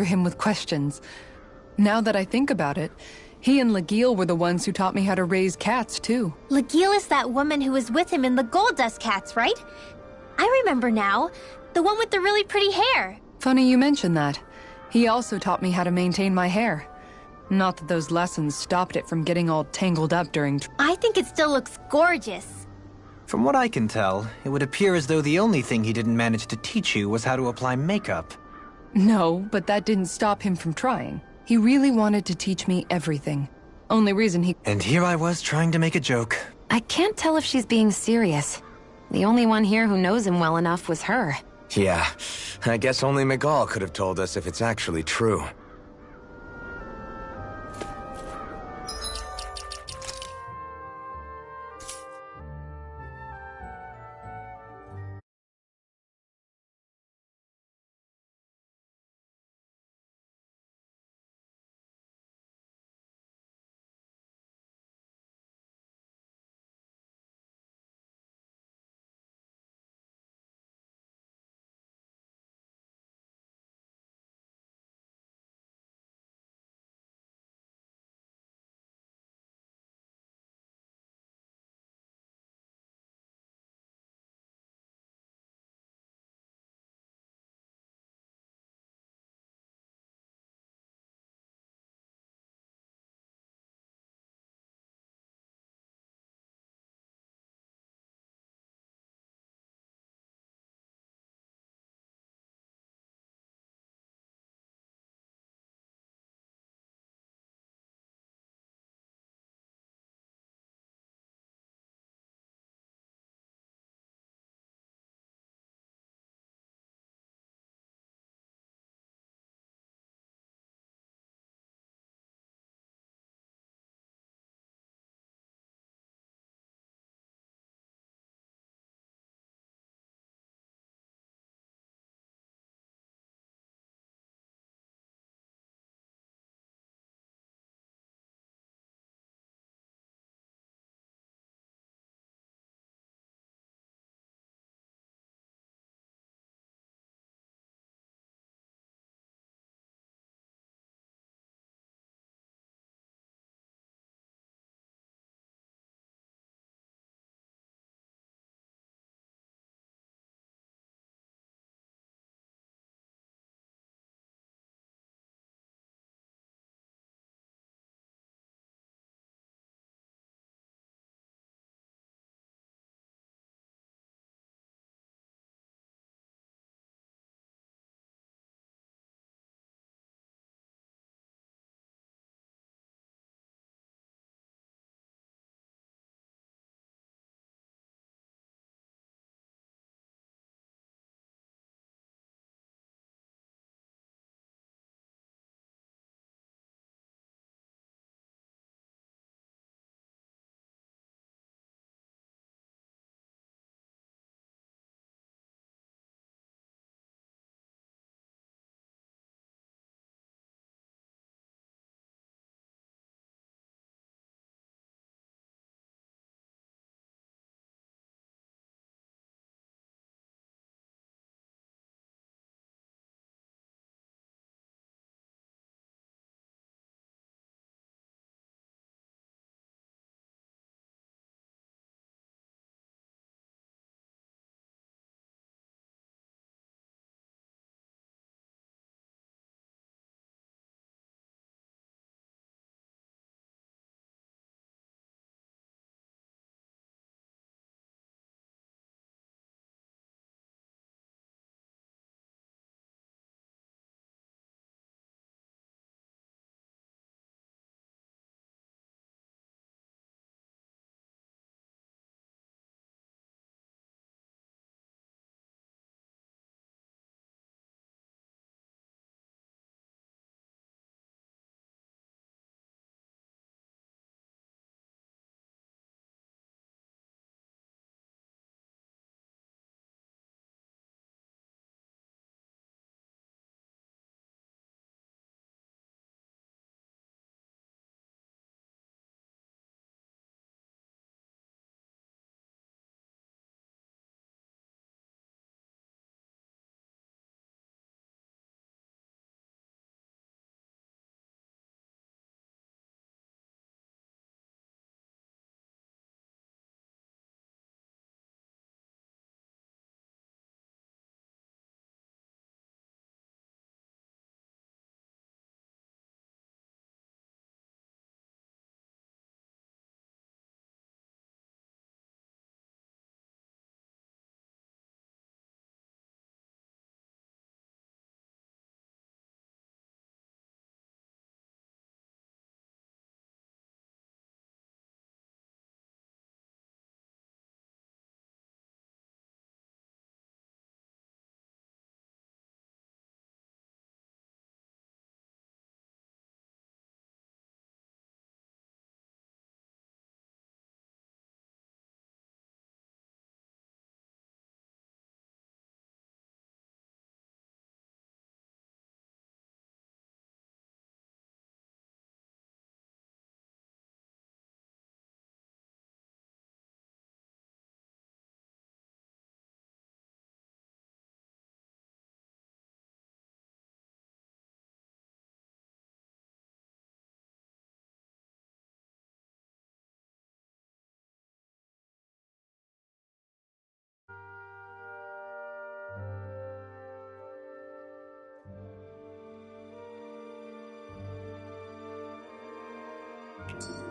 him with questions. Now that I think about it, he and Legil were the ones who taught me how to raise cats, too. Legil is that woman who was with him in the Gold Dust Cats, right? I remember now. The one with the really pretty hair. Funny you mention that. He also taught me how to maintain my hair. Not that those lessons stopped it from getting all tangled up during... I think it still looks gorgeous. From what I can tell, it would appear as though the only thing he didn't manage to teach you was how to apply makeup. No, but that didn't stop him from trying. He really wanted to teach me everything. Only reason he... And here I was trying to make a joke. I can't tell if she's being serious. The only one here who knows him well enough was her. Yeah, I guess only Miguel could have told us if it's actually true.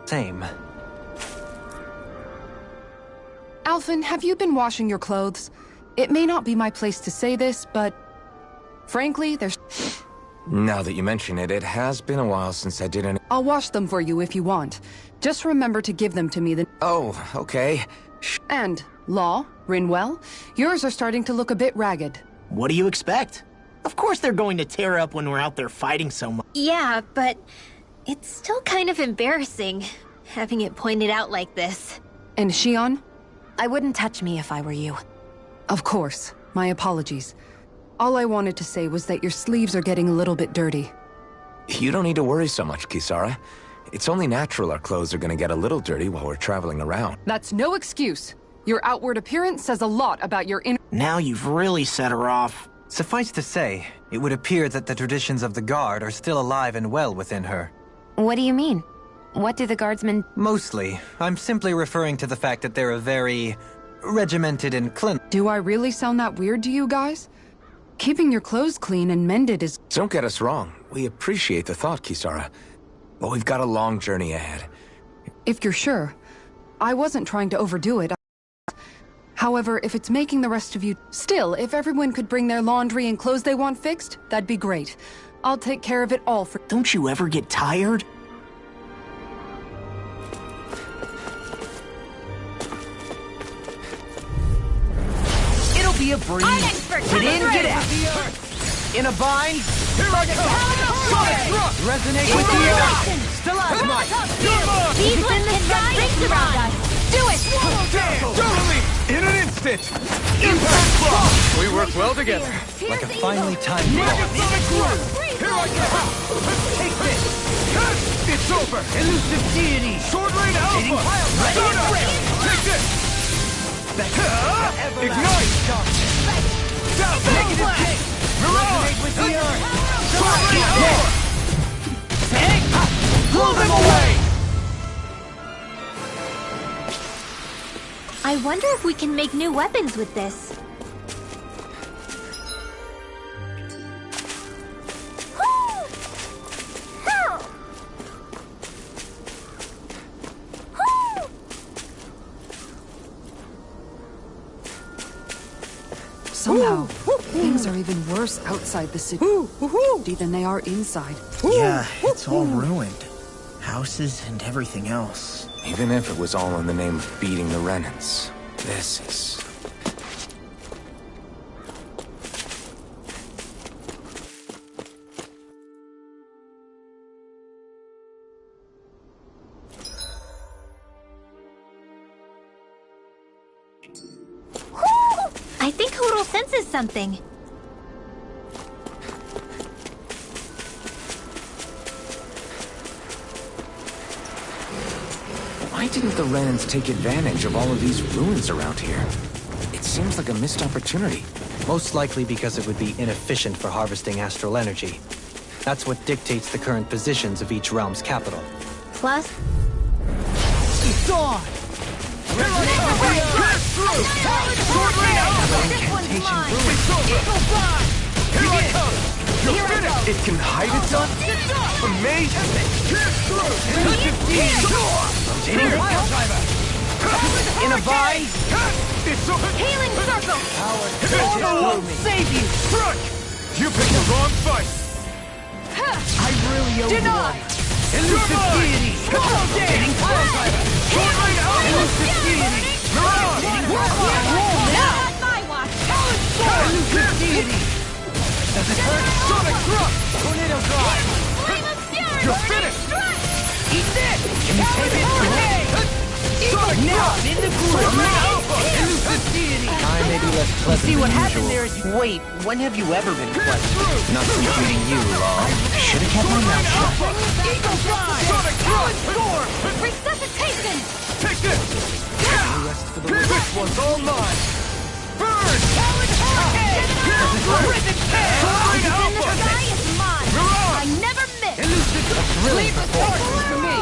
Same. Alphen, have you been washing your clothes? It may not be my place to say this, but frankly, there's... Now that you mention it, it has been a while since I did any... I'll wash them for you if you want. Just remember to give them to me the... Oh, okay. And, Law, Rinwell, yours are starting to look a bit ragged. What do you expect? Of course they're going to tear up when we're out there fighting so much. Yeah, but it's still kind of embarrassing, having it pointed out like this. And Shion? I wouldn't touch me if I were you. Of course. My apologies. All I wanted to say was that your sleeves are getting a little bit dirty. You don't need to worry so much, Kisara. It's only natural our clothes are gonna get a little dirty while we're traveling around. That's no excuse. Your outward appearance says a lot about your inner... Now you've really set her off. Suffice to say, it would appear that the traditions of the Guard are still alive and well within her. What do you mean? What do the guardsmen... Mostly. I'm simply referring to the fact that they're a very... regimented and clean... Do I really sound that weird to you guys? Keeping your clothes clean and mended is... Don't get us wrong. We appreciate the thought, Kisara. But we've got a long journey ahead. If you're sure. I wasn't trying to overdo it. However, if it's making the rest of you... Still, if everyone could bring their laundry and clothes they want fixed, that'd be great. I'll take care of it all for... Don't you ever get tired? It'll be a breeze. I'm expert. Get in, get out. In a bind. Here I go. Resonate with the earth. Stalagmite. These ones can run rings around us. Do it! Totally! In an instant! Impact block! We work well together. Like a finely timed ball. Here I go! Take this! It's over! Elusive deity. Sword Rain Alpha! Soda! Take this! Ignite! Down! Negative kick. Mirage! With the earth. Sword Rain Alpha! Hey! Blow them away! I wonder if we can make new weapons with this. Somehow, things are even worse outside the city than they are inside. Yeah, it's all ruined. Houses and everything else. Even if it was all in the name of beating the Renans, this is... I think Hootle senses something. Why didn't the Renans take advantage of all of these ruins around here? It seems like a missed opportunity. Most likely because it would be inefficient for harvesting astral energy. That's what dictates the current positions of each realm's capital. Plus, It's on! It can hide itself? Amazing! In a bind. healing circle! Order won't save you. You picked the wrong fight! I really owe you one. Elusive deity. Getting Elusive deity. Not my watch! Elusive deity. Does it hurt? Sonic Thrust! Tornado drive. Flame of fury! You're finished! Eat this. Can you take it? Sonic Now Thrust! I'm in the groove. Elusive deity. I may be less pleasant See what than happened usual. there is... Wait, when have you ever been pleasant? Not since meeting you, Law. Should have kept my mouth shut. Eagle Fly! Sonic Thrust! Storm. Resuscitation! Take this! This one's all mine! Burn! Rhythmic Care. In the sky is mine! I never miss! Leave the forces for me!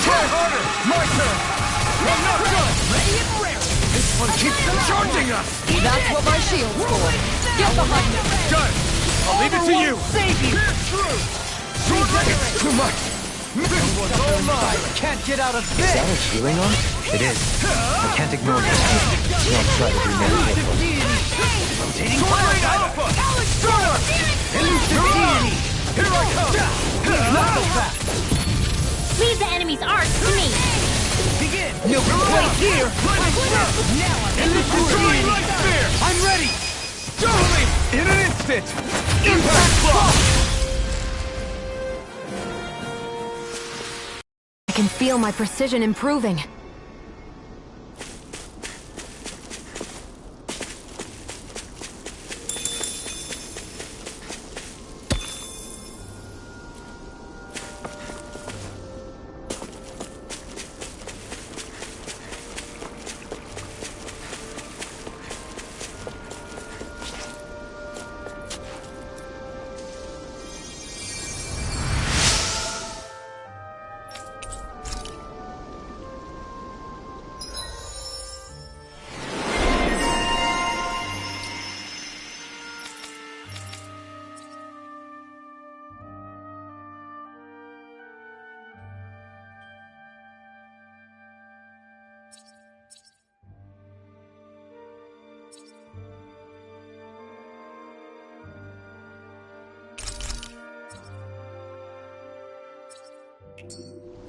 Try harder! My turn! I'm not done! Ready and rare. This one keeps charging us! That's what my shield's for. Get behind me! Got it! I'll leave it to you! Save you. It's too much! Can't get out of Is this! that a healing arm? It is. I can't ignore this. I'll try to be more careful. Rotating fire alpha! Elusive deity! Here I come! Not so fast! Leave the enemy's art to me. Begin! No place here! Now I'm elusive deity! I'm ready! Dueling! In an instant! Impact block! I can feel my precision improving.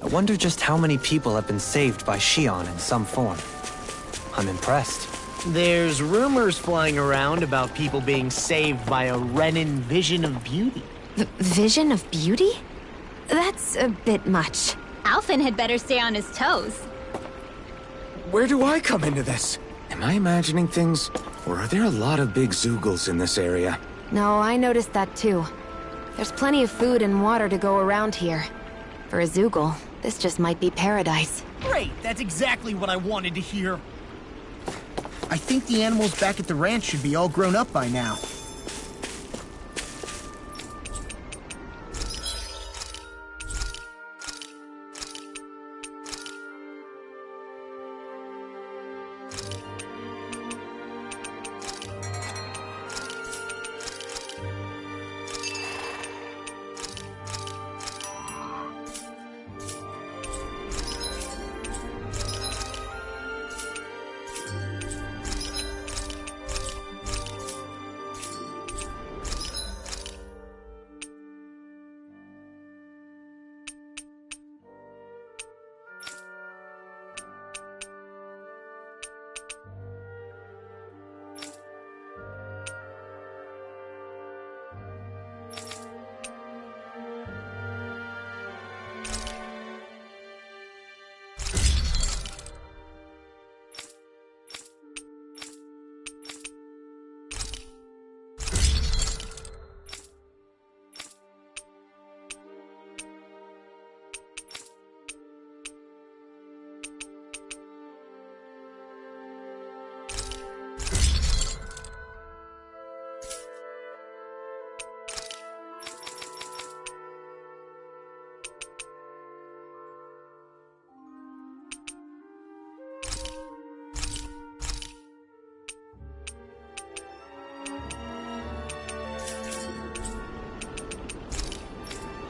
I wonder just how many people have been saved by Shion in some form. I'm impressed. There's rumors flying around about people being saved by a Renin vision of beauty. Vision of beauty? That's a bit much. Alphen had better stay on his toes. Where do I come into this? Am I imagining things? Or are there a lot of big Zoogles in this area? No, I noticed that too. There's plenty of food and water to go around here. For a Zoogle, this just might be paradise. Great! That's exactly what I wanted to hear. I think the animals back at the ranch should be all grown up by now.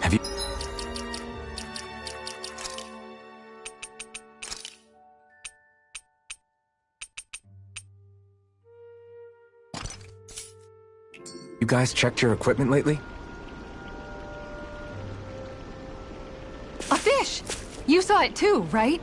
Have you... You guys checked your equipment lately? A fish! You saw it too, right?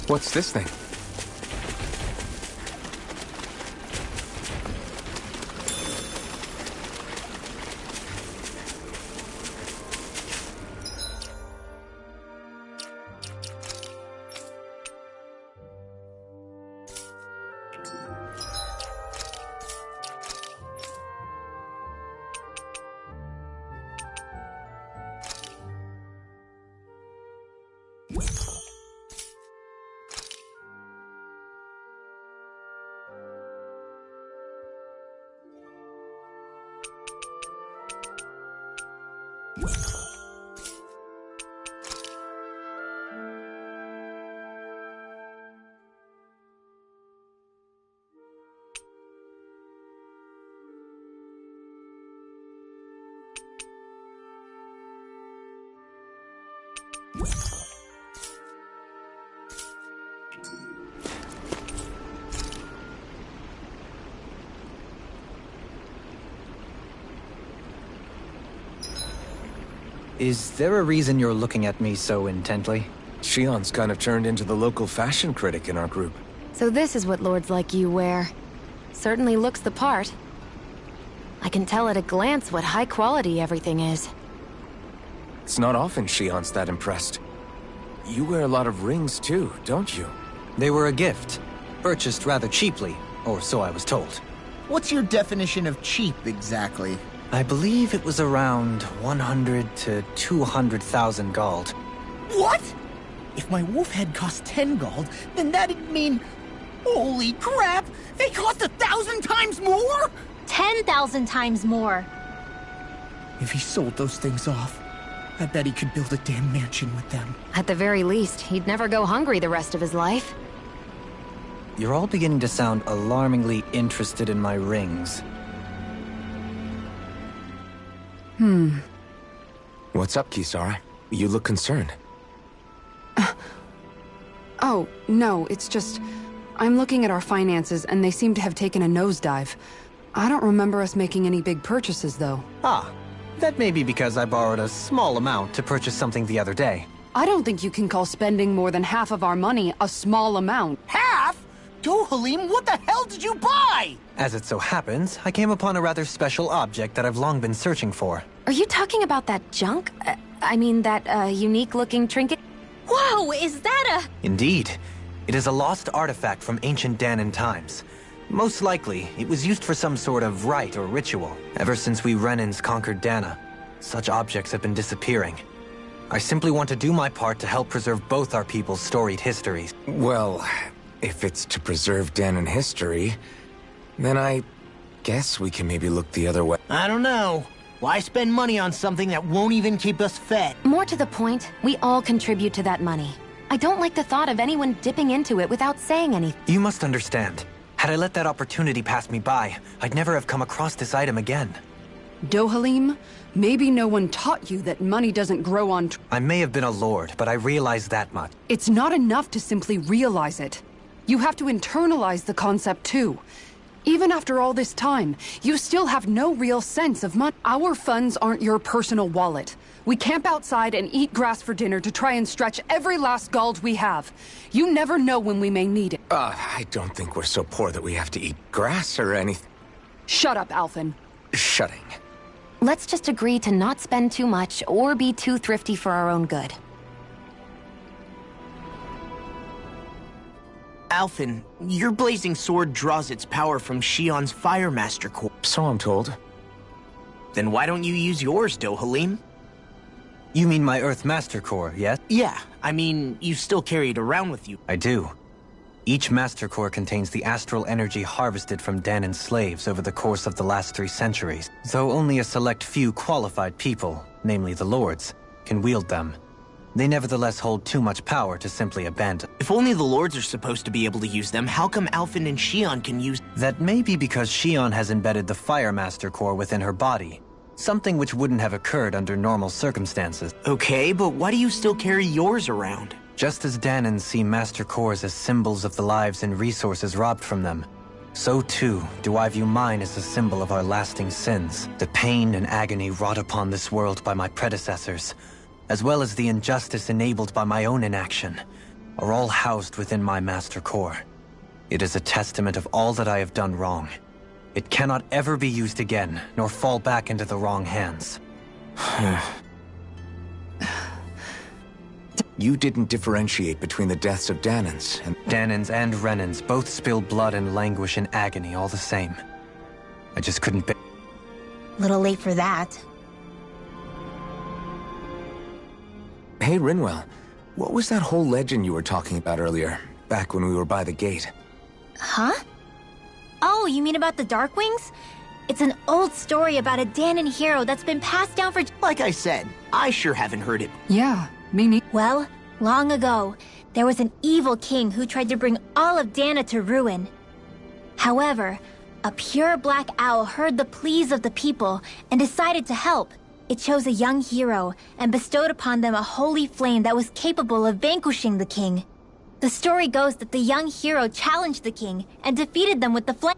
What's this thing? Is there a reason you're looking at me so intently? Shion's kind of turned into the local fashion critic in our group. So this is what lords like you wear. Certainly looks the part. I can tell at a glance what high quality everything is. It's not often Shion's that impressed. You wear a lot of rings too, don't you? They were a gift, purchased rather cheaply, or so I was told. What's your definition of cheap, exactly? I believe it was around 100 to 200,000 gold. What? If my wolf head cost 10 gold, then that'd mean... Holy crap! They cost 1,000 times more?! 10,000 times more. If he sold those things off, I bet he could build a damn mansion with them. At the very least, he'd never go hungry the rest of his life. You're all beginning to sound alarmingly interested in my rings. What's up, Kisara? You look concerned. Oh, no, it's just... I'm looking at our finances and they seem to have taken a nosedive. I don't remember us making any big purchases, though. Ah, that may be because I borrowed a small amount to purchase something the other day. I don't think you can call spending more than half of our money a small amount. Half? Dohalim, what the hell did you buy? As it so happens, I came upon a rather special object that I've long been searching for. Are you talking about that junk? I mean, that, unique-looking trinket? Whoa, is that a... Indeed. It is a lost artifact from ancient Dahnan times. Most likely, it was used for some sort of rite or ritual. Ever since we Renans conquered Dahna, such objects have been disappearing. I simply want to do my part to help preserve both our people's storied histories. Well, if it's to preserve Dahnan history, then I guess we can maybe look the other way. I don't know. Why spend money on something that won't even keep us fed? More to the point, we all contribute to that money. I don't like the thought of anyone dipping into it without saying anything. You must understand. Had I let that opportunity pass me by, I'd never have come across this item again. Dohalim, maybe no one taught you that money doesn't grow on I may have been a lord, but I realize that much. It's not enough to simply realize it. You have to internalize the concept too. Even after all this time, you still have no real sense of money. Our funds aren't your personal wallet. We camp outside and eat grass for dinner to try and stretch every last gold we have. You never know when we may need it. I don't think we're so poor that we have to eat grass or anything. Shut up, Alphen. Shutting. Let's just agree to not spend too much or be too thrifty for our own good. Alphen, your blazing sword draws its power from Shion's Fire Master Core. So I'm told. Then why don't you use yours, Dohalim? You mean my Earth Master Core, yes? Yeah, I mean, you still carry it around with you. I do. Each Master Core contains the astral energy harvested from Dahnan's slaves over the course of the last 3 centuries, though only a select few qualified people, namely the Lords, can wield them. They nevertheless hold too much power to simply abandon. If only the Lords are supposed to be able to use them, how come Alphen and Shion can use... That may be because Shion has embedded the Fire Master Core within her body, something which wouldn't have occurred under normal circumstances. Okay, but why do you still carry yours around? Just as Dahnans see Master Cores as symbols of the lives and resources robbed from them, so too do I view mine as a symbol of our lasting sins. The pain and agony wrought upon this world by my predecessors, as well as the injustice enabled by my own inaction, are all housed within my Master Core. It is a testament of all that I have done wrong. It cannot ever be used again, nor fall back into the wrong hands. You didn't differentiate between the deaths of Dahnans and... Dahnans and Renans both spill blood and languish in agony all the same. I just couldn't bear... Little late for that. Hey, Rinwell. What was that whole legend you were talking about earlier, back when we were by the gate? Huh? Oh, you mean about the Darkwings? It's an old story about a Dahnan hero that's been passed down for... Like I said, I sure haven't heard it. Yeah, me neither. Well, long ago, there was an evil king who tried to bring all of Dahna to ruin. However, a pure black owl heard the pleas of the people and decided to help. It chose a young hero and bestowed upon them a holy flame that was capable of vanquishing the king. The story goes that the young hero challenged the king and defeated them with the flame.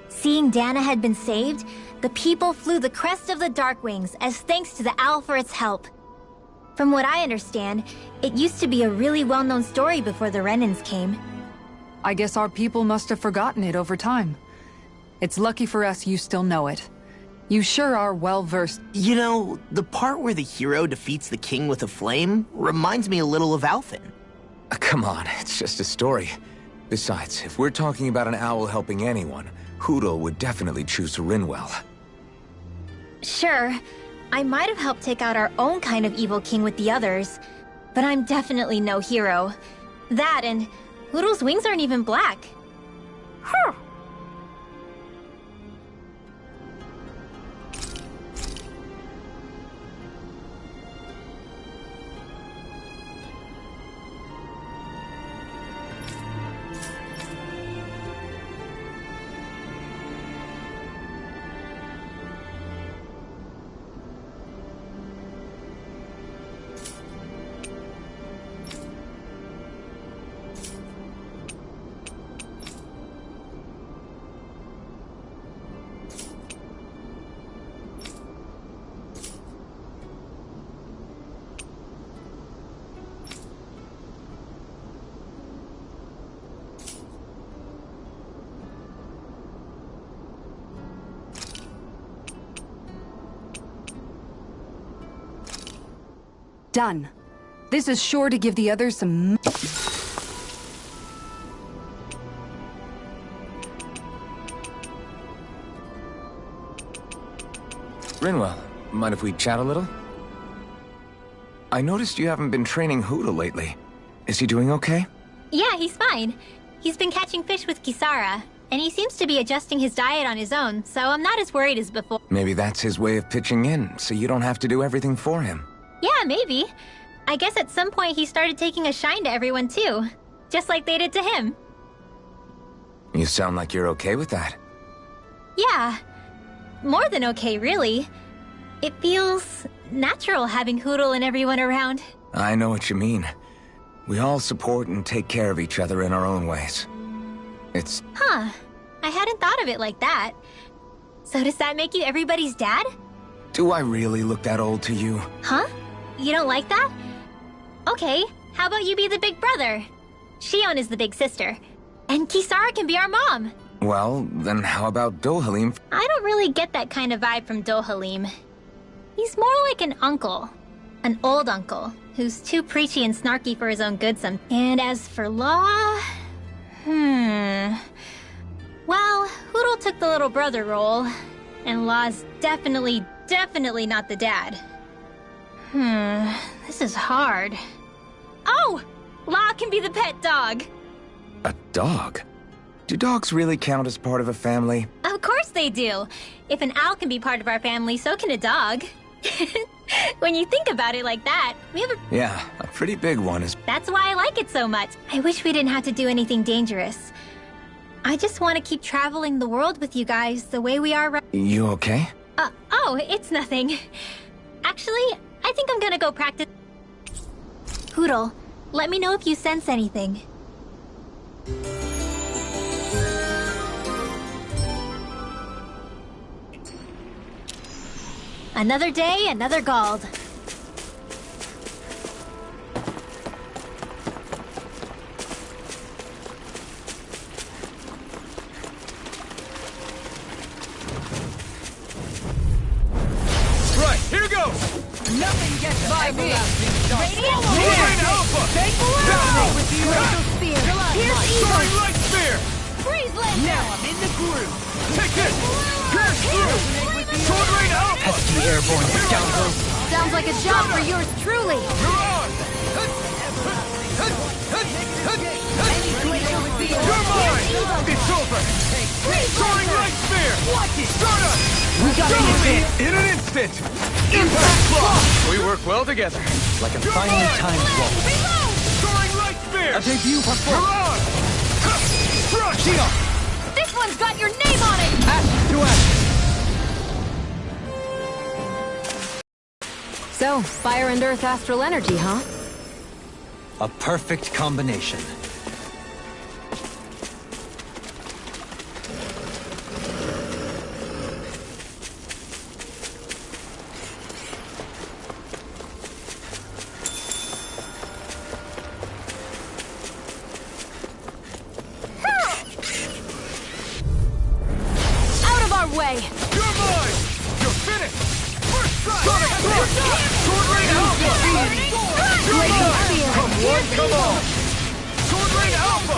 Seeing Dana had been saved, the people flew the crest of the Darkwings as thanks to the owl for its help. From what I understand, it used to be a really well-known story before the Renans came. I guess our people must have forgotten it over time. It's lucky for us you still know it. You sure are well-versed. You know, the part where the hero defeats the king with a flame reminds me a little of Alphen. Come on, it's just a story. Besides, if we're talking about an owl helping anyone, Hootle would definitely choose Rinwell. Sure, I might have helped take out our own kind of evil king with the others, but I'm definitely no hero. That and Hootle's wings aren't even black. Huh. done. This is sure to give the others some... Rinwell, mind if we chat a little? I noticed you haven't been training Hootle lately. Is he doing okay? Yeah, he's fine. He's been catching fish with Kisara, and he seems to be adjusting his diet on his own, so I'm not as worried as before. Maybe that's his way of pitching in, so you don't have to do everything for him. Yeah, maybe. I guess at some point he started taking a shine to everyone too, just like they did to him. You sound like you're okay with that. Yeah, more than okay, really. It feels natural having Hootle and everyone around. I know what you mean. We all support and take care of each other in our own ways. It's... Huh. I hadn't thought of it like that. So does that make you everybody's dad? Do I really look that old to you? Huh? You don't like that? Okay, how about you be the big brother? Shion is the big sister. And Kisara can be our mom. Well, then how about Dohalim? I don't really get that kind of vibe from Dohalim. He's more like an uncle. An old uncle, who's too preachy and snarky for his own good And as for Law... Well, Hootle took the little brother role, and Law's definitely not the dad. This is hard. Oh! Law can be the pet dog! A dog? Do dogs really count as part of a family? Of course they do! If an owl can be part of our family, so can a dog. When you think about it like that, we have a... Yeah, a pretty big one is... That's why I like it so much. I wish we didn't have to do anything dangerous. I just want to keep traveling the world with you guys the way we are right... You okay? Oh, it's nothing. Actually, I think I'm gonna go practice... Hootle, let me know if you sense anything. Another day, another Gald. Right, here goes! Nothing gets by me! Radiant Alpha! Now! With the Electro Spear! Soaring Light Spear! Freeze Laser! Now I'm in the groove! Take this! Pierce through! Sword Rain Alpha! Pesky airborne scoundrels! Sounds like a job for yours truly. You're on! You're mine! It's over! Soaring Light Spear! Stardust! We got an advance! In an instant! Impact Block! We work well together. Like a finely timed blow. Soaring Light Spear! A debut You're performance! on! Crush! This one's got your name on it! Ash to ash! So, fire and earth astral energy, huh? A perfect combination. Out of our way! You're mine! You're finished! First strike! Sonic Thrust! Sword Rain Alpha! You're mine! Come one, come all! Sword Rain Alpha!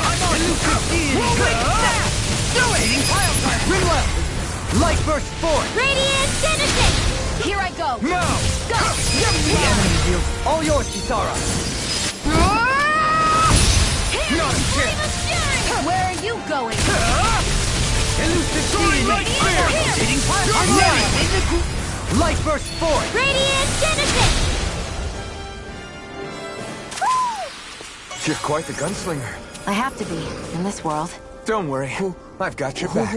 Do it! Rinwell! Light burst forth! Radiant Genesis! Here I go! Now! The enemy field, all yours, Kisara! Not a chance! Where are you going? Elusive Soaring Light Spear! You're mine! Light burst forth! Radiant Genesis! You're quite the gunslinger. I have to be, in this world. Don't worry, I've got your back.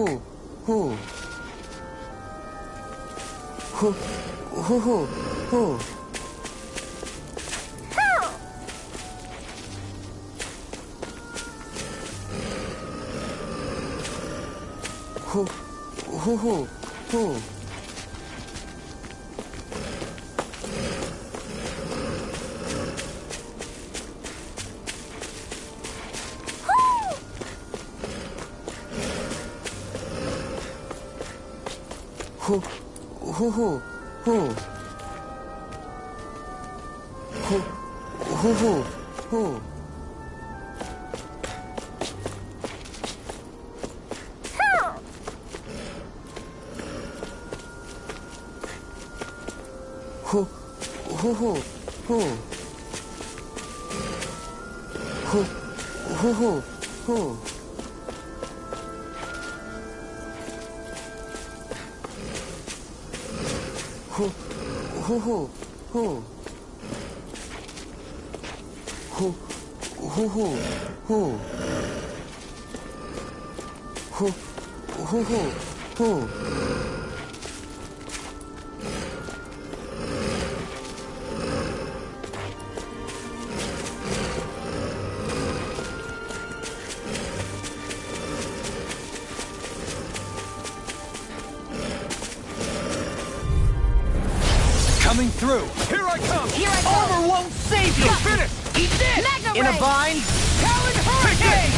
Coming through! Here I come! Armor won't save you! You're finished! Eat this! Magna In a Ray! bind? Talon Hurricane!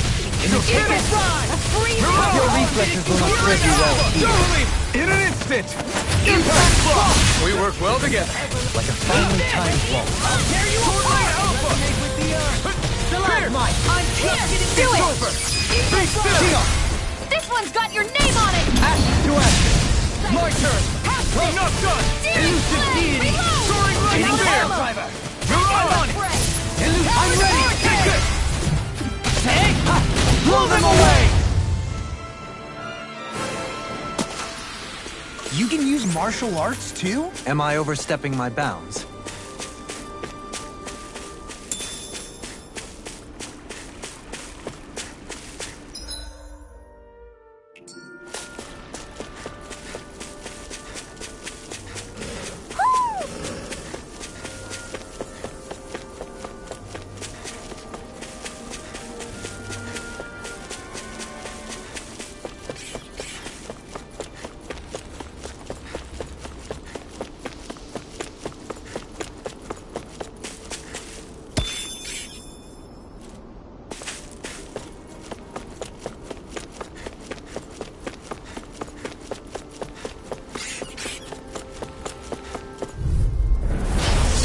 You're finished! Your reflexes will not serve you well. Totally! In an instant! Impact block! We work well together. Like a finely timed wall. I'll tear you apart! Alpha! Stalagmite! I'm just getting Do it! over! Be still! This one's got your name on it! Ash to ash! My turn! I'm not done! Elusive deity! Soaring lightning beam! Driver! You're on! I'm ready! Take this! Take! Blow them away! You can use martial arts too? Am I overstepping my bounds?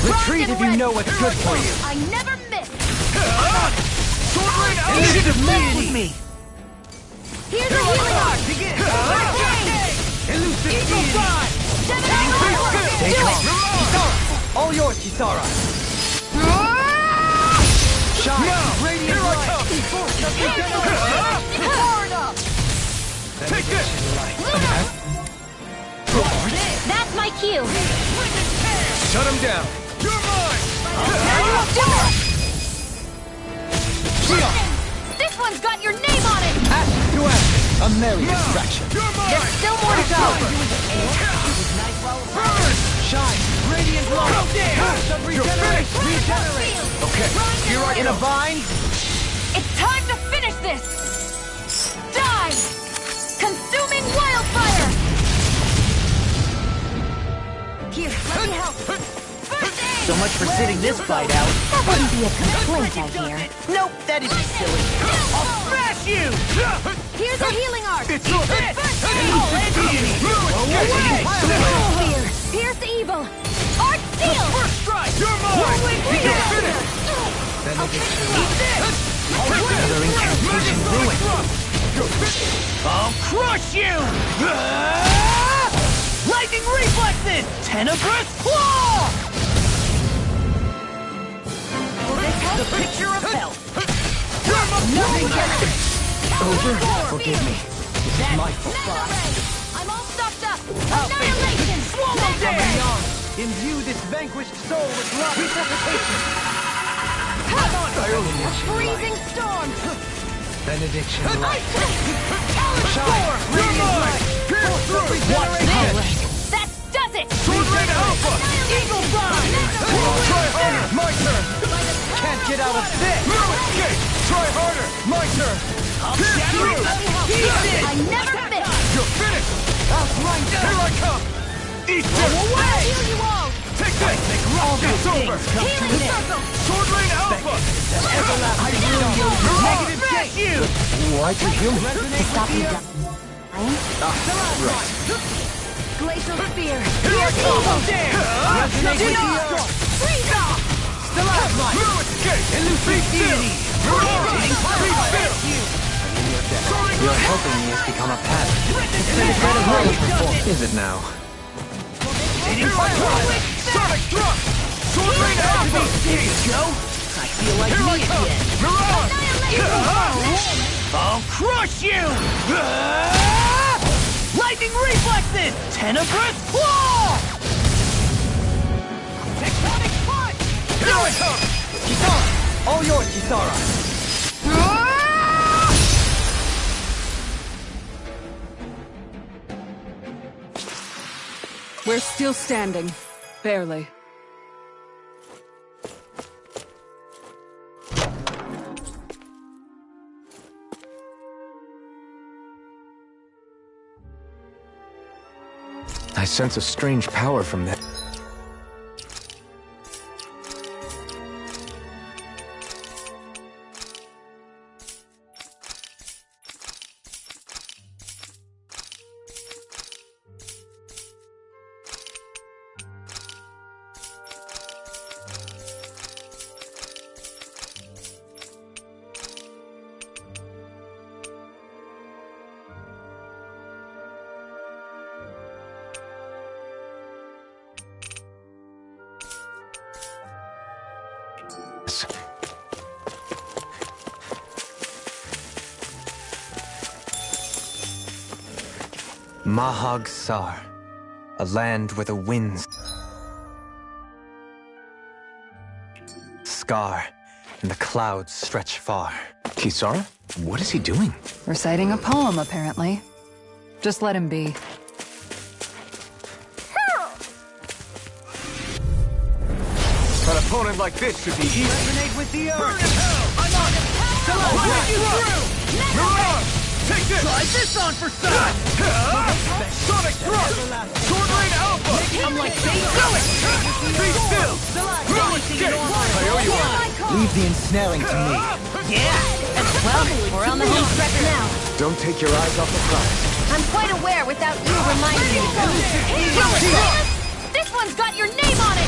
Retreat if you know what's good for you. I never miss! Sword Rain You Alpha! should have met with me! Here's a healing arc! Begin! Elusive Eagle Fly! Stay calm. Kisara! All yours, Kisara! Shine! Now! Radiant Here I light! come! Take this! That's my cue. Shut him down! You're mine! This one's got your name on it! Ash to ash! A merry distraction. You're mine! There's still more to go! Burn! Shine! Radiant light! Burst of You're regeneration! finished! Regenerate! Okay, here I In go! a bind? It's time to finish this! Die! Consuming wildfire! Here, let me help! First aid! So much for sitting this fight out. That wouldn't be a complaint, I hear. Nope, that isn't silly. I'll smash you! Here's a healing arc! It's over! Sphere! Pierce the evil! Arc seal! First strike! You're mine! You're finished! Another incantation ruin. I'll crush you! Lightning reflexes! Tenebrous claw! The picture of health. Nothing over. Forgive me. This is my fault. I'm all stocked up! Annihilation! Swallow From dare! beyond, imbue this vanquished soul with love resuscitation. A freezing storm! Benediction light. Shine! Radiant light! Pierce through! Watch this! That does it! Sword Rain Alpha! Eagle Fly! Try harder! My turn! Can't get out of this! No escape! Try harder! My turn! Pierce through! I never miss! You're finished! Outline Here I come! Eat this! I'll heal you all! Take this! It's over! Healing circle! Sword Rain Alpha! Negative smash you! Why presume? To stop you dying? Glacial spear! Swallow dare! Resonate with the earth! Freeze off! Stalagmite! No escape! Elusive deity! Mirage! Be still! Your helping me has become a pattern. Is it now? Here I come! Sonic Thrust! Sword Rain Alpha! Joe, I feel like Here I me come! again. Mirage! I'll crush you! Lightning reflexes! Tenebrous claw! Tectonic punch! Here I come! Kisara! All yours, Kisara! We're still standing. Barely. I sense a strange power from that. Mahag Sar, a land where the winds... Scar, and the clouds stretch far. Kisara? What is he doing? Reciting a poem, apparently. Just let him be. An opponent like this should be easy. Resonate with the Burn earth! in hell! I'm on it! Lightning Thrust! Mirage! Take this! Try this on for size! Sonic Thrust! Sword Rain Alpha! I'm like Do it! Be still! No escape! I owe you one! Leave the ensnaring to me. Yeah! Well, we're on the home stretch now. Don't take your eyes off the prize. I'm quite aware without you reminding me. This one's got your name on it!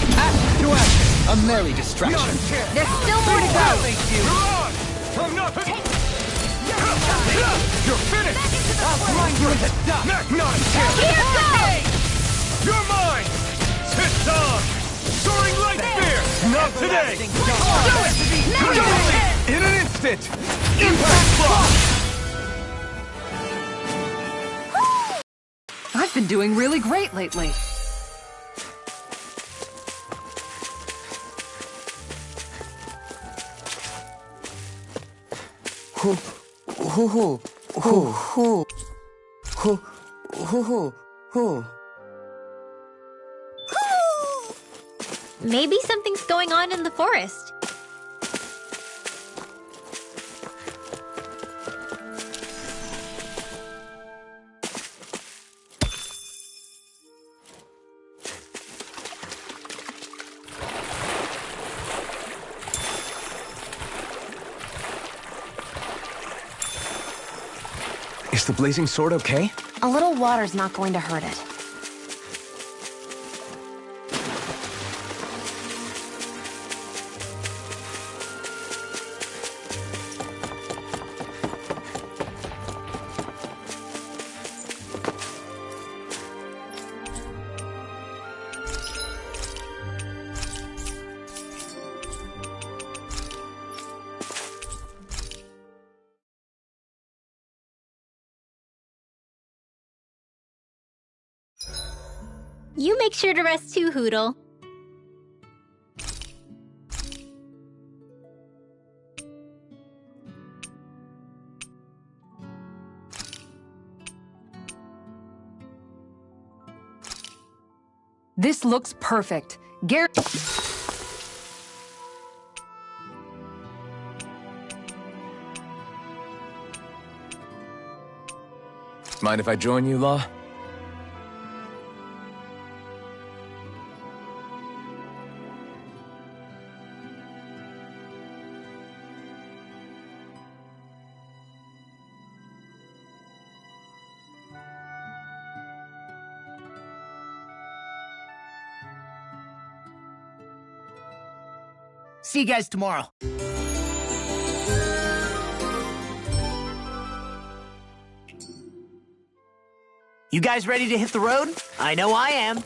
To action! A merry distraction. Not a chance! There's still more to go! Mirage! I'm not... You're finished! I'll grind you into dust! Not a chance! Here goes! You're mine! It's on! Soaring Light Spear! Not today! Do it! In an instant! Impact Block! I've been doing really great lately. Maybe something's going on in the forest. Is the blazing sword okay? A little water's not going to hurt it. You make sure to rest too, Hootle. This looks perfect. Mind if I join you, Law? See you guys tomorrow. You guys ready to hit the road? I know I am.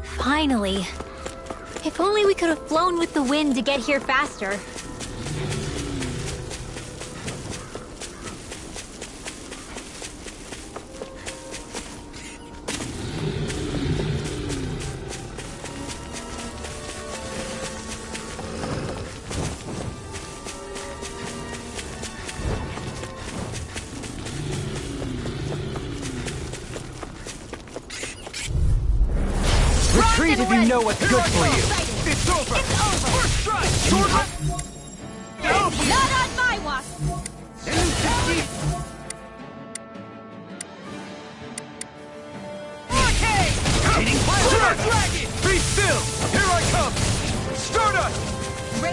Finally. If only we could have flown with the wind to get here faster. Retreat if you know what's good for you. It's over. First strike. Sword. Not on my watch. Dragon. Be still. Here I come. Stardust. Be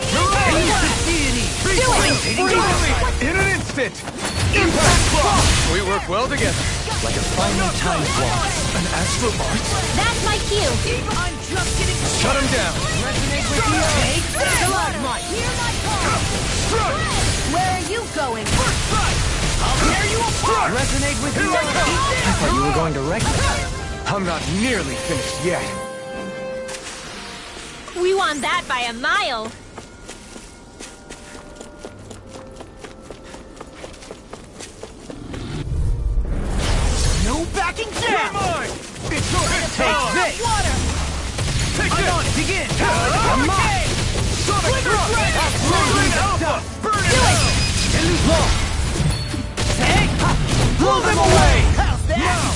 still. In an instant. Impact block. We work well together. Like a finely timed waltz. An astral march. That's my cue. I'm just getting Shut him down. Resonate with the Take Stalagmite. Hear my call. Strike. Where are you going? First strike. I'll tear you apart. Resonate with Here the I come. I thought you were going to wreck them. I'm not nearly finished yet. We won that by a mile. No backing You're down. mine. It's your Take this. Water. Take I'm this. on it. Begin. I'm mine. Sonic thrust. Absolute alpha. Burn it out. Blow them away. How's that? Now.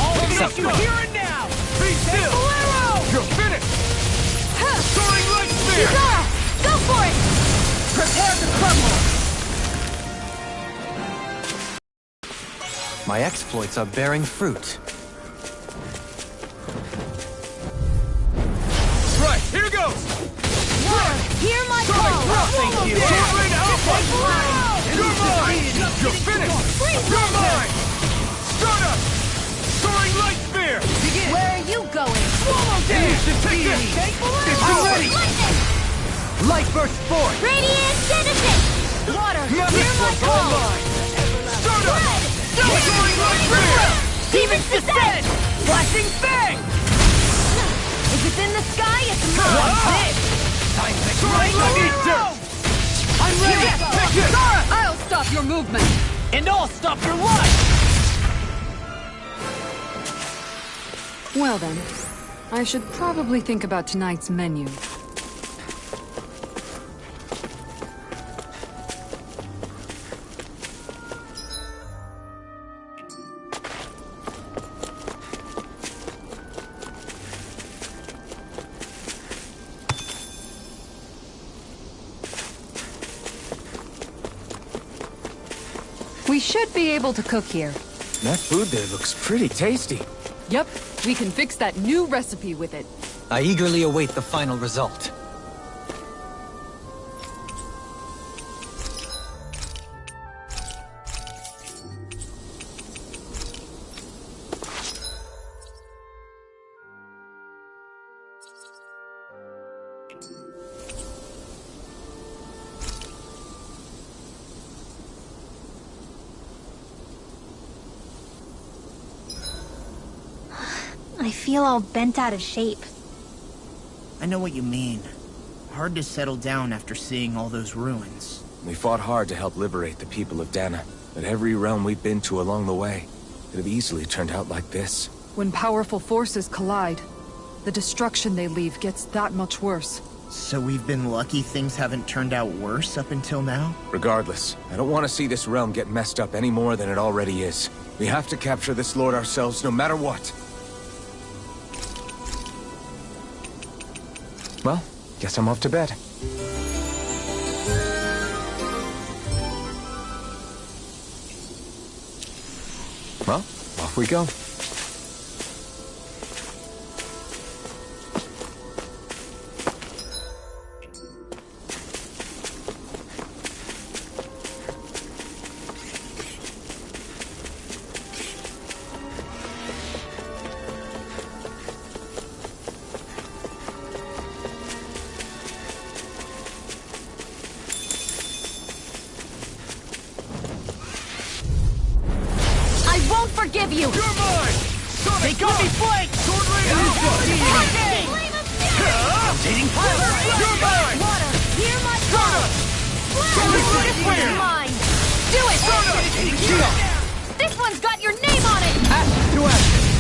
All Take it this up you front. here and now. Be still. You're finished. Soaring light spear. Zara, go for it. Prepare to crumble. My exploits are bearing fruit. Right. Here goes. Hear my Sonic call. thrust. Thank you. Sword rain alpha. You're mine. You're finished. You're mine. Stardust. Soaring light spear. Where are you going? Swallow You down. should take this. It's I'm over. ready. Light burst forth. Radiant Genesis. Water. Now Hear this my one's all call. mine. Stardust. Soaring light spear. Demon's Descent. Flashing fang. If it's in the sky, it's mine. Soaring light spear. I'm ready. Take this. I'll stop your movement. And I'll stop your life. Well then, I should probably think about tonight's menu. We should be able to cook here. That food there looks pretty tasty. Yep, we can fix that new recipe with it. I eagerly await the final result. I feel all bent out of shape. I know what you mean. Hard to settle down after seeing all those ruins. We fought hard to help liberate the people of Dana, but every realm we've been to along the way could have easily turned out like this. When powerful forces collide, the destruction they leave gets that much worse. So we've been lucky things haven't turned out worse up until now? Regardless, I don't want to see this realm get messed up any more than it already is. We have to capture this lord ourselves no matter what. Well, guess I'm off to bed. Well, off we go. Forgive you! You're mine! Sonic They got me flanked! Sword Rain Alpha! Rotating fire! You're mine! Water, hear my Soda! This one's mine! Do it! This one's got your name on it!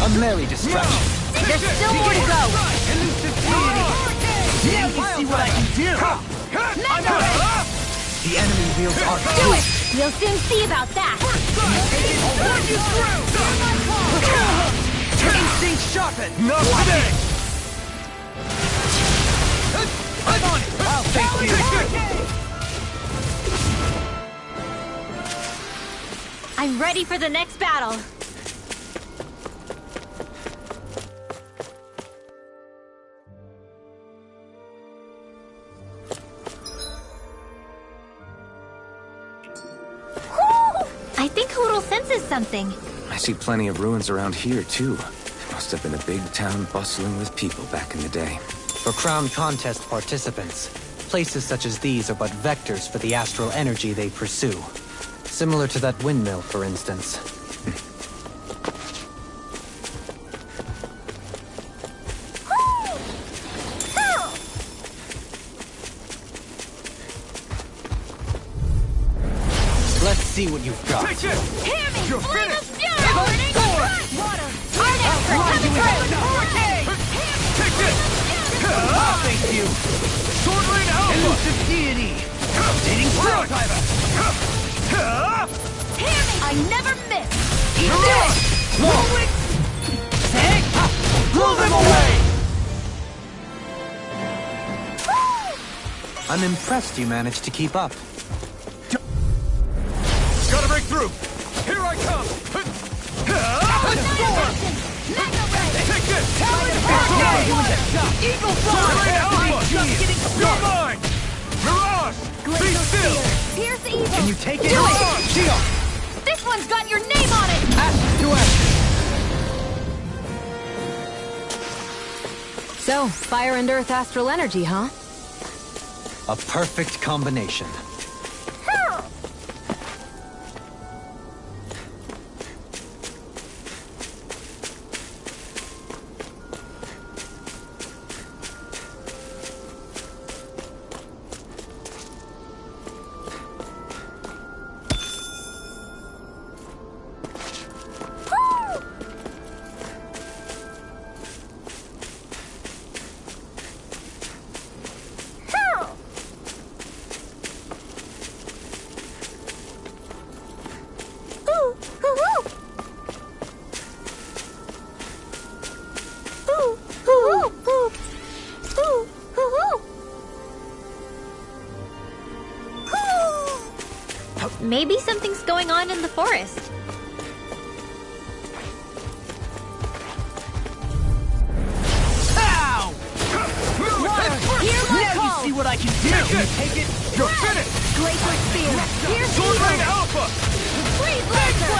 A merry distraction. There's still more to go! Now you see what I can do! The enemy wields our Do it! We'll soon see about that! instinct sharpened! Not today! I'm on it! I'll face you! I'm ready for the next battle. I think Hootle senses something. I see plenty of ruins around here, too. It must have been a big town bustling with people back in the day. For Crown Contest participants, places such as these are but vectors for the astral energy they pursue. Similar to that windmill, for instance. Let's see what you've got. Take it! Hear me! You're Flame of finished! fury! Burning water! Our expert coming through! Take it! I'll face you! Sword Rain Alpha! Elusive deity! Rotating fire driver! Hear me! I never miss! Mirage! Blow them away! I'm impressed you managed to keep up. Gotta break through! Here I come! Take this! Eagle Sword Rain fly! Alpha! Just getting You're started! mine! Mirage! Be still! Pierce evil! Can you take it? Do it! Shield! This one's got your name on it! Ash to ash! So, fire and earth astral energy, huh? A perfect combination. Maybe something's going on in the forest. Ow! Now you see what I can do! Take it! You're finished! Glacier Spear! Here's Sword Rain Evil! Alpha! Freeze Blaster!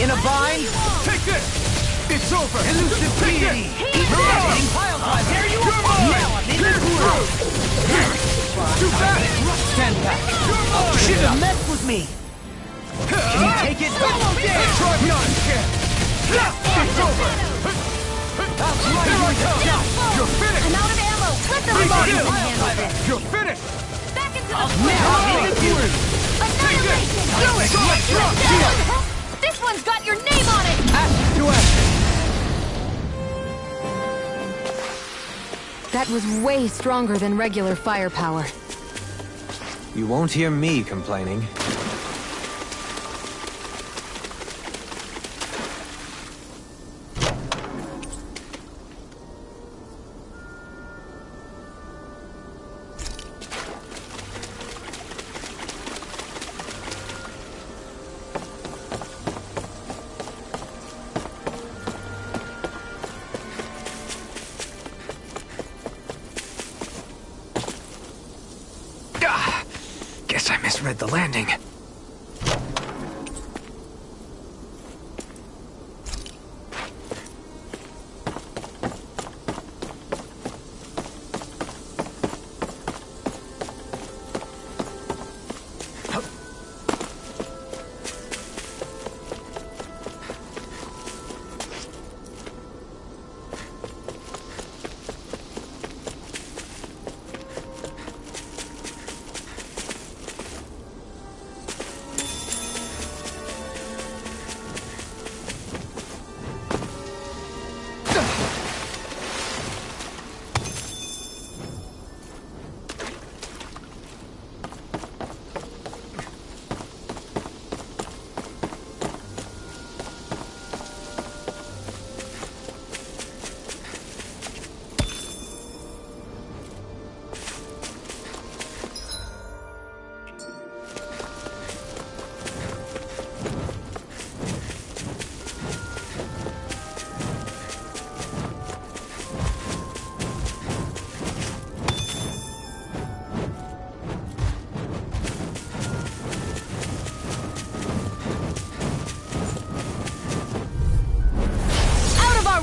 In a bind? Take this! It's over! Elusive Take deity! it! Mirage! There you You're are! mine! Now I'm in the Here's groove! through! Too fast! Stand back! You're mine! Should've messed with me! Can you take it? Try not again! It's over! Here I come! You're finished! I'm out of ammo! Let the Be Leviathan still! handle this! You're finished! Back into the Now I'm in the groove! Annihilation! Do it! Drop! This one's got your name on it! Ash to ash! That was way stronger than regular firepower. You won't hear me complaining. Guess I misread the landing.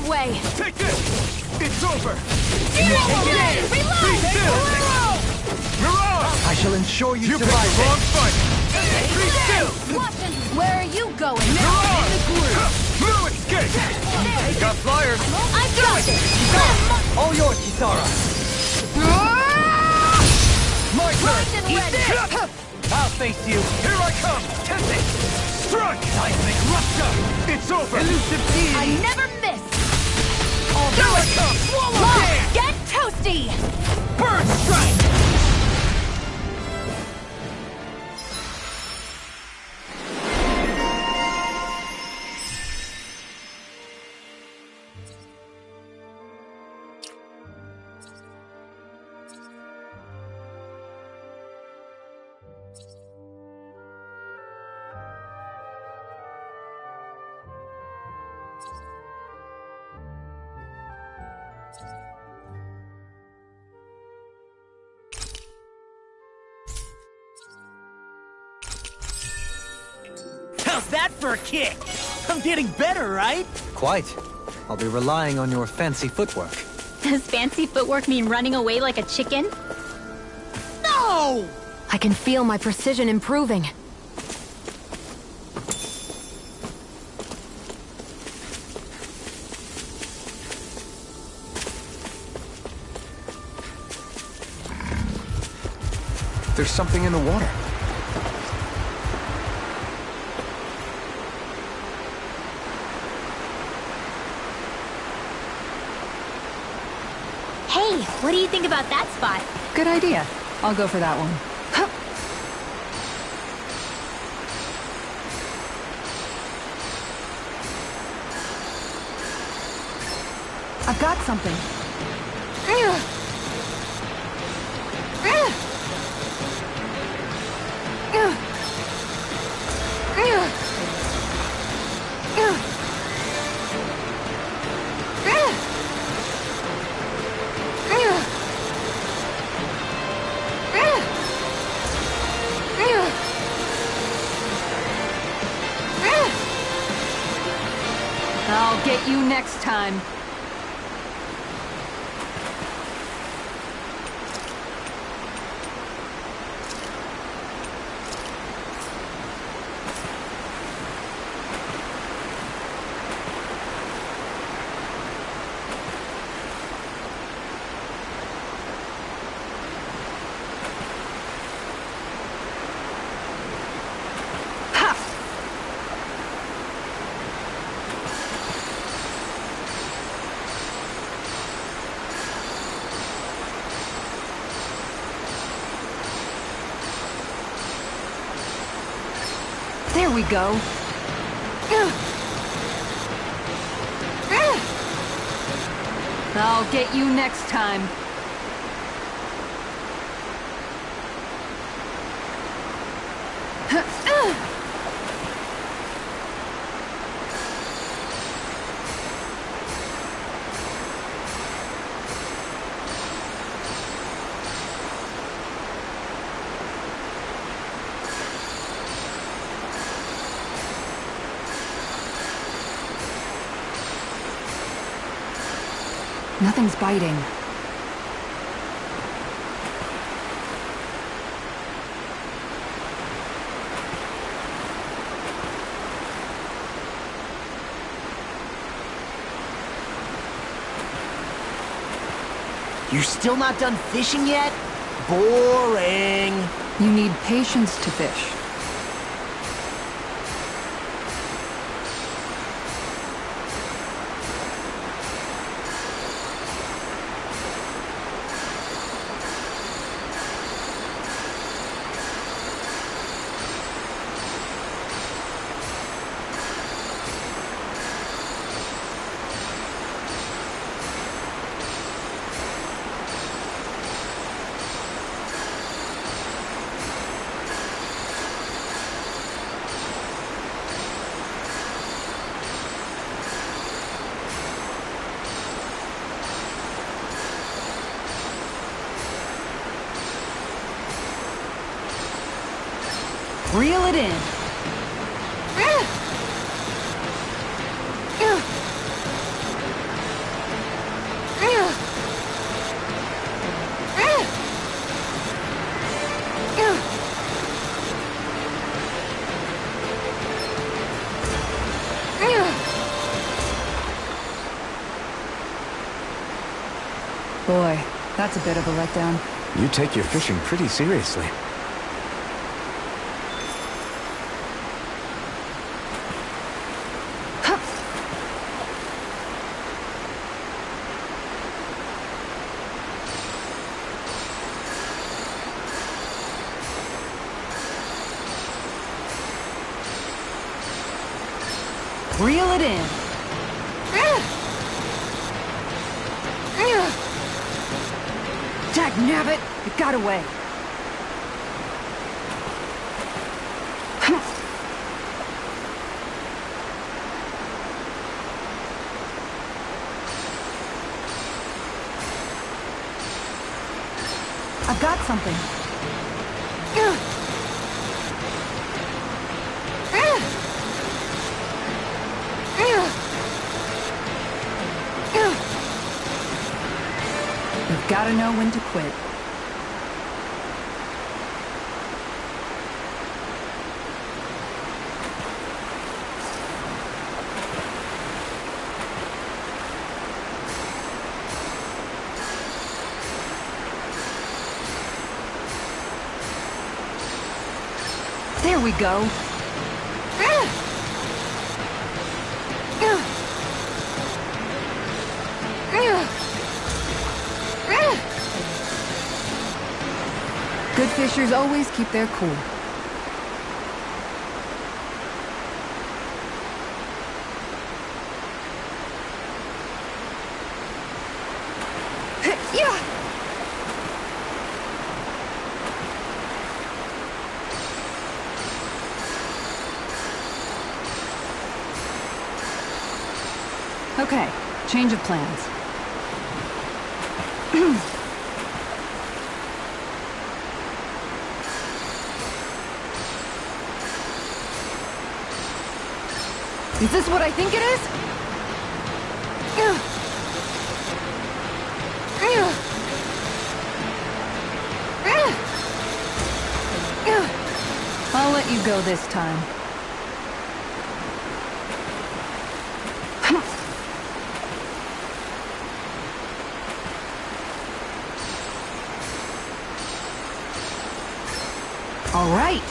Way. Take this! It's over! Reload! Be still! Mirage! I shall ensure you You picked survive the wrong this. fight! Be still! Watson, where are you going? Mirage! No escape! Got flyers! I got it! All yours, Kisara. My turn! Primed and ready. I'll face you. Here I come! Test it! Strike! Seismic rupture! It's over! Elusive I deity! never miss! Here I come! Swallow Lock, dance! get toasty! Bird strike! How's that for a kick? I'm getting better, right? Quite. I'll be relying on your fancy footwork. Does fancy footwork mean running away like a chicken? No! I can feel my precision improving. There's something in the water. Hey, what do you think about that spot? Good idea. I'll go for that one. I've got something. I'll get you next time. There we go. I'll get you next time. Nothing's biting. You're still not done fishing yet? Boring. You need patience to fish. Reel it in. Boy, that's a bit of a letdown. You take your fishing pretty seriously. Reel it in. Dagnabbit! It got away. I've got something. You've got to know when to quit. There we go. Good fishers always keep their cool. Okay, change of plans. Is this what I think it is? I'll let you go this time. All right.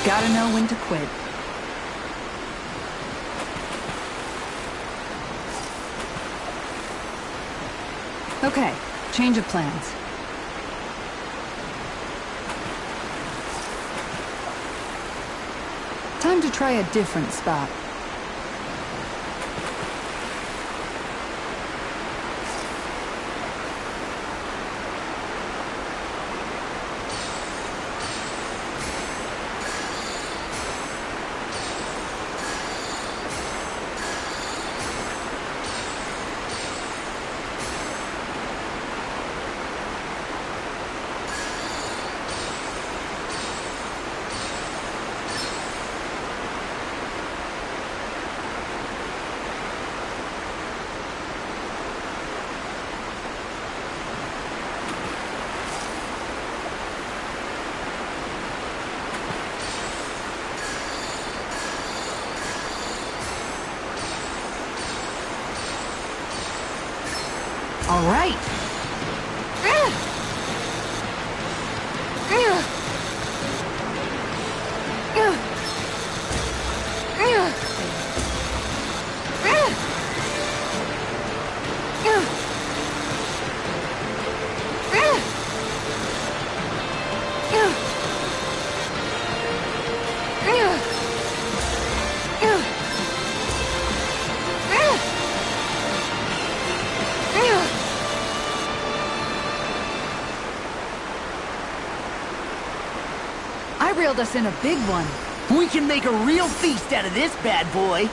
Gotta know when to quit. Okay, change of plans. Time to try a different spot. All right. I reeled us in a big one. We can make a real feast out of this bad boy.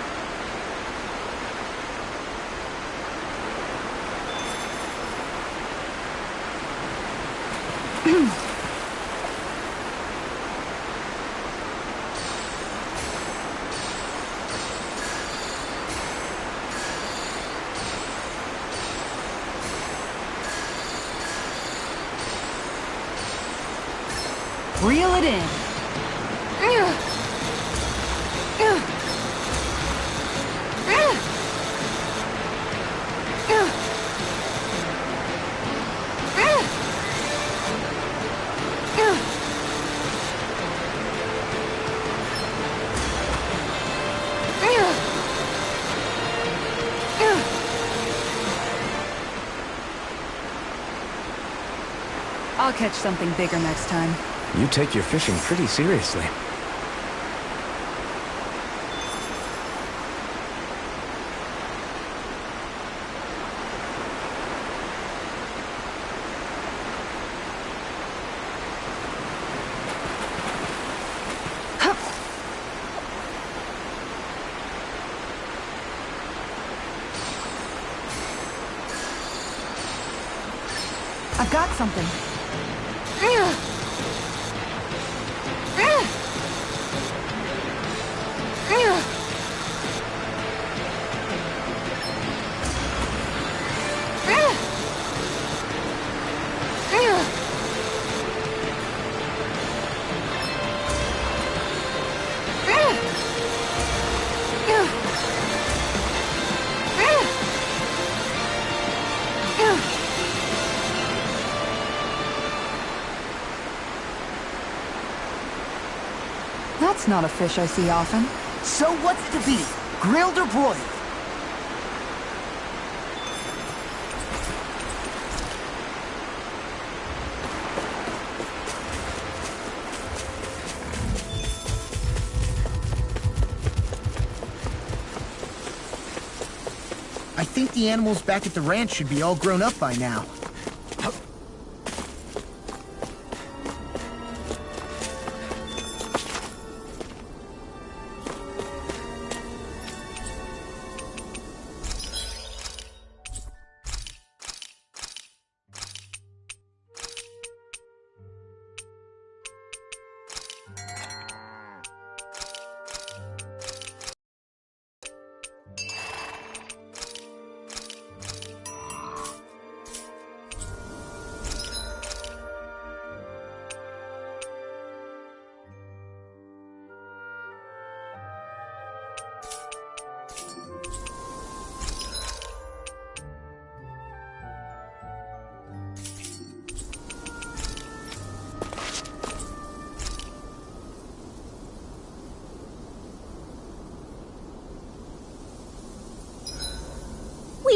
Reel it in. I'll catch something bigger next time. You take your fishing pretty seriously. I've got something. That's not a fish I see often. So what's it to be? Grilled or broiled? I think the animals back at the ranch should be all grown up by now.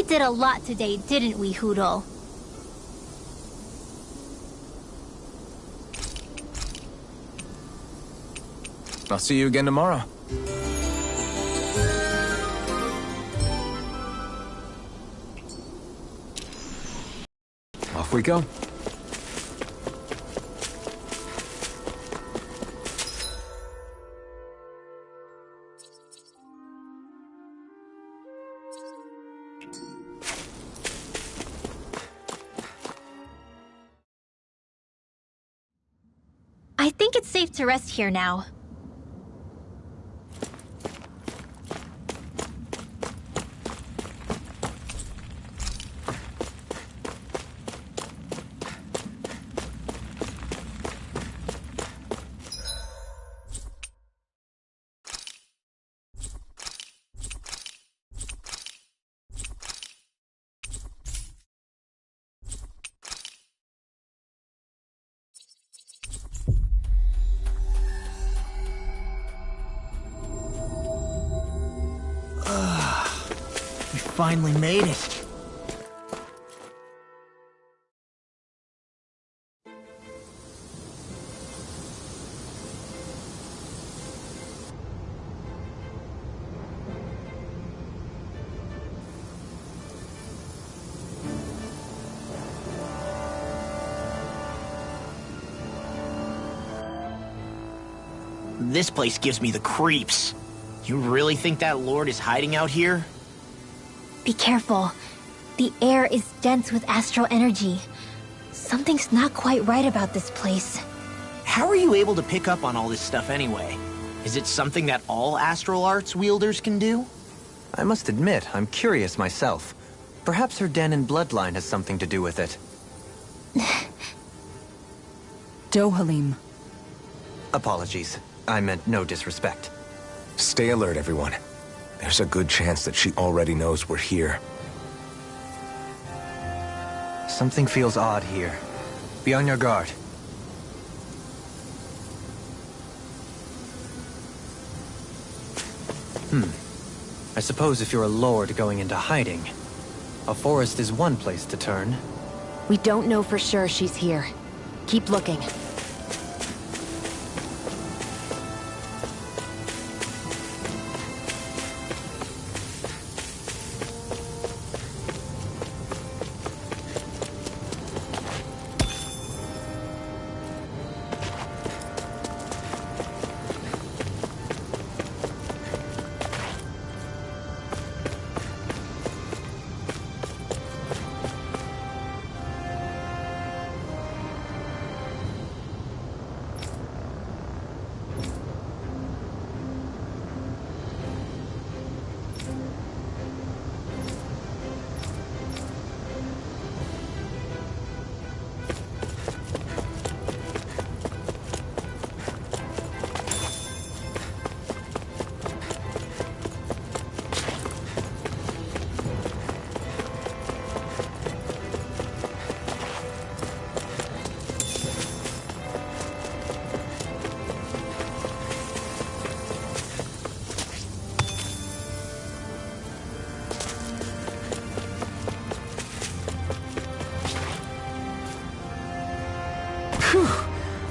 did a lot today, didn't we, Hootle? I'll see you again tomorrow. Off we go. I think it's safe to rest here now. We finally made it. This place gives me the creeps. You really think that Lord is hiding out here? Be careful. The air is dense with astral energy. Something's not quite right about this place. How are you able to pick up on all this stuff anyway? Is it something that all astral arts wielders can do? I must admit, I'm curious myself. Perhaps her den and bloodline has something to do with it. Dohalim. Apologies. I meant no disrespect. Stay alert, everyone. There's a good chance that she already knows we're here. Something feels odd here. Be on your guard. I suppose if you're a lord going into hiding, a forest is one place to turn. We don't know for sure she's here. Keep looking.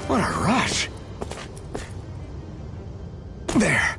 What a rush. There.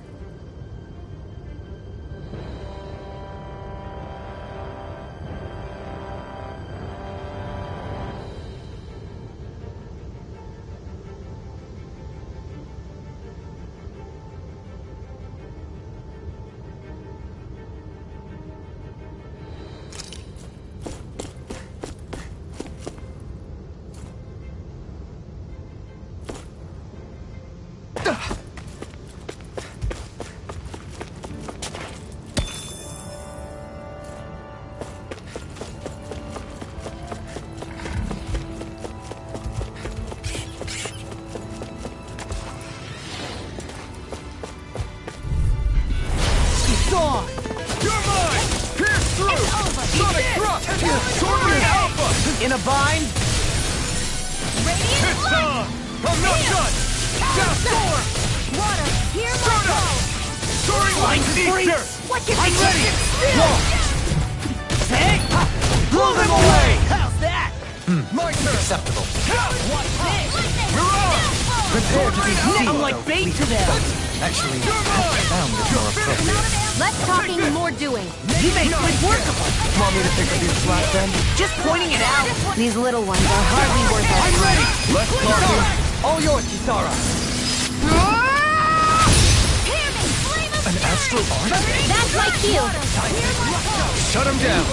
In a bind? It's on! I'm not done! Down sword! Water, hear my Start call! up! Soaring like Easter! What can I'm ready! Walk! Hey! Blow them away! How's that? My turn! Acceptable. Watch this! You're on! Prepare to be seen. I'm like bait to them. Actually, You're mine! sound is more appropriate. Less talking, more doing. You make quick work of them. Want me to pick up your slack then? Just pointing it out. These little ones are hardly worth our I'm ready! Less talking! All yours, Kisara. An astral art? That's my shield. Shut him down!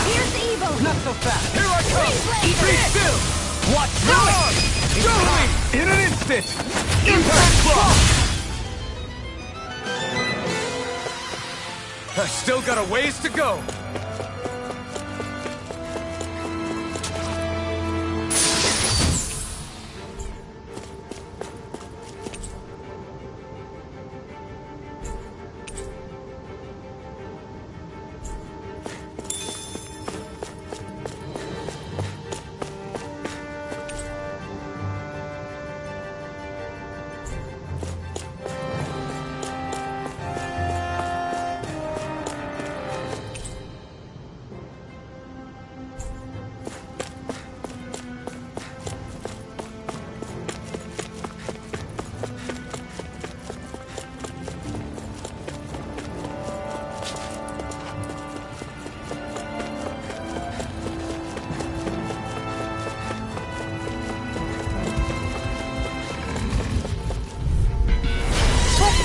Here's evil. Not so fast. Here I come! Be still! Watch Come on! Show me! In an instant! Impact block! I still got a ways to go!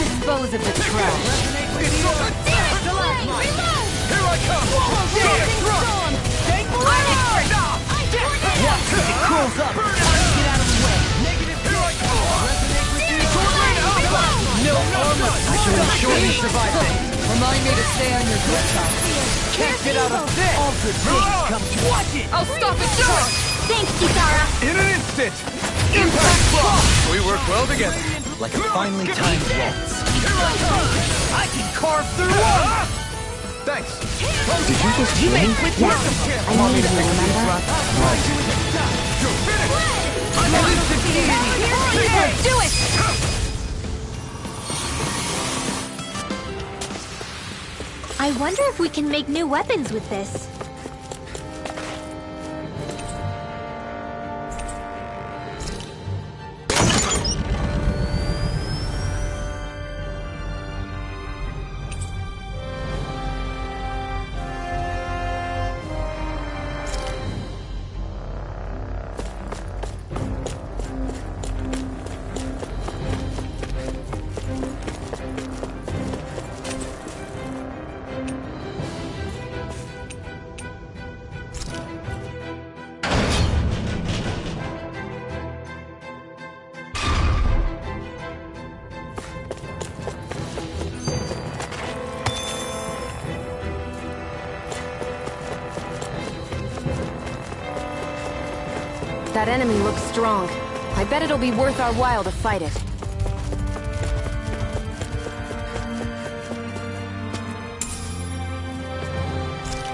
Dispose of the trash. It's over! Here I come! Watch as it crawls up. Get out of the way. Here I come! Sword Rain Alpha! No armor. I should ensure you survive this. Remind me to stay on your good side. Can't get out of this. All good things come to watch it. I'll stop it short! Thanks, Kisara. In an instant! Impact block! We work well together. Like a finely timed waltz. Here I come! I can carve through one. Thanks! Did you just You make win? quick work of them. I need you, remember? You're finished! I'm an instant deity. Do it! I wonder if we can make new weapons with this. That enemy looks strong. I bet it'll be worth our while to fight it.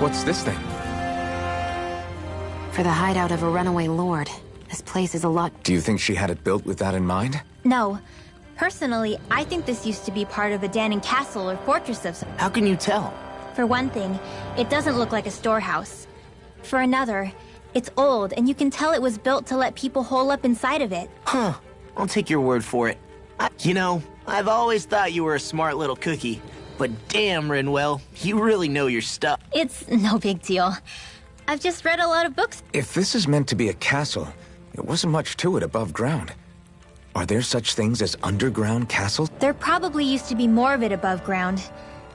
What's this thing? For the hideout of a runaway lord, this place is a lot. Do you think she had it built with that in mind? No. Personally, I think this used to be part of a Dahnan castle or fortress of some... How can you tell? For one thing, it doesn't look like a storehouse. For another, it's old, and you can tell it was built to let people hole up inside of it. Huh. I'll take your word for it. You know, I've always thought you were a smart little cookie. But damn, Rinwell, you really know your stuff. It's no big deal. I've just read a lot of books. If this is meant to be a castle, there wasn't much to it above ground. Are there such things as underground castles? There probably used to be more of it above ground.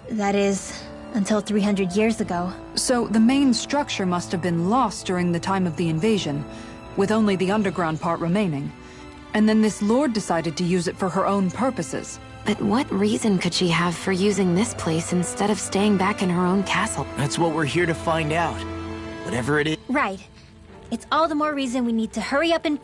That is, until 300 years ago. So the main structure must have been lost during the time of the invasion, with only the underground part remaining. And then this lord decided to use it for her own purposes. But what reason could she have for using this place instead of staying back in her own castle? That's what we're here to find out. Whatever it is. Right. It's all the more reason we need to hurry up and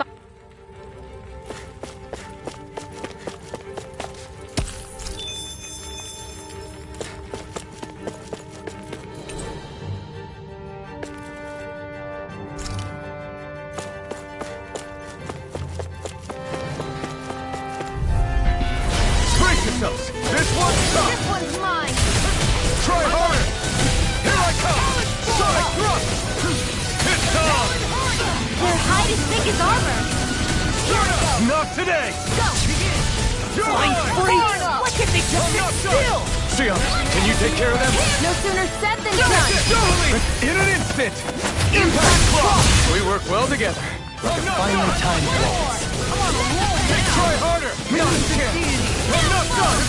Brace yourselves! This one's tough! This one's mine! Try harder! Here I come! quite as thick as armor. Not today! Flying freaks! Why can't they just sit still? Xion, can you take care of them? No sooner said than done. In an instant! Impact Claw! We work well together. Finally time flies. Try harder! Not a chance! I'm not done!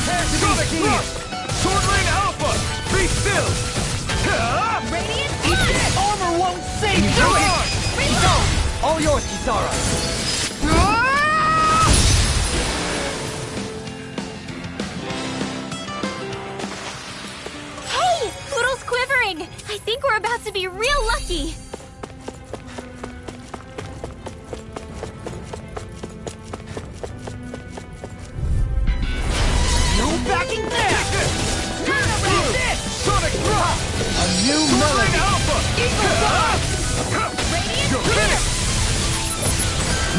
Sonic Thrust! Sword Rain Alpha! Be still! Radiant This armor won't save you! Come on! All yours, Kisara. Hey! Poodle's quivering! I think we're about to be real lucky! No backing back! Sonic Thrust! A new melody! Alpha! You're finished!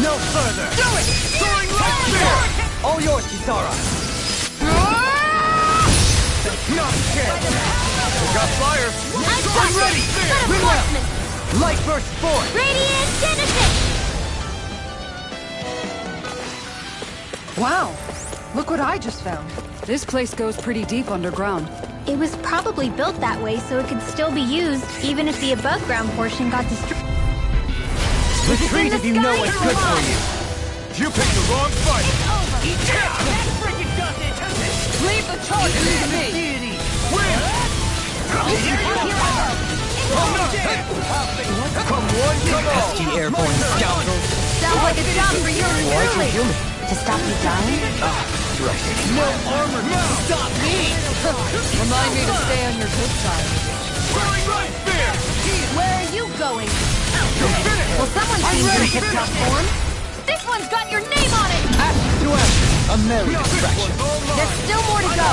No further! Do it! Soaring Light Spear! All yours, Kisara. Not a chance! Got fire! I got ready! Set reinforcements! Light burst forth. Radiant Genesis! Wow! Look what I just found. This place goes pretty deep underground. It was probably built that way so it could still be used, even if the above-ground portion got destroyed. Retreat if you know what's good for you. You picked the wrong fight! Leave the charge to me! Come one, come all! Pesky airborne scoundrels. Sounds like a job for you Why truly. you human? To stop you dying? Right. No armor can stop me! Remind me to stay on your good side. Soaring Light Spear! Where are you going? You're finished! Well, someone's seen you in tip-top form. This one's got your name on it! Action to action. A merry distraction. There's still more to go.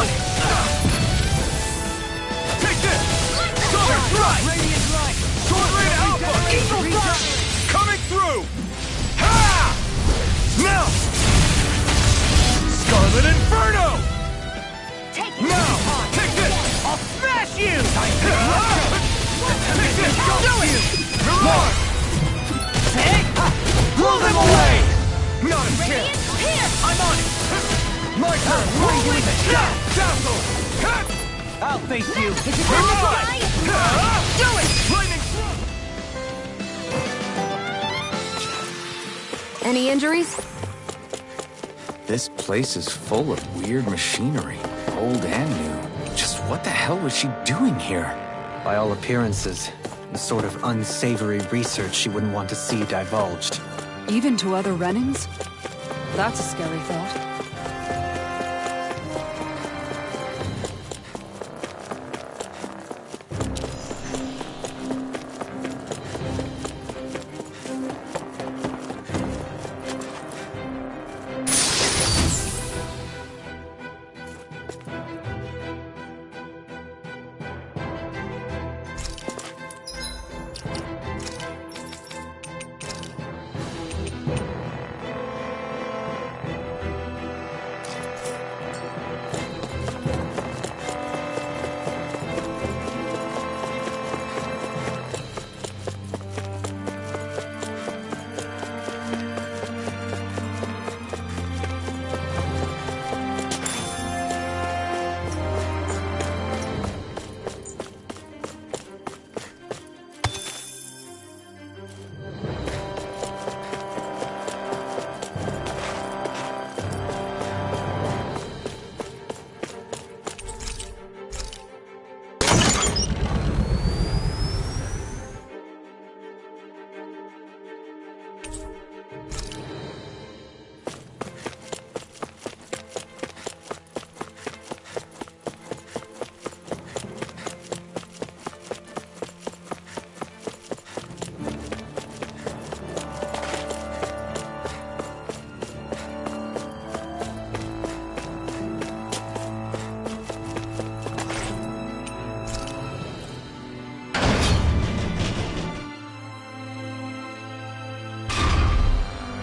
Take this! Sonic Thrust! Radiant light! Sword Rain Alpha! Eagle Flash! Coming through! Ha! Now! Scarlet Inferno! Take it! Now! Take this! I'll smash you! Take this! Do it! Mirage! Blow them away! Not a chance! Radiant Pierce! I'm on it! My turn! What are you in the shot? Dazzle! Cut! I'll face you. Is it time to fly? Do it! Lightning Thrust! Any injuries? This place is full of weird machinery, old and new. Just what the hell was she doing here? By all appearances, the sort of unsavory research she wouldn't want to see divulged. Even to other Renans? That's a scary thought.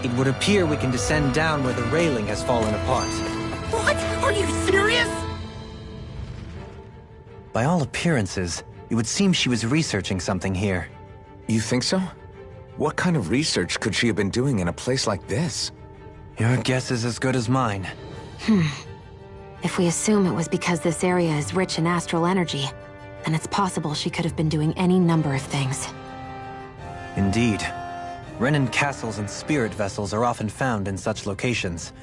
It would appear we can descend down where the railing has fallen apart. What? Are you serious? By all appearances, it would seem she was researching something here. You think so? What kind of research could she have been doing in a place like this? Your guess is as good as mine. If we assume it was because this area is rich in astral energy, then it's possible she could have been doing any number of things. Indeed. Renan castles and spirit vessels are often found in such locations.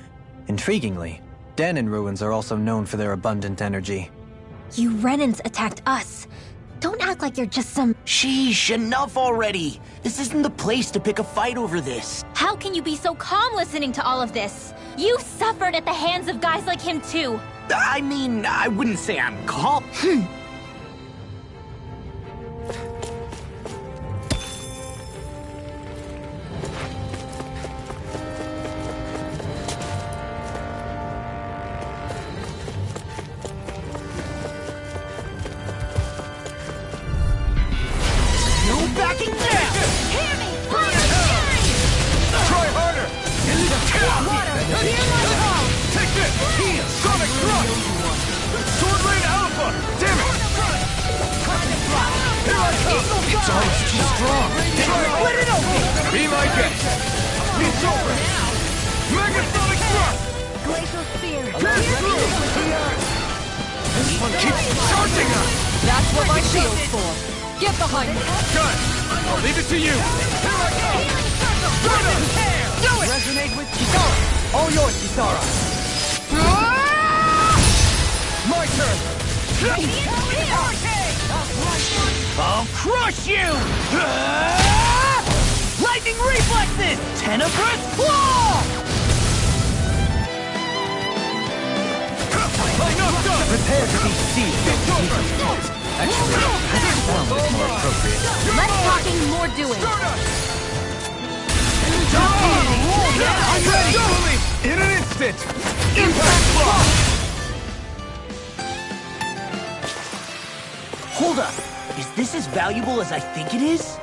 Intriguingly, Dahnan ruins are also known for their abundant energy. You Renans attacked us. Don't act like you're just some... Sheesh, enough already. This isn't the place to pick a fight over this. How can you be so calm listening to all of this? You suffered at the hands of guys like him too. I mean, I wouldn't say I'm calm. I'll crush you! Lightning reflexes! Tenebrous claw! Prepare to be seized. Actually, I think form is more appropriate. Less talking, more doing. I'm ready! In an instant! Impact block! Hold up. Is this as valuable as I think it is?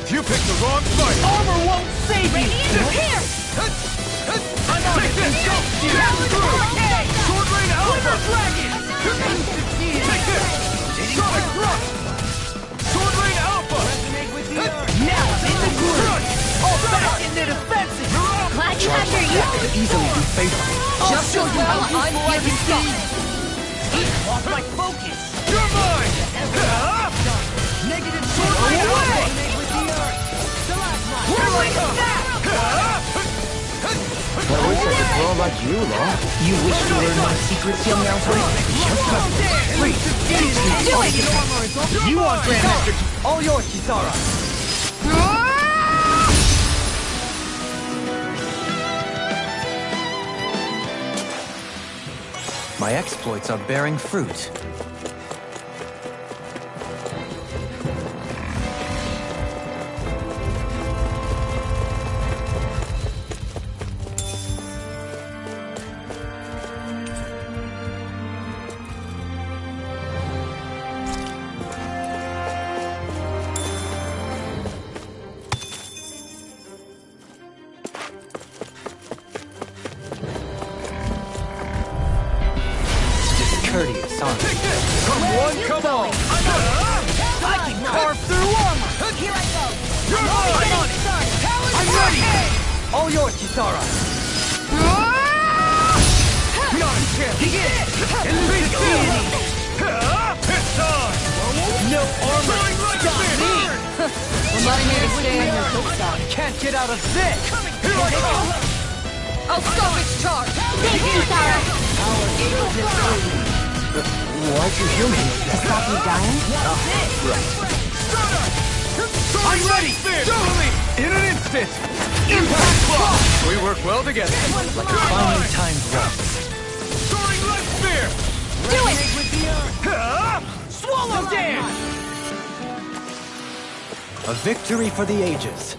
You picked the wrong fight! Armor won't save you! Here! I'm on it! Sword Rain Alpha! Dragon! Take this! Sonic Thrust! Sword Rain Alpha! Now I'm in the groove! All back in the defensive! Glad you have your use. Could easily be fatal. Just show you how useful I can be! He lost my focus! You're mine! Negative sword right away! Here I come! I wish I could throw like you, Law. You wish to learn my secrets, young Alfred? Please, Do it! you want Grandmaster... All yours, Kisara. My exploits are bearing fruit. Discourteous, aren't you? Come one, come all! I can carve through armor! Here I go! You're mine! I'm ready! All yours, Kisara. Not a chance! It's on! No armor can stop me! Reminding me to stay on your good side. Can't get out of this! Here I come! I'll stop its charge! Thank you, Sarah. Why'd you heal me? To stop you dying? I'm ready! Totally! In an instant! Impact block! We work well together. Like a finely timed round. Soaring Light Spear! Do it! Swallow dance! A victory for the ages.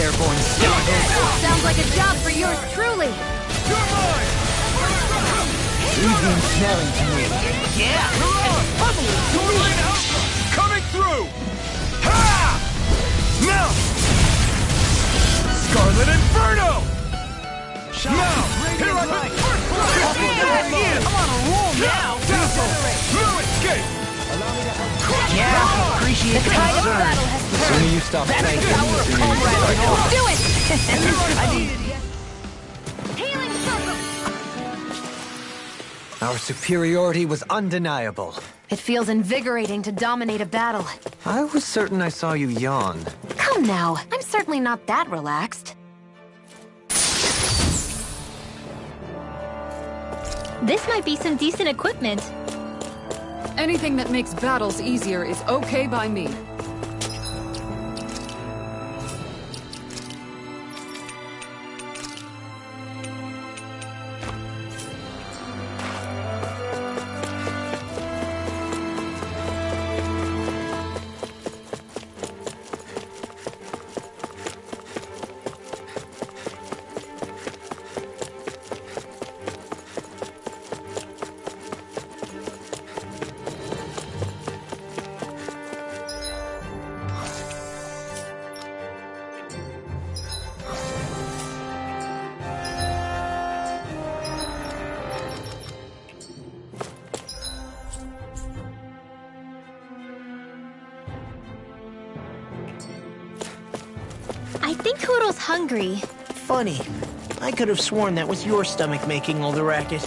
airborne scoundrels! Sounds like a job for yours truly. You're mine! Leave the ensnaring to me. Yeah! Sword Rain Alpha! Coming through! Ha! Now! Scarlet Inferno! Now! Here I come! I'm on a roll now! Dazzle! No escape! Yeah, appreciate the concern. has The sooner you stop thanking, the sooner you start helping. Do it! I needed it. Healing circle! Our superiority was undeniable. It feels invigorating to dominate a battle. I was certain I saw you yawn. Come now, I'm certainly not that relaxed. This might be some decent equipment. Anything that makes battles easier is okay by me. I think Hoodle's hungry. Funny. I could have sworn that was your stomach making all the racket.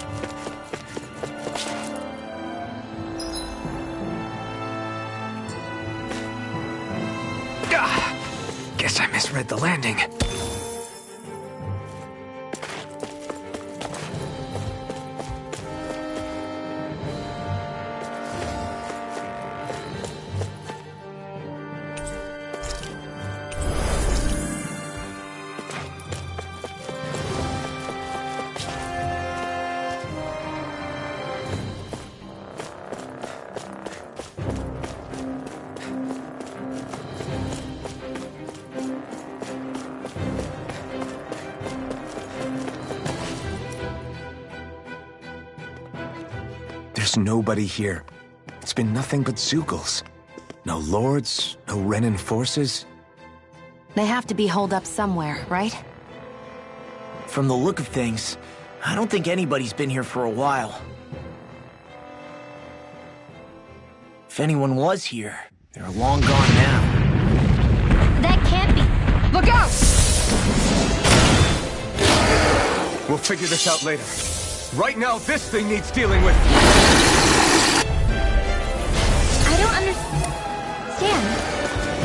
Guess I misread the landing. There's nobody here. It's been nothing but Zeugles. No lords, no Renan forces. They have to be holed up somewhere, right? From the look of things, I don't think anybody's been here for a while. If anyone was here, they're long gone now. That can't be. Look out! We'll figure this out later. Right now, this thing needs dealing with. I don't understand.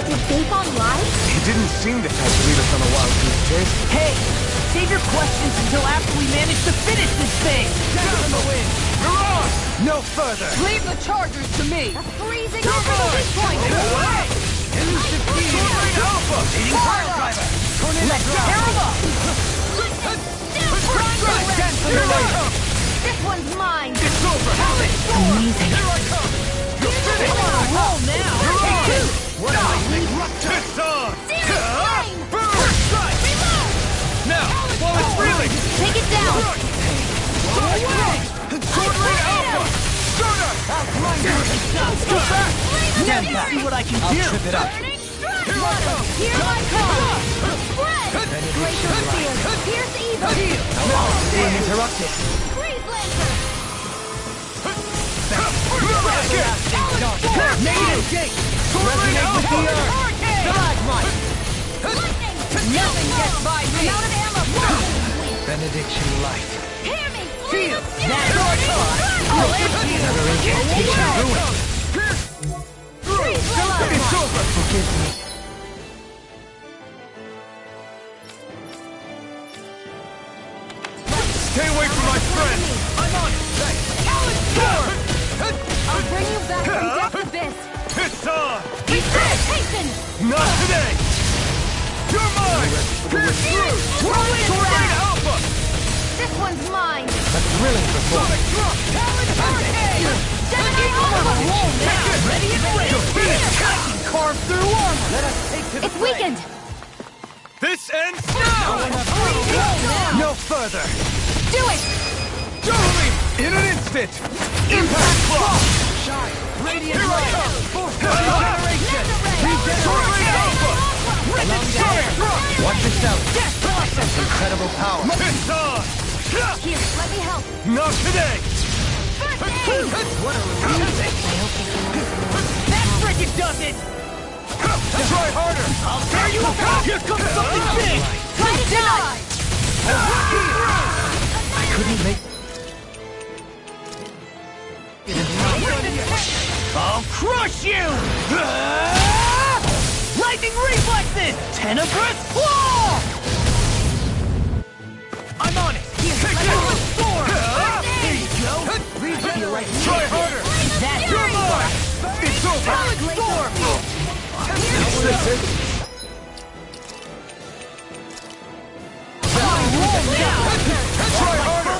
Did Bacon lie? He didn't seem to have to lead us on a wild goose chase. Hey, save your questions until after we manage to finish this thing! Down in the wind! You're on! No further! Leave the chargers to me! Freezing over the weak point! Sword Rain Alpha! Let's tear him up! This one's mine! It's over! Amazing. Here I come! You're finished! I'm on a roll now! You're on! What am I, It's on! Searing flame! Burn! Strike! Reload! Now, while it's reeling! Take it down! Run! Sword Rain Alpha! Stardust! Go back! Stand back! See what I can do! Trip it up. Here I come! Here I come! Spread! Break your shield! Pierce evil! Being interrupted! Freeze lancer! Negative Jake! Resonate with the earth! Stalagmite! Lightning! Nothing gets by me! I'm out of ammo! Benediction light. Hear me! Feel that I'll empty another incantation ruin! It's over! Forgive me. Stay away from my friend! I'm on it! I'll bring you back from death's abyss! It's on! Hasten! Not today! You're mine! Pierce through! Sword Rain Alpha! This one's mine! A thrilling performance. Sonic Drop! Gemini Alpha! Ready and ready! I can carve through armor! Let us take to the It's weakened! This weather! Do it! Totally! In an instant! Impact Claw! Shine! Radiant Light! Regeneration! Regeneration Alpha! Sonic Thrust! Watch yourself. Death Blossom! Incredible power. It's on! Here, let me help. Not today! What a music! That frickin' does it! Try harder! I'll tear you apart! Here comes something big! Try to die! I couldn't make... I'll crush you! Lightning reflexes! Tenebrous claw! I'm on it! Tenebrous sword! There you go! Feel like Try harder! that! You're mine! It's over! Solid storm! Try harder!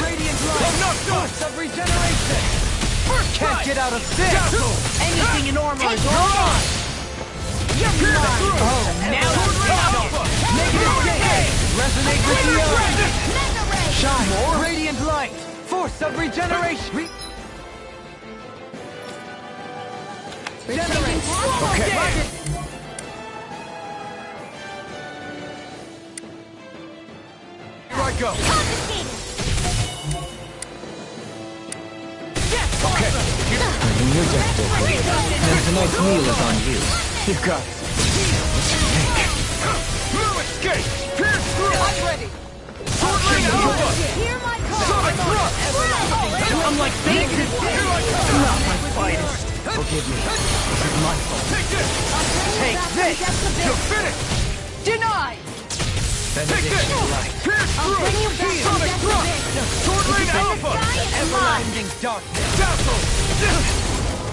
Radiant light! I'm not done! Of regeneration! First Can't strike! get out of this! Dazzle! Anything in armor is wrong! Pierce through! Now Sword it's Ray out! Alpha! Negative gauge! Resonate with the earth! Shine! More? Radiant light! Force of regeneration! Regenerate! Okay. Here I go! Okay. You're desperate. And tonight's meal is on you. You got it. No escape! Pierce through! I'm ready! Sword Ray Alpha! Hear my call! Sonic Thrust! I'm like Satan! Here I come! Not my finest! Forgive me. This is my fault. Take this! Take this! You're finished! Denied! Take this! Pierce through! Sonic Thrust! Sword Ray Alpha! Everlasting darkness! Dazzle!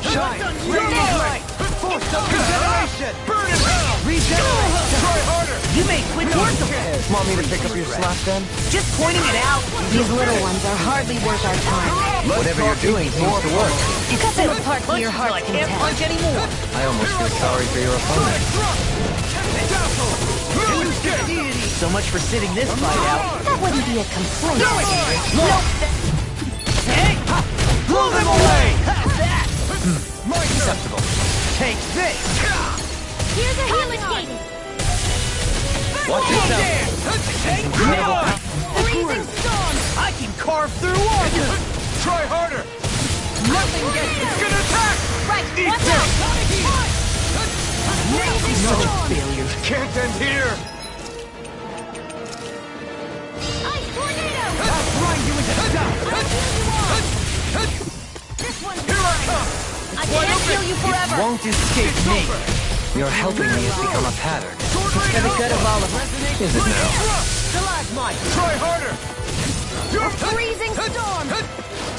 Shine! You're Radiant mine! light! Force of regeneration! Burn in hell! Regenerate! Try harder! You may quit work of it! Want me to pick up your slack then? Just pointing it out! These little ones are hardly worth our time. Whatever you're doing seems to work. It's them apart to your heart's I can't content. punch anymore! I almost feel sorry for your opponent. Dazzle! No escape! So much for sitting this fight out. That wouldn't be a complaint. Hey! Blow them away! How's that? Acceptable. Take this! Here's a healing gate! Watch yourself. Take Incredible this! Freezing storm! I can carve through armor! Try harder! Nothing gets It's gonna attack! right! Eat Watch this! out! Freezing storm! Failures can't end here! Ice tornado! I'll grind you into dust! This one's Here I come! I can't heal you forever! Won't escape It's me. over! Your helping me has become a pattern. Sword Ray For the good of Alpha! all of us. Is it now? Stalagmite! Try harder! You're Freezing storm!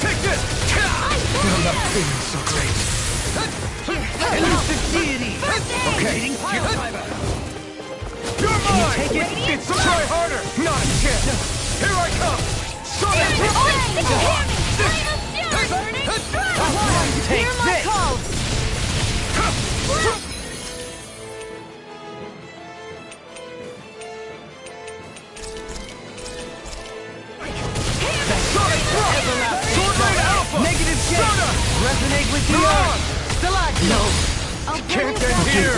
Take this! I'm not feeling so great. Elusive deity! Okay. You're mine! take it? It's a try harder! Not a chance! Here I come! Sonic Take this! Sonic Thrust! Sword Ray Alpha! Negative gate! Soda! Resonate with the Come on! earth! Stalagmite! No! Can't end here!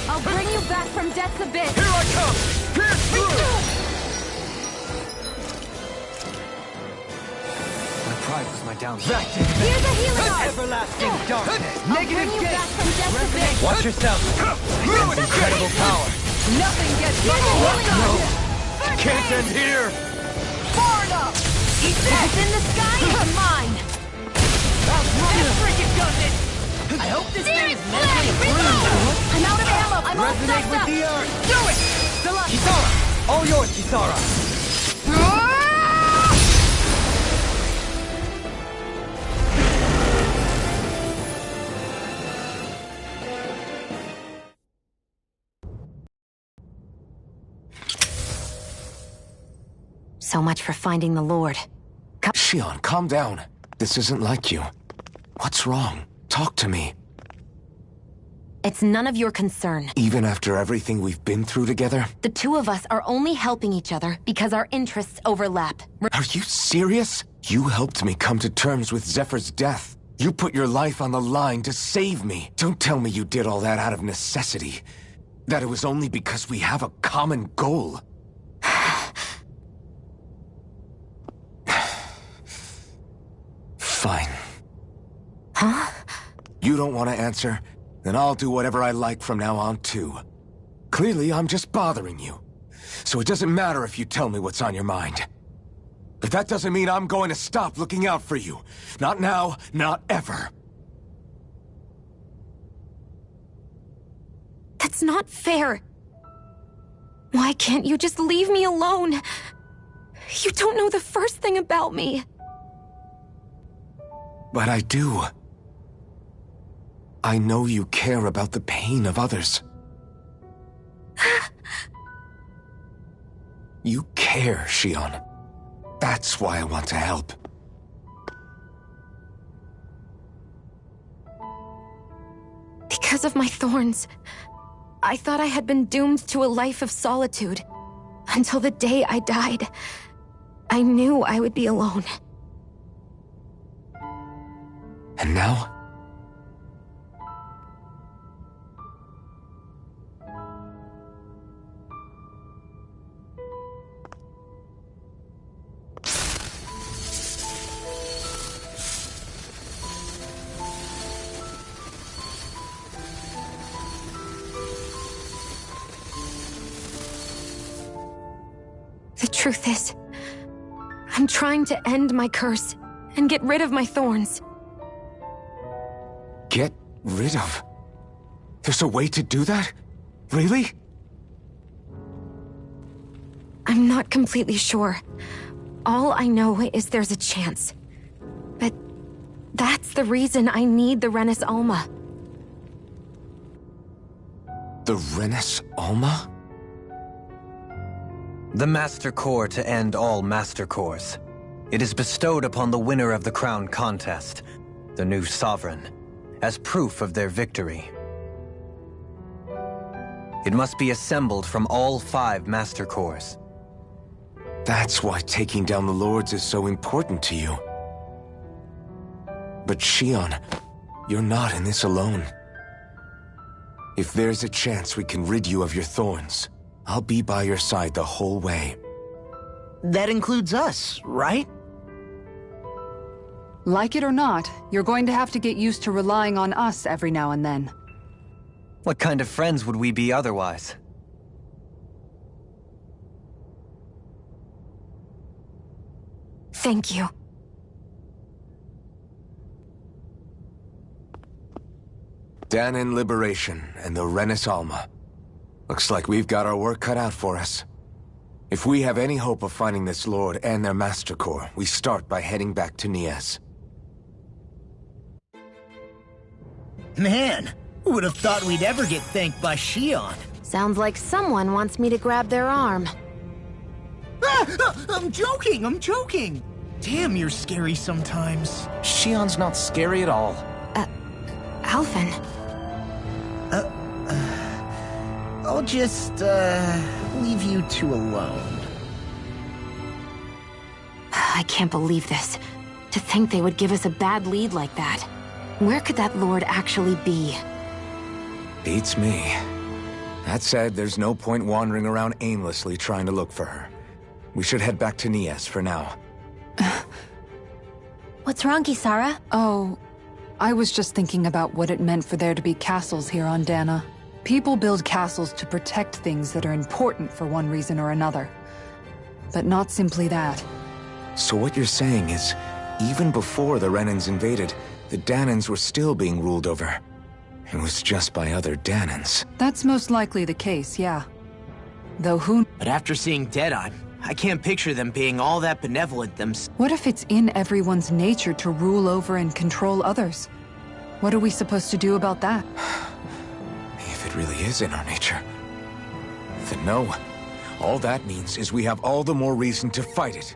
I'll bring you back from death's abyss! Here I come! Pierce through! My pride was my downfall. Here's a healing art! Everlasting darkness! I'll Negative bring you gate! back from death's abyss! Watch yourself. No Incredible escape! power. Nothing gets Here's a healing art! Can't end here! far enough! Eat If that! it's in the sky, you're mine! That freaking does it! I hope this thing is mentally bruised! I'm out of ammo! I'm all Resonate stuffed with up! the earth! Do it! Kisara! All yours, Kisara! So much for finding the Lord. Shion, calm down. This isn't like you. What's wrong? Talk to me. It's none of your concern. Even after everything we've been through together? The two of us are only helping each other because our interests overlap. Are you serious? You helped me come to terms with Zephyr's death. You put your life on the line to save me. Don't tell me you did all that out of necessity. That it was only because we have a common goal. Fine. Huh? You don't want to answer? Then I'll do whatever I like from now on, too. Clearly, I'm just bothering you. So it doesn't matter if you tell me what's on your mind. But that doesn't mean I'm going to stop looking out for you. Not now, not ever. That's not fair. Why can't you just leave me alone? You don't know the first thing about me. But I do. I know you care about the pain of others. You care, Shion. That's why I want to help. Because of my thorns, I thought I had been doomed to a life of solitude. Until the day I died, I knew I would be alone. And now? The truth is, I'm trying to end my curse and get rid of my thorns. Get rid of? There's a way to do that? Really? I'm not completely sure. All I know is there's a chance. But that's the reason I need the Renis Alma. The Renis Alma? The Master Core to end all Master Cores. It is bestowed upon the winner of the Crown Contest, the new Sovereign, as proof of their victory. It must be assembled from all 5 Master Cores. That's why taking down the Lords is so important to you. But Shion, you're not in this alone. If there's a chance we can rid you of your thorns, I'll be by your side the whole way. That includes us, right? Like it or not, you're going to have to get used to relying on us every now and then. What kind of friends would we be otherwise? Thank you. Dahnan Liberation and the Renis Alma. Looks like we've got our work cut out for us. If we have any hope of finding this Lord and their Master Core, we start by heading back to Niez. Man, who would have thought we'd ever get thanked by Shion? Sounds like someone wants me to grab their arm. I'm joking! Damn, you're scary sometimes. Shion's not scary at all. Alphen. I'll just, leave you two alone. I can't believe this. To think they would give us a bad lead like that. Where could that Lord actually be? Beats me. That said, there's no point wandering around aimlessly trying to look for her. We should head back to Niez for now. What's wrong, Kisara? Oh, I was just thinking about what it meant for there to be castles here on Dahna. People build castles to protect things that are important for one reason or another. But not simply that. So what you're saying is, even before the Renans invaded, the Dahnans were still being ruled over. It was just by other Dahnans. That's most likely the case, yeah. Though who... But after seeing Deadeye, I can't picture them being all that benevolent What if it's in everyone's nature to rule over and control others? What are we supposed to do about that? If it really is in our nature, then no. All that means is we have all the more reason to fight it.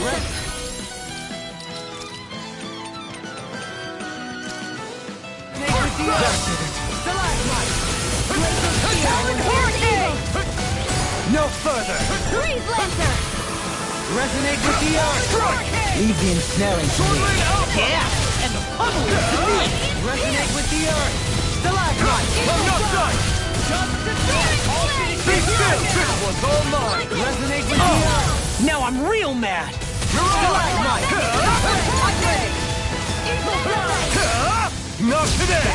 No further! Freeze Lancer! Resonate with the earth! Leave the ensnaring to me. Yeah, and the pummel is to me! Resonate with the earth! Stalagmite! I'm not done! Be still! This one's all mine! Resonate with the earth! Now I'm real mad! Stalagmite! Not today!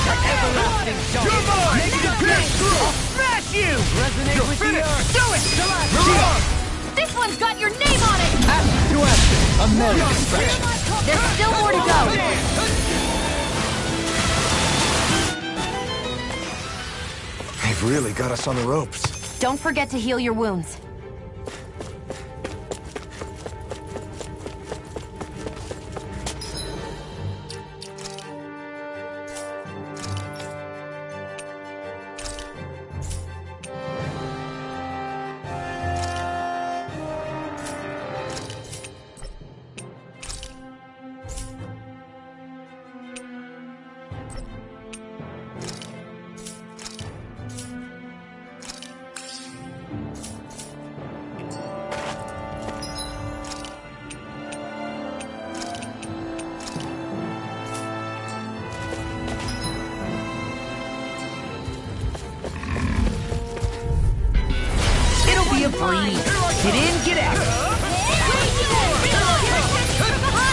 Everlasting jump! You're mine! Negative Pierce through! Smash you! Resonate You're with the finished! earth! Do it! Stalagmite! This one's got your name on it! Acid to acid! A merry distraction! There's still more to go! They've really got us on the ropes. Don't forget to heal your wounds. Be a breeze. Get in, get out.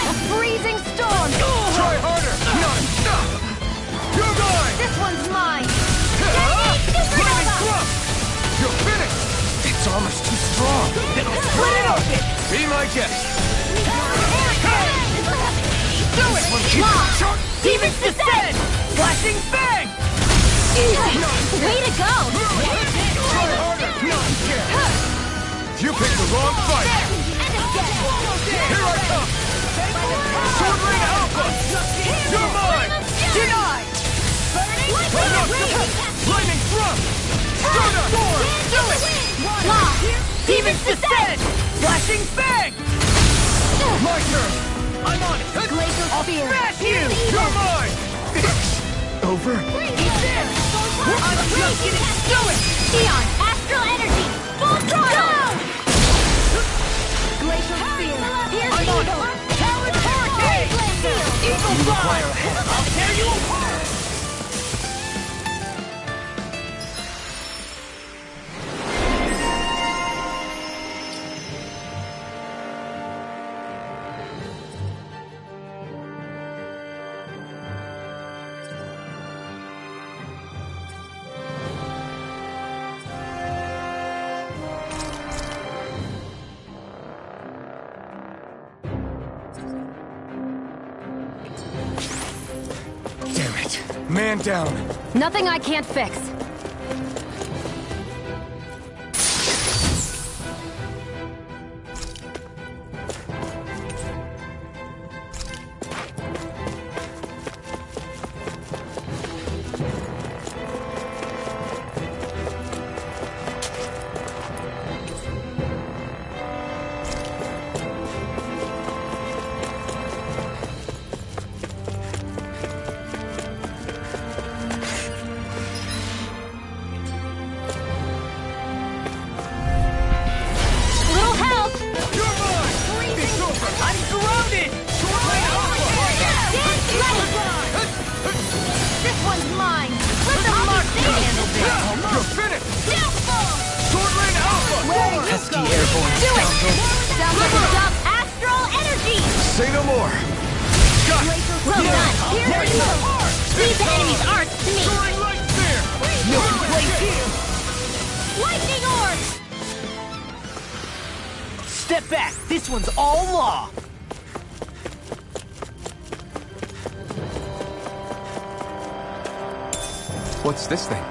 A freezing storm! Try harder! You're mine! This one's mine! Flaming thrust! You're finished! It's almost too strong! Split it open. Be my guest! Do it. Demons descend. Flashing bang. Way to go! Try harder! You picked the wrong fight! Here I come! Sword Ring Alpha! You're mine! Denied. Lightning thrust! Stunner! Do it. Demons descend. Flashing bang. My turn! I'm on it. I'll smash you. You're mine! Over? I'm just getting started. Sion, Astral Energy! Full throttle! Glacial Spear! Here's I'm on it. Talon Hurricane. Eagle Fly. I'll tear you apart. Damn it. Man down. Nothing I can't fix. Little help! You're mine! It's over! I'm surrounded. This one's mine! Let the mark handle this! You're finished! Downfall! Sword Ring Alpha! Pesky airborne Do it! scoundrel. Sounds like a job. Astral Energy! Say no more! Got it! Well done! Here's the move! Leave the enemy's arts to me! Soaring Light Spear! No place here. Lightning Orb! Step back. This one's all law. What's this thing?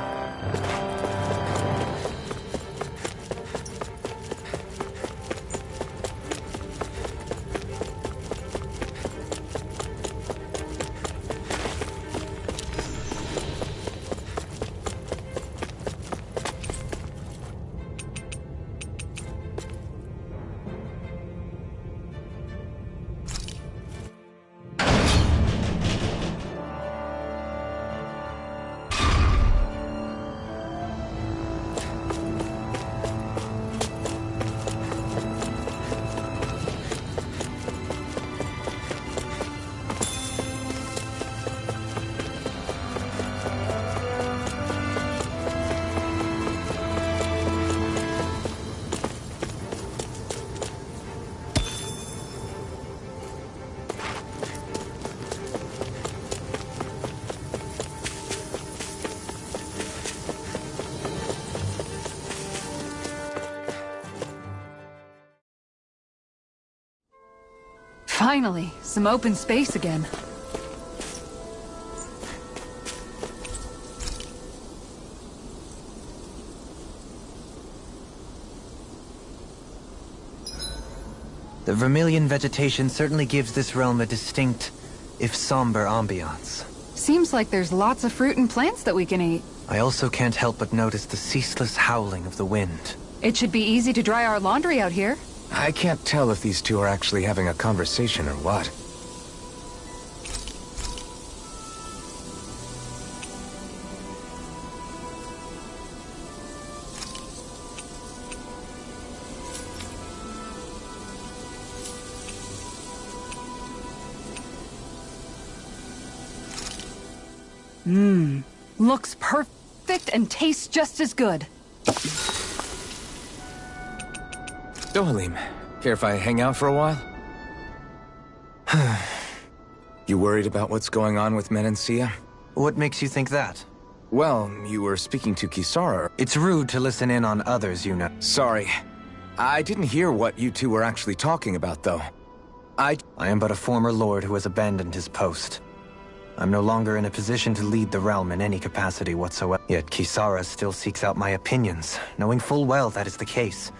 Finally, some open space again. The vermilion vegetation certainly gives this realm a distinct, if somber, ambiance. Seems like there's lots of fruit and plants that we can eat. I also can't help but notice the ceaseless howling of the wind. It should be easy to dry our laundry out here. I can't tell if these two are actually having a conversation or what. Looks perfect and tastes just as good. Dohalim, care if I hang out for a while? You worried about what's going on with Menancia? What makes you think that? Well, you were speaking to Kisara. It's rude to listen in on others, you know. Sorry. I didn't hear what you two were actually talking about, though. I am but a former lord who has abandoned his post. I'm no longer in a position to lead the realm in any capacity whatsoever. Yet Kisara still seeks out my opinions, knowing full well that is the case.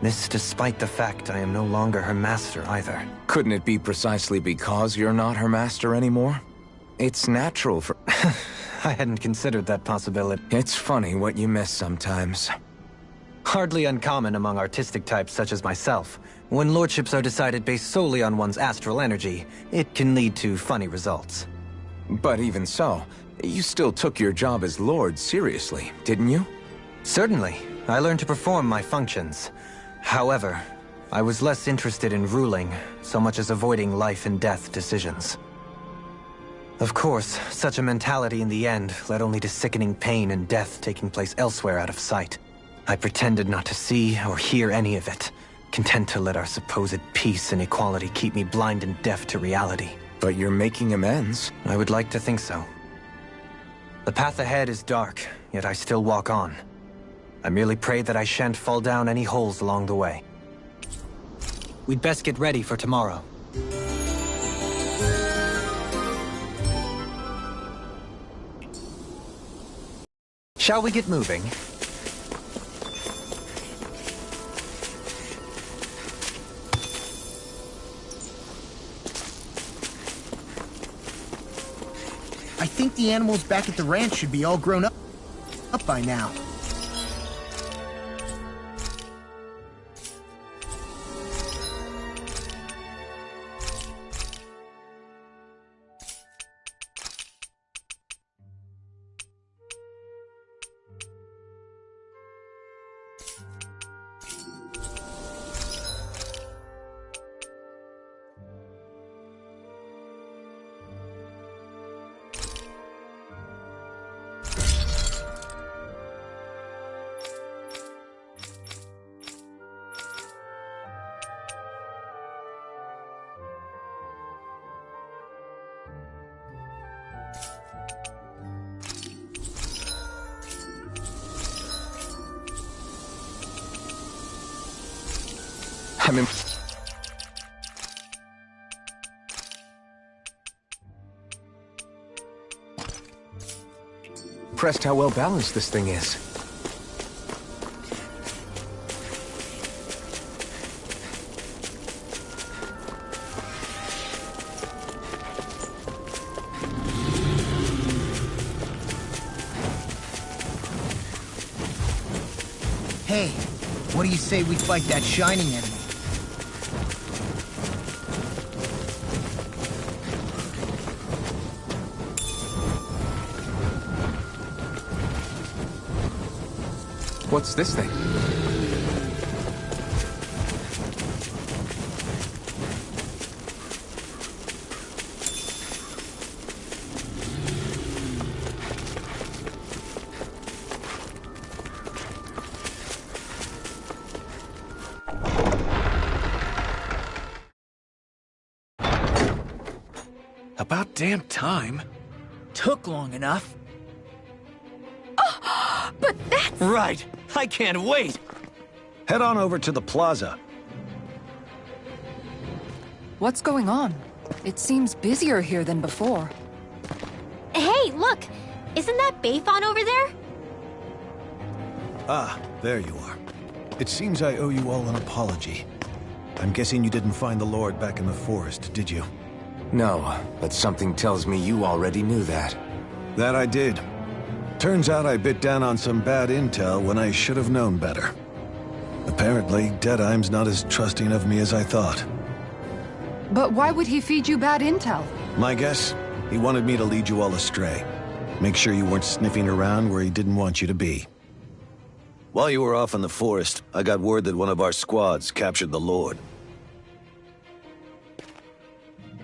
This despite the fact I am no longer her master either. Couldn't it be precisely because you're not her master anymore? It's natural for... I hadn't considered that possibility. It's funny what you miss sometimes. Hardly uncommon among artistic types such as myself. When lordships are decided based solely on one's astral energy, it can lead to funny results. But even so, you still took your job as Lord seriously, didn't you? Certainly. I learned to perform my functions. However, I was less interested in ruling, so much as avoiding life and death decisions. Of course, such a mentality in the end led only to sickening pain and death taking place elsewhere out of sight. I pretended not to see or hear any of it, content to let our supposed peace and equality keep me blind and deaf to reality. But you're making amends. I would like to think so. The path ahead is dark, yet I still walk on. I merely pray that I shan't fall down any holes along the way. We'd best get ready for tomorrow. Shall we get moving? I think the animals back at the ranch should be all grown up by now. I'm impressed how well balanced this thing is. Hey, what do you say we fight that shining enemy? What's this thing? About damn time. Took long enough. But that's... Right. I can't wait. Head on over to the plaza. What's going on? It seems busier here than before. Hey, look! Isn't that Bayfon over there? Ah, there you are. It seems I owe you all an apology. I'm guessing you didn't find the Lord back in the forest, did you? No, but something tells me you already knew that. That I did. Turns out I bit down on some bad intel when I should have known better. Apparently, Deadeye's not as trusting of me as I thought. But why would he feed you bad intel? My guess? He wanted me to lead you all astray. Make sure you weren't sniffing around where he didn't want you to be. While you were off in the forest, I got word that one of our squads captured the Lord.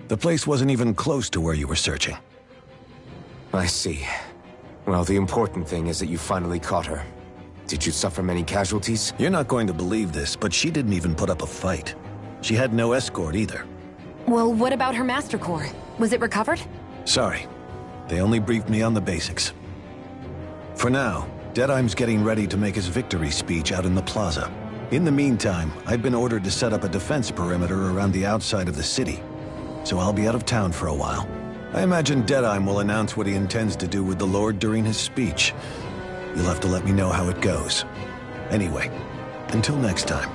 The place wasn't even close to where you were searching. I see. Well, the important thing is that you finally caught her. Did you suffer many casualties? You're not going to believe this, but she didn't even put up a fight. She had no escort either. Well, what about her Master Core? Was it recovered? Sorry. They only briefed me on the basics. For now, Deadeye's getting ready to make his victory speech out in the plaza. In the meantime, I've been ordered to set up a defense perimeter around the outside of the city, so I'll be out of town for a while. I imagine Deadeye will announce what he intends to do with the Lord during his speech. You'll have to let me know how it goes. Anyway, until next time.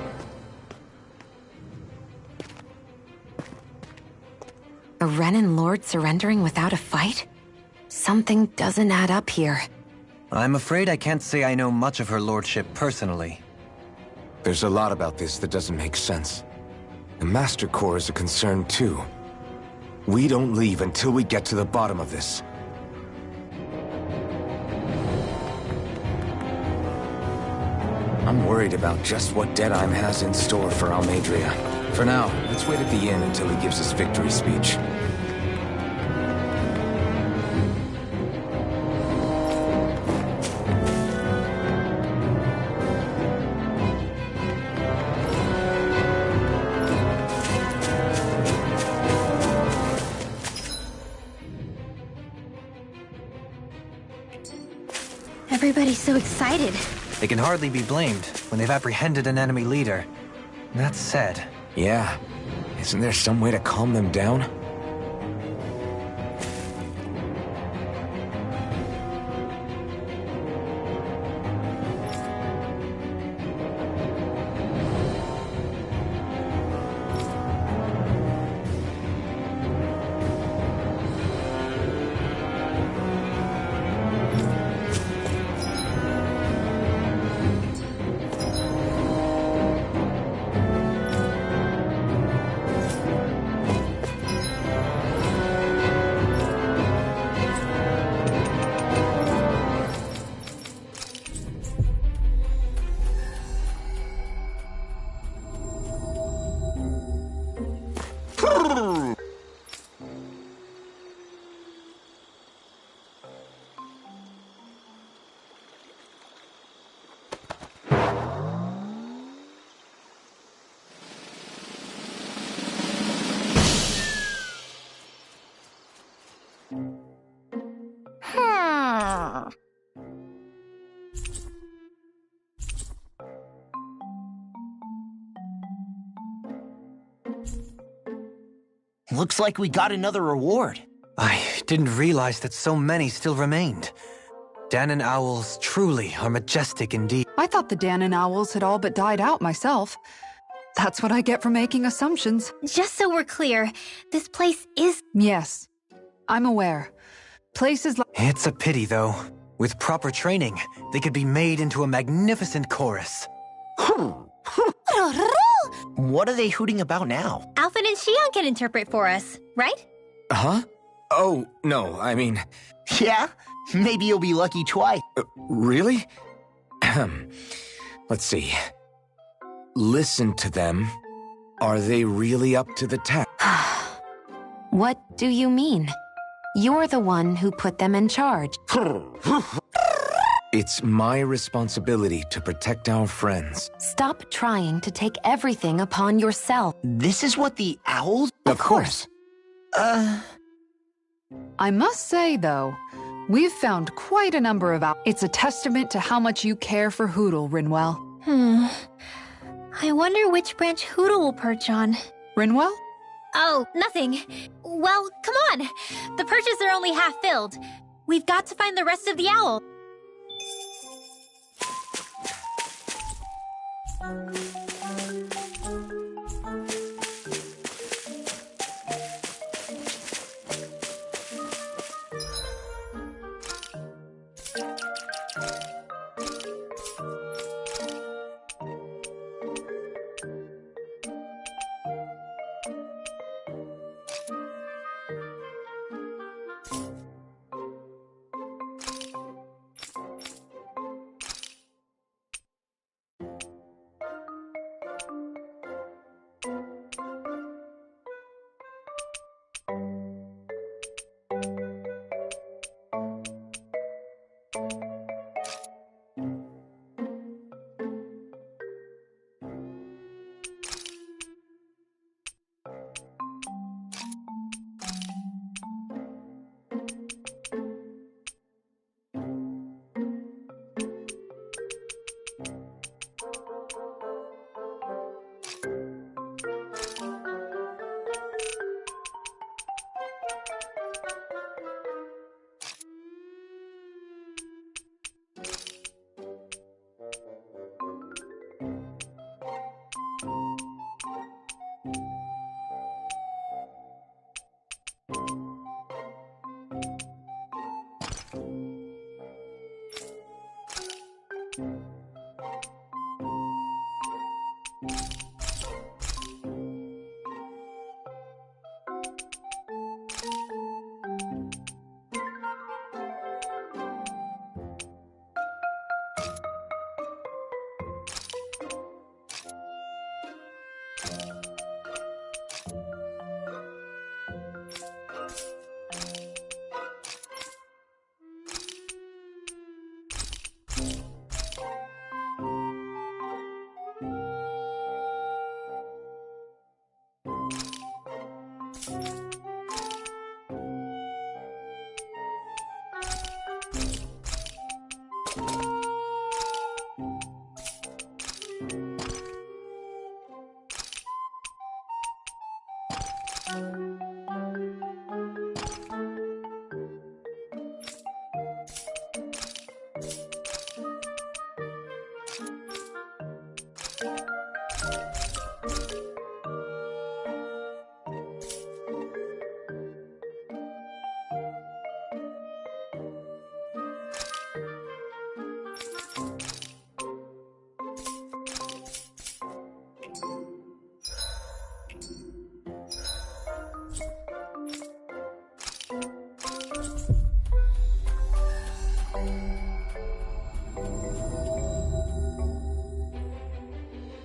A Renan Lord surrendering without a fight? Something doesn't add up here. I'm afraid I can't say I know much of her lordship personally. There's a lot about this that doesn't make sense. The Master Core is a concern too. We don't leave until we get to the bottom of this. I'm worried about just what Deadeye has in store for Almeidrea. For now, let's wait at the inn until he gives his victory speech. Everybody's so excited. They can hardly be blamed when they've apprehended an enemy leader. That said... Yeah. Isn't there some way to calm them down? Looks like we got another reward. I didn't realize that so many still remained. Danan owls truly are majestic indeed. I thought the Danan owls had all but died out myself. That's what I get for making assumptions. Just so we're clear, this place is... Yes, I'm aware. Places like... It's a pity, though. With proper training, they could be made into a magnificent chorus. What are they hooting about now? Alphen and Xion can interpret for us, right? Huh? Oh, no, I mean... Yeah? Maybe you'll be lucky twice. Really? Let's see. Listen to them. Are they really up to the task? What do you mean? You're the one who put them in charge. It's my responsibility to protect our friends. Stop trying to take everything upon yourself. This is what the owls... Of course. I must say, though, we've found quite a number of owls. It's a testament to how much you care for Hootle, Rinwell. I wonder which branch Hootle will perch on. Rinwell? Oh, nothing. Well, come on. The perches are only half filled. We've got to find the rest of the owl.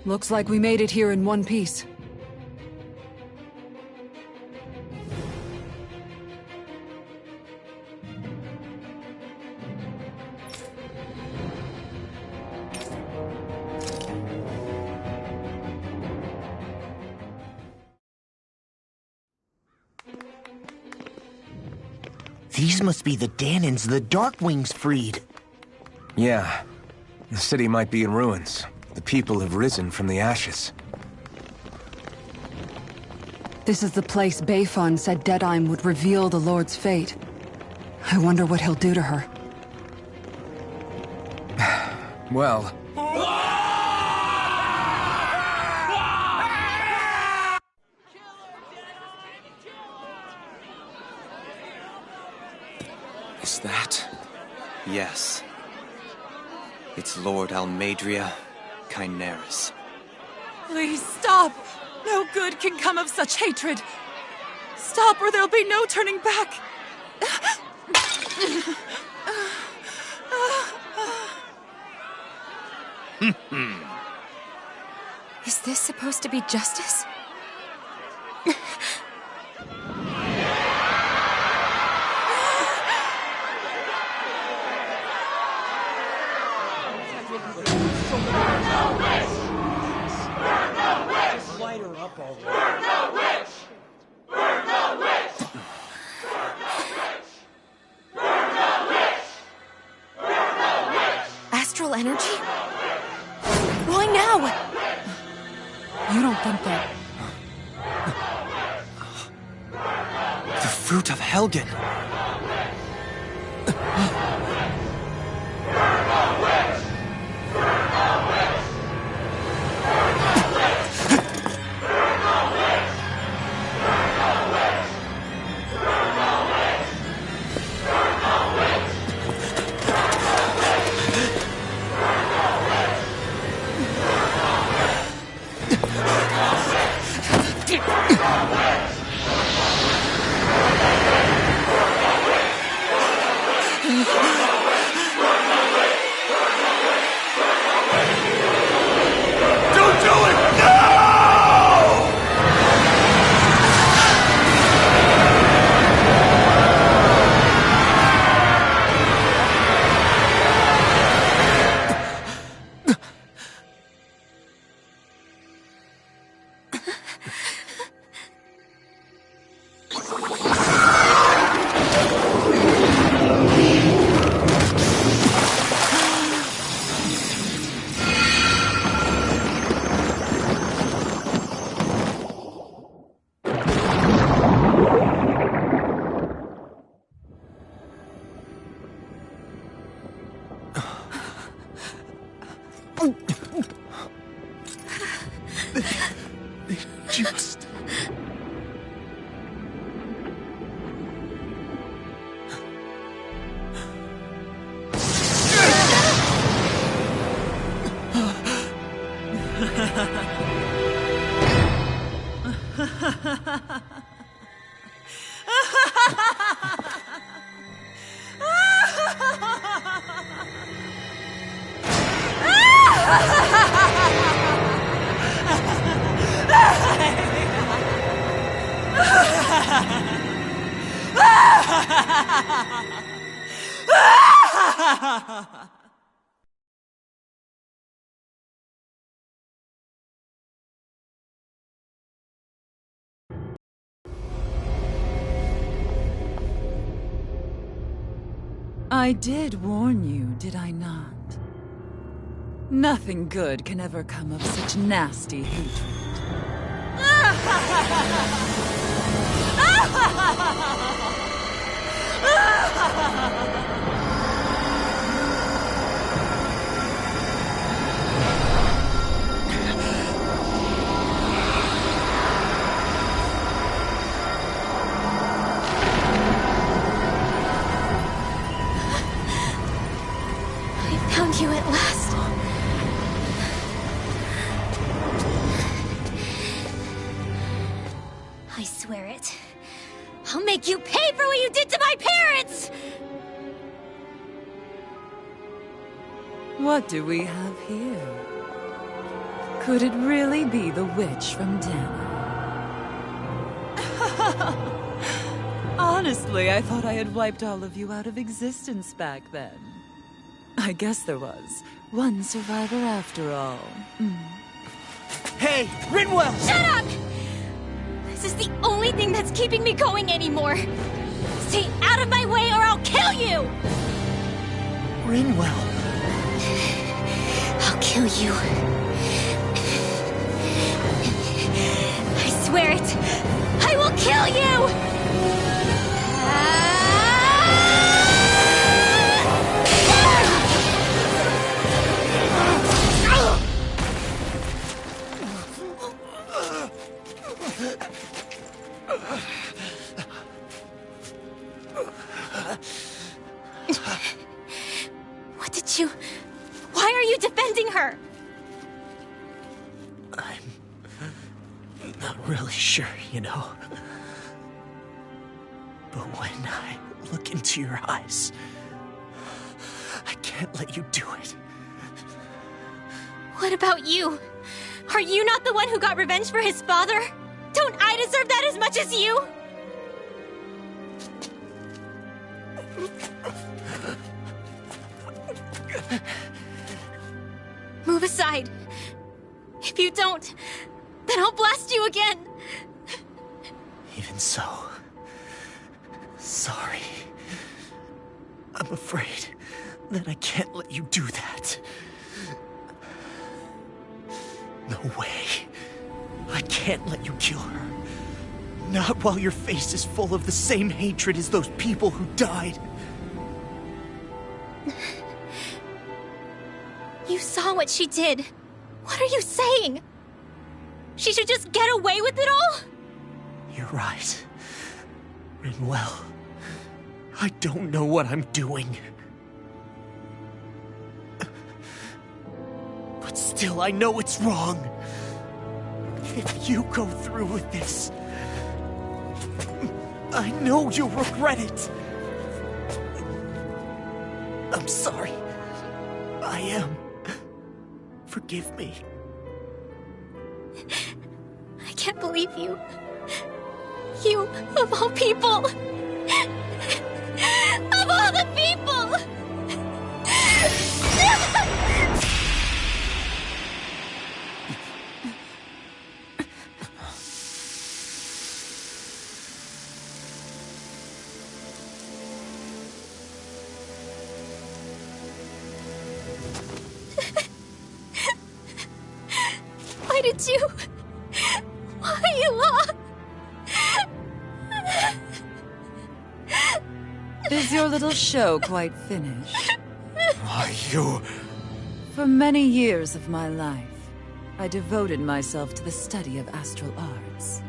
Looks like we made it here in one piece. These must be the Dahnans the Darkwings freed. Yeah. The city might be in ruins. The people have risen from the ashes. This is the place Beifan said Deadheim would reveal the Lord's fate. I wonder what he'll do to her. Well... Is that... Yes. It's Lord Almeidrea Kynaris. Please stop! No good can come of such hatred. Stop or there'll be no turning back. Is this supposed to be justice? Astral energy? Why now? You don't think that... fruit of Helgen. Just... I did warn you, did I not? Nothing good can ever come of such nasty hatred. Found you at last. I swear it. I'll make you pay for what you did to my parents! What do we have here? Could it really be the witch from Dana? Honestly, I thought I had wiped all of you out of existence back then. I guess there was one survivor after all. Hey, Rinwell! Shut up! This is the only thing that's keeping me going anymore. Stay out of my way or I'll kill you! Rinwell. I'll kill you. I swear it. I will kill you! What did you... Why are you defending her? I'm not really sure, you know. But when I look into your eyes, I can't let you do it. What about you? Are you not the one who got revenge for his father? Don't I deserve that as much as you? Move aside. If you don't, then I'll blast you again. Even so, sorry. I'm afraid that I can't let you do that. No way. I can't let you kill her. Not while your face is full of the same hatred as those people who died. You saw what she did. What are you saying? She should just get away with it all? You're right. Rinwell. I don't know what I'm doing. But still, I know it's wrong. If you go through with this, I know you'll regret it. I'm sorry. I am. Forgive me. I can't believe you. You, of all people. Of all the people! Why did you... Is your little show quite finished? Why, you... For many years of my life, I devoted myself to the study of astral arts.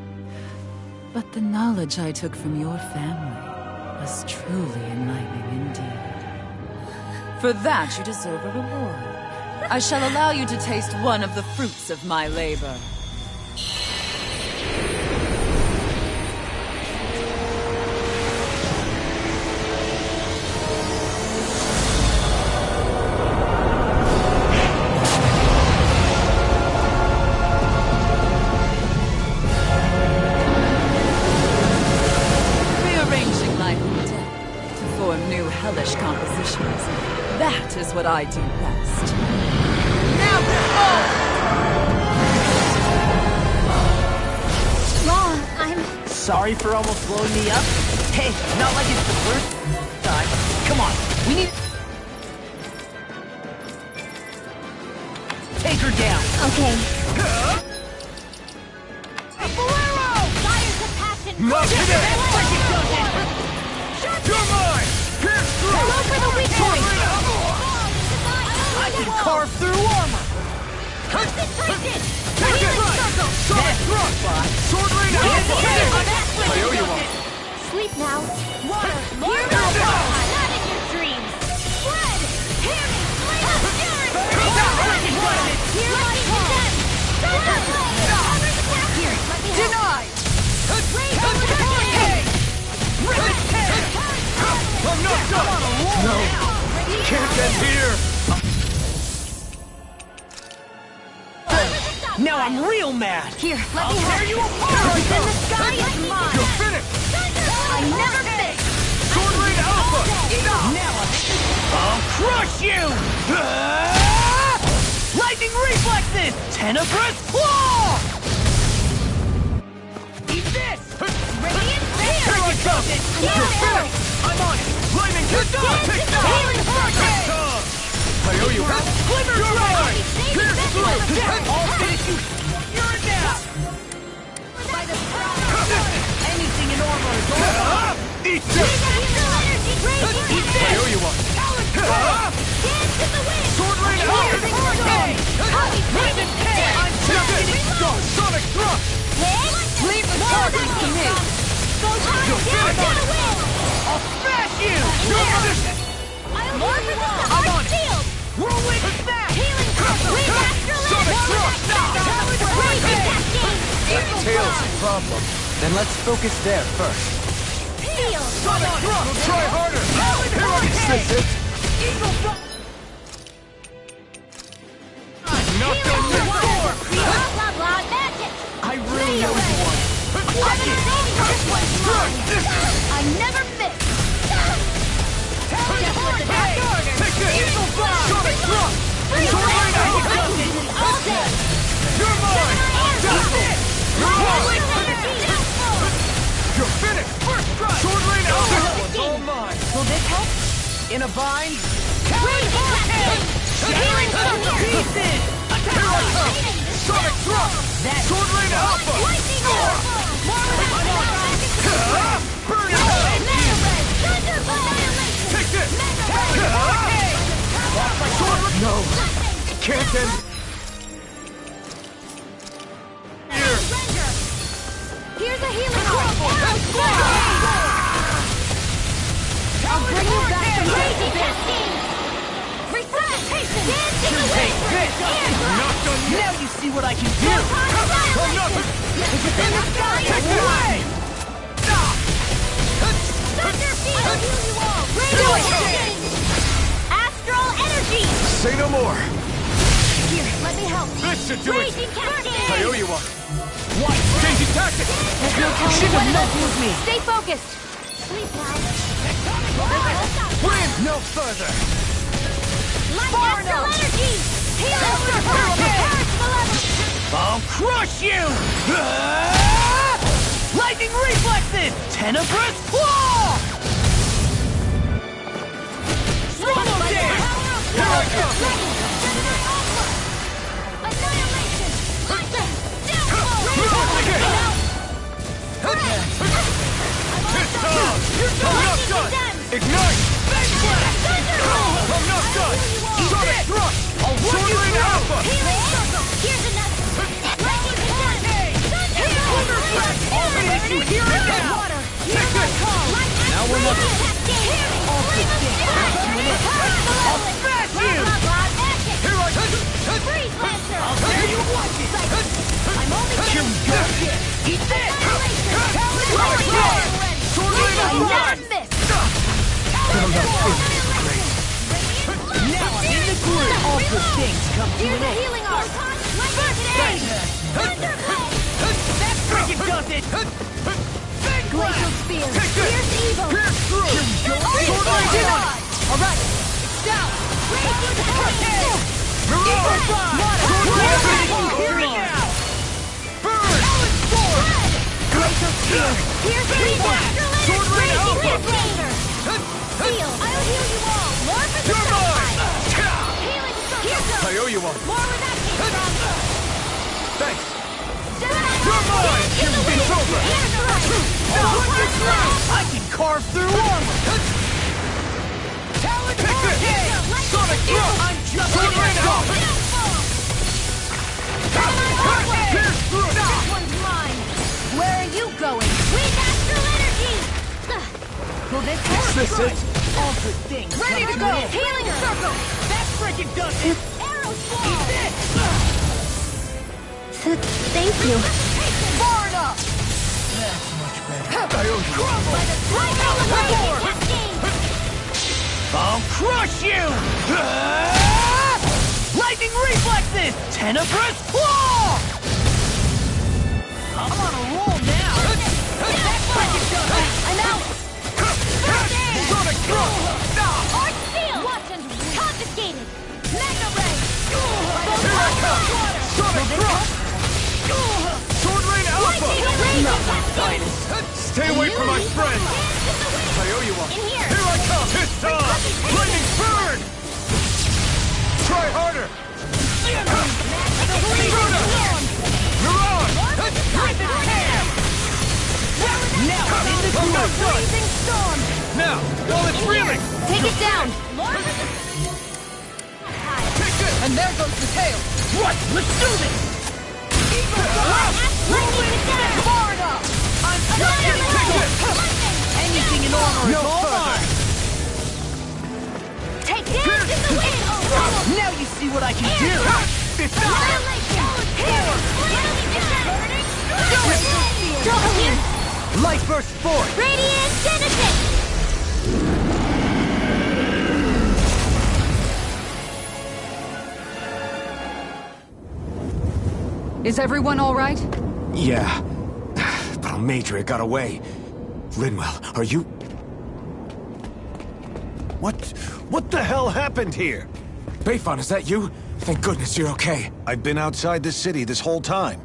But the knowledge I took from your family was truly enlightening indeed. For that, you deserve a reward. I shall allow you to taste one of the fruits of my labor. That is what I do best. Now I'm... Sorry for almost blowing me up. Hey, not like it's the first time. Come on, we need... Take her down. Okay. Bolero! Fires of passion! Not today! You're mine! Pierce through! Go for the weak point! I can carve through armor! Concentration! Healing circle! Sonic thrust! Sword rain out! I owe you one! Sleep now. Water! Hear me! now! Not in your dreams! Spread! Hear me! Hear my call! Here, let me help! Denied! Raise over the head! I'm not done! No! Can't end here! Now I'm real mad! Here, let me Tear help! you apart! Then the sky is mine! You're finished! I never fix! Sword rain alpha! Now I'll crush you! Lightning reflexes! Tenebrous claw! Eat this! Radiant spear! Here I come! You're finished! I'm on it! Lightning kick! Take down! Healing focus! I owe you one! Glimmer You're mine! Pierce through! I'll finish you! You're down! By the power! Anything in armor is over! Eat this! I owe you one! Dance in the wind! Sword rain alpha! I'm Go! Sonic thrust! Leave the target to me! Go hard! I'll smash you! You're finished! I'm on shield! Whirlwind smash! Healing Sonic thrust! Tails the problem. Then let's focus there first. Sonic thrust! Try harder! Here I sense it! Eagle Dog! I'm not done yet! Blah blah blah magic! I really know you want it. Watch it! This one's mine! I never miss! Take this! Eagle Dog! Sonic thrust! Sword rain I alpha! can do this all day! You're mine! You're mine! You're You're finished! First strike! Sword rain alpha! That one's all mine! Will this help? In a bind? Healing focus! Pieces! Here I come! Sonic thrust! Sword rain alpha! Lightning! More with that! can't end here! Here's a healing I'll bring you back from raging cascade! Resuscitation! Dancing away! Not done yet! Now you see what I can do! I'm not... In the sky! Take it away! Thunder Field! I'll heal you all! Radio exchange! Astral energy! Say no more! Here, let me help. This should do it! Raging cascade! I owe you one! What? Changing tactics! There's no telling Should what have it'll met with me. Stay focused! Sleep now. Win! No further! Light astral energy! Healing circle! Purge malevolence! I'll crush you! Lightning reflexes! Tenebrous claw! Swallow Here I come! Annihilation! Lightning! It's time! I'm not done! Ignite! I'm not done! Sonic thrust! Sword Ring Alpha! Healing circle! Here's another! Lightning condemned! Thunder Flash! I'll finish you here and now! Water! Hear my call! Now we're not... All the I'll smash you! Here I come! Freeze Lancer! I'll tear you watch it! I'm only Here we go! Eat this! Sword Ring Alpha! Now I'm in the groove! All good things come to Here's an a end! healing arm! That freaking does it! Glacial Spear! Take this! Here's evil! Pierce through! Sword Ring down! Alright! Down! Mirage! Here and now! Burn! Glacial Spear! Here's evil! Sword Ring Alpha! Seal! I'll heal you all! More for the You're mine! Healing circle! I owe you one. More where that came from! Thanks! You're mine! It's over! I can carve through armor! Take this! Sonic thrust! I'm just Sword Ring Alpha! Pierce through! This one's mine! Where are you going? Weak astral energy! Will this work? Is this it? all good things. Ready to come go! an end. Healing circle! That freaking does it! Arrow Eat sword! this! Thank you. Far enough! That's much better. I owe you. I'll crush you! Lightning reflexes! Tenebrous claw! I'm on a roll now! I'm out! Sonic thrust! Arch seal! Watch and confiscated! Mega ray! Here I come! Sonic thrust! Sword Ring Alpha! Stay away from my friend! I owe you one. In here! Here I come! It's time! Lightning burn! Try harder! Mirage! Now I'm in the groove! Blazing storm! Now, while it's reeling! Take it down! Take this! And there goes the tail. Right, let's do this! Lightning down! Far enough! I'm Take this! anything in armor is No all further. mine! Take dance in the wind! Now you see what I can do! It's out! Light burst forth! Radiant Genesis! Is everyone all right? Yeah. But Almeidrea got away. Linwell, are you... What the hell happened here? Bayfon, is that you? Thank goodness you're okay. I've been outside the city this whole time,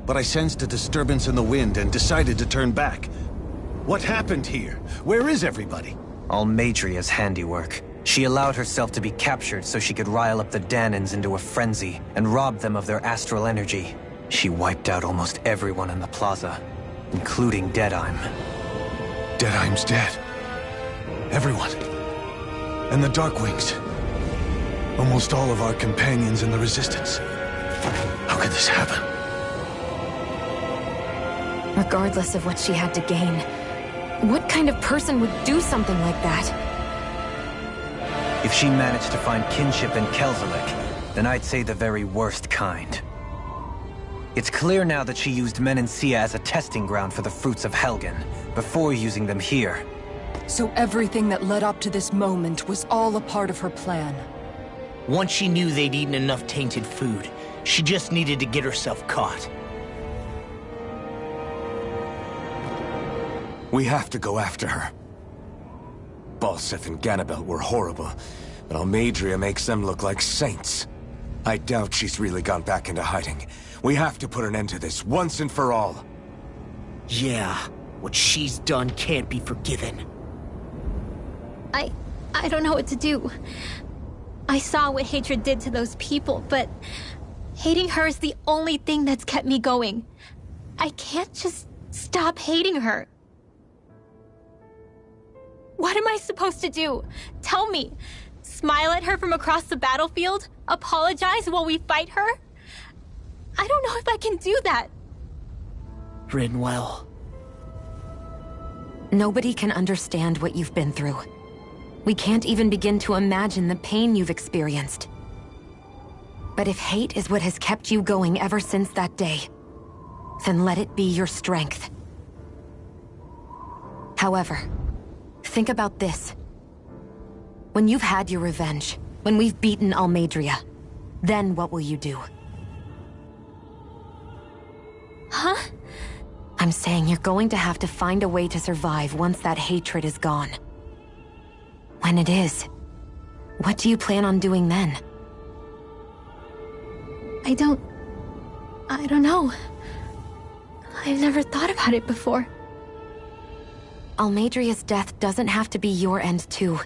but I sensed a disturbance in the wind and decided to turn back. What happened here? Where is everybody? Almeidrea's handiwork. She allowed herself to be captured so she could rile up the Danans into a frenzy and rob them of their astral energy. She wiped out almost everyone in the plaza, including Deadheim. Deadheim's dead. Everyone. And the Darkwings. Almost all of our companions in the Resistance. How could this happen? Regardless of what she had to gain, what kind of person would do something like that? If she managed to find kinship in Kelzelik, then I'd say the very worst kind. It's clear now that she used Menancia as a testing ground for the fruits of Helgen, before using them here. So everything that led up to this moment was all a part of her plan. Once she knew they'd eaten enough tainted food, she just needed to get herself caught. We have to go after her. Balseth and Ganabel were horrible, but Almeidrea makes them look like saints. I doubt she's really gone back into hiding. We have to put an end to this once and for all. Yeah, what she's done can't be forgiven. I don't know what to do. I saw what hatred did to those people, but hating her is the only thing that's kept me going. I can't just stop hating her. What am I supposed to do? Tell me. Smile at her from across the battlefield? Apologize while we fight her? I don't know if I can do that. Rinwell. Nobody can understand what you've been through. We can't even begin to imagine the pain you've experienced. But if hate is what has kept you going ever since that day, then let it be your strength. However, think about this. When you've had your revenge, when we've beaten Almeidrea, then what will you do? Huh? I'm saying you're going to have to find a way to survive once that hatred is gone. When it is, what do you plan on doing then? I don't know. I've never thought about it before. Almeidrea's death doesn't have to be your end too.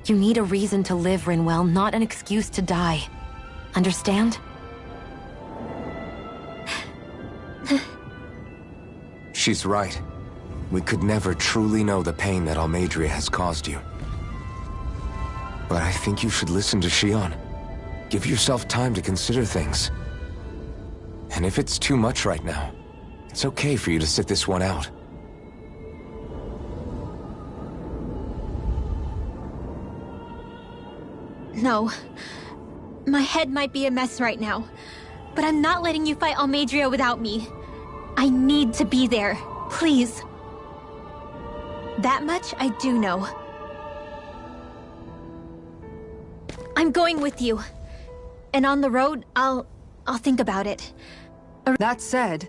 You need a reason to live, Rinwell, not an excuse to die. Understand? She's right. We could never truly know the pain that Almeidrea has caused you. But I think you should listen to Shionne. Give yourself time to consider things. And if it's too much right now, it's okay for you to sit this one out. No. My head might be a mess right now, but I'm not letting you fight Almeidrea without me. I need to be there, please. That much I do know. I'm going with you. And on the road, I'll think about it. That said,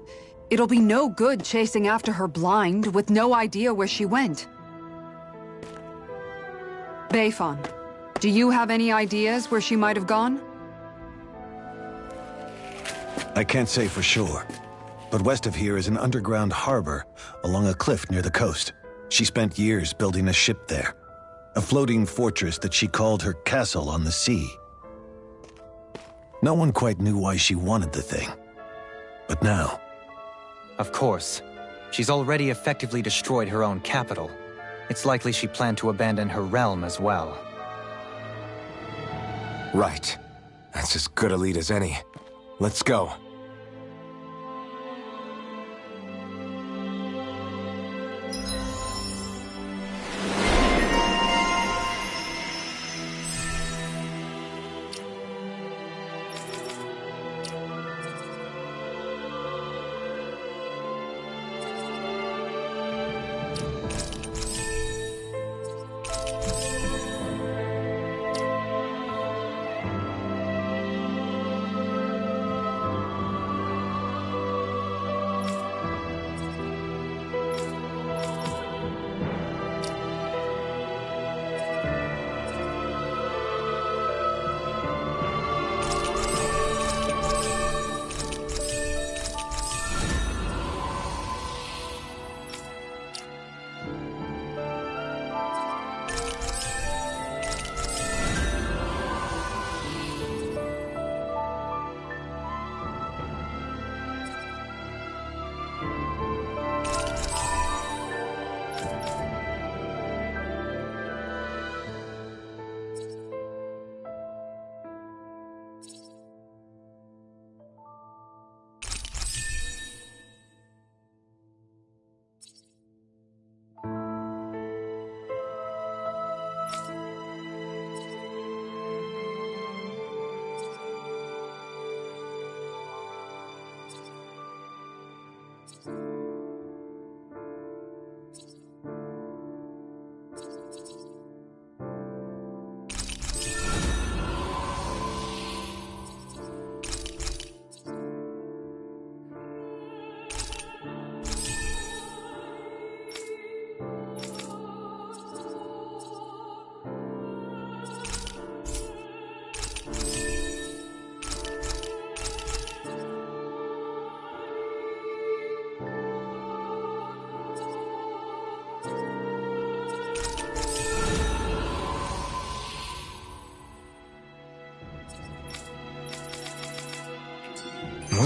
it'll be no good chasing after her blind with no idea where she went. Beifan, do you have any ideas where she might have gone? I can't say for sure, but west of here is an underground harbor along a cliff near the coast. She spent years building a ship there. A floating fortress that she called her castle on the sea. No one quite knew why she wanted the thing. But now... Of course. She's already effectively destroyed her own capital. It's likely she planned to abandon her realm as well. Right. That's as good a lead as any. Let's go.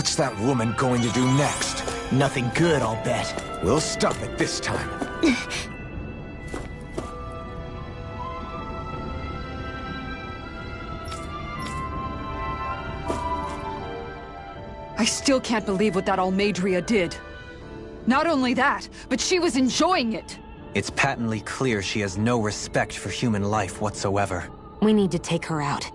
What's that woman going to do next? Nothing good, I'll bet. We'll stop it this time. I still can't believe what that Almeidrea did. Not only that, but she was enjoying it. It's patently clear she has no respect for human life whatsoever. We need to take her out.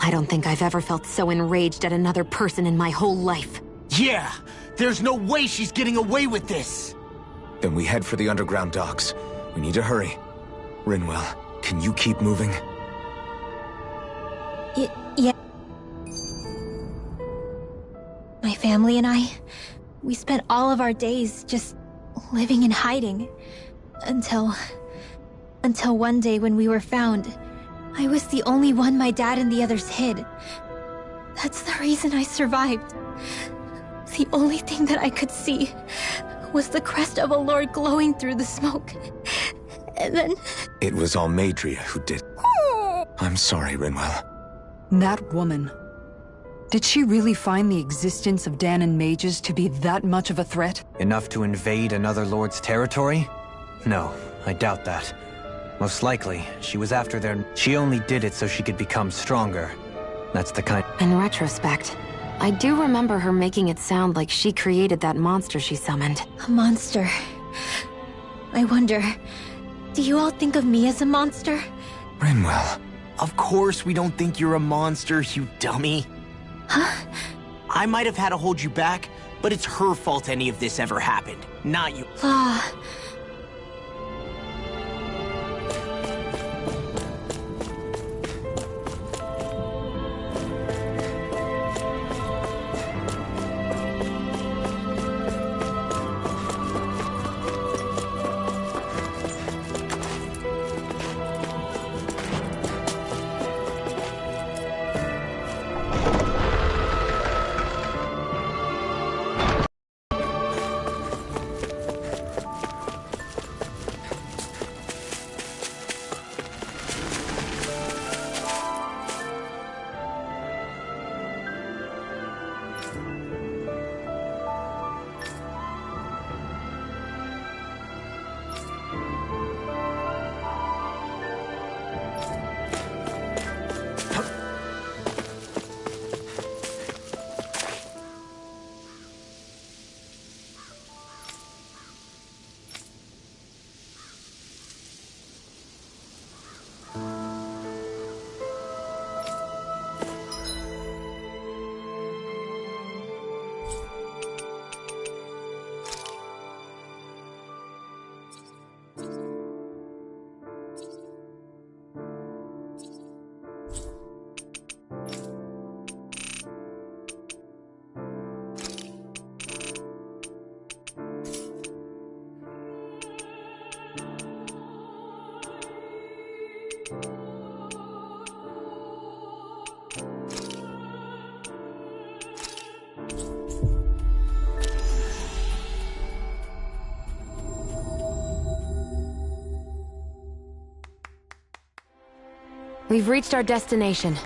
I don't think I've ever felt so enraged at another person in my whole life. Yeah! There's no way she's getting away with this! Then we head for the underground docks. We need to hurry. Rinwell, can you keep moving? Yeah. My family and I, we spent all of our days just living in hiding. Until one day when we were found, I was the only one my dad and the others hid. That's the reason I survived. The only thing that I could see was the crest of a lord glowing through the smoke. And then... It was Almeidrea who did. I'm sorry, Rinwell. That woman. Did she really find the existence of Dahnan mages to be that much of a threat? Enough to invade another lord's territory? No, I doubt that. Most likely, she was after their... She only did it so she could become stronger. That's the kind... In retrospect, I do remember her making it sound like she created that monster she summoned. A monster. I wonder, do you all think of me as a monster? Rinwell. Of course we don't think you're a monster, you dummy. Huh? I might have had to hold you back, but it's her fault any of this ever happened, not you. We've reached our destination.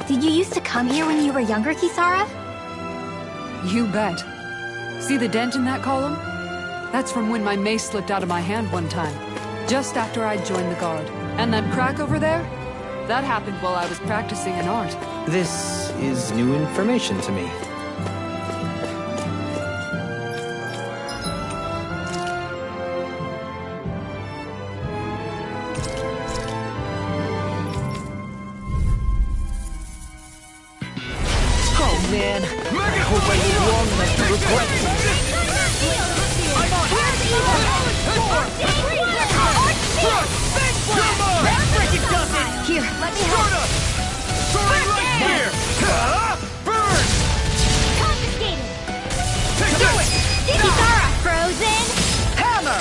Did you used to come here when you were younger, Kisara? You bet. See the dent in that column? That's from when my mace slipped out of my hand one time, just after I joined the Guard. And that crack over there? That happened while I was practicing an art. This is new information to me. Oh man, I hope I live long enough to regret this. I'm on! Here, let me help. Starting right here! Burn! Confiscated! Do it! Kisara! Frozen! Hammer!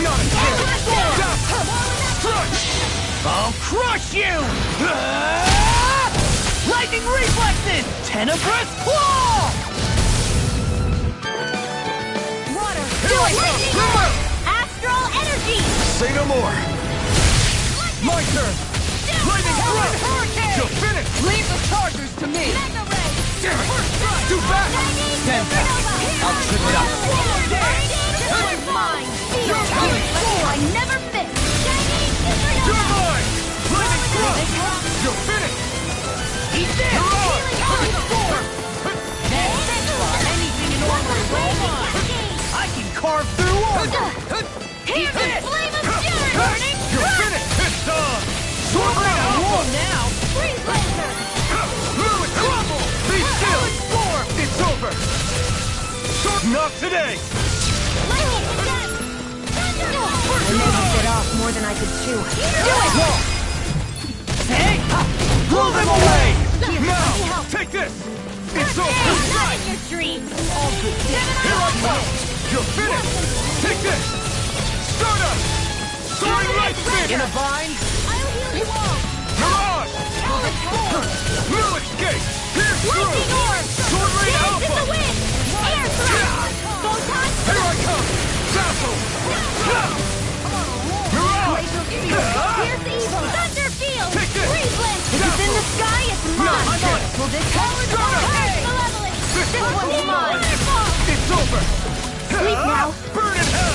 Not again! I'll crush you! Lightning reflexes! Tenebrous claw! Water! Do it! Astral energy! Say no more! My turn! Lightning thrust! You're finished! Leave the chargers to me! Mega ray! Do back! Stand back. I'll trip it up. This one's mine! I never miss! You're mine! Lightning thrust! You're finished! He's dead! You're on! Anything in order is all mine! I can carve through armor! Here's a flame of fury burning! You're finished! It's done! Sword Ring War Alpha! now! Freeze laser! Fluid crumble! Be still! Storm! It's over! Sword not today! Lightning attack! I never bit off more than I could chew. Hey! Blow them away! Now! Take this! It's over! Not in your dreams! All good. Here I come! You're finished! Take this! Stardust! Soaring Light Spin! In a bind? I'll heal you all! Mirage! New escape! Pierce through! Lightning orb! Sword Ring Dance in Alpha! the wind! Air thrust! Photon Here I come! Dazzle! Mirage! Pierce evil! Thunder field! Take this! Freeze blend! If it's in the sky, it's mine! I'm on it! Will this power malevolence! This one's mine! It's over! Sleep now! Burn in hell!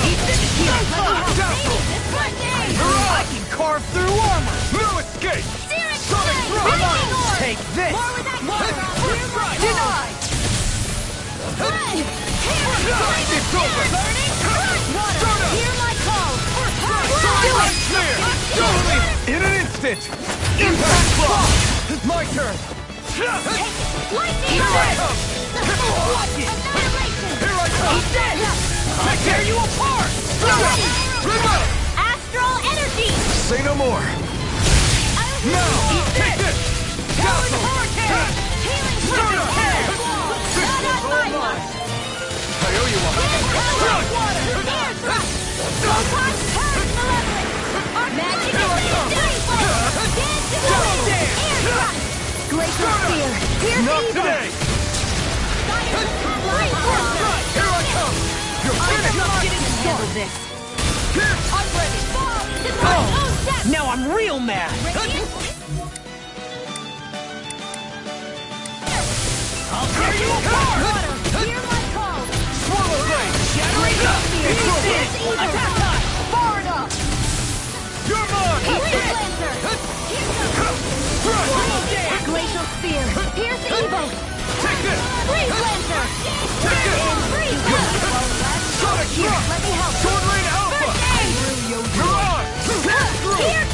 Dazzle! I can carve through armor! New escape! Searing Sonic flame! Thrust! Lightning orb! Take this! More with that First strike! Denied! It's over! Burning! Water! Hear my call! Light Smear! In an instant! Impact block! My turn! Lightning Here I orb! come! Annihilation! Here I come! He's dead! I'll tear you apart! Remote! Astral energy! Say no more! Now! Take this! Dazzle! Healing Stardust! Not on my mark! I owe you one! Water! Air thrust! Photon purge malevolence! Magic Dance to the wind! Air thrust! Glacial spear! Pierce Not evil! today! Light force! Here I come! You're finished! Handle this. Pierce! I'm ready! Fall into my own depth! Now I'm real mad! I'll tear you apart! Water! Hear my call! Swallow Blade! Shattering up! It's over! Pierce evil! Attack time! Far enough! You're mine! Freeze Lancer! Thrust! Glacial spear! Pierce evil! Take this! Freeze Lancer! Take this! Freeze! Sonic Thrust! Let me help! Sword Rain Alpha! Mirage! Pierce through! Here!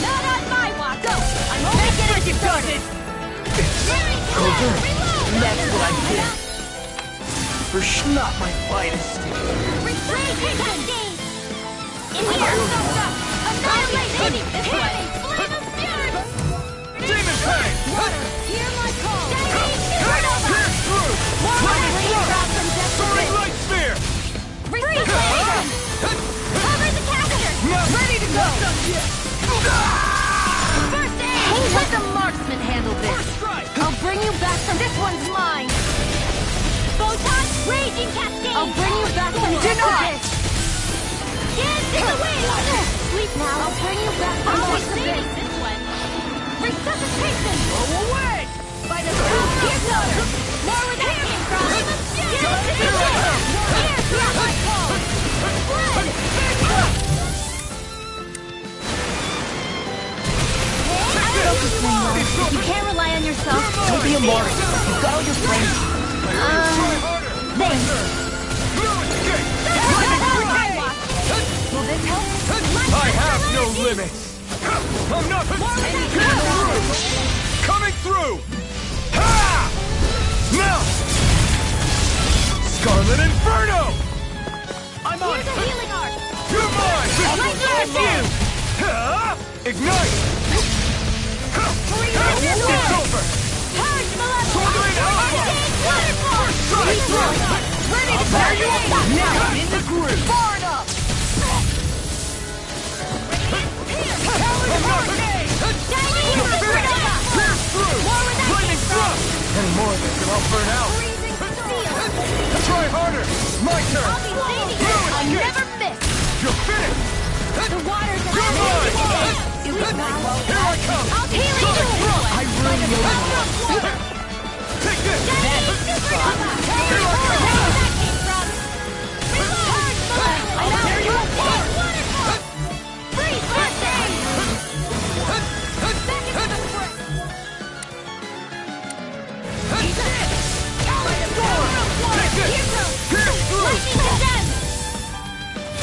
Not on my watch! Go! I'm only getting started! Over. That's what I did. For not my finest. Retreat! Cascade! In here! Annihilation! Healing! Flame of fury! Demon Fang! Water! Hear my call! Pierce through! Lightning Thrust! Soaring Light Sphere! Freeze Laser! Cover the caster! Ready to go! First aid! Let the marksman handle this! I'll bring you back from this one's mine! Photon Raging Cascade! I'll bring you back from this! Dance in the wind! Sleep now! I'll bring you back from this one! Resuscitation! Go away! By the power of water! More with that game, Dance in the wind! Here's my call! You can't rely on yourself. Don't be a martyr. You've got all your friends. Thanks. Will this help? I have no limits! I'm not coming through! Ha! Now! Scarlet Inferno! I'm on Here's a healing art. You're mine! This my one's all God, mine! Ha! Ignite! It's over! Purge malevolence. Sword Rain Alpha! Waterfall. Sonic Thrust! Ready to There you go. are! Now I'm in the groove! Far enough. Here I come! I'll heal you! I really Take this! Supernova! Here I come! Where that came from? Reload! I'll tear you apart! Waterfall! Freeze blessing! Back into the spring! Take this! Pierce through! Lightning condemned!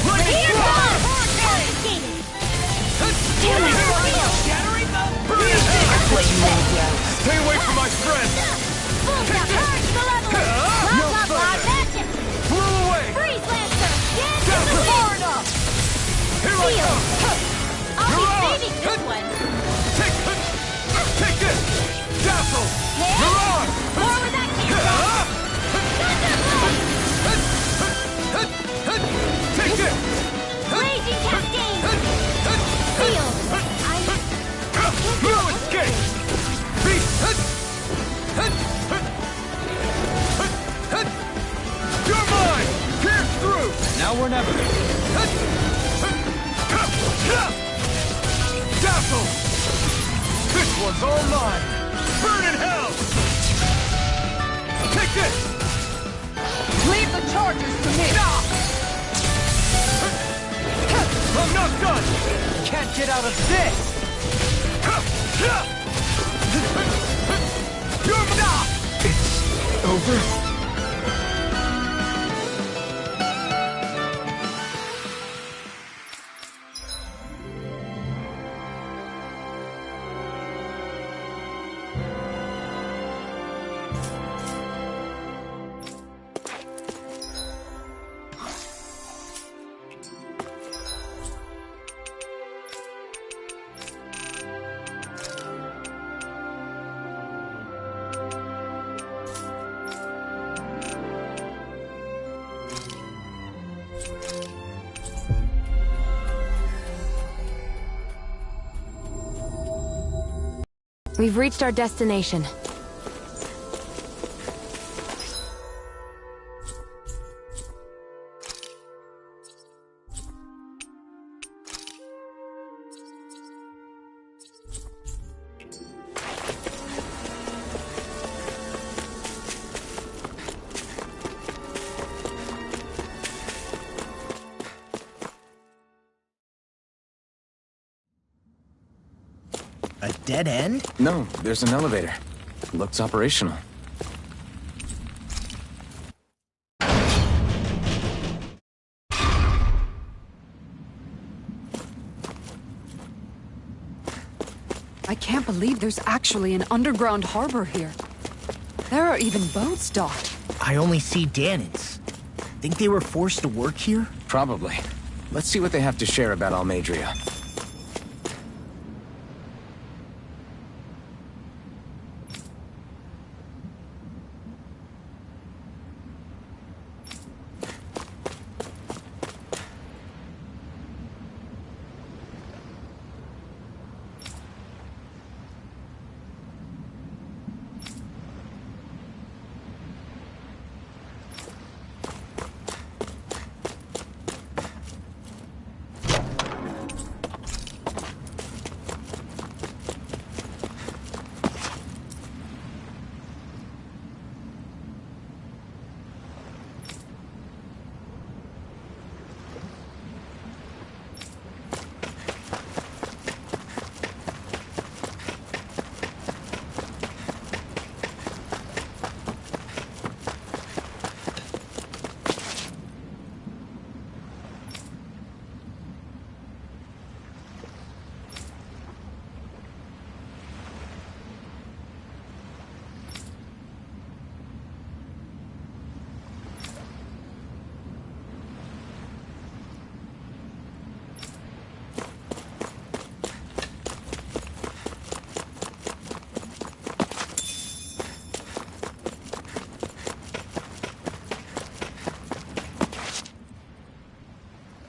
Lightning Here strike! goes! Confiscated! Damn it! Shattering the Stay away from my friend! Boom! Purge malevolence! No Blah, blah, blah, further. magic! Blew away! Freeze Lancer! Get to Down the far lead! enough! Here I Seal! come! I'll You're be on. saving this one! Take this! Dazzle! Hit! You're on! More where that came from! Thunder Blade! Take this! Blazing Cascade! Seal! No escape! Beast! You're mine! Pierce through! Now or never. Dazzle! This one's all mine! Burn in hell! Take this! Leave the charges to me! I'm not done! Can't get out of this! You're It's over? We've reached our destination. A dead end? No, there's an elevator. Looks operational. I can't believe there's actually an underground harbor here. There are even boats docked. I only see Danans. Think they were forced to work here? Probably. Let's see what they have to share about Almadria.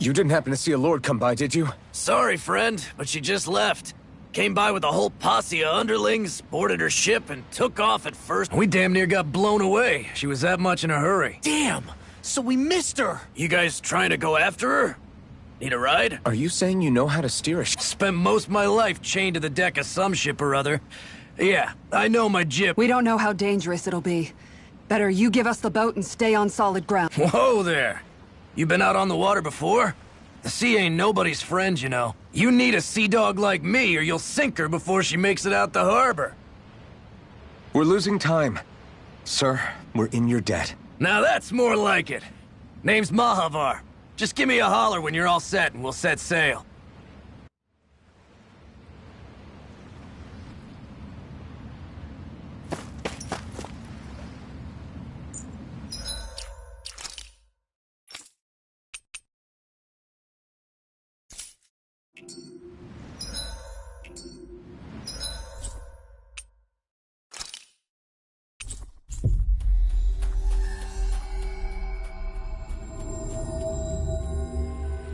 You didn't happen to see a lord come by, did you? Sorry, friend, but she just left. Came by with a whole posse of underlings, boarded her ship, and took off at first. We damn near got blown away. She was that much in a hurry. Damn! So we missed her! You guys trying to go after her? Need a ride? Are you saying you know how to steer a ship? Spent most of my life chained to the deck of some ship or other. Yeah, I know my jip. We don't know how dangerous it'll be. Better you give us the boat and stay on solid ground. Whoa there! You been out on the water before? The sea ain't nobody's friend, you know. You need a sea dog like me or you'll sink her before she makes it out the harbor. We're losing time. Sir, we're in your debt. Now that's more like it. Name's Mahavar. Just give me a holler when you're all set and we'll set sail.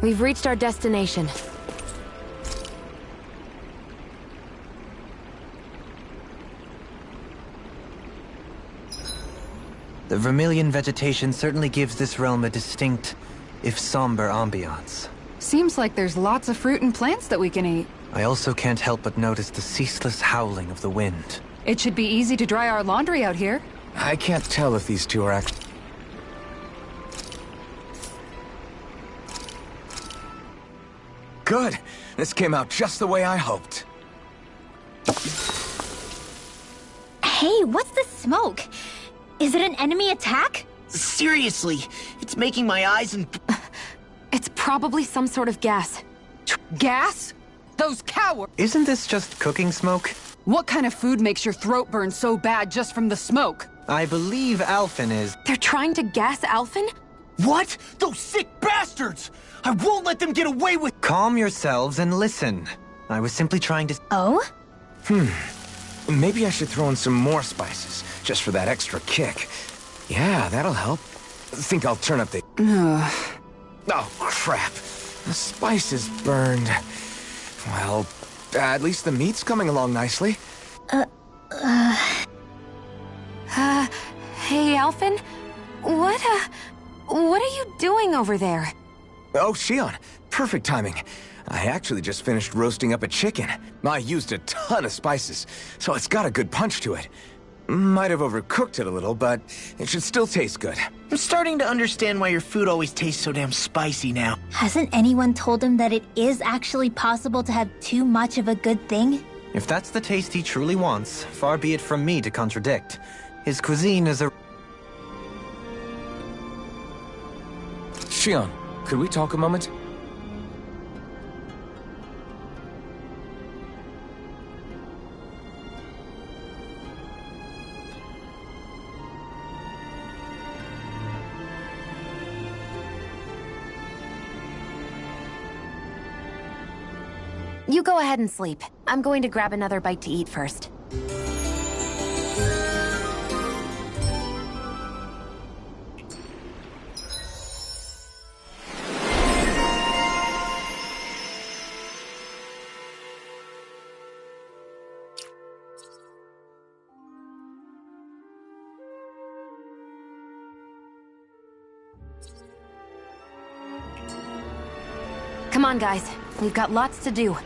We've reached our destination. The Vermilion vegetation certainly gives this realm a distinct, if somber, ambiance. Seems like there's lots of fruit and plants that we can eat. I also can't help but notice the ceaseless howling of the wind. It should be easy to dry our laundry out here. I can't tell if these two are actually... Good. This came out just the way I hoped. Hey, what's the smoke? Is it an enemy attack? Seriously, it's making my eyes and... It's probably some sort of gas. Gas? Those cowards! Isn't this just cooking smoke? What kind of food makes your throat burn so bad just from the smoke? I believe Alphen is... They're trying to gas Alphen? What? Those sick bastards! I won't let them get away with— Calm yourselves and listen. I was simply trying to... Oh? Maybe I should throw in some more spices, just for that extra kick. Yeah, that'll help. Think I'll turn up the... Oh, crap. The spice is burned. Well, at least the meat's coming along nicely. Hey, Alphen? What are you doing over there? Oh, Shion, perfect timing. I actually just finished roasting up a chicken. I used a ton of spices, so it's got a good punch to it. Might have overcooked it a little, but it should still taste good. I'm starting to understand why your food always tastes so damn spicy now. Hasn't anyone told him that it is actually possible to have too much of a good thing? If that's the taste he truly wants, far be it from me to contradict. His cuisine is a... Shion, could we talk a moment? You go ahead and sleep. I'm going to grab another bite to eat first. Come on, guys. We've got lots to do.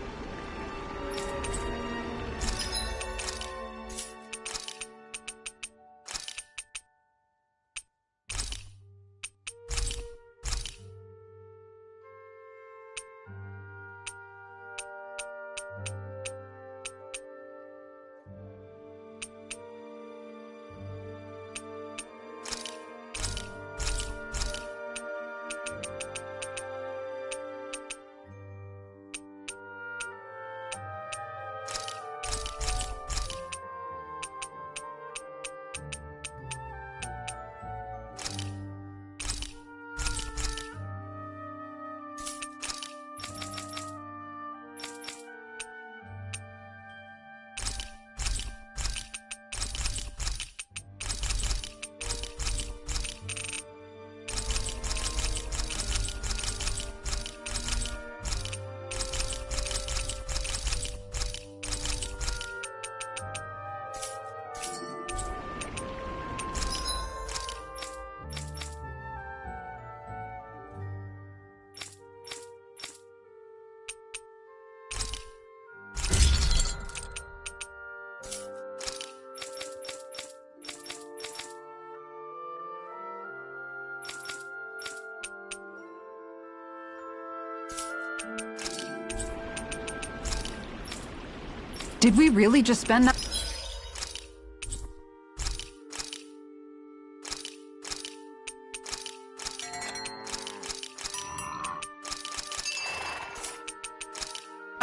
Did we really just spend that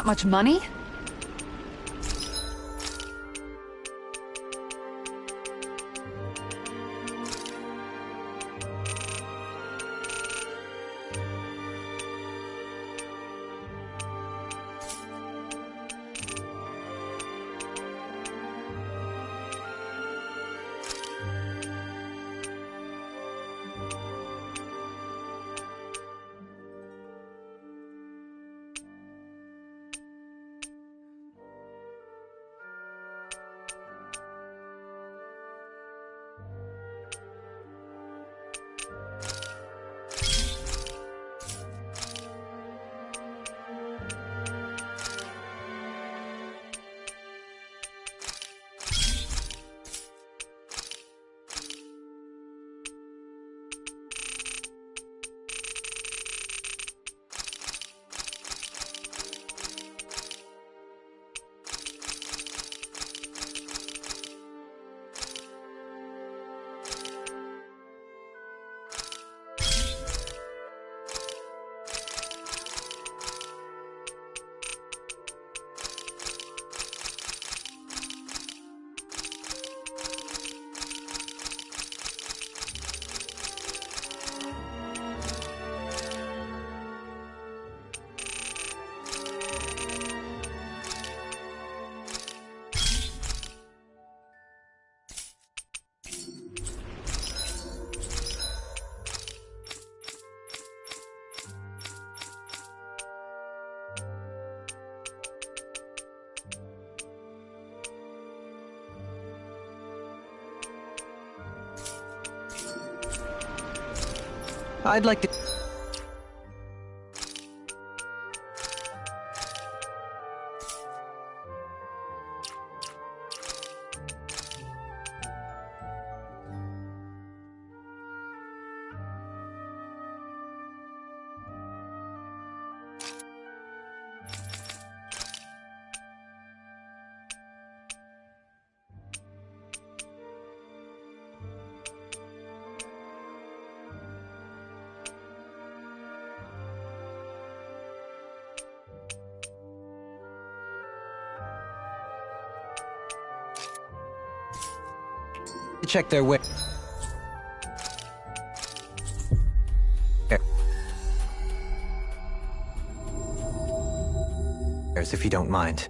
much money? I'd like to... check their way. If you don't mind.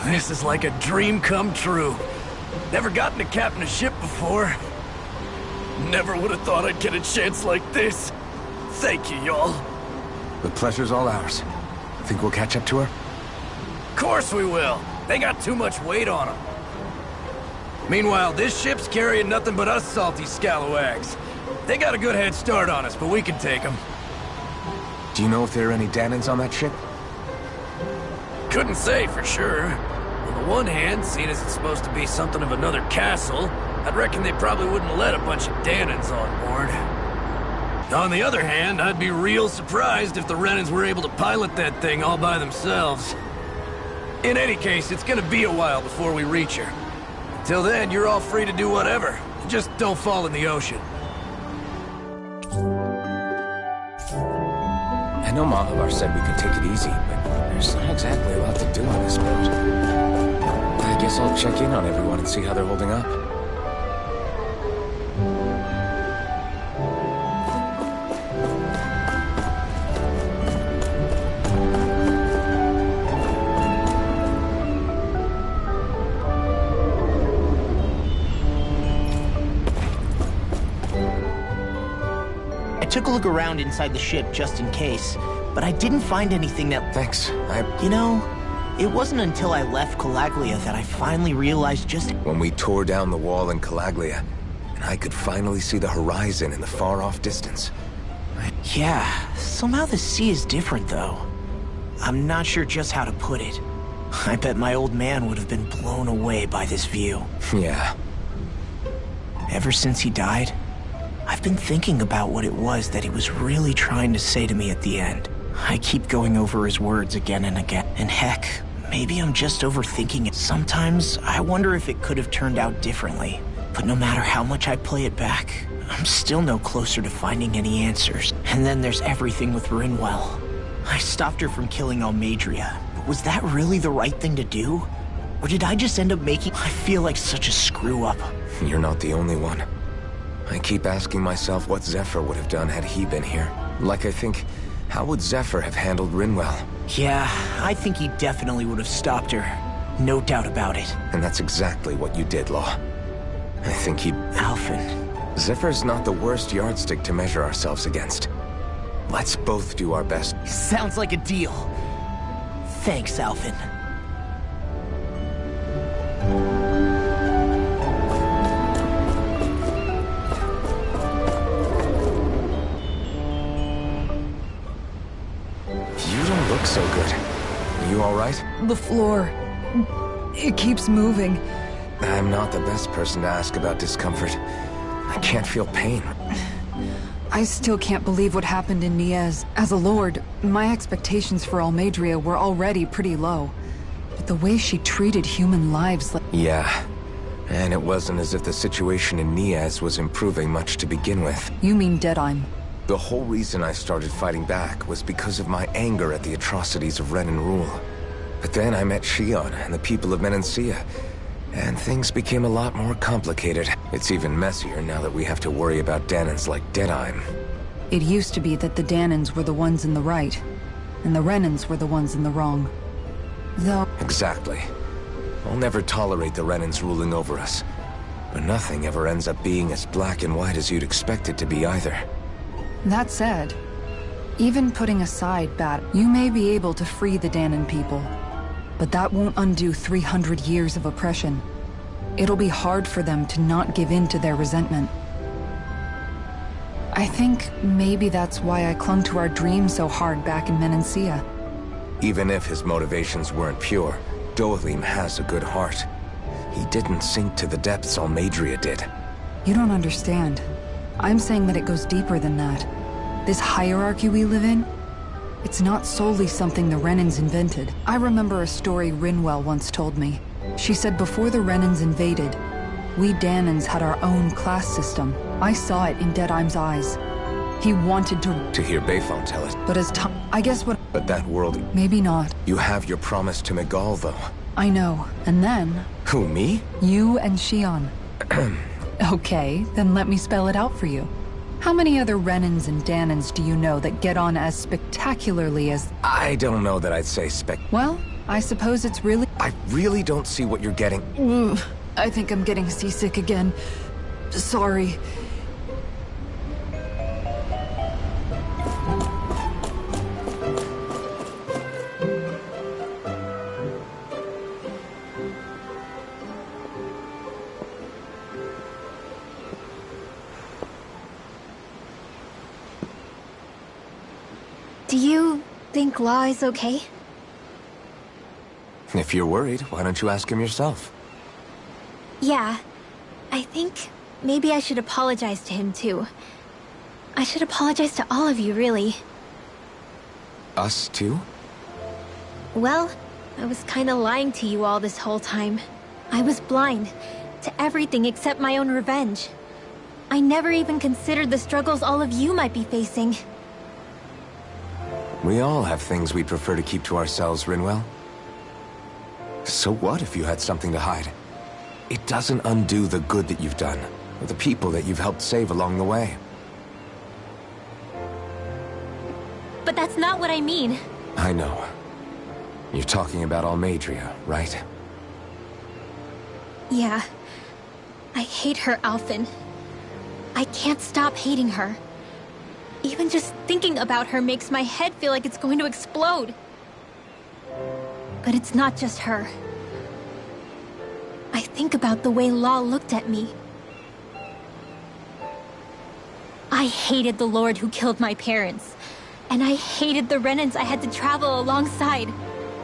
This is like a dream come true. Never gotten to captain a ship before. Never would have thought I'd get a chance like this. Thank you, y'all. The pleasure's all ours. Think we'll catch up to her? Of course we will. They got too much weight on them. Meanwhile, this ship's carrying nothing but us salty scalawags. They got a good head start on us, but we can take them. Do you know if there are any Danans on that ship? Couldn't say for sure. On the one hand, seeing as it's supposed to be something of another castle, I'd reckon they probably wouldn't let a bunch of Danans on board. On the other hand, I'd be real surprised if the Renans were able to pilot that thing all by themselves. In any case, it's gonna be a while before we reach her. Till then, you're all free to do whatever. Just don't fall in the ocean. I know Malabar said we could take it easy, but there's not exactly a lot to do on this boat. I guess I'll check in on everyone and see how they're holding up. I took took a look around inside the ship just in case, but I didn't find anything that... Thanks. You know, it wasn't until I left Calaglia that I finally realized just... When we tore down the wall in Calaglia, and I could finally see the horizon in the far-off distance. Yeah, somehow the sea is different, though. I'm not sure just how to put it. I bet my old man would have been blown away by this view. Yeah. Ever since he died, I've been thinking about what it was that he was really trying to say to me at the end. I keep going over his words again and again. And heck, maybe I'm just overthinking it. Sometimes I wonder if it could have turned out differently. But no matter how much I play it back, I'm still no closer to finding any answers. And then there's everything with Rinwell. I stopped her from killing Almeidrea, but was that really the right thing to do? Or did I just end up making... I feel like such a screw-up. You're not the only one. I keep asking myself what Zephyr would have done had he been here. Like I think, how would Zephyr have handled Rinwell? Yeah, I think he definitely would have stopped her. No doubt about it. And that's exactly what you did, Law. I think he... Alphen. Zephyr's not the worst yardstick to measure ourselves against. Let's both do our best. Sounds like a deal. Thanks, Alphen. You don't look so good. Are you all right? The floor. It keeps moving. I'm not the best person to ask about discomfort. I can't feel pain. I still can't believe what happened in Niez. As a lord, my expectations for Almeidrea were already pretty low. But the way she treated human lives like... Yeah. And it wasn't as if the situation in Niez was improving much to begin with. You mean Deadheim? The whole reason I started fighting back was because of my anger at the atrocities of Renan rule. But then I met Shion and the people of Menancia, and things became a lot more complicated. It's even messier now that we have to worry about Danans like Deadheim. It used to be that the Danans were the ones in the right, and the Renans were the ones in the wrong. Though... Exactly. I'll never tolerate the Renans ruling over us. But nothing ever ends up being as black and white as you'd expect it to be either. That said, even putting aside battle, you may be able to free the Danan people. But that won't undo 300 years of oppression. It'll be hard for them to not give in to their resentment. I think maybe that's why I clung to our dream so hard back in Menancia. Even if his motivations weren't pure, Dohalim has a good heart. He didn't sink to the depths Almeidrea did. You don't understand. I'm saying that it goes deeper than that. This hierarchy we live in, it's not solely something the Renans invented. I remember a story Rinwell once told me. She said before the Renans invaded, we Danans had our own class system. I saw it in Deadheim's eyes. He wanted to hear Beifong tell it. But as time... I guess what... But that world... Maybe not. You have your promise to Miguel, though. I know. And then... Who, me? You and Shion. Okay, then let me spell it out for you. How many other Renans and Danans do you know that get on as spectacularly as... I don't know that I'd say Well, I suppose it's really... I really don't see what you're getting. I think I'm getting seasick again. Sorry. Do you think Law is okay? If you're worried, why don't you ask him yourself? Yeah. I think maybe I should apologize to him too. I should apologize to all of you, really. Us too? Well, I was kinda lying to you all this whole time. I was blind to everything except my own revenge. I never even considered the struggles all of you might be facing. We all have things we'd prefer to keep to ourselves, Rinwell. So what if you had something to hide? It doesn't undo the good that you've done, or the people that you've helped save along the way. But that's not what I mean. I know. You're talking about Almeidrea, right? Yeah. I hate her, Alphen. I can't stop hating her. Even just thinking about her makes my head feel like it's going to explode. But it's not just her. I think about the way Law looked at me. I hated the Lord who killed my parents. And I hated the Renans I had to travel alongside.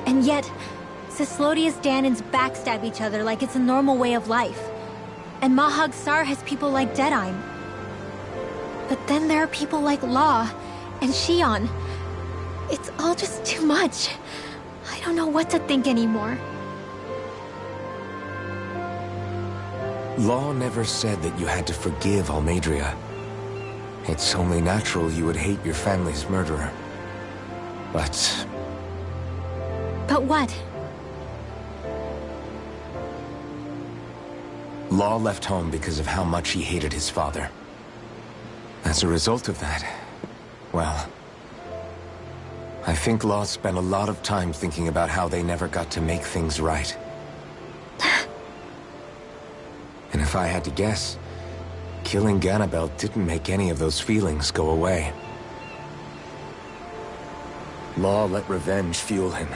And yet, Cyslodius Danans backstab each other like it's a normal way of life. And Mahag Sar has people like Deadime. But then there are people like Law and Shion. It's all just too much. I don't know what to think anymore. Law never said that you had to forgive Almeidrea. It's only natural you would hate your family's murderer. But... But what? Law left home because of how much he hated his father. As a result of that, well... I think Law spent a lot of time thinking about how they never got to make things right. And if I had to guess, killing Ganabel didn't make any of those feelings go away. Law let revenge fuel him,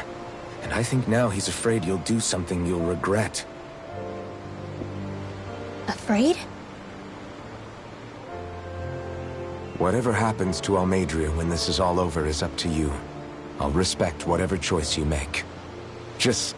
and I think now he's afraid you'll do something you'll regret. Afraid? Whatever happens to Almeidrea when this is all over is up to you. I'll respect whatever choice you make. Just...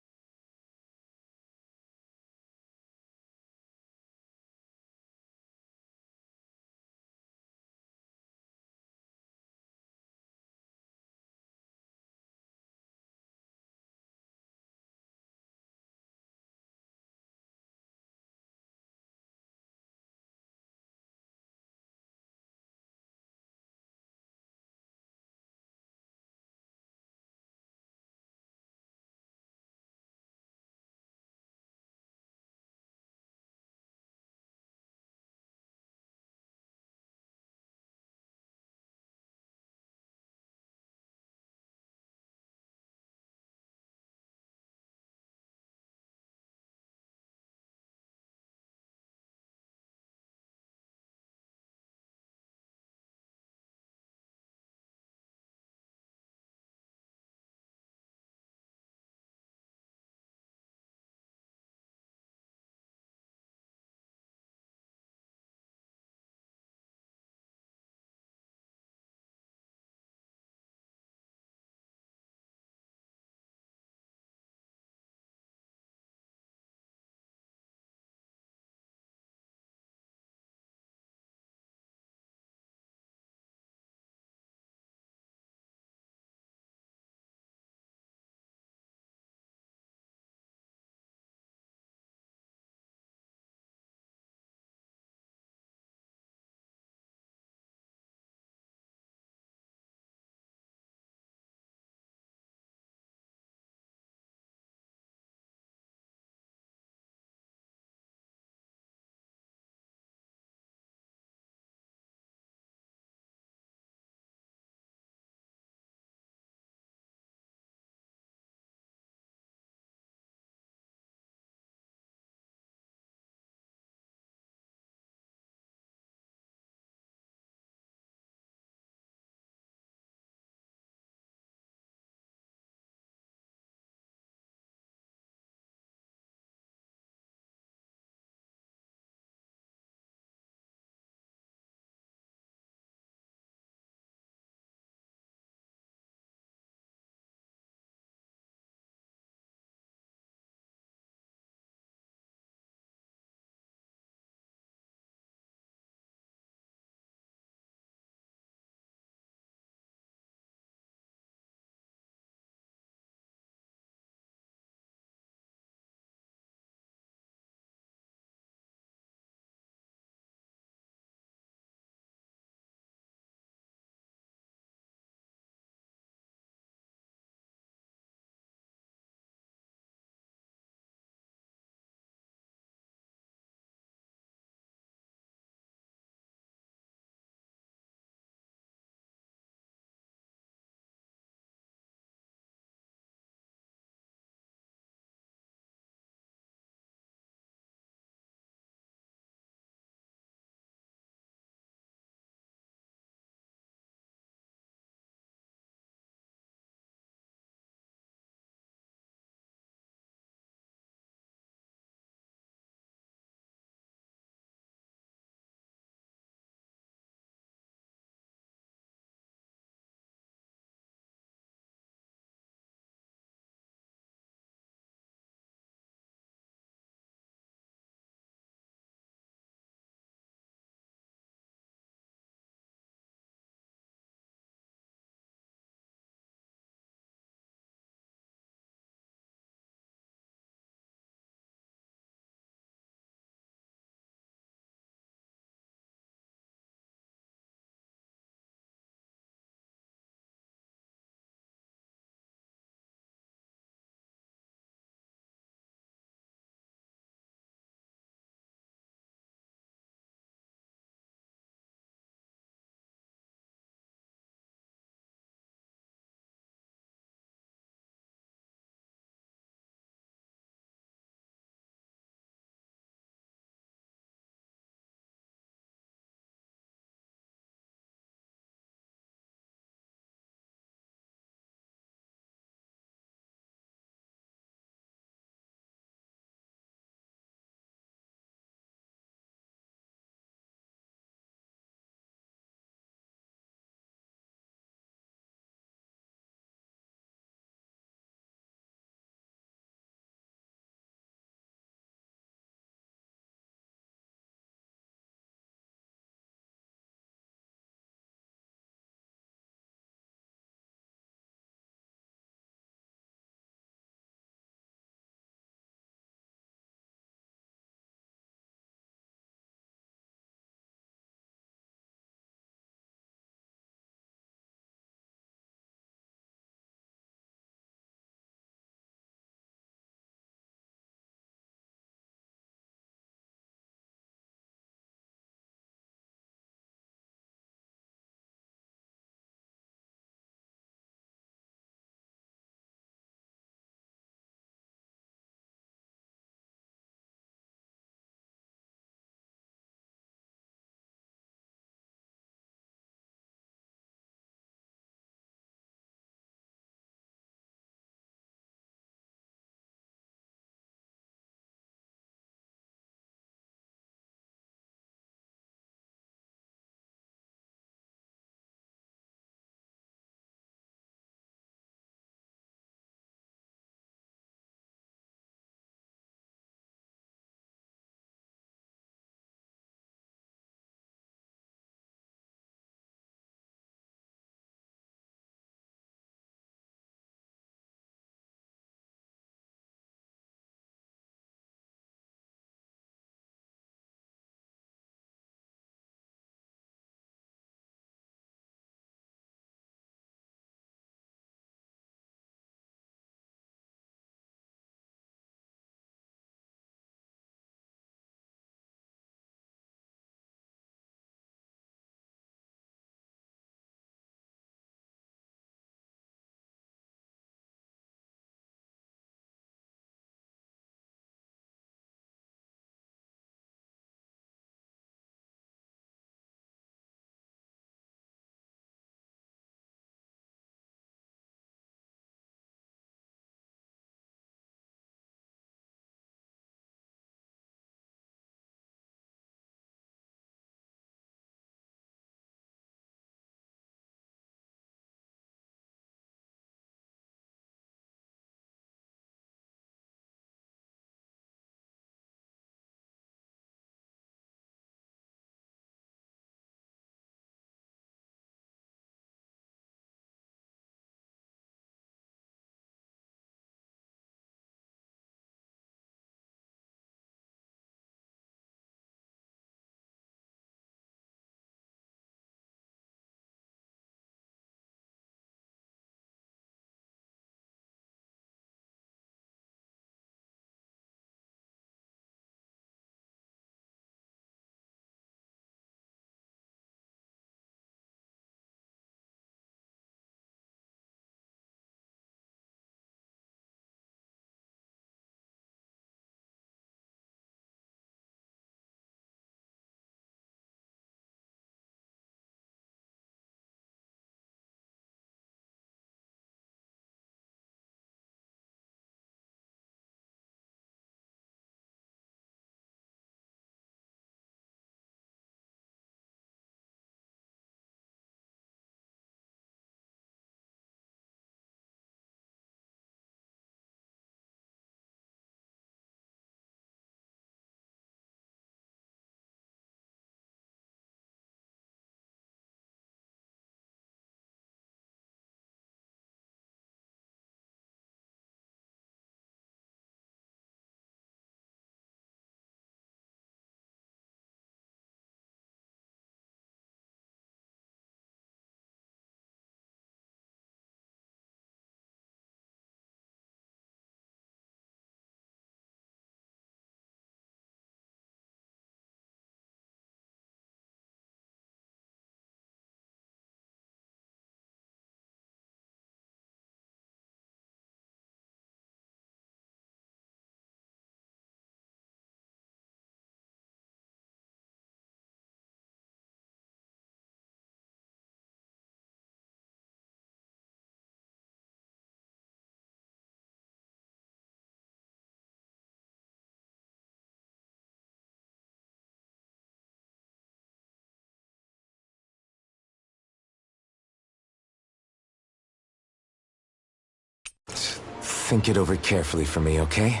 Think it over carefully for me, okay?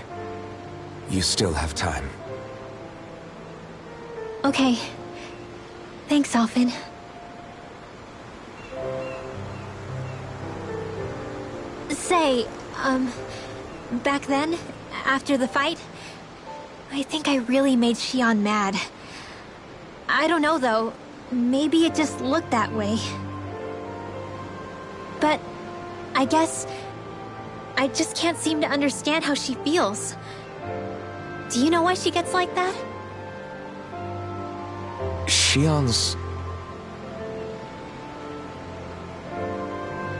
You still have time. Okay. Thanks, Alphen. Say, back then, after the fight, I think I really made Xion mad. I don't know, though. Maybe it just looked that way. But I guess I just can't seem to understand how she feels. Do you know why she gets like that? Xion's...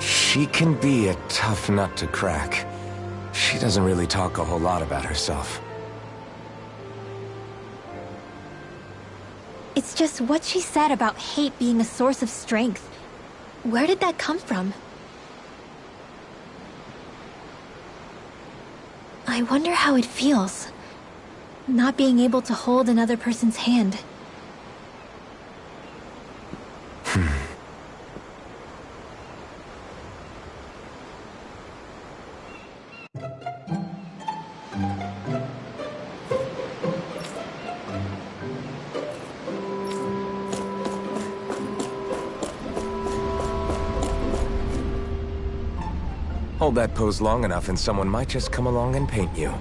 She can be a tough nut to crack. She doesn't really talk a whole lot about herself. It's just what she said about hate being a source of strength. Where did that come from? I wonder how it feels, not being able to hold another person's hand. Hold that pose long enough and someone might just come along and paint you.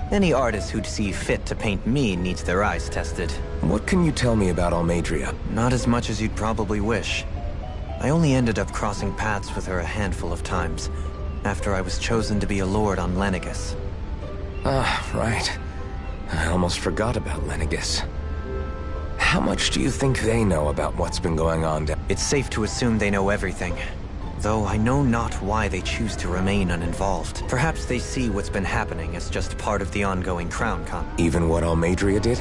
Any artist who'd see fit to paint me needs their eyes tested. What can you tell me about Almeidrea? Not as much as you'd probably wish. I only ended up crossing paths with her a handful of times, after I was chosen to be a lord on Lenegis. Ah, right. I almost forgot about Lenegis. How much do you think they know about what's been going on down? It's safe to assume they know everything. Though I know not why they choose to remain uninvolved. Perhaps they see what's been happening as just part of the ongoing Crown Con. Even what Almeidrea did?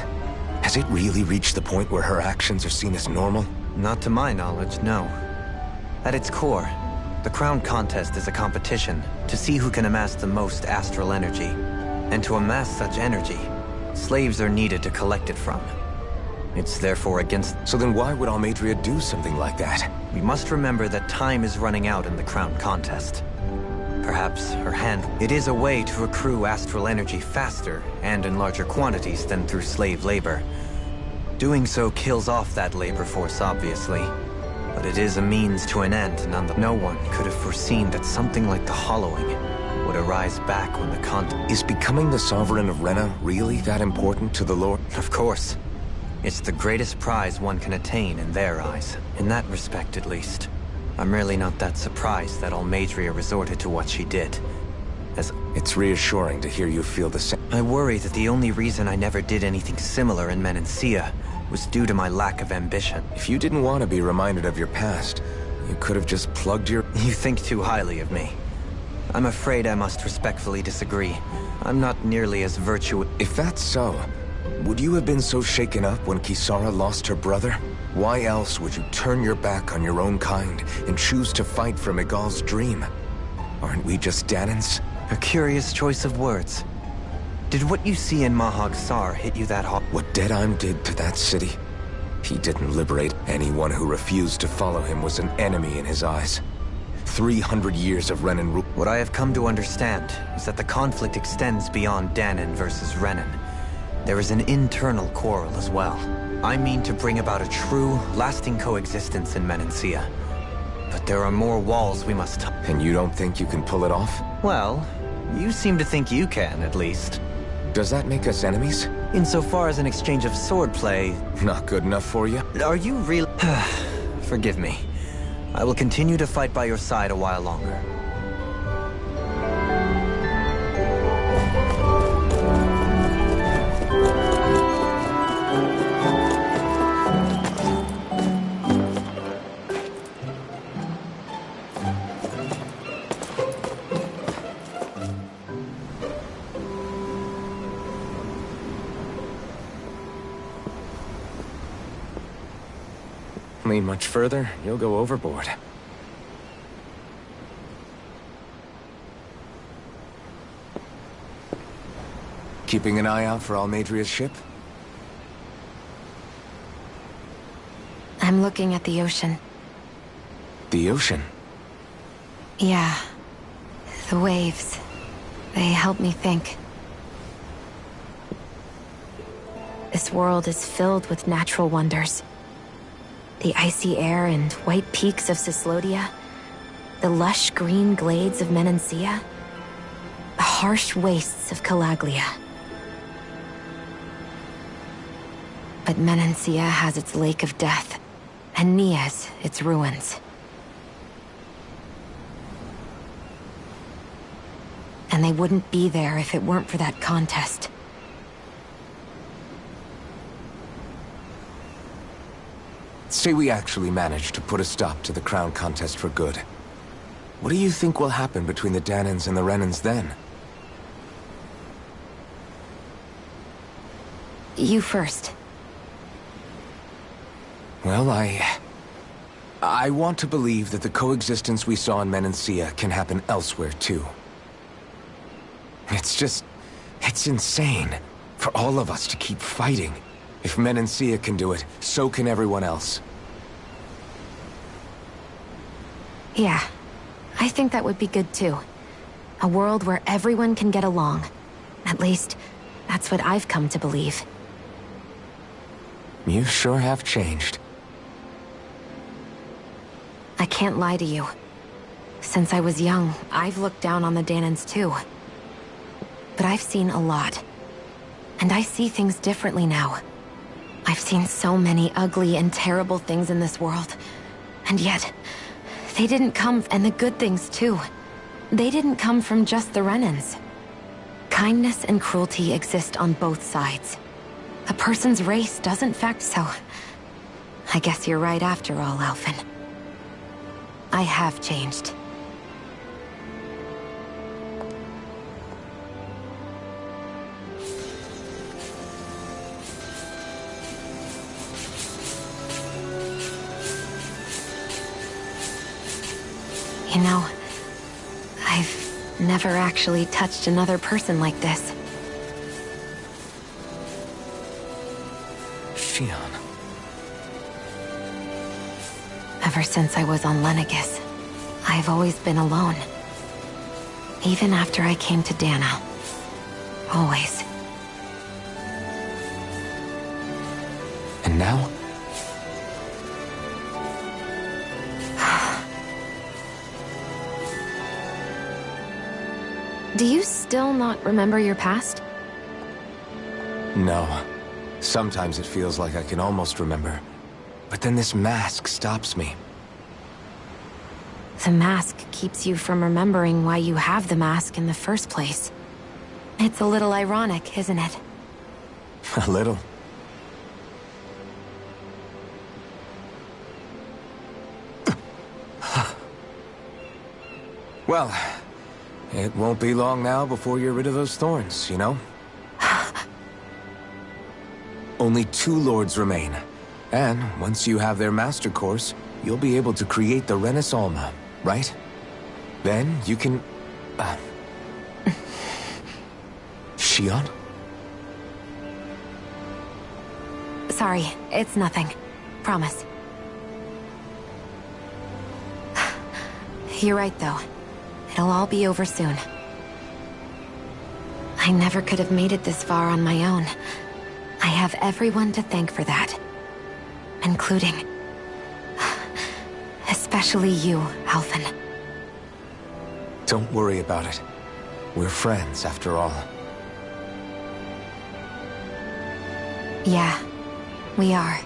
Has it really reached the point where her actions are seen as normal? Not to my knowledge, no. At its core, the Crown Contest is a competition to see who can amass the most astral energy. And to amass such energy, slaves are needed to collect it from. It's therefore against... So then why would Almeidrea do something like that? We must remember that time is running out in the Crown Contest. Perhaps her hand... It is a way to accrue astral energy faster and in larger quantities than through slave labor. Doing so kills off that labor force, obviously. But it is a means to an end, nonetheless. No one could have foreseen that something like the Hollowing would arise back when the contest... Is becoming the Sovereign of Rena really that important to the Lord? Of course. It's the greatest prize one can attain in their eyes. In that respect, at least. I'm really not that surprised that Almeidrea resorted to what she did. As it's reassuring to hear you feel the same. I worry that the only reason I never did anything similar in Menancia was due to my lack of ambition. If you didn't want to be reminded of your past, you could have just plugged your... You think too highly of me. I'm afraid I must respectfully disagree. I'm not nearly as virtuous... If that's so, would you have been so shaken up when Kisara lost her brother? Why else would you turn your back on your own kind and choose to fight for Miguel's dream? Aren't we just Danans? A curious choice of words. Did what you see in Mahag Saar hit you that hard? What Deadheim did to that city? He didn't liberate. Anyone who refused to follow him was an enemy in his eyes. 300 years of Renan rule. What I have come to understand is that the conflict extends beyond Danan versus Renan. There is an internal quarrel as well. I mean to bring about a true, lasting coexistence in Menancia. But there are more walls we must... And you don't think you can pull it off? Well, you seem to think you can, at least. Does that make us enemies? Insofar as an exchange of swordplay... Not good enough for you? Are you real... Forgive me. I will continue to fight by your side a while longer. Lean much further, you'll go overboard. Keeping an eye out for Almeidrea's ship? I'm looking at the ocean. The ocean? Yeah. The waves. They help me think. This world is filled with natural wonders. The icy air and white peaks of Cyslodia, the lush green glades of Menancia, the harsh wastes of Calaglia. But Menancia has its Lake of Death, and Nias its ruins. And they wouldn't be there if it weren't for that contest. Say we actually managed to put a stop to the crown contest for good. What do you think will happen between the Dahnans and the Renans then? You first. Well, I want to believe that the coexistence we saw in Menancia can happen elsewhere, too. It's insane for all of us to keep fighting. If Menancia can do it, so can everyone else. Yeah, I think that would be good too. A world where everyone can get along. At least, that's what I've come to believe. You sure have changed. I can't lie to you. Since I was young, I've looked down on the Dahnans too. But I've seen a lot. And I see things differently now. I've seen so many ugly and terrible things in this world. And yet, they didn't come, and the good things too. They didn't come from just the Renans. Kindness and cruelty exist on both sides. A person's race doesn't fact so. I guess you're right after all, Alphen. I have changed. You know, I've never actually touched another person like this. Shionne. Ever since I was on Lenegis, I've always been alone. Even after I came to Dahna. Always. And now? Do you still not remember your past? No. Sometimes it feels like I can almost remember. But then this mask stops me. The mask keeps you from remembering why you have the mask in the first place. It's a little ironic, isn't it? A little. Well, it won't be long now before you're rid of those thorns, you know? Only 2 lords remain. And once you have their master course, you'll be able to create the Renis Alma, right? Then you can... Shionne? Sorry, it's nothing. Promise. You're right, though. It'll all be over soon. I never could have made it this far on my own. I have everyone to thank for that. Including... especially you, Alphen. Don't worry about it. We're friends, after all. Yeah, we are.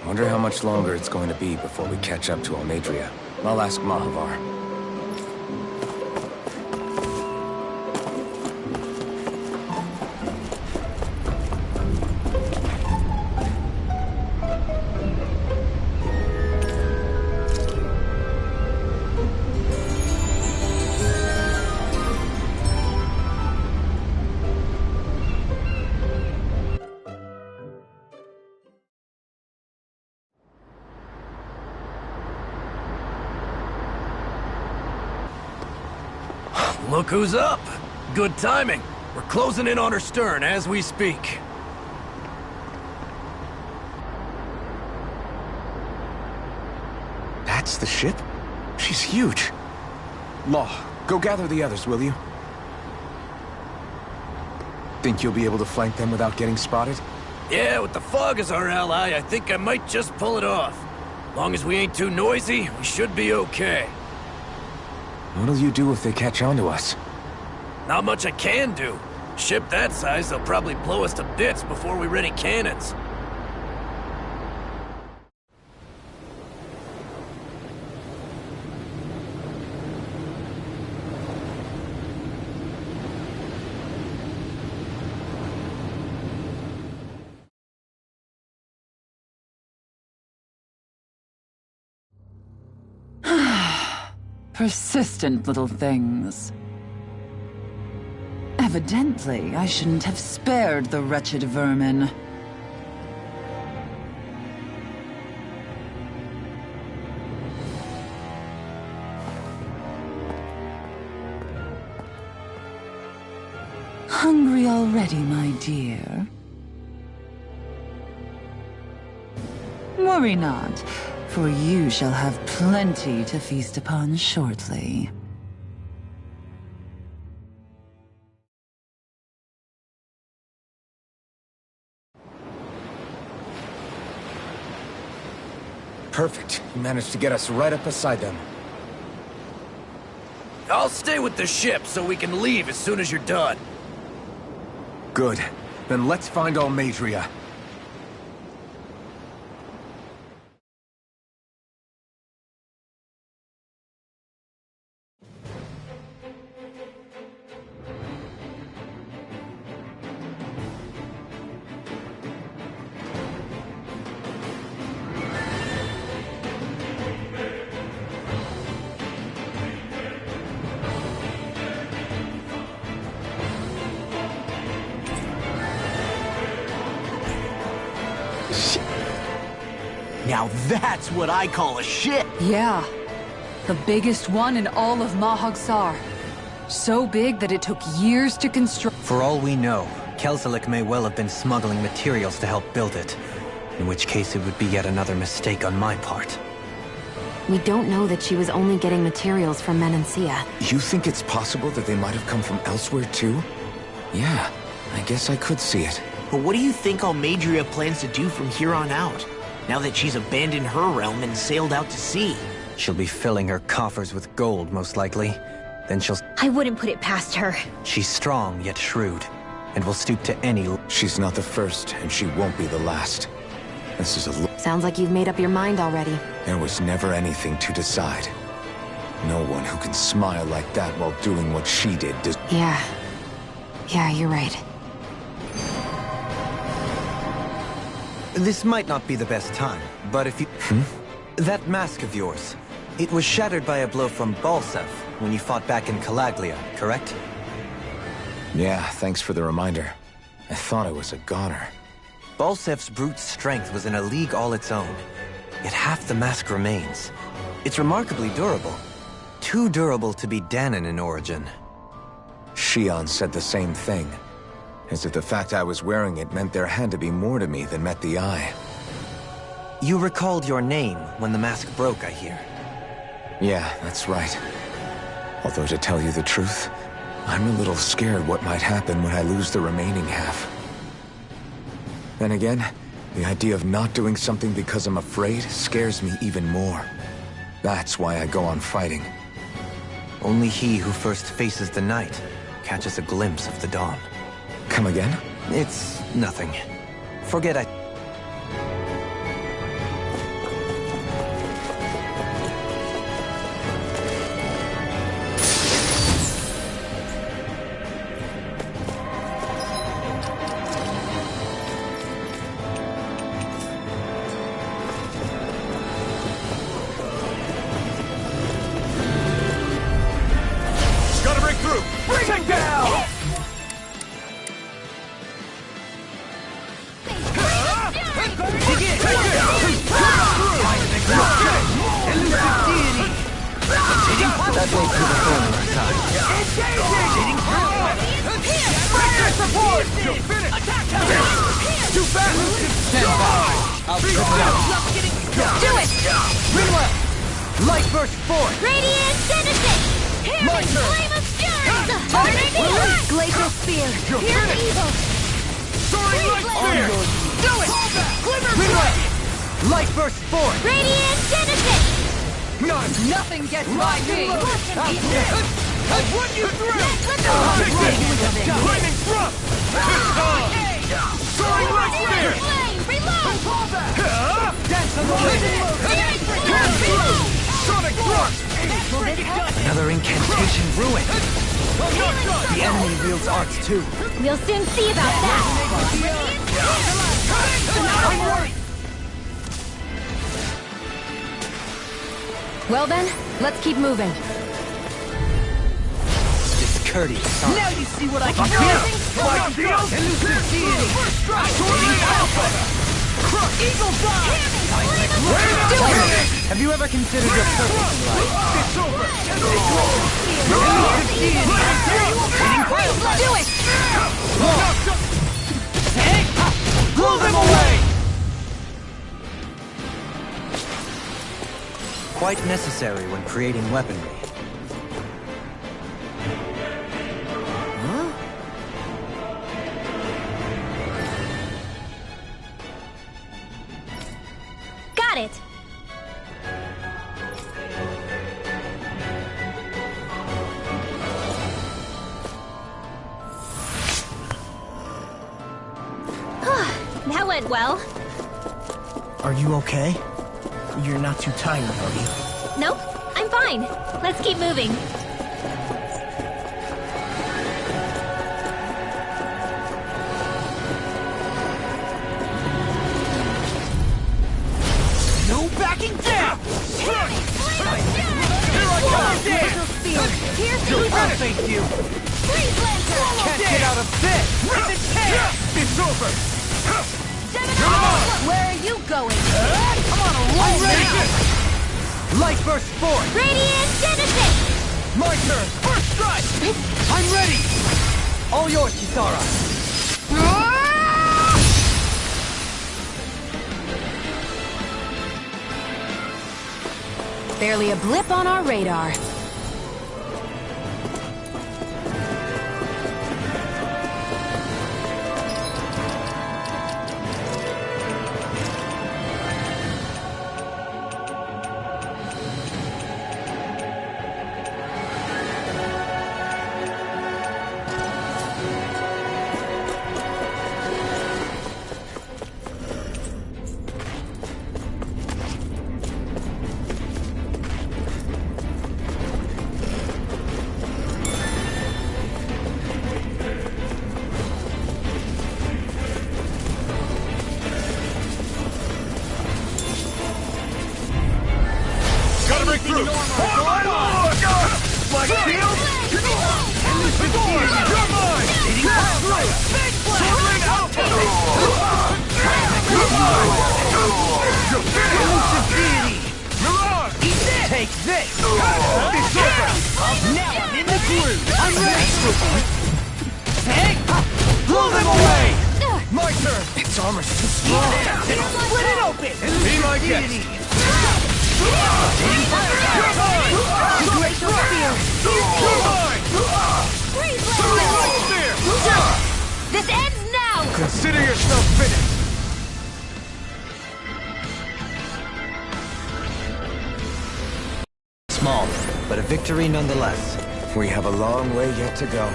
Wonder how much longer it's going to be before we catch up to Almeidrea. I'll ask Mahavar. Look who's up. Good timing. We're closing in on her stern as we speak. That's the ship? She's huge. Law, go gather the others, will you? Think you'll be able to flank them without getting spotted? Yeah, with the fog as our ally, I think I might just pull it off. Long as we ain't too noisy, we should be okay. What'll you do if they catch on to us? Not much I can do. Ship that size, they'll probably blow us to bits before we ready cannons. Persistent little things. Evidently, I shouldn't have spared the wretched vermin. Hungry already, my dear? Worry not, for you shall have plenty to feast upon shortly. Perfect. You managed to get us right up beside them. I'll stay with the ship so we can leave as soon as you're done. Good. Then let's find Almadria. Now that's what I call a ship! Yeah. The biggest one in all of Mahag-Sar. So big that it took years to construct. For all we know, Kelzelik may well have been smuggling materials to help build it. In which case it would be yet another mistake on my part. We don't know that she was only getting materials from Menancia. You think it's possible that they might have come from elsewhere too? Yeah, I guess I could see it. But what do you think Almadria plans to do from here on out? Now that she's abandoned her realm and sailed out to sea? She'll be filling her coffers with gold, most likely. Then she'll... I wouldn't put it past her. She's strong, yet shrewd, and will stoop to any... She's not the first, and she won't be the last. This is a... Sounds like you've made up your mind already. There was never anything to decide. No one who can smile like that while doing what she did does... Yeah, you're right. This might not be the best time, but if you... That mask of yours, it was shattered by a blow from Balsev when you fought back in Calaglia, correct? Yeah, thanks for the reminder. I thought I was a goner. Balsev's brute strength was in a league all its own, yet half the mask remains. It's remarkably durable. Too durable to be Dahnan in origin. Shion said the same thing. As if the fact I was wearing it meant there had to be more to me than met the eye. You recalled your name when the mask broke, I hear. Yeah, that's right. Although to tell you the truth, I'm a little scared what might happen when I lose the remaining half. Then again, the idea of not doing something because I'm afraid scares me even more. That's why I go on fighting. Only he who first faces the night catches a glimpse of the dawn. Come again? It's nothing. Forget I... Gotta break through! Bring it down! Did You're finished! Attack! Too fast! Stand by! I'll trip it out! Do it! Rinwell! Light burst forth! Radiant Genesis! Here My is turn. Flame of Fury! Tornado! Glacial Spear! You're Here's finished! evil! Soaring Light Spear! Do it! Rinwell! Light burst forth! Radiant Genesis! Nothing gets by me! I put you through! Take this! Lightning thrust! Soaring Light Spear! Flame! Reload! Dance on the wind! Sonic thrust! Another incantation ruined. I'm not done! The enemy wields arts too. We'll soon see about that! Well then, let's keep moving. Discourteous son. Now you see what I can do! Like shield! Elusive deity! First strike! Eagle dive! Have you ever considered your purpose in life? It's over! Elusive deity! Do it! Blow them away! Quite necessary when creating weaponry. Got it! That went well. Are you okay? You're not too tired, are you? Nope, I'm fine. Let's keep moving. No backing down! Here I come! I'll face you! Can't get out of this! It's over! Where are you going? I'm on a roll now! Light burst forth! Radiant Genesis! My turn! First strike! I'm ready! All yours, Kisara! Barely a blip on our radar. Gotta break through! Like shield! Elusive deity! You're mine! Soaring Alpha! You're finished! Elusive deity! Mirage! Take this! It's over! Now I'm in the groove! I'm ready! Hey! Blow them away! My turn! Its armor's too strong! Split it open! Be my guest! You're mine! Glacial Spear! You're mine! Soaring Light Spear! This ends now! Consider yourself finished! Small, but a victory nonetheless. We have a long way yet to go.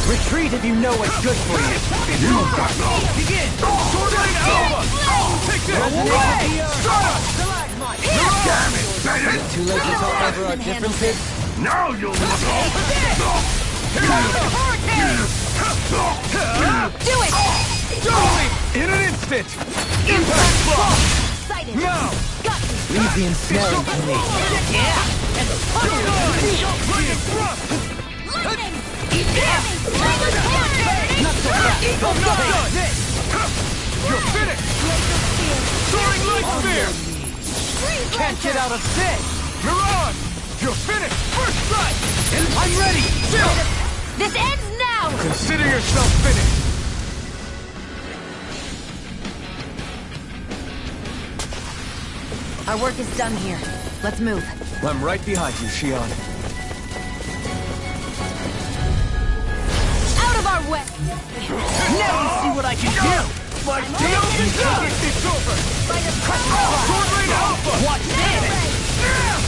Retreat if you know what's good for you! Begin! Soaring Alpha! Take this! Away! Damn it, Bennett! Too late to talk over our differences? Now you'll look Do it! in an instant! Impact block! Excited! Now! Leave the ensnaring to me. You're mine! Lightning thrust! Lightning! Not so fast! I'm not done! You're finished! Soaring Light Spear! Can't get out of this! Mirage! You're finished! First strike! This ends now! Consider yourself finished! Our work is done here. Let's move. I'm right behind you, Shion. Out of our way! Now you see what I can do! My deal is done! It's over! Sword Rain Alpha! Watch this!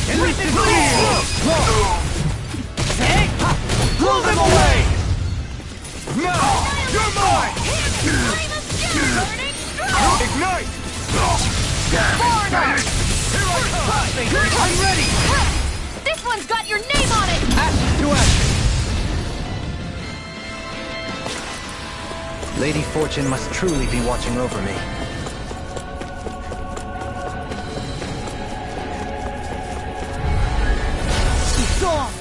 And this is Hey! Blow them away! Now! You're mine! Ignite! Here I come! I'm ready! This one's got your name on it! Action to action! Lady Fortune must truly be watching over me. It's on!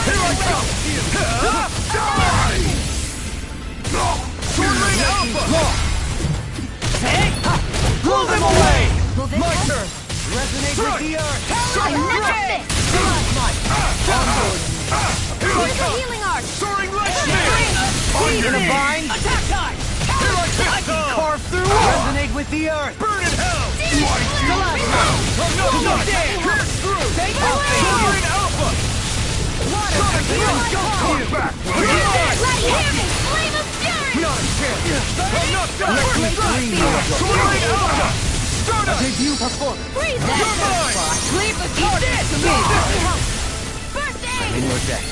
Here I come! Die! Sword Rain Alpha! Hey! Blow them away! My turn! Resonate with the earth! Here I come! Healing art! Soaring Light Spear! In a bind! Attack time! Here I I come! can carve through! Resonate with the earth! Burn in hell! Stalagmite! No dare! Pierce through! Sword Rain Alpha! Sonic Boom! Come back! Flame of Fury! Not a chance! I'm not done! Sword Rain Alpha! Stardust! Debut performance! Freeze You're mine! Leave the target to me! First aid! In your deck.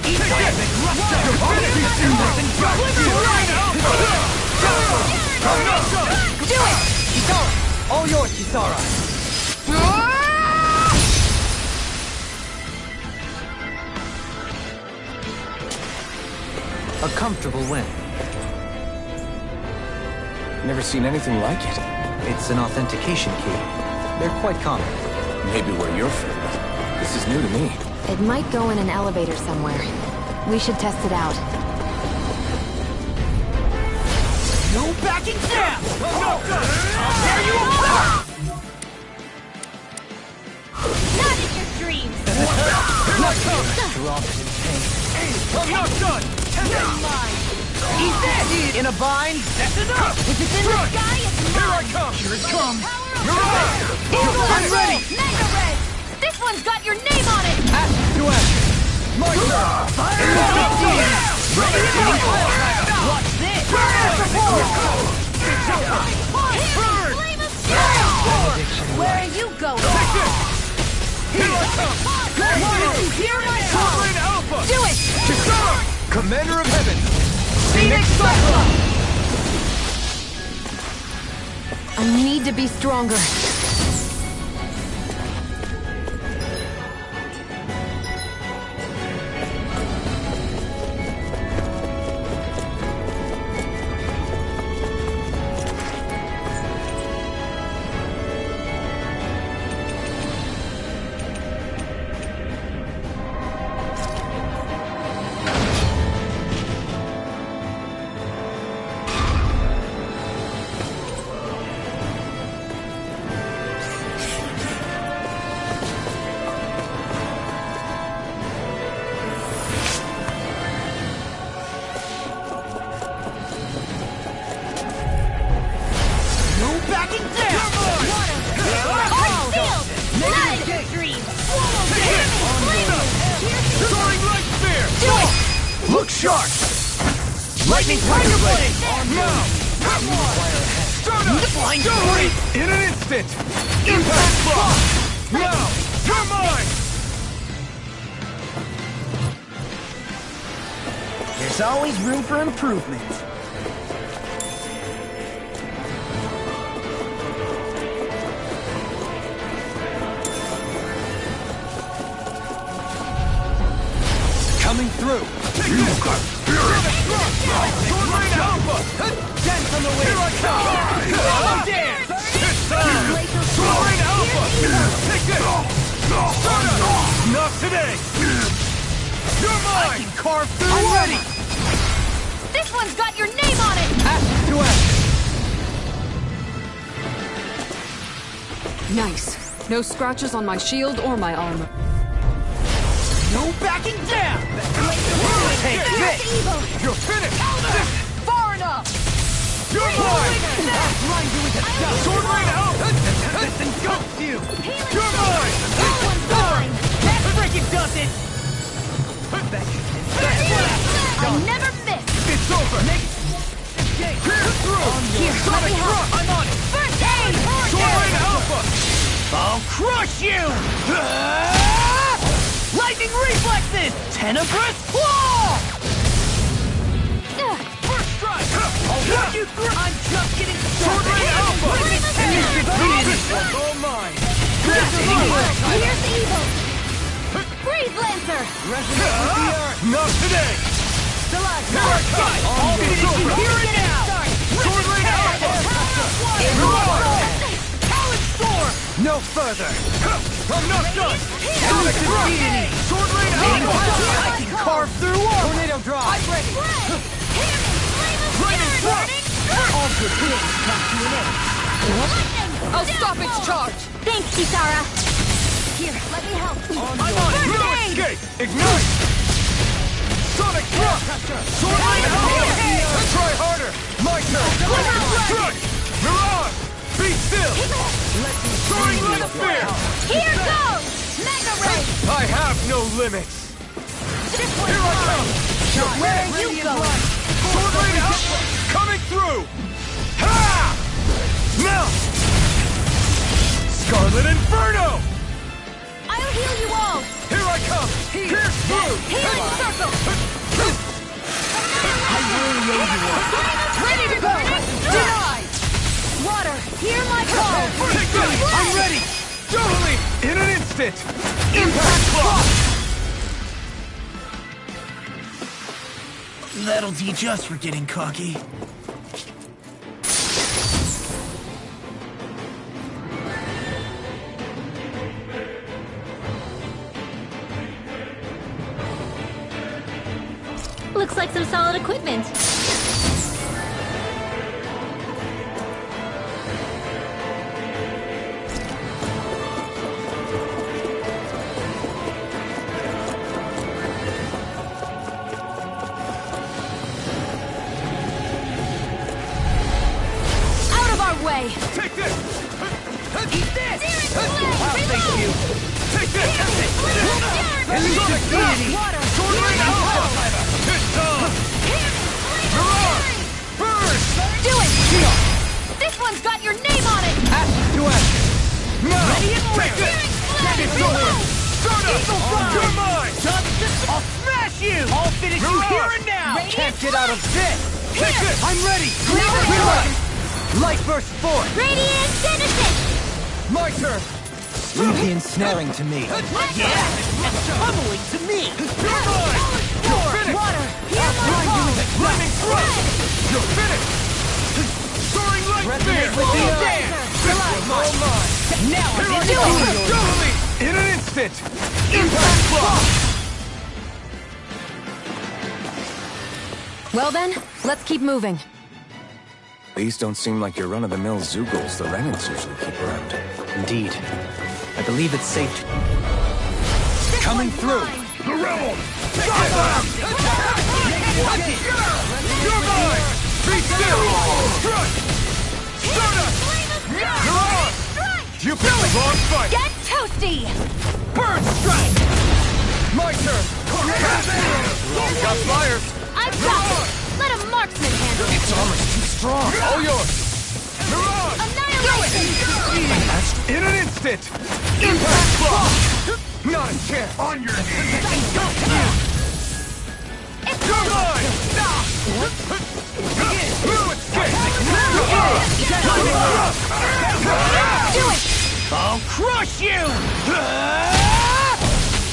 Eat this! You're finished! Sword Rain Alpha! I'm not done! Do it! Kisara! All yours, Kisara! A comfortable win. Never seen anything like it. It's an authentication key. They're quite common. Maybe where you're from, but this is new to me. It might go in an elevator somewhere. We should test it out. No backing down! I'm not done! I'll tear you apart! Not in your dreams! Here I come! Dropped in pain. I'm not done! Eat this! In a bind? That's enough! If it's in the sky, it's Here I mine! come! Here it comes! You're right! I'm ready! Mega Red! This one's got your name on it! Action to action! My turn! Ready to watch this! Flame of Fury! Where are you going? Here I come! Hear my Sword call! Rain Alpha! Do it! Kisara! Commander of Heaven! Phoenix Cyclone! I need to be stronger. Look sharp! Lightning Tiger Blade! Now! Stardust! Blind In an instant! Impact Block! Now! You're mine! There's always room for improvement. Coming through. You've got spirit! Sword Rain Alpha! Dance on the way! Here I come! Follow dance! It's time! Sword Rain Alpha! Take this! Stardust! Not today! You're mine! Carve through! I'm ready! This one's got your name on it! Action to action! Nice. No scratches on my shield or my armor. No backing down! Take this! You're finished! Far enough! You're mine! Sword rain out! This engulfs you! You're mine! That freaking does it! I never miss! It's over! Pierce through! Here, let me help! I'm on it! First aid! Sword rain alpha! I'll crush you! Lightning reflexes! Tenebrous claw! First strike! I'll walk you through! I'm just getting Sword started! rain alpha! And you should see this one! All mine! Here's evil! Breathe, Lancer! Not today! Here and now! Sword rain alpha! Talon storm! No further! I'm not done! Sonic deity! Sword rain alpha! I can carve through armor! Tornado drop! I'm ready! Lightning thrust! All good things come to an end! I'll stop its charge! Thanks, Kisara! Here, let me help! I'm on it! No escape! Ignite! Sonic thrust! Sword rain alpha! Try harder! My turn! Strike! Mirage! Be still! Soaring light spear! Here goes! Mega Ray! I have no limits! This one's Here I come! Where are you going? Sword rain alpha! Coming through! Ha! Now! Scarlet Inferno! I'll heal you all! Here I come! Pierce through! Healing circle! Ready to go! Denied! Water, hear my call! Take this! I'm ready! Totally! In an instant! Impact block! That'll teach us for getting cocky. Looks like some solid equipment. Out of our way! Take this! Eat this! I'll thank you! Take this! Sonic deity! Sword rain alpha! It's on! Mirage! Burn! Do it! This one's got your name on it! Ashes to ashes! Now! Ready and Take ready. this! It's over! Stardust! You're mine! I'll smash you! I'll finish you Mirage! here and now! Can't get out of this! Take this! I'm ready! Light burst forth! Radiant Genesis! My turn! Leave the ensnaring to me. Yeah! And pummeling to me! You're mine! You're finished! Water, hear my call! Lightning thrust! You're finished! Soaring light spear! with the Oh, earth. This one's all mine! Now Here I'm I into come! it! Totally! In an instant! Impact block! Well then, let's keep moving. These don't seem like your run-of-the-mill Zeugles the Renans usually keep around. Indeed. I believe it's safe to... Coming through! The rebel! Stop them! You're mine! Be still! Strike! Stardust! Mirage! You picked the wrong fight! Get toasty! Burn strike! My turn! Got flyers! I've got it! Let a marksman handle it! Its armor's too strong. All yours! Mirage! Annihilation! In an instant! Impact block! Not a chance! On your knees! You're mine! Blue escape! Do it! I'll crush you!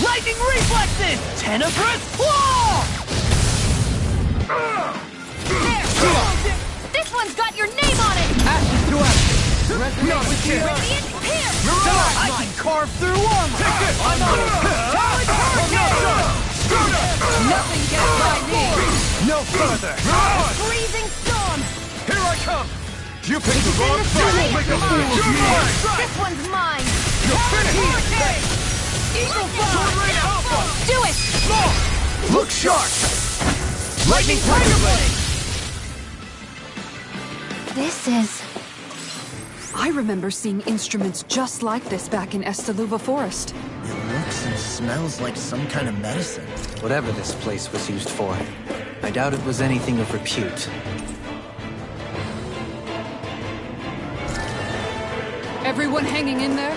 Lightning reflexes! Tenebrous claw! This one's got your name on it! Ashes to ashes! Not a chance! Radiant here! I can carve through armor! Take this! I'm not done! Nothing gets by me! No further! Freezing storm! Here I come! You picked the wrong fight! You'll make a fool of me! This one's mine! You're finished! Eagle Sword Rain Alpha! Do it! Look sharp! Lightning Tiger Blade! This is... I remember seeing instruments just like this back in Estaluva Forest. It looks and smells like some kind of medicine. Whatever this place was used for, I doubt it was anything of repute. Everyone hanging in there?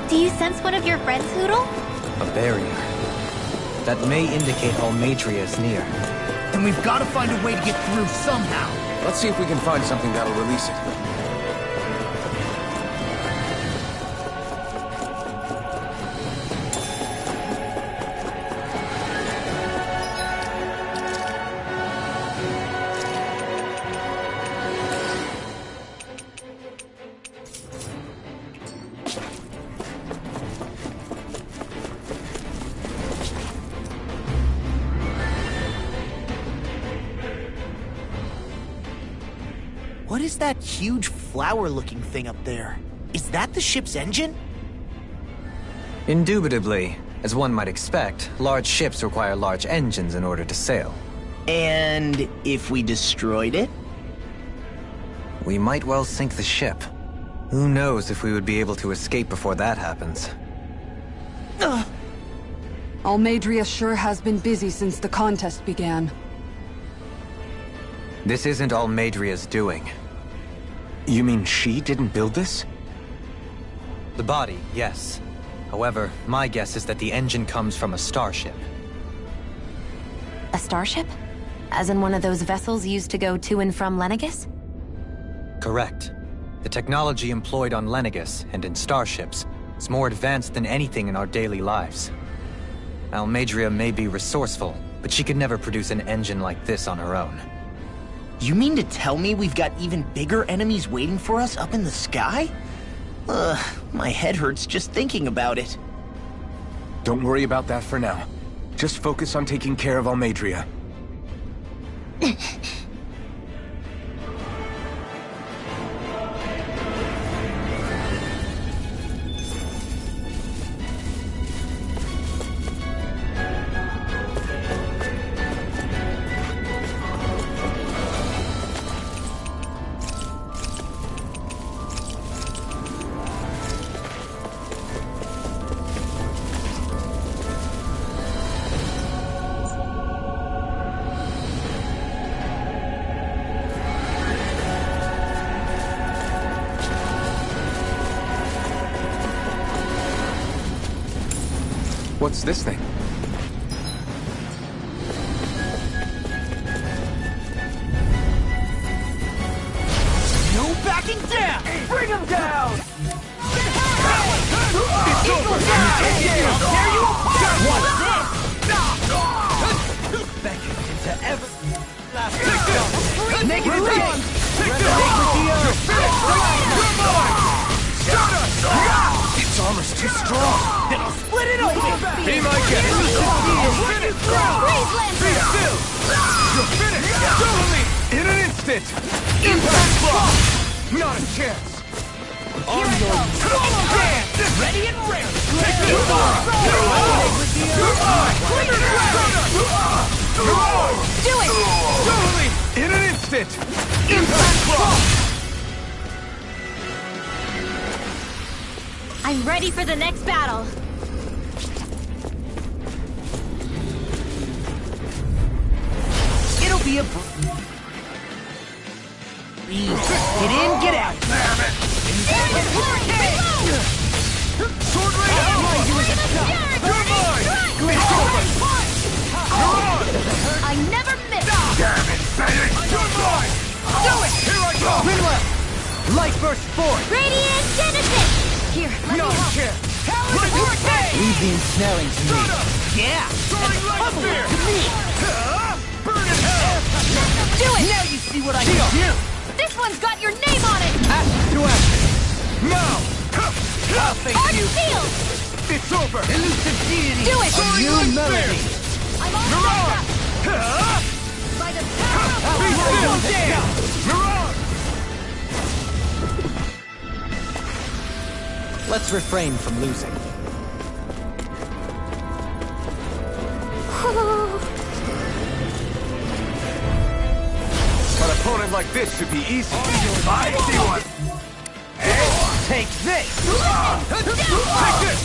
Do you sense one of your friends, Hootle? A barrier. That may indicate Almeidrea is near. And we've got to find a way to get through somehow. Let's see if we can find something that'll release it. What is that huge flower-looking thing up there? Is that the ship's engine? Indubitably. As one might expect, large ships require large engines in order to sail. And if we destroyed it? We might well sink the ship. Who knows if we would be able to escape before that happens. Almeidrea sure has been busy since the contest began. This isn't Almeidrea's doing. You mean she didn't build this? The body, yes. However, my guess is that the engine comes from a starship. A starship? As in one of those vessels used to go to and from Lenegis? Correct. The technology employed on Lenegis and in starships is more advanced than anything in our daily lives. Almeidrea may be resourceful, but she could never produce an engine like this on her own. You mean to tell me we've got even bigger enemies waiting for us up in the sky? My head hurts just thinking about it. Don't worry about that for now. Just focus on taking care of Almeidrea. What's this thing? No backing down! Bring him down! It's over! I'll tear you apart! Back into ever... Make it Take Take this! You're finished! Come on! Shut us! Its armor's too strong. Then I'll split it open! Be my guest! You're finished! Be still! You're finished! Totally! In an instant! Impact block! Not a chance. Ready and ready! Take this! Do it! Totally! In an instant! Impact block! I'm ready for the next battle. It'll be a... Please, get in, get out! Sword Rain Alpha! You're mine! It's over! You're on! I never miss! Damn it, Fennec! You're mine! Do it! Here I go! Rinwell! Light burst forward! Radiant Genesis! Here, let Not me a help. chance! Leave the ensnaring to me. Yeah! Soaring Light Spear! Burn in hell! Do it! Now you see what I can do! This one's got your name on it! Ashes to ashes! Now! I'll face Arch you! Field! It's over! Elusive deity! Do it! A new melody! I'm all You're set on! up! By the power of Be still! down! You're on! Let's refrain from losing. An opponent like this should be easy. I see one! Take this! Take this!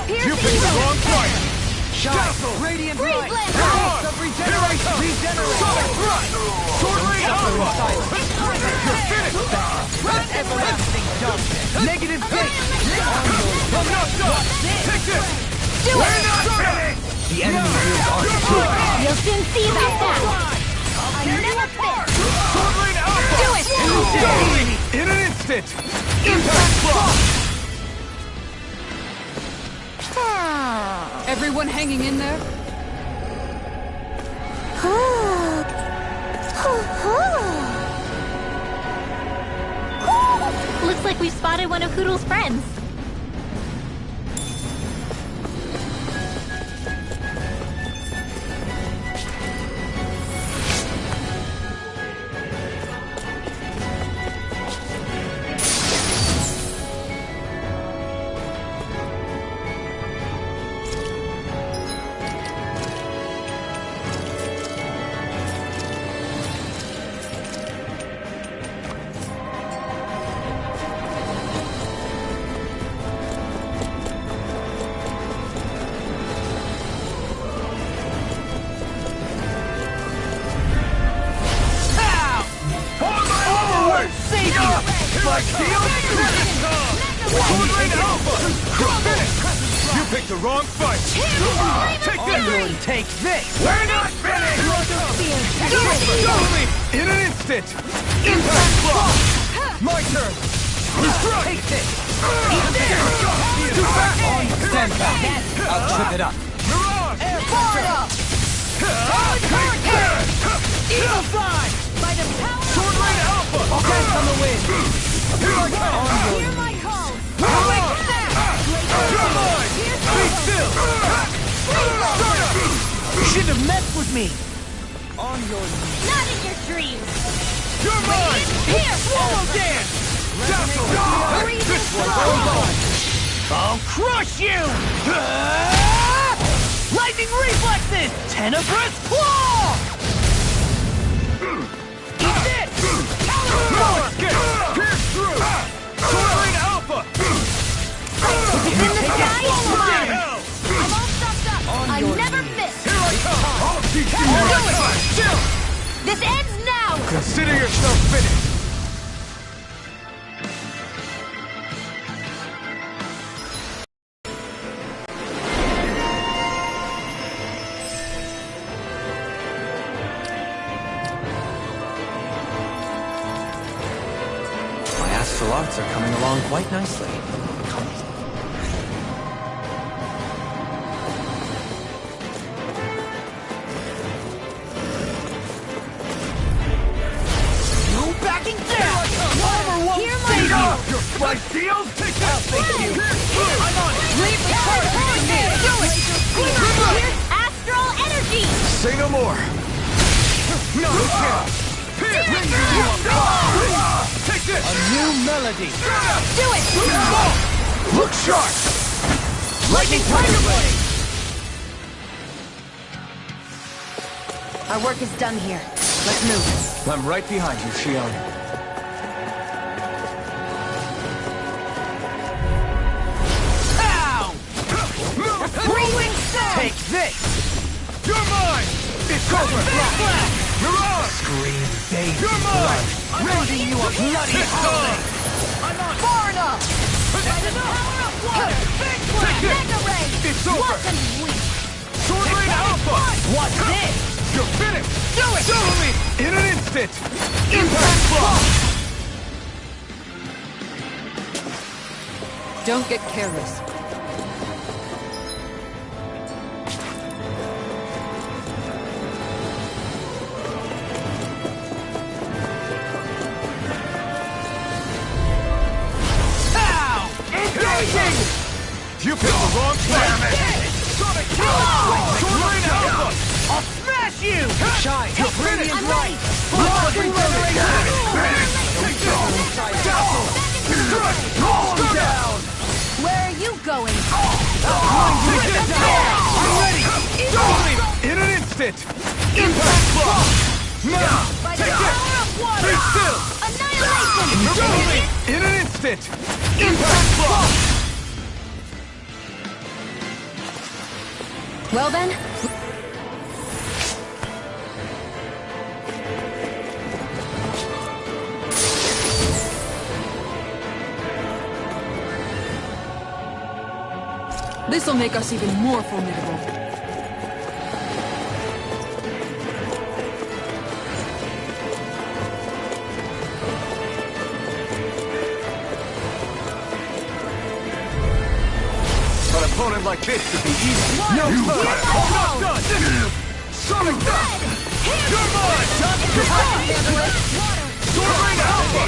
You picked the wrong fight! Shackle! Radiant Freeze light! Land! Pulse of regeneration! Sonic Thrust! Sword Rain Alpha! You're finished! Everlasting darkness! Negative fate! I'm not done! Take this! Do We're it! not finished! The enemy is our You'll soon see about that! I never miss! Sword Rain Alpha! Do it! Totally! In an instant! Impact block! Everyone hanging in there? Looks like we've spotted one of Hoodle's friends. Like steel? Sword Rain Alpha! You're finished! You picked the wrong fight! Take this! Take this! We're not finished! Totally! In an instant! Impact block! My turn! Strike! Take this! Too fast! Stand back! I'll trip it up! Mirage! Eagle fly! By the power Sword Rain Alpha! Dance on the wind! Here I come! Hear my call! Mirage! You're mine! Be still! You shouldn't have messed with me! On your knees! Not in your dreams! You're mine! Here! Swallow dance! Dazzle! This one's over! I'll crush you! Lightning reflexes! Tenebrous claw! Eat this! Power! Pierce through! Sword Rain Alpha! In the sky is mine! Hell! I'm all stuffed up! I never miss! Here I come! I'll teach you what I This ends now! Consider yourself finished! Astral arts are coming along quite nicely. No backing down! Armor won't save you! Your flight shield? I'll fix you! I'm on it! Leave the charge on me! Do it! Here's astral energy! Say no more! No chance! Take this! A new melody! Do it! Look sharp! Lightning Tiger Blade! Our work is done here. Let's move. I'm right behind you, Shion. Ow! Rolling Stone! Take this! You're mine! It's over! Flash! Mirage! Scream baby! You're mine! Rending you a bloody holiday! I'm on far enough! By the power of water! Big Take this! Mega Ray! It's over! Sword Rain Alpha! What's this? You're finished! Do it! Show me! In an instant! Impact Block! Don't get careless. Ow! Engaging! You picked the wrong plan! Sonic Sword Rain Alpha! I'll smash you! Shine! You're finished! I'm ready! Blood regeneration! Roll him down! Where are you going? Take this! I'm ready! In an instant! Impact Block! Now! By the Take power this! of water! Be still! Annihilation! In an instant! Impact Block! Well then, This'll make us even more formidable. An opponent like this could be easy. No, not done! Sonic Dust! You're mine! Sword Rain Alpha!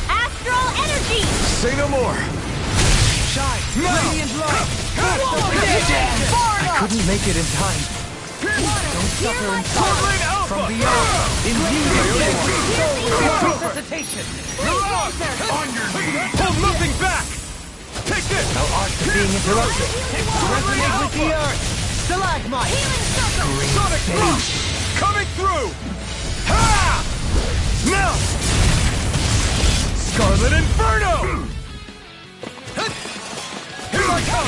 Astral energy! Say no more! Shine! Now! Radiant light! I couldn't make it in time. Don't suffer in Sword silence! Rain Alpha! From beyond! Resuscitation! On your knees! Hold nothing back! Take this! No art to being interrupted! Resonate with the earth! Stalagmite! Sonic Rush! Coming through! Ha! Now! Scarlet Inferno! Here I come!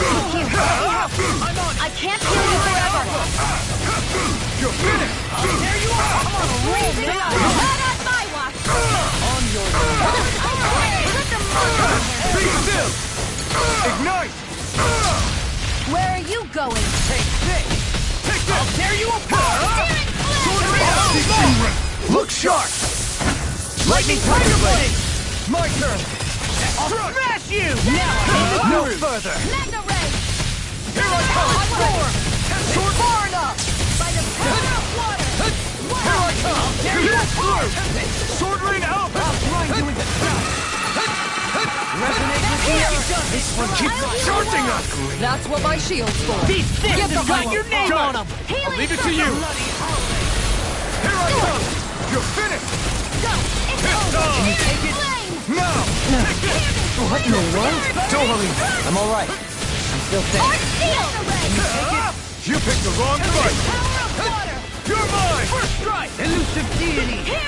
I'm on! I can't heal you forever! You're finished! There you are! I'm on a roll now! Not on my watch! On your Put the moon! Be still! Ignite! Where are you going? Take this! Take this! I'll tear you apart! Look sharp! Lightning Tiger Blade! My turn! I'll smash you! Now no further! Mega Ray! Here I come! Sword far enough! By the power of water! Here I come! Get through! Sword Rain Alpha! I'll grind you into dust! Resonate with the earth! This one keeps charging us! That's what my shield's for. These things Get the have got power. your name on them! I'll leave it to you! Here I come! You're finished! Can you take it? Now! Take this! What in the world? Don't worry, I'm alright. I'm still safe. You picked the wrong fight! You're mine! First strike! Elusive deity! Here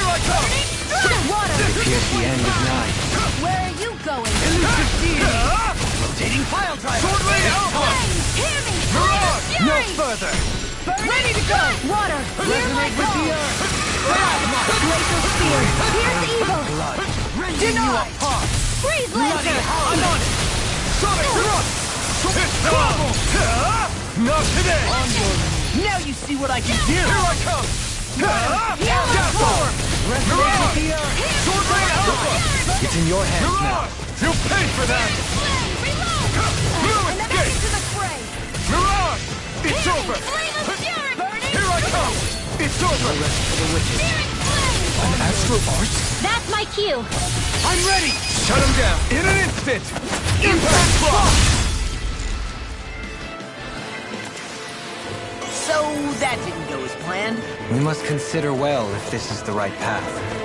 I come! It appears the end is nigh. Where are you going? Elusive deity! Rotating pile driver! Sword Rain Alpha! Mirage! No further! Ready to go! Water! Resonate with the earth! Laser spear! Here's evil! Rending you apart! Freeze Bloody laser! hell! I'm on it! Sonic Thrust! It's time! Not today! Now you see what I can do! Here I come! Death Storm! Mirage! Sword Rain Alpha! It's in your hands now. Mirage! You paid for that! No escape! Mirage! It's over! Here I come! It's over! An Astral Arts? That's my cue. I'm ready! Shut him down in an instant! Impact Block! So that didn't go as planned. We must consider well if this is the right path.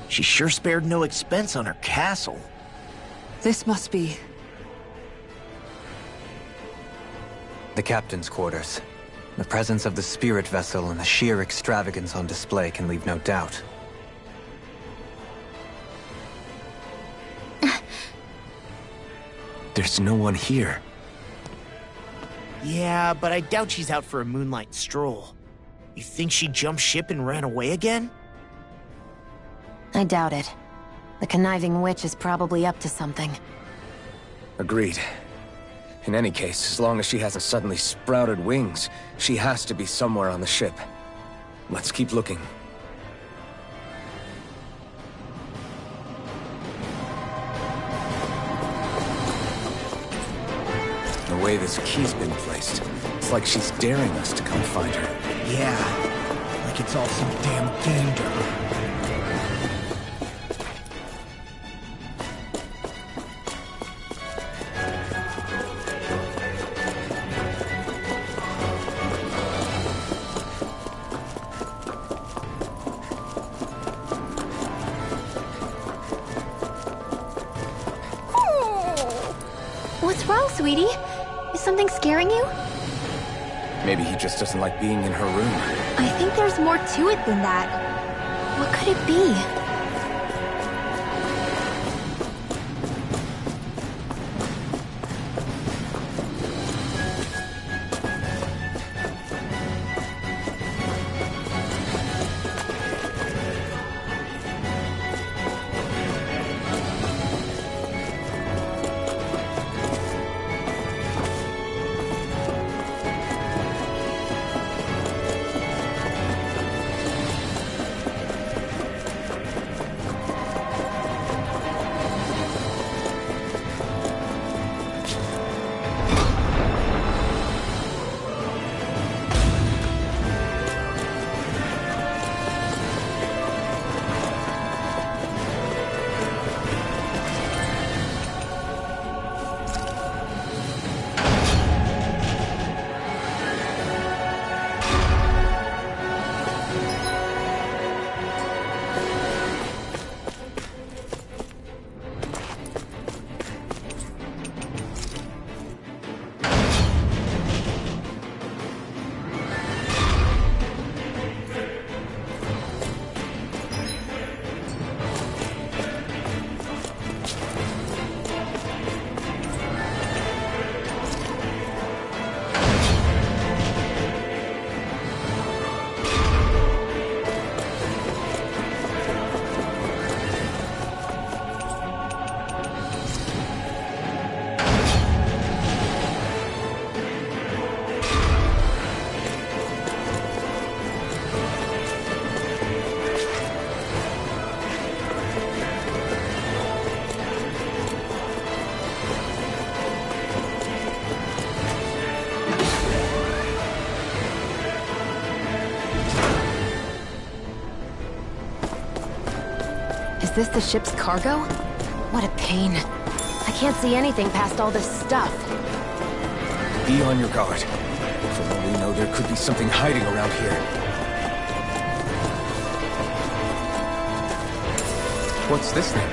She sure spared no expense on her castle. This must be... The captain's quarters. The presence of the spirit vessel and the sheer extravagance on display can leave no doubt. There's no one here. Yeah, but I doubt she's out for a moonlight stroll. You think she jumped ship and ran away again? I doubt it. The conniving witch is probably up to something. Agreed. In any case, as long as she hasn't suddenly sprouted wings, she has to be somewhere on the ship. Let's keep looking. The way this key's been placed, it's like she's daring us to come find her. Yeah, like it's all some damn game to her. What's wrong, sweetie? Is something scaring you? Maybe he just doesn't like being in her room. I think there's more to it than that. What could it be? this the ship's cargo? What a pain. I can't see anything past all this stuff. Be on your guard. For all we know, there could be something hiding around here. What's this thing?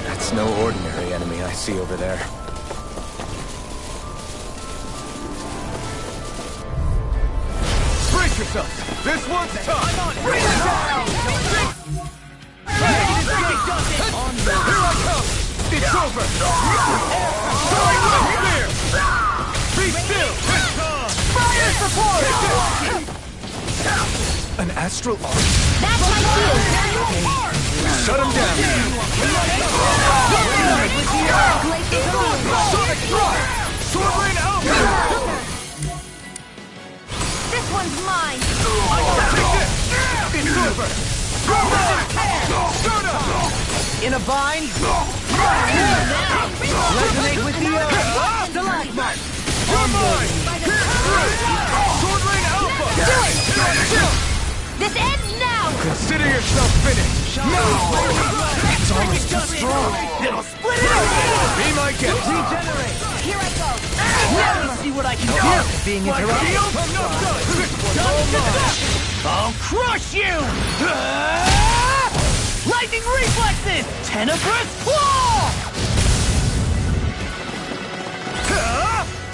That's no ordinary enemy I see over there. Brace yourself! This one's tough! I'm on it! Bring it down! Here I come! It's over! Here! Be still! Fire support! An astral arc? That's my cue! Shut him down! Sonic Thrust! Sword Rain Alpha! This one's mine! Take this! It's over! In a bind? Resonate with the earth! Stalagmite! You're mine! Sword Rain Alpha! This ends now! Consider yourself finished! No! Its armor's too strong! It'll split it out! Be my guest! Regenerate! Here I go! Let me see what I can do! Being interrupted! I'm not done! I'll crush you! Lightning reflexes! Tenebrous claw!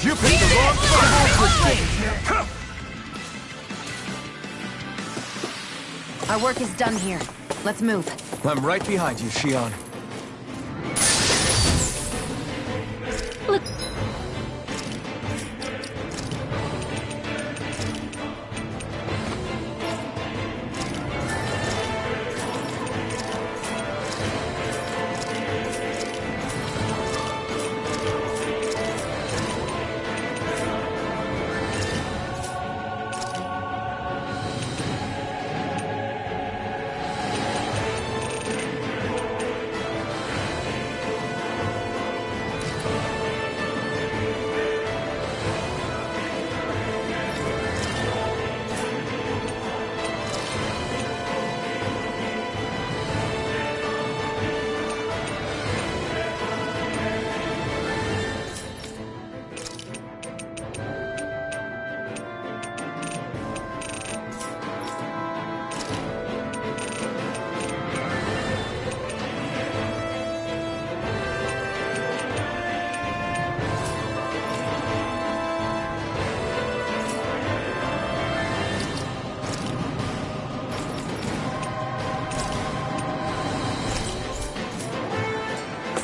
You picked the wrong fight! Our work is done here. Let's move. I'm right behind you, Shion. Look,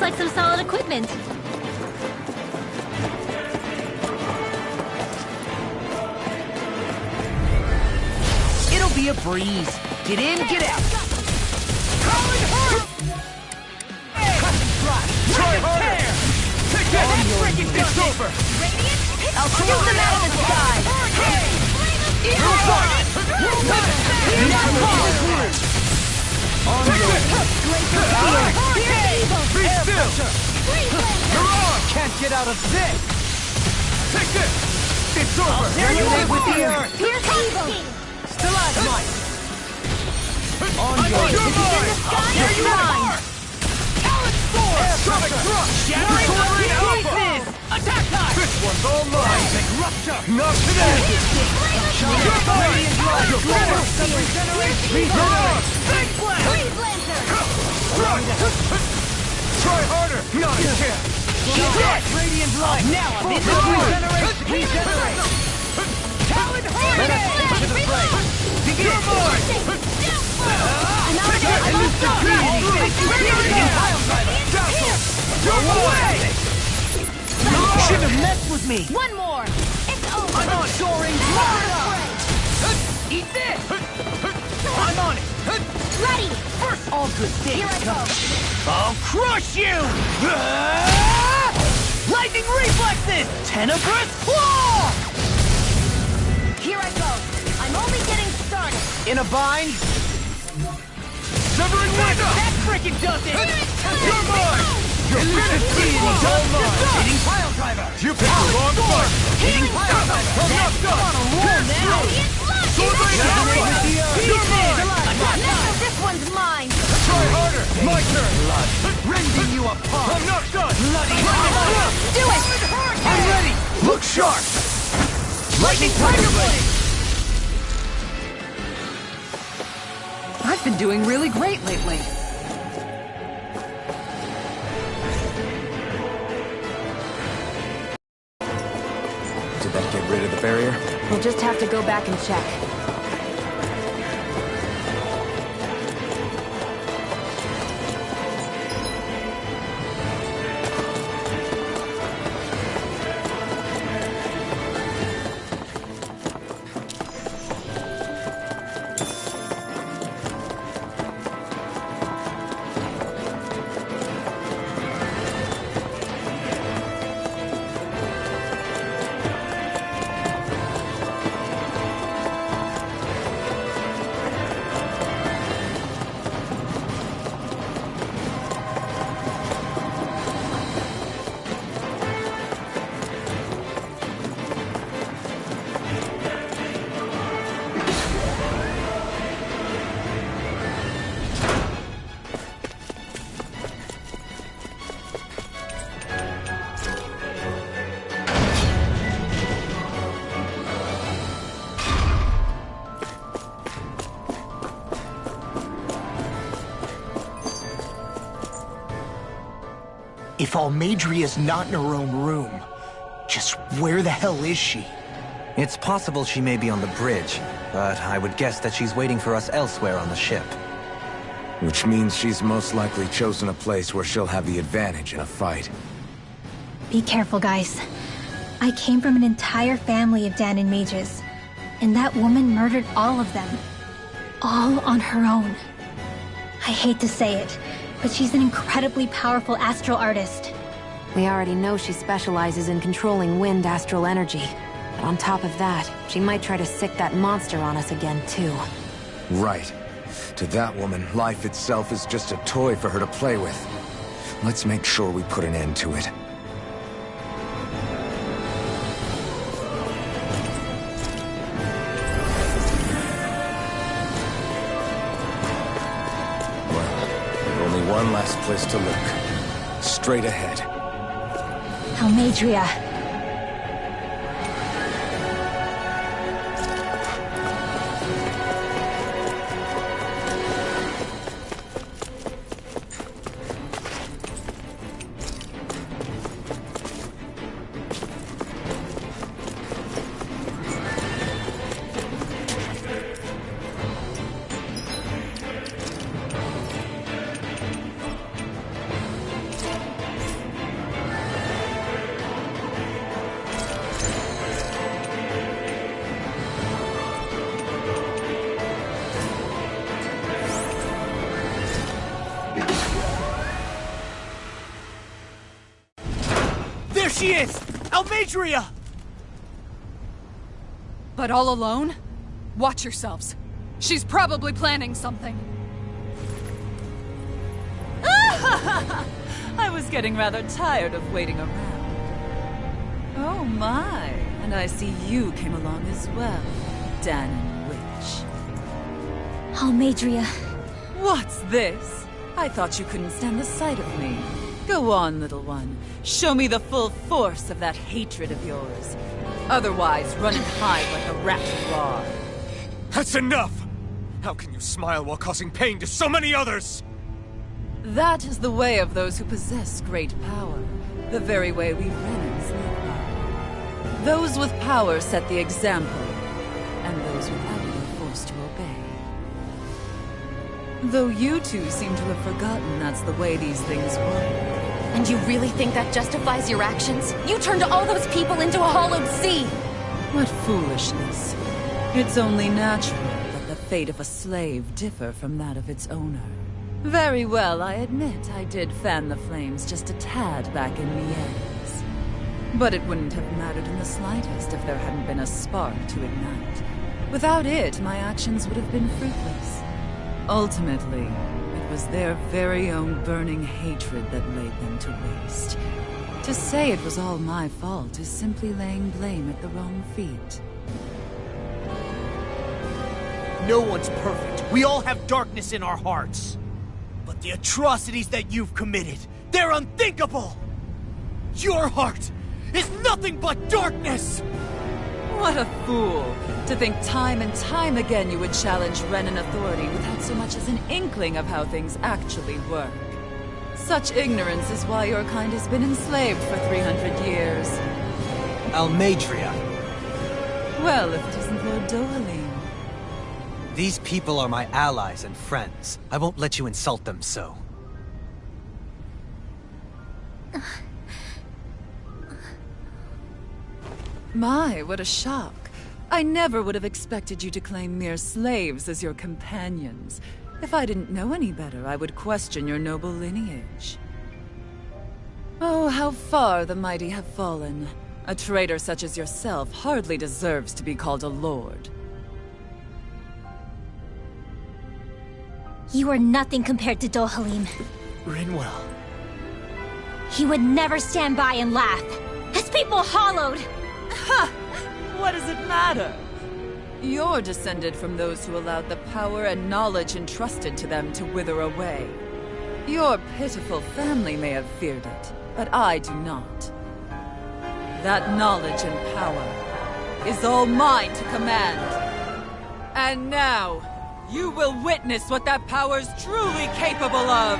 looks like some solid equipment. It'll be a breeze. Get in, get out. Try harder! Take that! It's over! I'll shoot them out of the sky! Be still! Miran! Can't get out of this. Take this! It's over! Resonate with the earth. Here's evil! Stalagmite. You're mine! Here's mine! Sonic Thrust! Shattering Sword Rain Alpha! pieces. Attack time. This one's all mine! Rupture. Not today! You're mine! You're better! Miran! Big blast. Try harder! Not a chance! Dead. Radiant light. Now I'm in the regeneration. Regenerate. Talon Horde. To the fray. Begin. You're mine! Shouldn't have messed with me. One more! It's over! I'm on soaring glide. Eat this. I'm on it. Ready! First, all good things Here I go! come. I'll crush you. Lightning reflexes! Tenebrous claw! Here I go. I'm only getting started. In a bind? Severing window! That frickin' does it! You're mine! You're finished! It's all mine! Hitting pile driver! You picked the wrong fight! Hitting pile driver! I'm not done! On a roll now! Sword blade down! You're mine! This one's mine. Try harder! My turn! Rending you apart! I'm not done! Bloody Do it! I'm ready! Look sharp! Lightning Tiger Blade! I've been doing really great lately. Did that get rid of the barrier? We'll just have to go back and check. If Almadria's not in her own room, just where the hell is she? It's possible she may be on the bridge, but I would guess that she's waiting for us elsewhere on the ship. Which means she's most likely chosen a place where she'll have the advantage in a fight. Be careful, guys. I came from an entire family of Dahnan mages, and that woman murdered all of them. All on her own. I hate to say it, but she's an incredibly powerful astral artist. We already know she specializes in controlling wind astral energy. But on top of that, she might try to sick that monster on us again, too. Right. To that woman, life itself is just a toy for her to play with. Let's make sure we put an end to it. One last place to look. Straight ahead. Almadria. There she is! Almadria! But all alone? Watch yourselves. She's probably planning something. I was getting rather tired of waiting around. Oh my, and I see you came along as well, Dahnan Witch. Almadria. What's this? I thought you couldn't stand the sight of me. Go on, little one. Show me the full force of that hatred of yours. Otherwise, run and hide like a rat raw. That's enough! How can you smile while causing pain to so many others? That is the way of those who possess great power. The very way we Renans live by. Those with power set the example, and those without it are forced to obey. Though you two seem to have forgotten that's the way these things work. And you really think that justifies your actions? You turned all those people into a hollowed sea! What foolishness. It's only natural that the fate of a slave differ from that of its owner. Very well, I admit I did fan the flames just a tad back in Mies. But it wouldn't have mattered in the slightest if there hadn't been a spark to ignite. Without it, my actions would have been fruitless. Ultimately, it was their very own burning hatred that laid them to waste. To say it was all my fault is simply laying blame at the wrong feet. No one's perfect. We all have darkness in our hearts. But the atrocities that you've committed, they're unthinkable! Your heart is nothing but darkness! What a fool! To think time and time again you would challenge Renan authority without so much as an inkling of how things actually work. Such ignorance is why your kind has been enslaved for 300 years. Almeidrea. Well, if it isn't Lord Dohalim. These people are my allies and friends. I won't let you insult them so. My, what a shock. I never would have expected you to claim mere slaves as your companions. If I didn't know any better, I would question your noble lineage. Oh, how far the mighty have fallen. A traitor such as yourself hardly deserves to be called a lord. You are nothing compared to Dohalim. Rinwell. He would never stand by and laugh. His people hollowed! Ha! What does it matter? You're descended from those who allowed the power and knowledge entrusted to them to wither away. Your pitiful family may have feared it, but I do not. That knowledge and power is all mine to command. And now, you will witness what that power's truly capable of!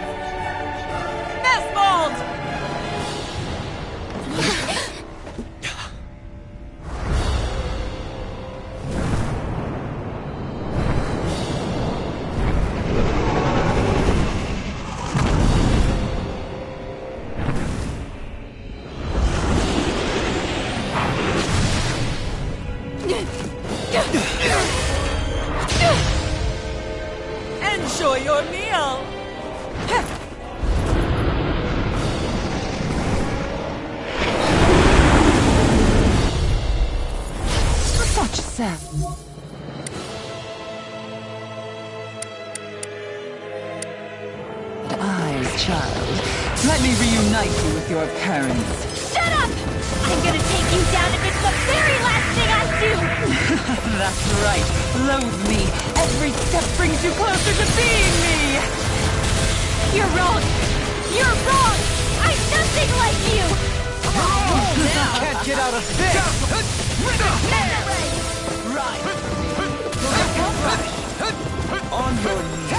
Nesmold! Enjoy your meal! Such a sound. Eyes, child. Let me reunite you with your parents. Shut up! I'm gonna take you down if it's the very last thing I do! That's right. Loathe me. Every step brings you closer to being me! You're wrong! You're wrong! I'm nothing like you! Can't get out of this! Right! On your knees!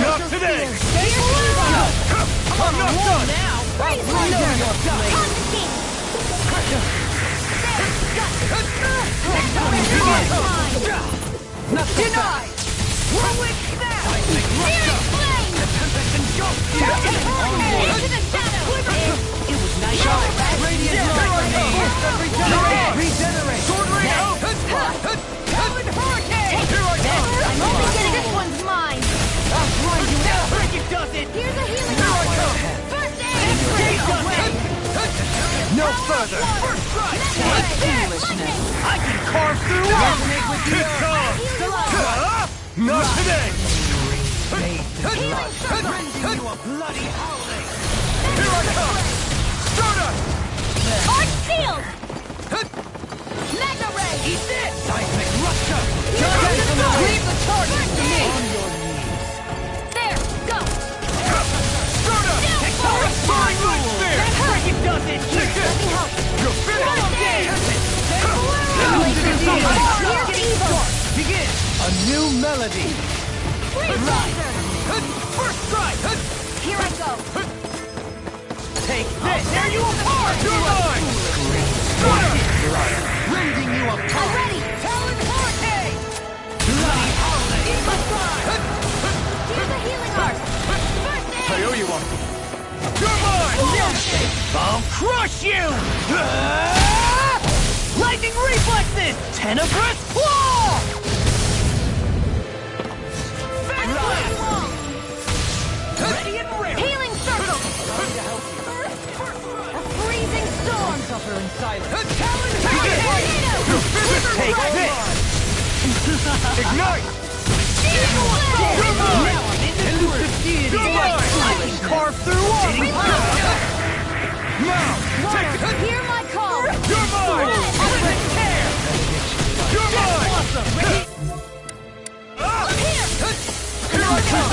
Not today! I'm not done! Now! I know your Not denied! Whirlwind snap! Searing flame! Into the shadow! It was nice. Radiant light! Regenerate! Sword ring out! Talon hurricane! Here I come! I'm only getting this one's mine! I'll grind you out! Break it does it! Here's a healing hour! First aid! Take does it! No further! First strike! Foolishness! I can carve through resonate with you! Kick off! Not today! Rending you a bloody howling! Here I come! Stardust! Arch shield! Mega ray! Eat this! Seismic rupture! Leave the target to me! On your knees! There! Go! Stardust! Soaring Light Spear! Break it does it! Let me help! You're finished! Here's evil! Begin! A new melody! First strike! Here I go! Take this! There you are! You're mine! Rending you I'm apart! ready! Talon hurricane! Bloody howling! In my pride! Here's a healing art! First aid! I owe you one. You're mine! I'll crush you! Lightning reflexes! Tenebrous claw! Ready and ready! Healing circle! First strike! in silence. Take this! Ignite! Carve through all! Now! Take it! Hear my call! You're mine! You're mine! Here I come!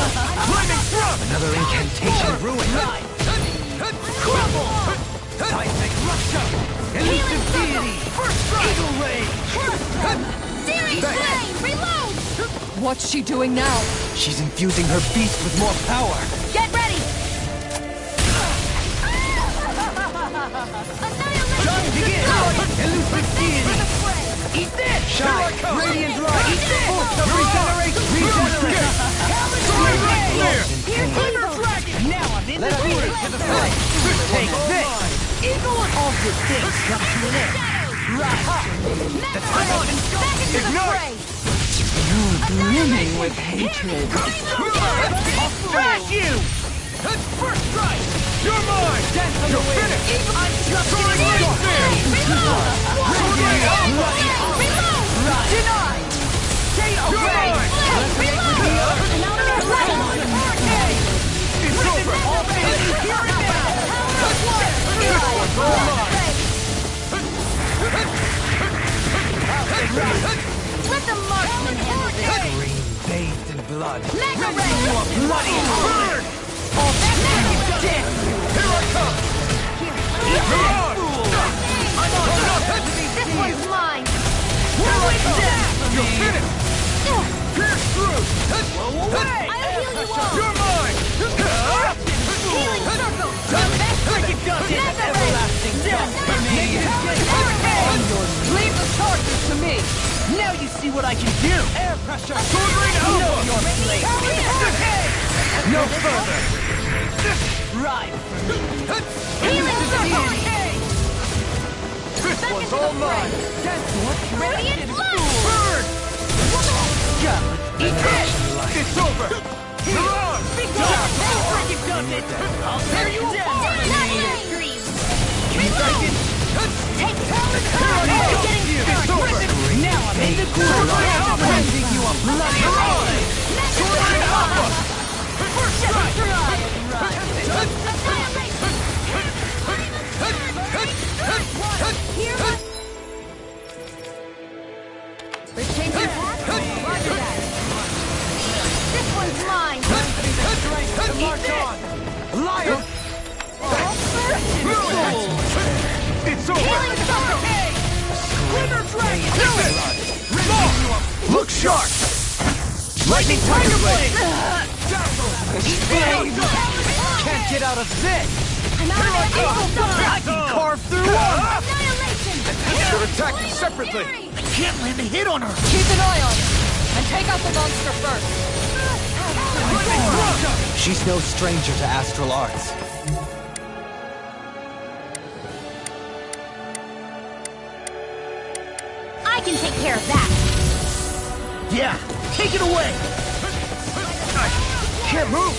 Flaming thrust! Another incantation ruined. Crumble! Seismic rupture! Elusive deity! First strike! Eagle ray! Searing flame! Reload! What's she doing now? She's infusing her beast with more power! Get ready! Time begin! Elusive deity! Eat this! Shine! Radiant light! Eat this! Force of regeneration! Regenerate! Clear! Thunder dragon! Now I'm in the field to the fray! Take this! All good things come to an end! Raha! The time on! Ignite! Brimming with hatred. I'll thrash you! First strike! You're mine! You're finished! I'm just Soaring right there! Denied! Stay You're away! mine! It's over! All enemies here and now! It's all mine! Let the marksman handle this! Green bathed in blood! Mega ray! You are bloody hard! All dead! Here I come! You're on! I'm on top! This one's mine! Ruin death! You're finished! Pierce through! Blow away! I'll heal you all! You're mine! Healing circle! Like it does in everlasting death for me! Leave the charges to me! Now you see what I can do! Air pressure! Sword Ring Know Alpha! your place! No further! Ride for me! Healing circle! This one's all mine! Radiant light! Burn! Eat this! It's over! You're on! Like it does it! I'll tear you down! Reload! Take power! It's over! Now I'm in the groove! Rending you a bloody hard! Sword Ring Alpha! First strike! Let's change your path. Roger that. This one's mine. March on! Liar! It's over! Healing circle. Glimmer dragon! Look sharp! Lightning tiger blade! Can't get out of this! I can carve through one! They're attacking separately! I can't land a hit on her! Keep an eye on her, and take out the monster first. She's no stranger to astral arts. I can take care of that. Yeah, take it away! Can't move!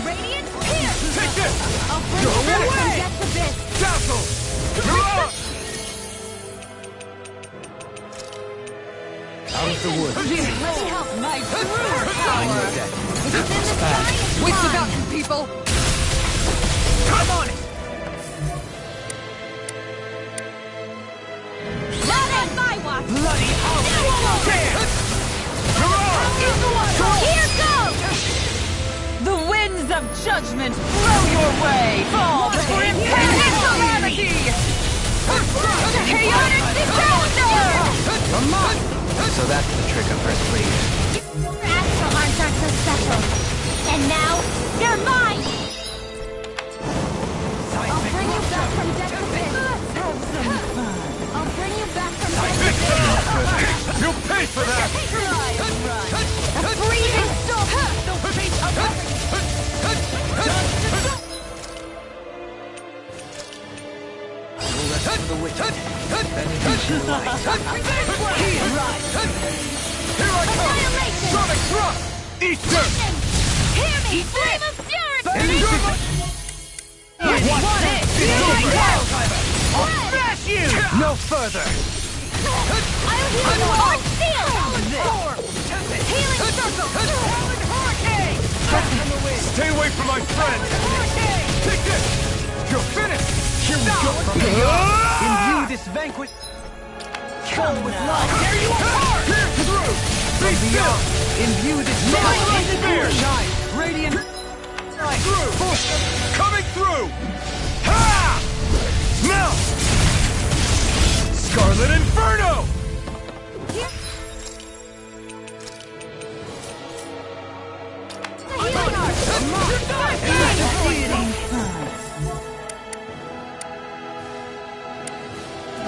Radiant pierce. Take this! I'll bring You're you back away. from death to this. Dazzle! You're on! Out of the woods. Let me help. My true Find power! your death. If it's in the sky, it's Wits mine. about you, people! Come on it! Not on my watch. Bloody hollow! Here goes. The winds of judgment blow your way! Fall before impending calamity! Chaotic disaster! So that's the trick of her sleeve. Astral arms aren't so special. And now, they're mine! I'll bring you back from death to this. I'll bring you back from death to this. You'll pay for that! A breathing storm! Done to Here I come! Sonic Thrust! Easter! Hear me! Flame of Fury! Endure my... Watch it! It's over! I'll smash you! No further! I'll heal you! Arc Steel! Storm! Healing Circle! Talon Hurricane! Stay away from my friend! Hurricane! Take this! You're finished! Here we go from Imbue this vanquish. Come with love. Tear you apart! Here through! Be still! Imbue this Light spear. Shine! Radiant. Through! Coming through! Ha! Now! Scarlet Inferno!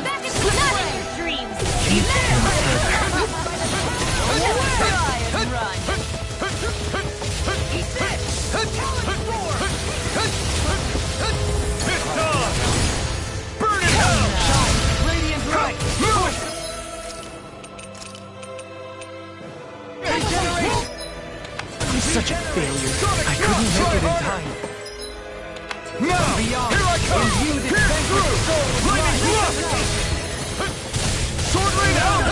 Back into not in your dreams! It's on! Burn it out! Radiant right. I'm such a failure. I couldn't make it in time. Now! Here I come! Here through! Lightning blood! Sword rain out!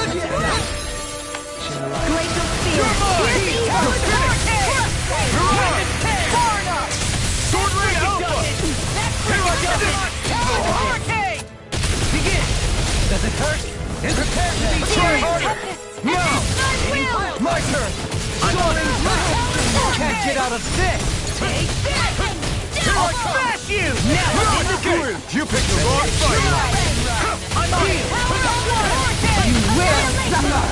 Glacial Steel! You're mine! Here's the evil! You're mine! Sword rain alpha! Here I come! Hurricane! Begin! Does it hurt? Prepare to be Try killed! harder! Now! My turn! Can't get out of this! Take this! I'll smash you! Now in the Good! You picked the wrong fight! I'm here! You will suffer!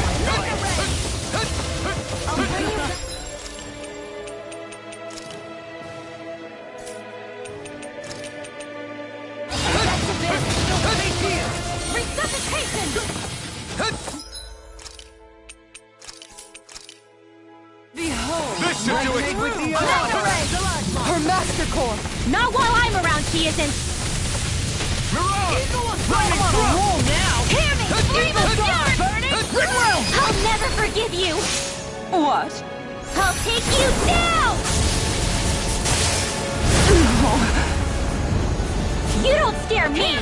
Resuscitation! This should do it! With the Her Master Core! Not while I'm around, she isn't. I'm on a roll now! Hear me! Flame of Fury! Burning! I'll never forgive you! What? I'll take you down! You don't scare me!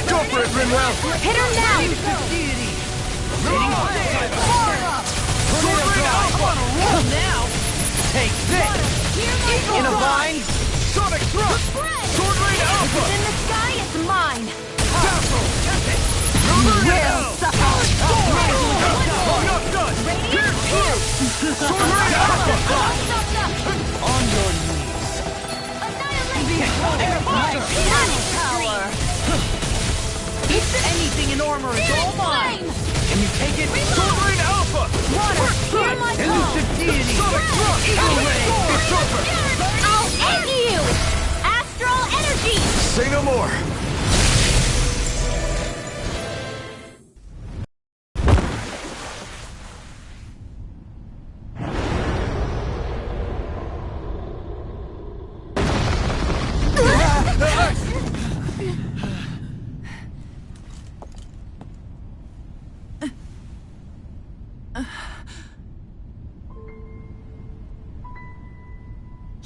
Go for it, Rinwell! Hit her now! Sword rain alpha! On a roll now! Take this! In a vine! Sonic Thrust! Sword rain alpha! In the sky, it's mine! Dazzle! You will suffer! I'm not done! Here through! Sword rain alpha! On your knees! Anything in armor is all mine! Can you take it? Sword rain alpha! Water! Hear my Elusive deity! Sonic Thrust! Eagle ray! It's over! I'll end you! Astral energy! Say no more!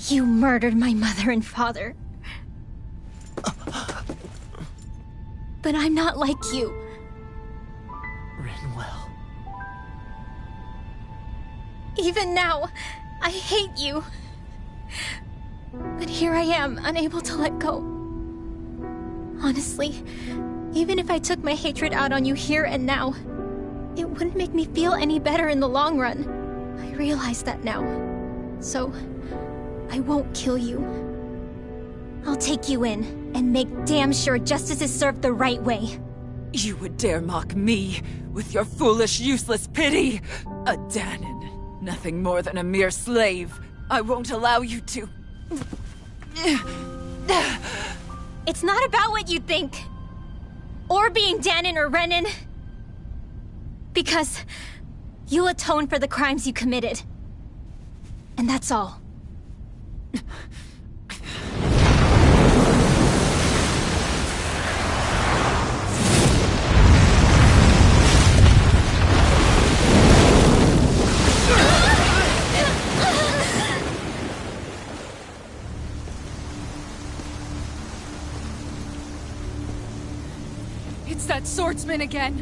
You murdered my mother and father. But I'm not like you. Rinwell. Even now, I hate you. But here I am, unable to let go. Honestly, even if I took my hatred out on you here and now, it wouldn't make me feel any better in the long run. I realize that now. So, I won't kill you. I'll take you in and make damn sure justice is served the right way. You would dare mock me with your foolish, useless pity? A Danon, nothing more than a mere slave. I won't allow you to... It's not about what you think. Or being Danon or Renan. Because you'll atone for the crimes you committed. And that's all. that swordsman again!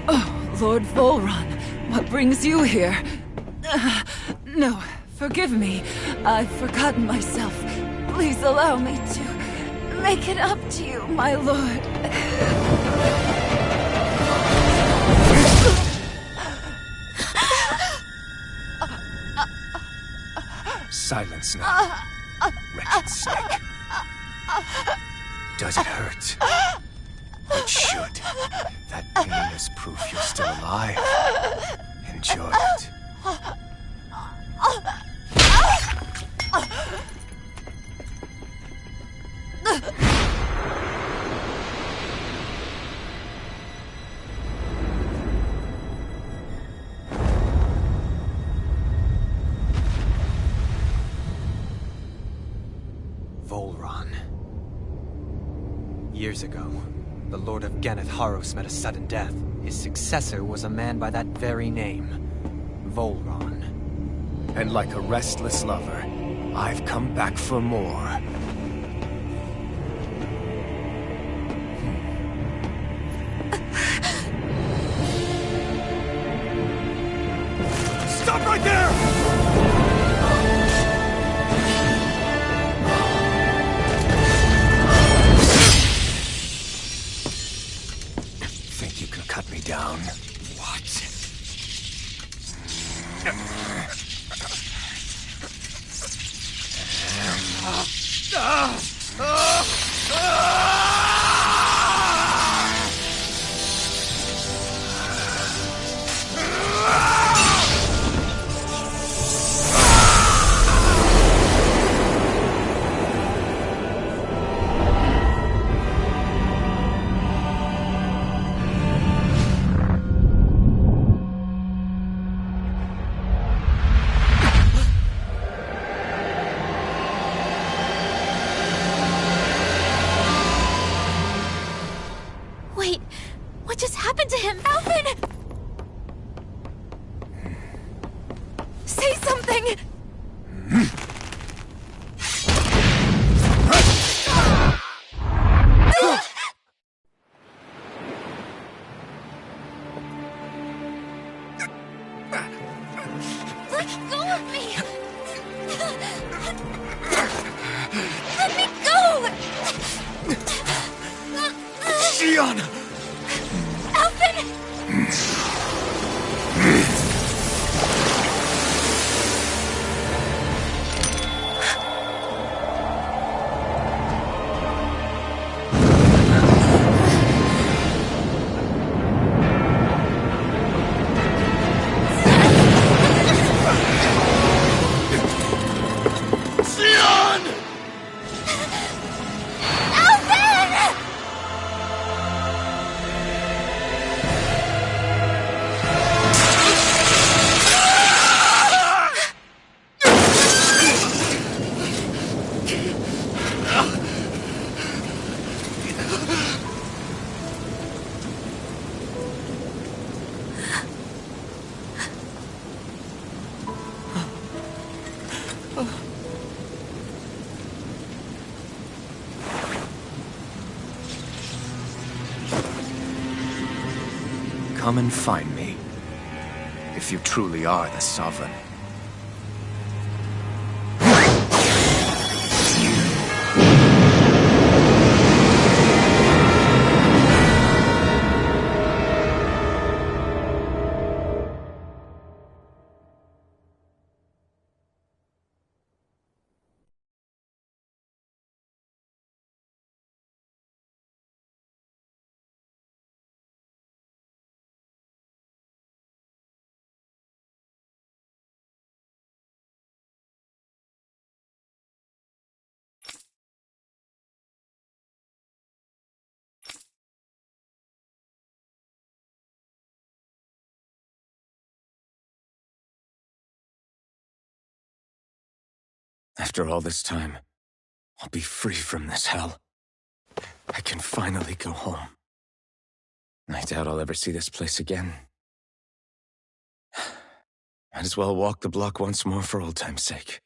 Oh, Lord Volron, what brings you here? No, forgive me. I've forgotten myself. Please allow me to make it up to you, my lord. Silence now, wretched snake. Does it hurt? It should. That pain is proof you're still alive. Enjoy it. Volron. Years ago, the Lord of Genneth Haros met a sudden death. His successor was a man by that very name, Volron. And like a restless lover, I've come back for more. Stop right there! Think you can cut me down? What? Wait, what just happened to him? Alvin! Say something! Let go of me! Let me go! Xion! Alvin! Xion! Alvin! Come and find me, if you truly are the Sovereign. After all this time, I'll be free from this hell. I can finally go home. I doubt I'll ever see this place again. Might as well walk the block once more for old time's sake.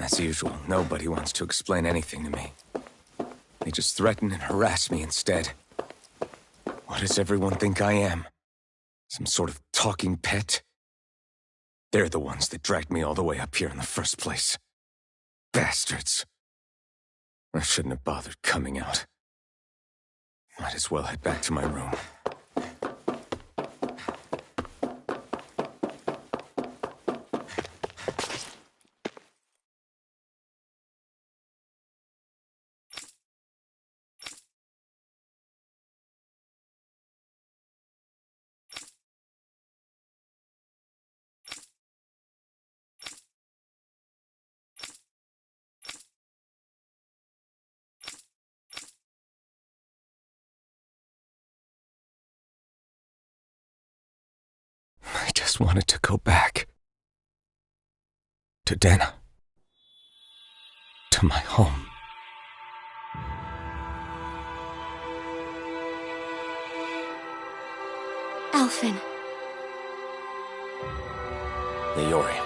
As usual, nobody wants to explain anything to me. They just threaten and harass me instead. What does everyone think I am? Some sort of talking pet? They're the ones that dragged me all the way up here in the first place. Bastards. I shouldn't have bothered coming out. Might as well head back to my room. I just wanted to go back. To Dana. to my home. Alphen. Leori.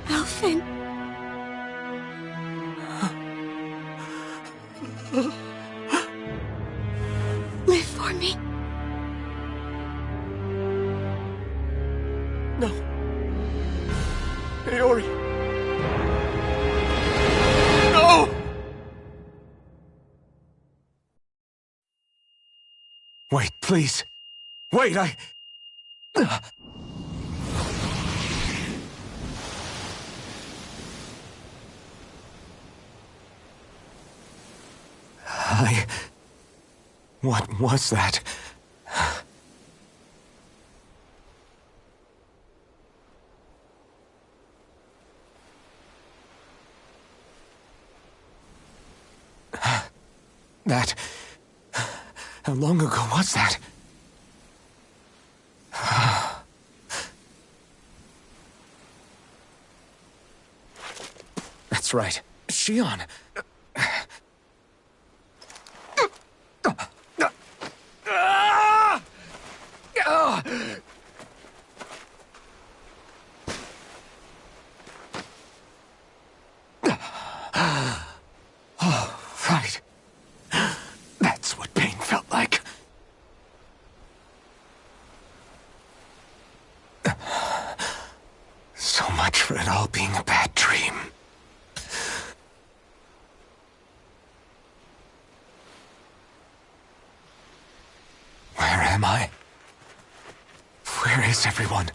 Alphen. Live for me. No. Leori. No! Wait, please. Wait, What was that? That... How long ago was that? That's right. Shion. Oh, right. That's what pain felt like. So much for it all being a bad dream. Where am I? Where is everyone?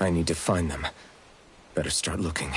I need to find them. Better start looking.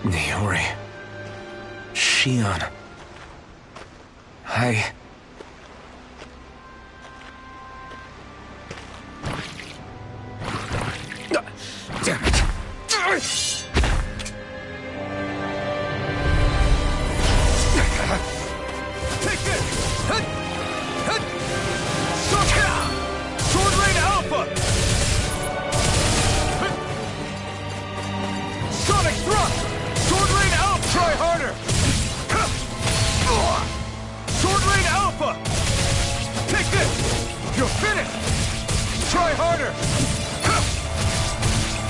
Leori. Shion. Damn it. Take this! Hut! Hut! Sword Rain Alpha! Sonic Thrust! Sword Rain Alpha! Try harder! Sword Rain Alpha! Take this! You're finished! Try harder!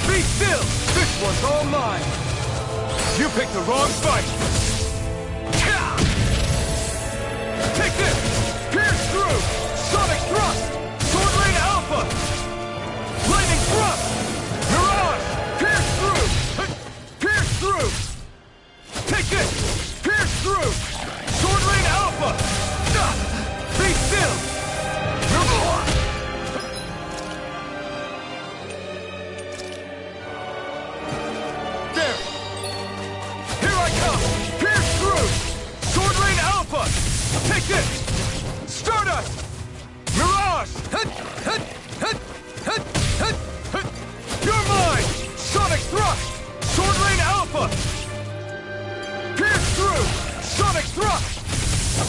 Be still! This one's all mine! You picked the wrong fight! Take this! Pierce through! Sonic Thrust! Sword Rain Mirage! Mirage! You're mine! Sonic Thrust! Sword Rain Alpha! Pierce through! Sonic Thrust!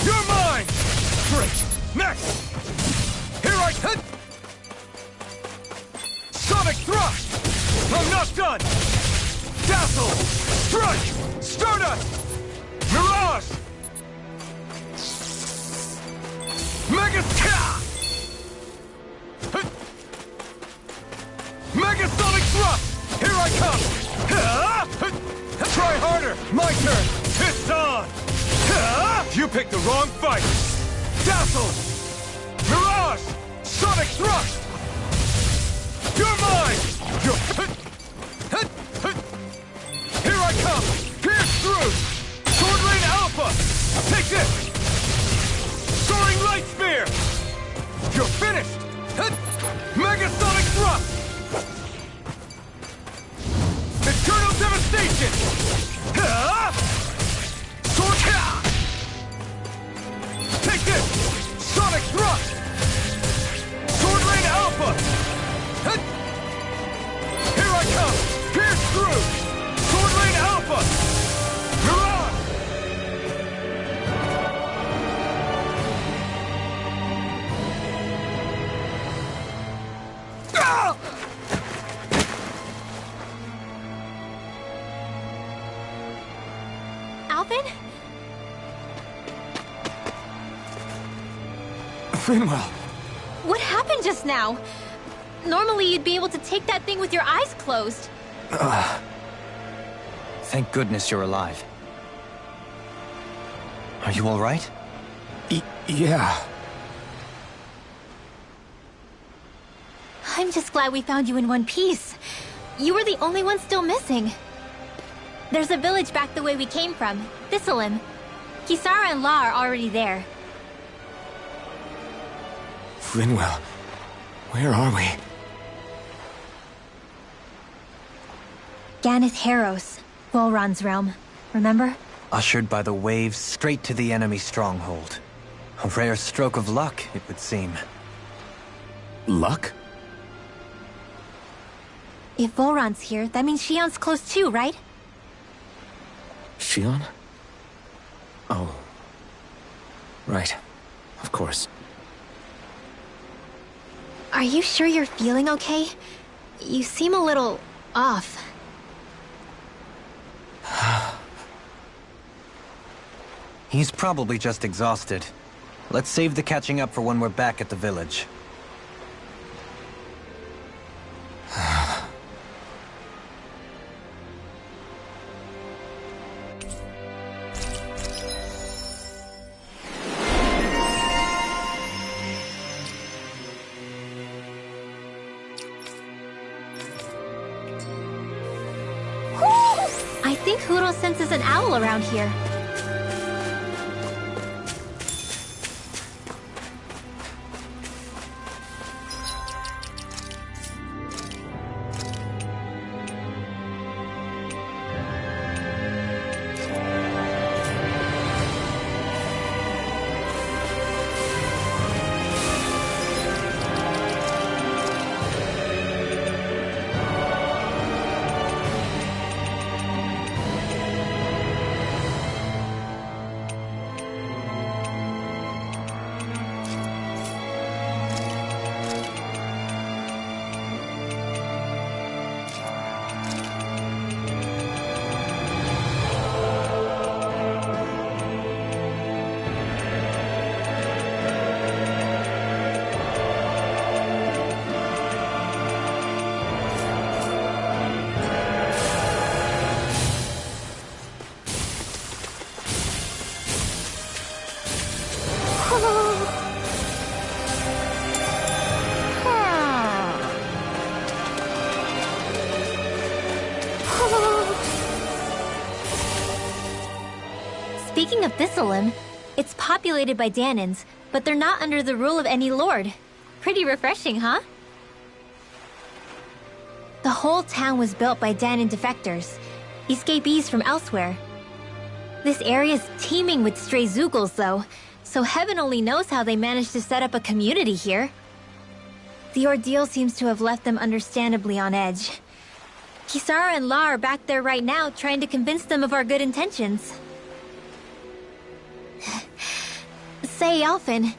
You're mine! Great! Next! Here I hit! Sonic Thrust! I'm not done! Dazzle! Strike! Stardust! Mirage! Mega Megasonic Thrust! Here I come! Try harder! My turn! It's on! You picked the wrong fight! Dazzle! Mirage! Sonic Thrust! You're mine! Here I come! Pierce through! Sword Rain Alpha! Take this! Soaring Light Spear! You're finished! Megasonic Thrust! Eternal Devastation! Sword... Take this! Sonic Thrust! Sword Rain Alpha! Here I come! Pierce through! Sword Rain Alpha! Mirage! Ah! Alvin? Finwell! What happened just now? Normally you'd be able to take that thing with your eyes closed. Thank goodness you're alive. Are you all right? Yeah. I'm just glad we found you in one piece. You were the only one still missing. There's a village back the way we came from, Thistleim. Kisara and La are already there. Finwell, where are we? Ganeth Haros, Volron's realm. Remember? Ushered by the waves straight to the enemy stronghold. A rare stroke of luck, it would seem. Luck? If Volron's here, that means Shion's close too, right? Shion? Oh. Right. Of course. Are you sure you're feeling okay? You seem a little... off. He's probably just exhausted. Let's save the catching up for when we're back at the village. I think Huro senses an owl around here. Speaking of Thistleim, it's populated by Dahnans, but they're not under the rule of any lord. Pretty refreshing, huh? The whole town was built by Dahnan defectors, escapees from elsewhere. This area's teeming with stray Zeugles, though. so heaven only knows how they managed to set up a community here. The ordeal seems to have left them understandably on edge. Kisara and La are back there right now trying to convince them of our good intentions. Say, Alphen,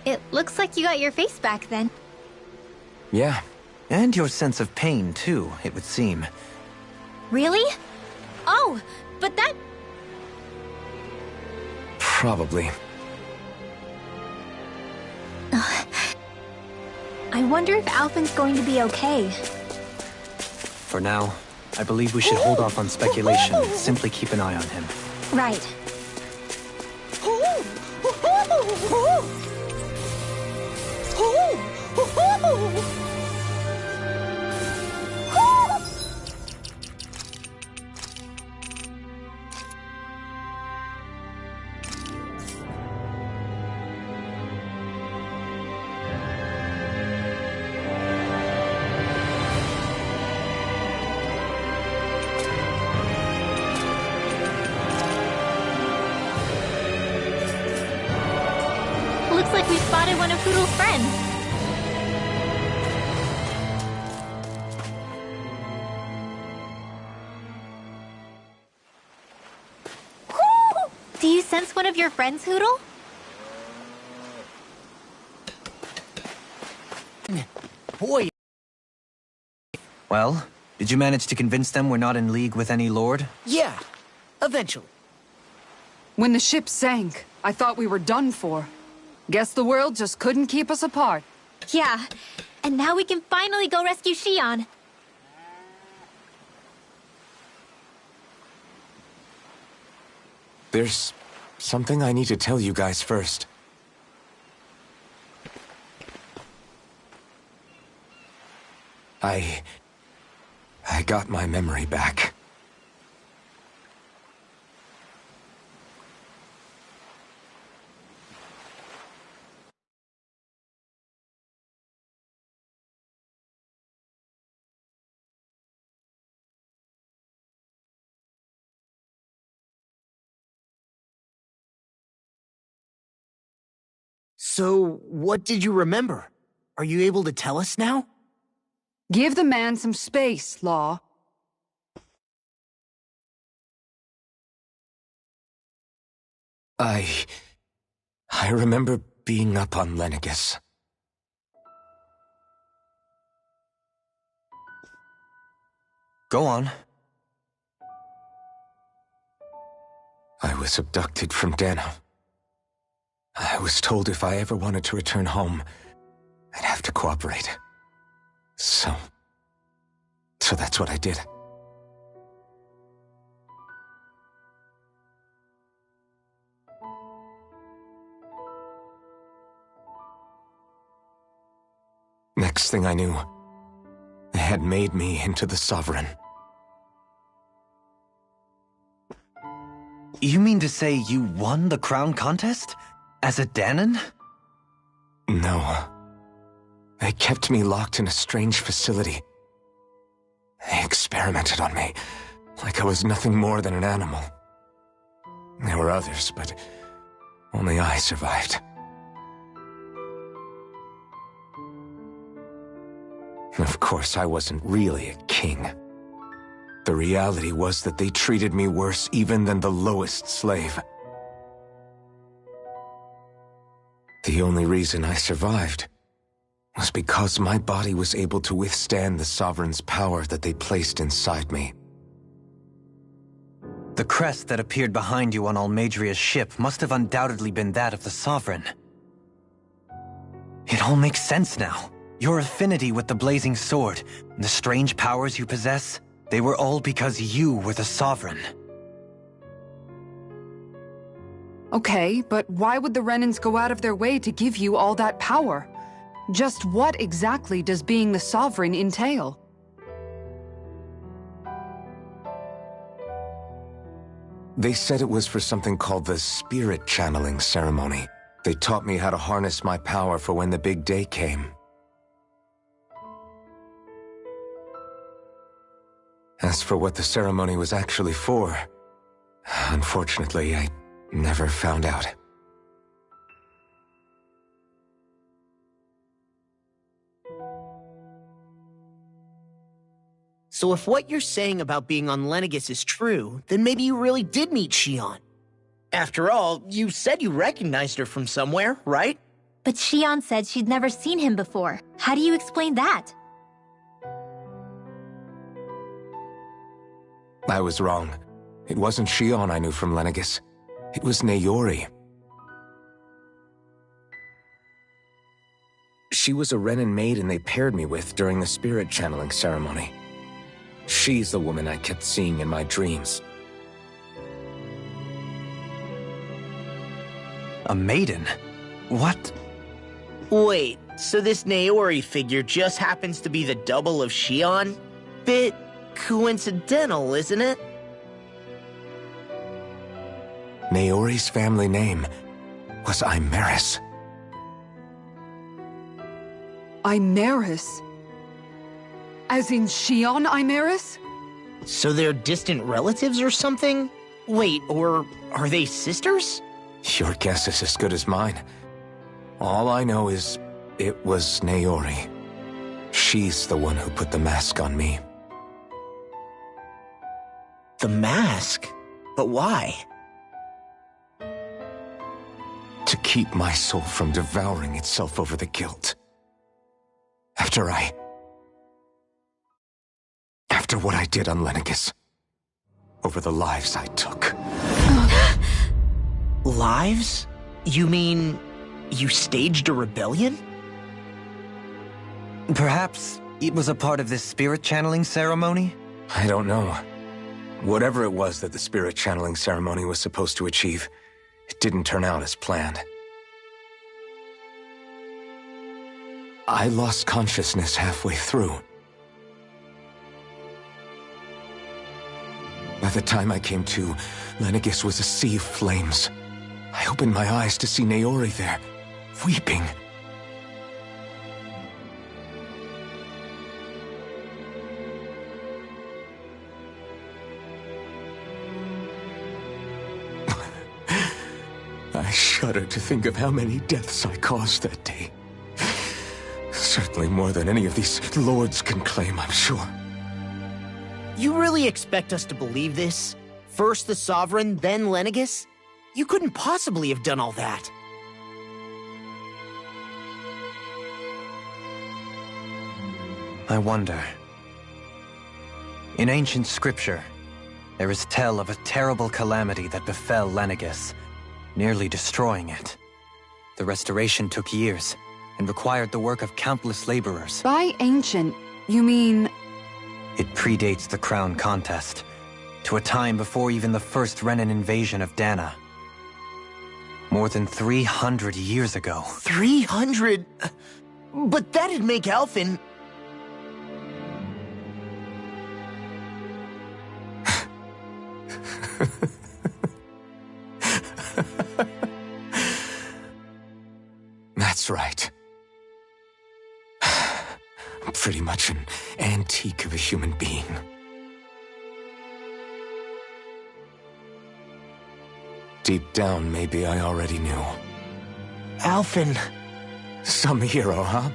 it looks like you got your face back then. Yeah. And your sense of pain, too, it would seem. Really? Oh, but that... Probably. I wonder if Alphen's going to be okay. For now, I believe we should hold off on speculation and simply keep an eye on him. Right. Looks like we spotted one of Hoodle's friends. Do you sense one of your friends, Hoodle? Boy. Well, did you manage to convince them we're not in league with any lord? Yeah, eventually. When the ship sank, I thought we were done for. Guess the world just couldn't keep us apart. Yeah, and now we can finally go rescue Xion. There's something I need to tell you guys first. I got my memory back. So, what did you remember? Are you able to tell us now? Give the man some space, Law. I remember being up on Lenegis. Go on. I was abducted from Dano. I was told if I ever wanted to return home, I'd have to cooperate. So that's what I did. Next thing I knew, they had made me into the Sovereign. You mean to say you won the crown contest? As a Dahnan? No. They kept me locked in a strange facility. They experimented on me, like I was nothing more than an animal. There were others, but only I survived. Of course, I wasn't really a king. The reality was that they treated me worse even than the lowest slave. The only reason I survived was because my body was able to withstand the Sovereign's power that they placed inside me. The crest that appeared behind you on Almeidria's ship must have undoubtedly been that of the Sovereign. It all makes sense now. Your affinity with the Blazing Sword, and the strange powers you possess, they were all because you were the Sovereign. Okay, but why would the Renans go out of their way to give you all that power? Just what exactly does being the Sovereign entail? They said it was for something called the Spirit Channeling Ceremony. They taught me how to harness my power for when the big day came. As for what the ceremony was actually for, unfortunately, I never found out. So if what you're saying about being on Lenegis is true, then maybe you really did meet Xion. After all, you said you recognized her from somewhere, right? But Xion said she'd never seen him before. How do you explain that? I was wrong. It wasn't Xion I knew from Lenegis. It was Naori. She was a Renan maiden they paired me with during the spirit channeling ceremony. She's the woman I kept seeing in my dreams. A maiden? What? Wait, so this Naori figure just happens to be the double of Xion? Bit coincidental, isn't it? Naori's family name was Imeris. Imeris? As in Xion Imeris? So they're distant relatives or something? Wait, or are they sisters? Your guess is as good as mine. All I know is it was Naori. She's the one who put the mask on me. The mask? But why? To keep my soul from devouring itself over the guilt. After what I did on Lenegis. Over the lives I took. Lives? You mean you staged a rebellion? Perhaps it was a part of this spirit channeling ceremony? I don't know. Whatever it was that the spirit channeling ceremony was supposed to achieve, it didn't turn out as planned. I lost consciousness halfway through. By the time I came to, Lenegis was a sea of flames. I opened my eyes to see Naori there, weeping. I shudder to think of how many deaths I caused that day. Certainly more than any of these lords can claim, I'm sure. You really expect us to believe this? First the Sovereign, then Lenegis? You couldn't possibly have done all that. I wonder. In ancient scripture, there is tell of a terrible calamity that befell Lenegis, nearly destroying it. The restoration took years, and required the work of countless laborers. By ancient, you mean... It predates the crown contest, to a time before even the first Renan invasion of Dana. More than 300 years ago. 300? But that'd make Alphen... That's right. I'm pretty much an antique of a human being. Deep down, maybe I already knew. Alphen... Some hero, huh?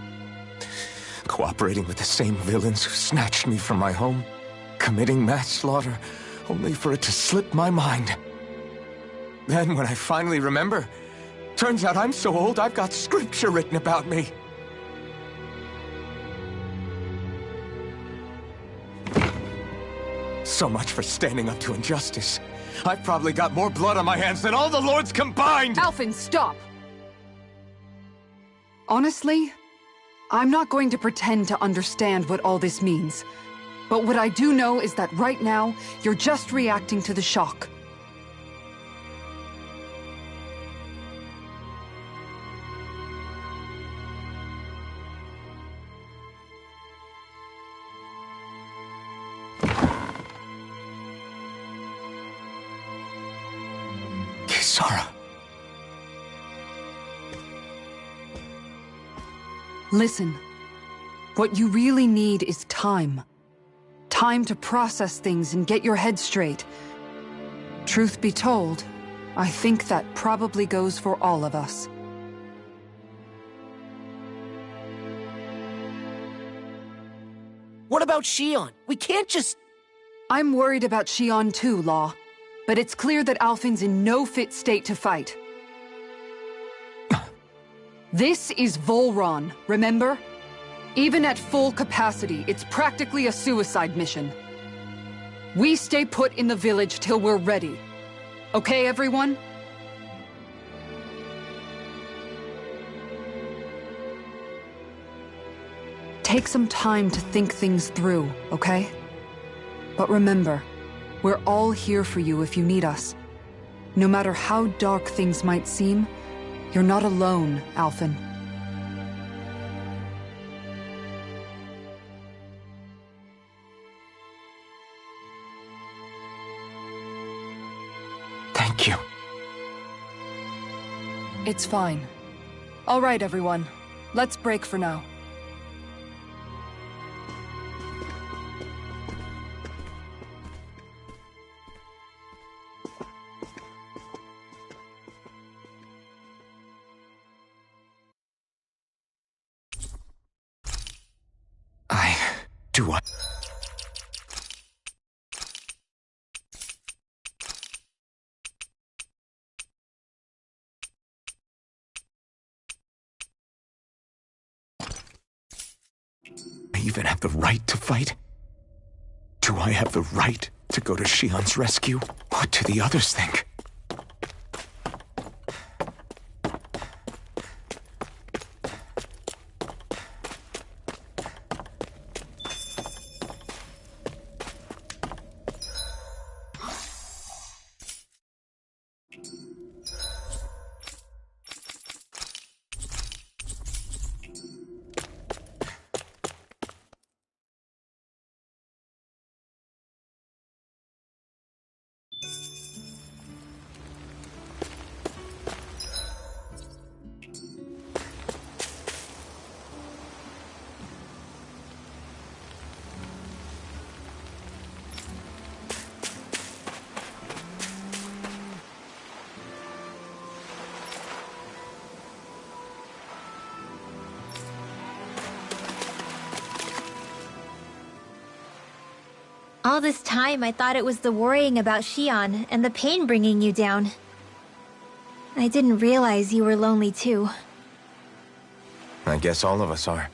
Cooperating with the same villains who snatched me from my home, committing mass slaughter, only for it to slip my mind. Then, when I finally remember, turns out I'm so old I've got scripture written about me. So much for standing up to injustice. I've probably got more blood on my hands than all the lords combined! Alphen, stop! Honestly, I'm not going to pretend to understand what all this means. But what I do know is that right now, you're just reacting to the shock. Kisara. Listen, what you really need is time. Time to process things and get your head straight. Truth be told, I think that probably goes for all of us. What about about Xion. We can't just... I'm worried about Xion too, Law. But it's clear that Alphen's in no fit state to fight. This is Volron, remember? Even at full capacity, it's practically a suicide mission. We stay put in the village till we're ready. Okay, everyone? Take some time to think things through, okay? But remember, we're all here for you if you need us. No matter how dark things might seem, you're not alone, Alphen. Thank you. It's fine. All right, everyone. Let's break for now. Do I? I even have the right to fight? Do I have the right to go to Xion's rescue? What do the others think? All this time, I thought it was the worrying about Xion and the pain bringing you down. I didn't realize you were lonely too. I guess all of us are.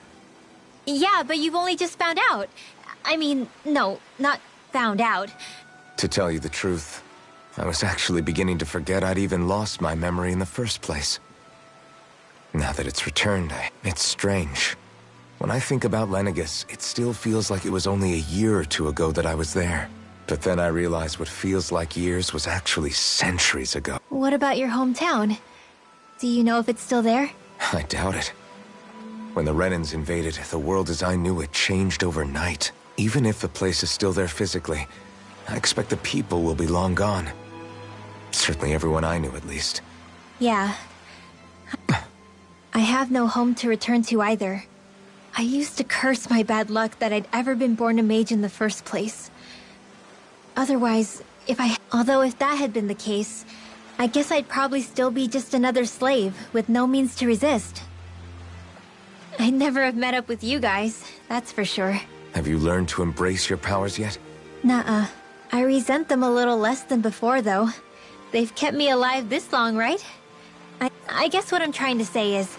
Yeah, but you've only just found out. I mean, no, not found out. To tell you the truth, I was actually beginning to forget I'd even lost my memory in the first place. Now that it's returned, it's strange. When I think about Lenegis, it still feels like it was only a year or two ago that I was there. But then I realized what feels like years was actually centuries ago. What about your hometown? Do you know if it's still there? I doubt it. When the Renans invaded, the world as I knew it changed overnight. Even if the place is still there physically, I expect the people will be long gone. Certainly everyone I knew, at least. Yeah. I have no home to return to either. I used to curse my bad luck that I'd ever been born a mage in the first place. Otherwise, although if that had been the case, I guess I'd probably still be just another slave with no means to resist. I'd never have met up with you guys, that's for sure. Have you learned to embrace your powers yet? Nuh-uh. I resent them a little less than before, though. They've kept me alive this long, right? I guess what I'm trying to say is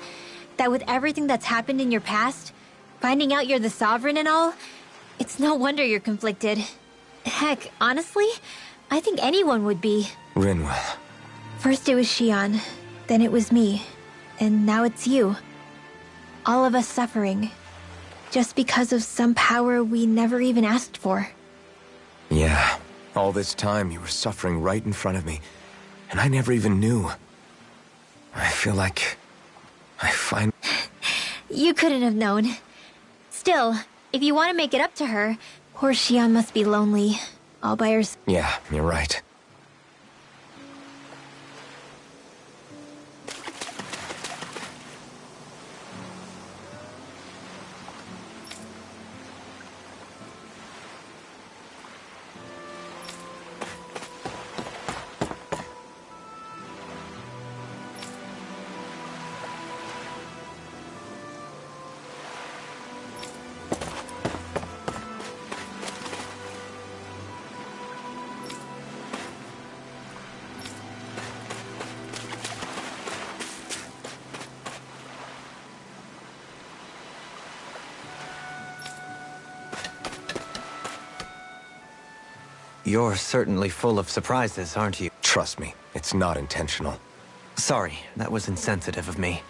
that with everything that's happened in your past, finding out you're the Sovereign and all, it's no wonder you're conflicted. Heck, honestly, I think anyone would be. Rinwell. First it was Xion, then it was me, and now it's you. All of us suffering, just because of some power we never even asked for. Yeah, all this time you were suffering right in front of me, and I never even knew. I feel like You couldn't have known. Still, if you want to make it up to her, poor Xion must be lonely, all by herself. Yeah, you're right. You're certainly full of surprises, aren't you? Trust me, it's not intentional. Sorry, that was insensitive of me.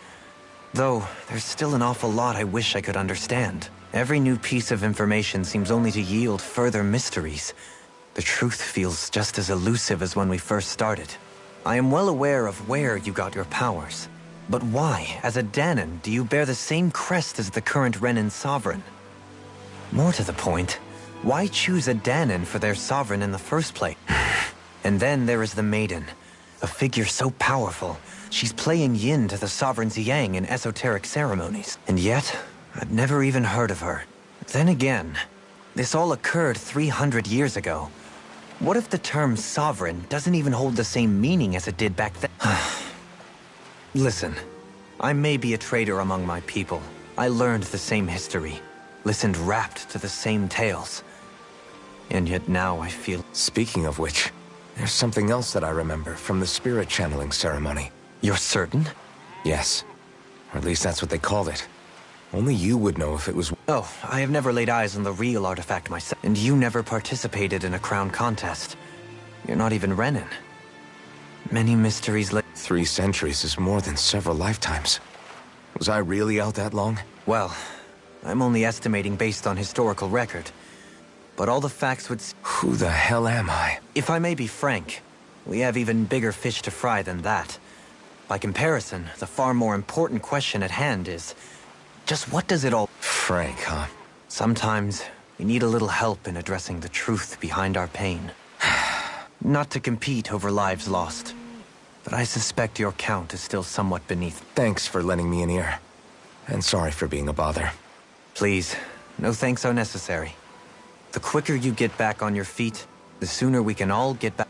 Though, there's still an awful lot I wish I could understand. Every new piece of information seems only to yield further mysteries. The truth feels just as elusive as when we first started. I am well aware of where you got your powers. But why, as a Dahnan, do you bear the same crest as the current Renan sovereign? More to the point, why choose a Dahnan for their sovereign in the first place? And then there is the Maiden, a figure so powerful, she's playing yin to the sovereign's yang in esoteric ceremonies. And yet, I've never even heard of her. Then again, this all occurred 300 years ago. What if the term sovereign doesn't even hold the same meaning as it did back then? Listen, I may be a traitor among my people. I learned the same history, listened rapt to the same tales. And yet now I feel... Speaking of which, there's something else that I remember from the spirit channeling ceremony. You're certain? Yes. Or at least that's what they called it. Only you would know if it was... Oh, I have never laid eyes on the real artifact myself. And you never participated in a crown contest. You're not even Renan. Many mysteries later. 3 centuries is more than several lifetimes. Was I really out that long? Well, I'm only estimating based on historical record. But all the facts would... Who the hell am I? If I may be frank, we have even bigger fish to fry than that. By comparison, the far more important question at hand is... just what does it all... Frank, huh? Sometimes, we need a little help in addressing the truth behind our pain. Not to compete over lives lost. But I suspect your count is still somewhat beneath. Thanks for lending me an ear. And sorry for being a bother. Please, no thanks are necessary. The quicker you get back on your feet, the sooner we can all get back.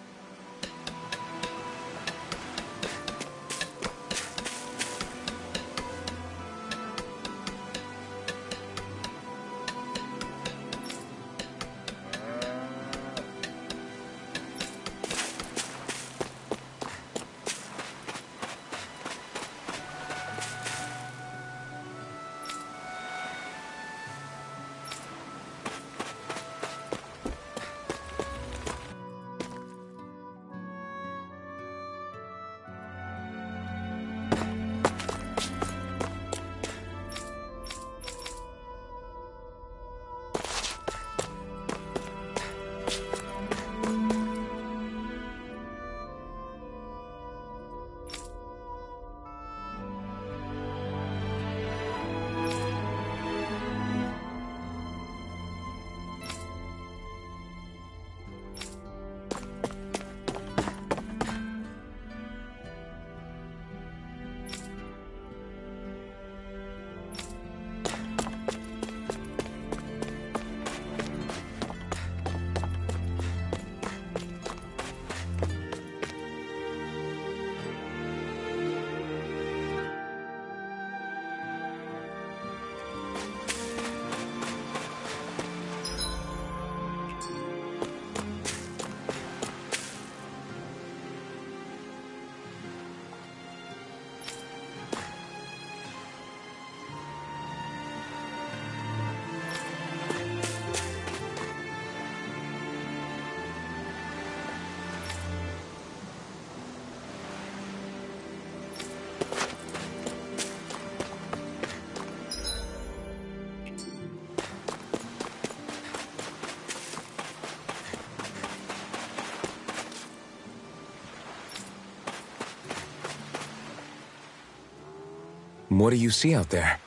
What do you see out there?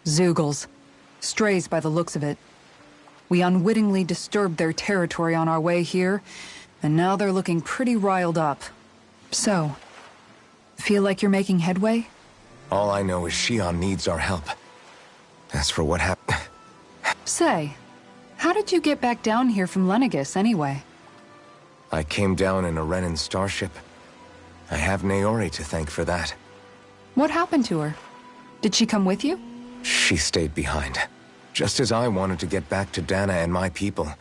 Zeugles. Strays by the looks of it. We unwittingly disturbed their territory on our way here, and now they're looking pretty riled up. So, feel like you're making headway? All I know is Xion needs our help. As for what happened... Say, how did you get back down here from Lenegis, anyway? I came down in a Renan starship. I have Naori to thank for that. What happened to her? Did she come with you? She stayed behind. Just as I wanted to get back to Dana and my people,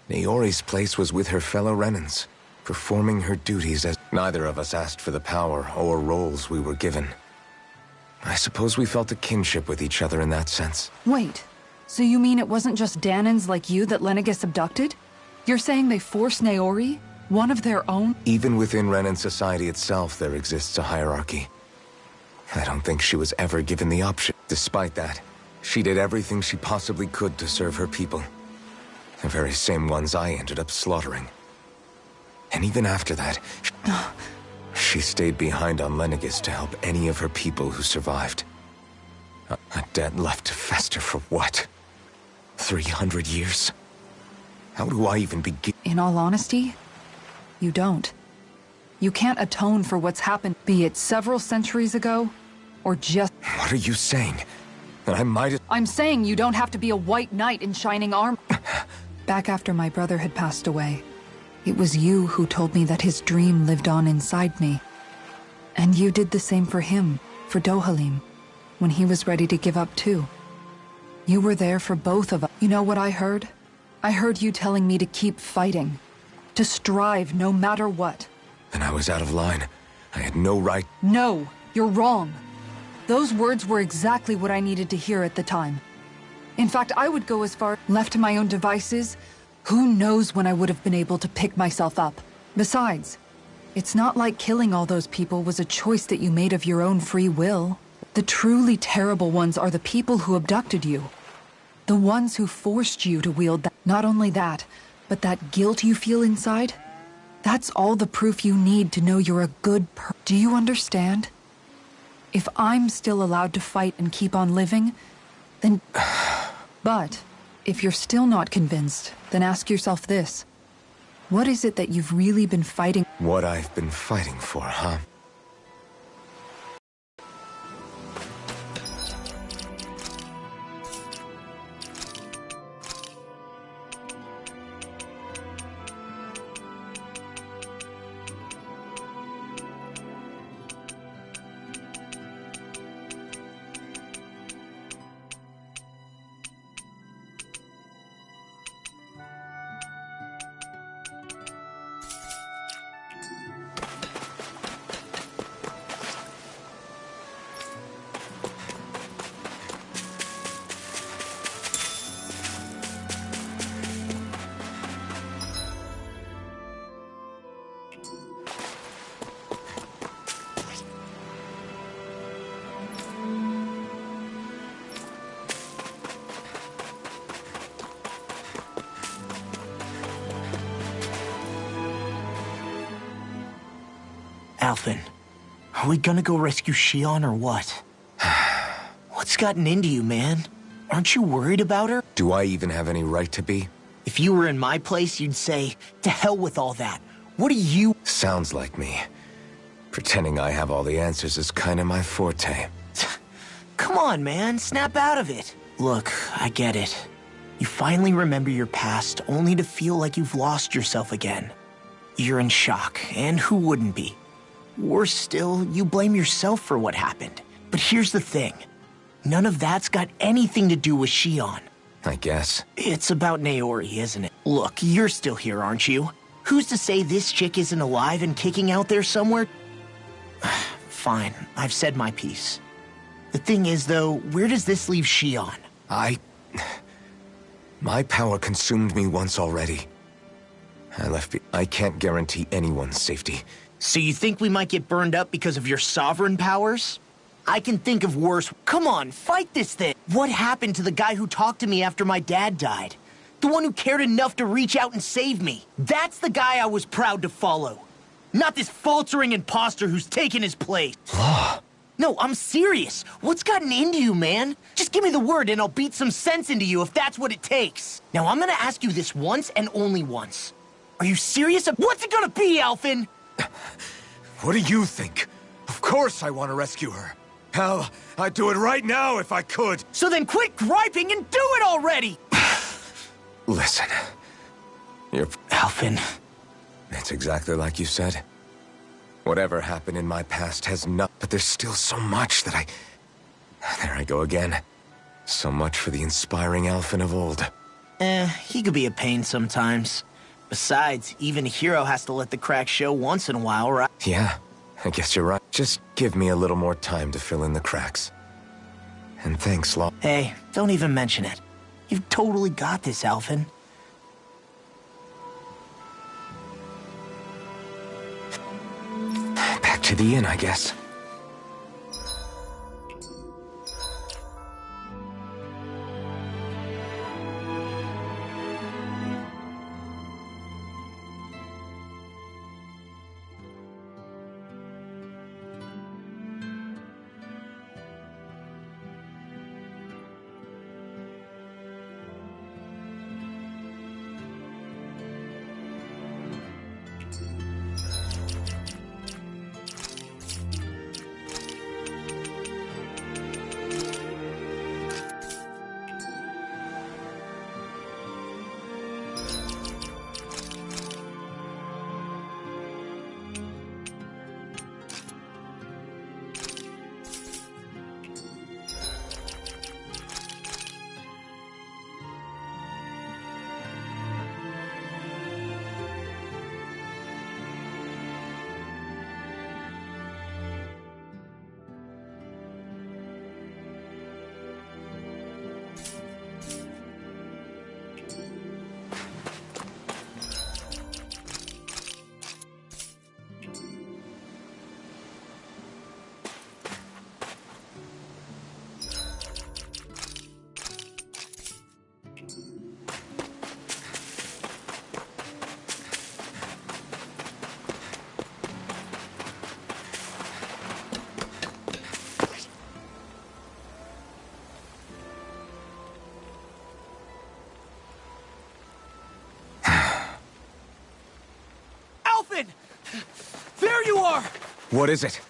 Naori's place was with her fellow Renans, performing her duties as... Neither of us asked for the power or roles we were given. I suppose we felt a kinship with each other in that sense. Wait, so you mean it wasn't just Dahnans like you that Lenegis abducted? You're saying they forced Naori? One of their own? Even within Renan society itself, there exists a hierarchy. I don't think she was ever given the option. Despite that, she did everything she possibly could to serve her people. The very same ones I ended up slaughtering. And even after that, she stayed behind on Lenegis to help any of her people who survived. A debt left to fester for what? 300 years? How do I even begin? In all honesty, you don't. You can't atone for what's happened, be it several centuries ago, or just... What are you saying? That I might... I'm saying you don't have to be a white knight in shining armor. Back after my brother had passed away, it was you who told me that his dream lived on inside me. And you did the same for him, for Dohalim, when he was ready to give up too. You were there for both of us. You know what I heard? I heard you telling me to keep fighting. To strive no matter what. And I was out of line. I had no right... No, you're wrong. Those words were exactly what I needed to hear at the time. In fact, I would go as far... Left to my own devices, who knows when I would have been able to pick myself up. Besides, it's not like killing all those people was a choice that you made of your own free will. The truly terrible ones are the people who abducted you. The ones who forced you to wield that. Not only that, but that guilt you feel inside, that's all the proof you need to know you're a good person. Do you understand? If I'm still allowed to fight and keep on living, then... But, if you're still not convinced, then ask yourself this. What is it that you've really been fighting? What I've been fighting for, huh? Alphen, are we gonna go rescue Shion or what? What's gotten into you, man? Aren't you worried about her? Do I even have any right to be? If you were in my place, you'd say, to hell with all that. What do you... Sounds like me. Pretending I have all the answers is kinda my forte. Come on, man, snap out of it. Look, I get it. You finally remember your past, only to feel like you've lost yourself again. You're in shock, and who wouldn't be? Worse still, you blame yourself for what happened. But here's the thing. None of that's got anything to do with Shion. I guess. It's about Naori, isn't it? Look, you're still here, aren't you? Who's to say this chick isn't alive and kicking out there somewhere? Fine, I've said my piece. The thing is, though, where does this leave Shion? My power consumed me once already. I can't guarantee anyone's safety. So you think we might get burned up because of your sovereign powers? I can think of worse. Come on, fight this thing. What happened to the guy who talked to me after my dad died? The one who cared enough to reach out and save me. That's the guy I was proud to follow. Not this faltering imposter who's taken his place. No, I'm serious. What's gotten into you, man? Just give me the word and I'll beat some sense into you if that's what it takes. Now, I'm gonna ask you this once and only once. Are you serious? What's it gonna be, Alphen? What do you think? Of course I want to rescue her. Hell, I'd do it right now if I could. So then quit griping and do it already! Listen. You're... Alphen. It's exactly like you said. Whatever happened in my past has not... But there's still so much that I... There I go again. So much for the inspiring Alphen of old. He could be a pain sometimes. Besides, even a hero has to let the cracks show once in a while, right? Yeah, I guess you're right. Just give me a little more time to fill in the cracks. And thanks, Law. Hey, don't even mention it. You've totally got this, Alphen. To the inn, I guess. There you are! What is it?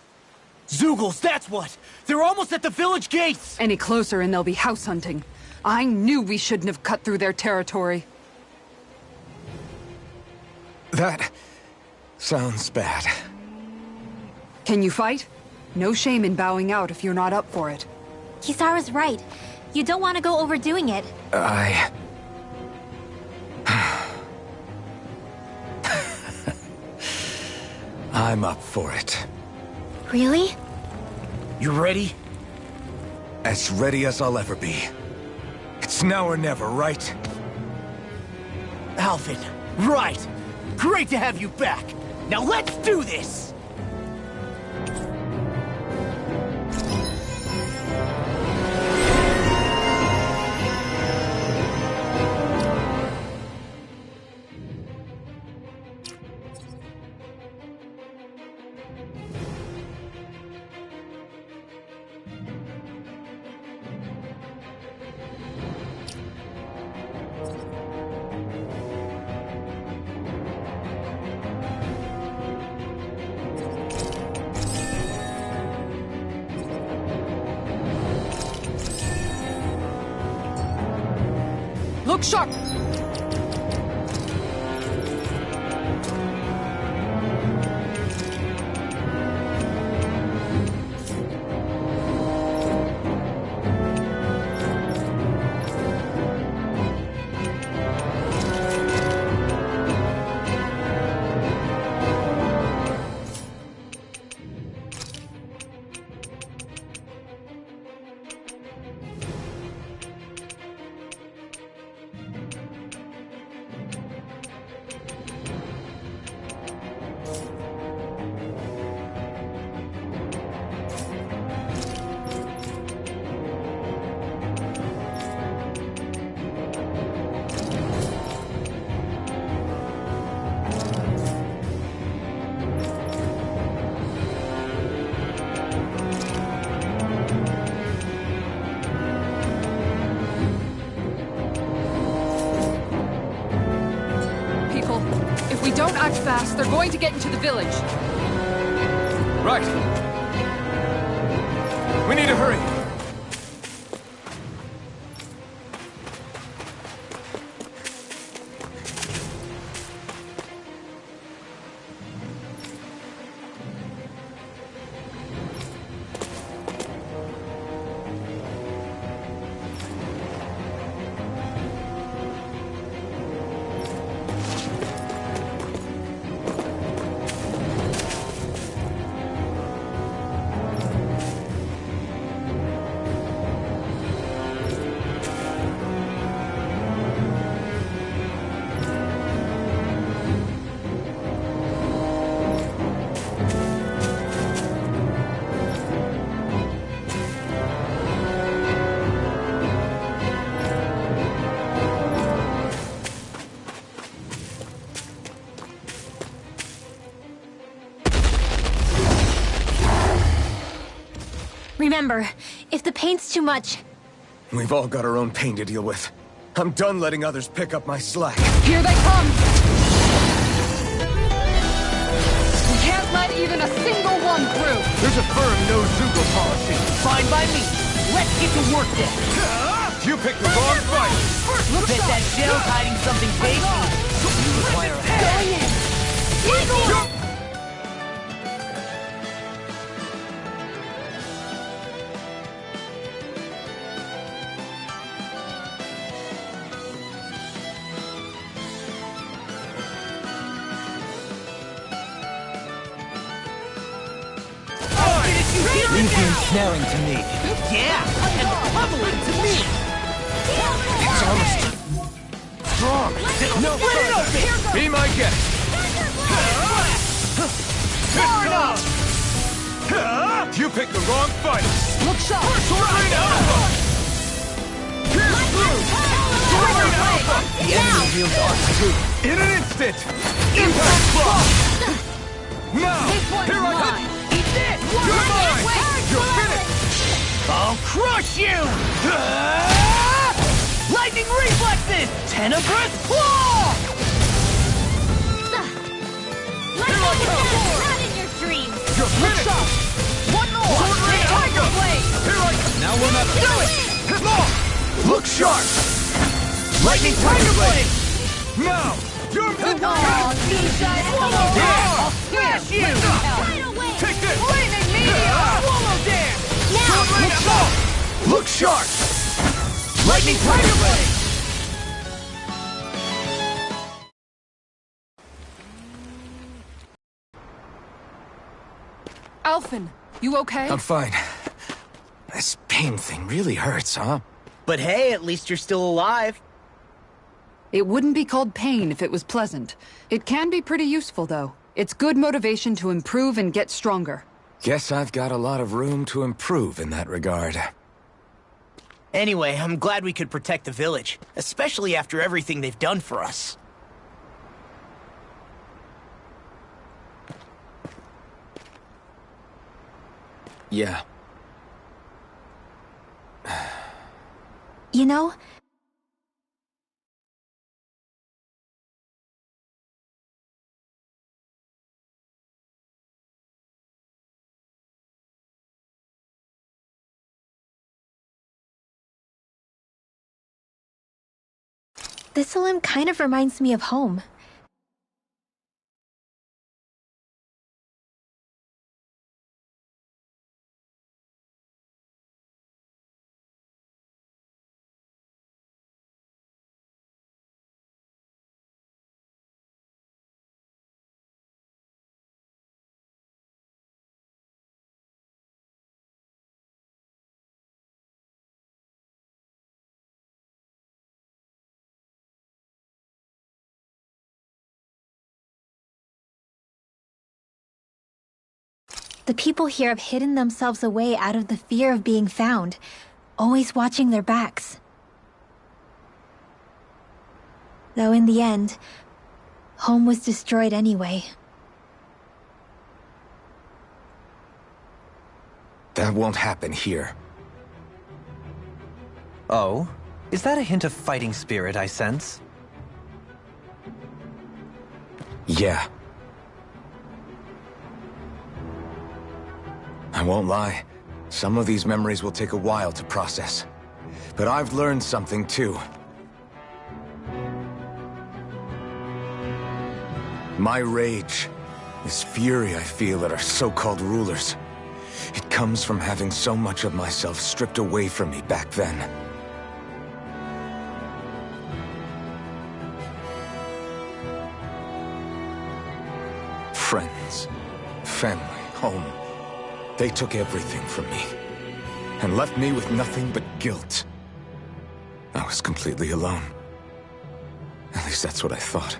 Zeugles, that's what! They're almost at the village gates! Any closer and they'll be house hunting. I knew we shouldn't have cut through their territory. That sounds bad. Can you fight? No shame in bowing out if you're not up for it. Kisara's right. You don't want to go overdoing it. I'm up for it. Really? You ready? As ready as I'll ever be. It's now or never, right? Alvin, right! Great to have you back! Now let's do this! Look sharp! If we don't act fast, they're going to get into the village. Right. We need to hurry. Remember, if the pain's too much... We've all got our own pain to deal with. I'm done letting others pick up my slack. Here they come! We can't let even a single one through! There's a firm no-Zugo policy. Fine by me. Let's get to work then. You picked the wrong fight. Bet that shell's hiding something tasty. You require a Going in! Leave the ensnaring to me. Yeah, and the pummeling to me. It's almost strong. No, split it open. Be my guest. Far enough. You picked the wrong fight. Look sharp! Sword Rain Alpha. Pierce through. Sword Rain Alpha. The enemy wields arts too. In an instant. Impact block. Now, here I come. Eat this. You're mine. You're finished. I'll crush you. Lightning reflexes. Tenebrous claw. Not in your dreams! You're finished. One more. Sword Rain Tiger Alpha. blade. Here I come. Now we're not... Do it. Look sharp. Lightning tiger blade. Now, you're These guys swallow down. I'll smash you. Right away! Take this. Lightning meteor. Swallow down. Sword Rain Alpha. Look sharp. Lightning tiger blade. Alphen, you okay? I'm fine. This pain thing really hurts, huh? But hey, at least you're still alive. It wouldn't be called pain if it was pleasant. It can be pretty useful, though. It's good motivation to improve and get stronger. Guess I've got a lot of room to improve in that regard. Anyway, I'm glad we could protect the village, especially after everything they've done for us. Yeah. You know, this limb kind of reminds me of home. The people here have hidden themselves away out of the fear of being found, always watching their backs. Though in the end, home was destroyed anyway. That won't happen here. Oh? Is that a hint of fighting spirit I sense? Yeah. I won't lie. Some of these memories will take a while to process. But I've learned something too. My rage, this fury I feel at our so-called rulers, it comes from having so much of myself stripped away from me back then. Friends, family, home. They took everything from me, and left me with nothing but guilt. I was completely alone. At least that's what I thought.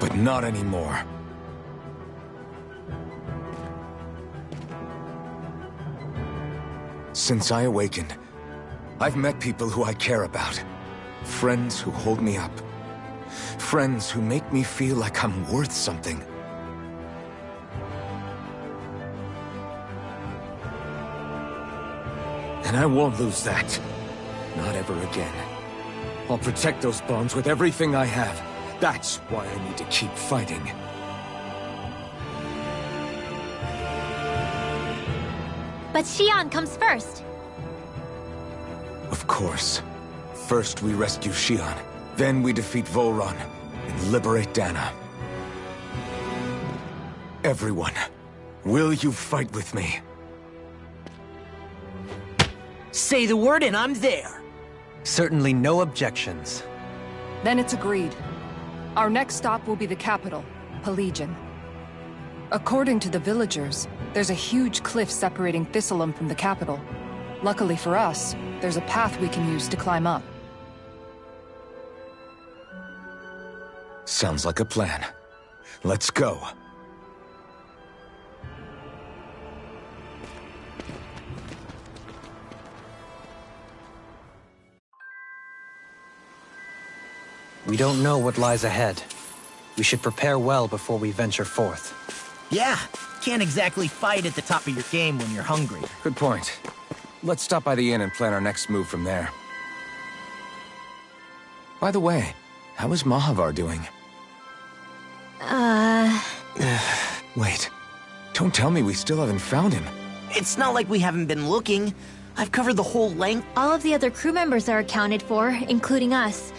But not anymore. Since I awakened, I've met people who I care about. Friends who hold me up. Friends who make me feel like I'm worth something. And I won't lose that. Not ever again. I'll protect those bones with everything I have. That's why I need to keep fighting. But Xion comes first. Of course. First we rescue Xion, then we defeat Volron, and liberate Dana. Everyone, will you fight with me? Say the word and I'm there. Certainly no objections. Then it's agreed. Our next stop will be the capital, Pelegion. According to the villagers, there's a huge cliff separating Thistleum from the capital. Luckily for us, there's a path we can use to climb up. Sounds like a plan. Let's go. We don't know what lies ahead. We should prepare well before we venture forth. Yeah, can't exactly fight at the top of your game when you're hungry. Good point. Let's stop by the inn and plan our next move from there. By the way, how is Mahavar doing? Wait. Don't tell me we still haven't found him. It's not like we haven't been looking. I've covered the whole length. All of the other crew members are accounted for, including us.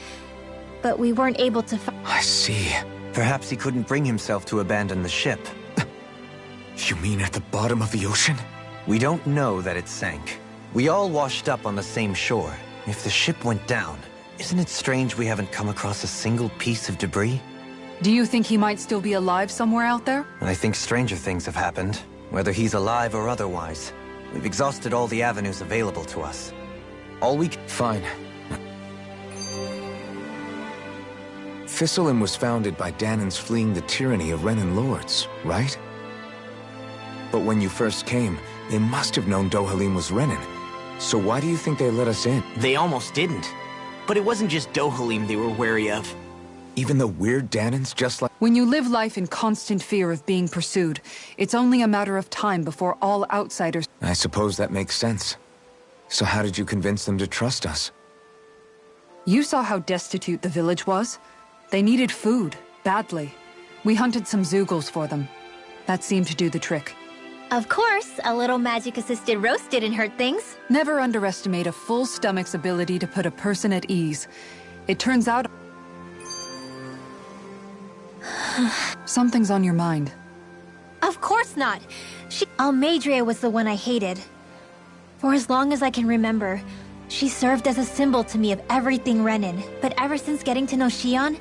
But we weren't able to I see. Perhaps he couldn't bring himself to abandon the ship. You mean at the bottom of the ocean? We don't know that it sank. We all washed up on the same shore. If the ship went down, isn't it strange we haven't come across a single piece of debris? Do you think he might still be alive somewhere out there? I think stranger things have happened, whether he's alive or otherwise. We've exhausted all the avenues available to us. All we Fine. Thistleum was founded by Danans fleeing the tyranny of Renan lords, right? But when you first came, they must have known Dohalim was Renan. So why do you think they let us in? They almost didn't. But it wasn't just Dohalim they were wary of. Even the weird Danans just like— When you live life in constant fear of being pursued, it's only a matter of time before all outsiders— I suppose that makes sense. So how did you convince them to trust us? You saw how destitute the village was. They needed food, badly. We hunted some Zeugles for them. That seemed to do the trick. Of course, a little magic-assisted roast didn't hurt things. Never underestimate a full stomach's ability to put a person at ease. It turns out— something's on your mind. Of course not. Almeidrea was the one I hated. For as long as I can remember, she served as a symbol to me of everything Renan. But ever since getting to know Xion,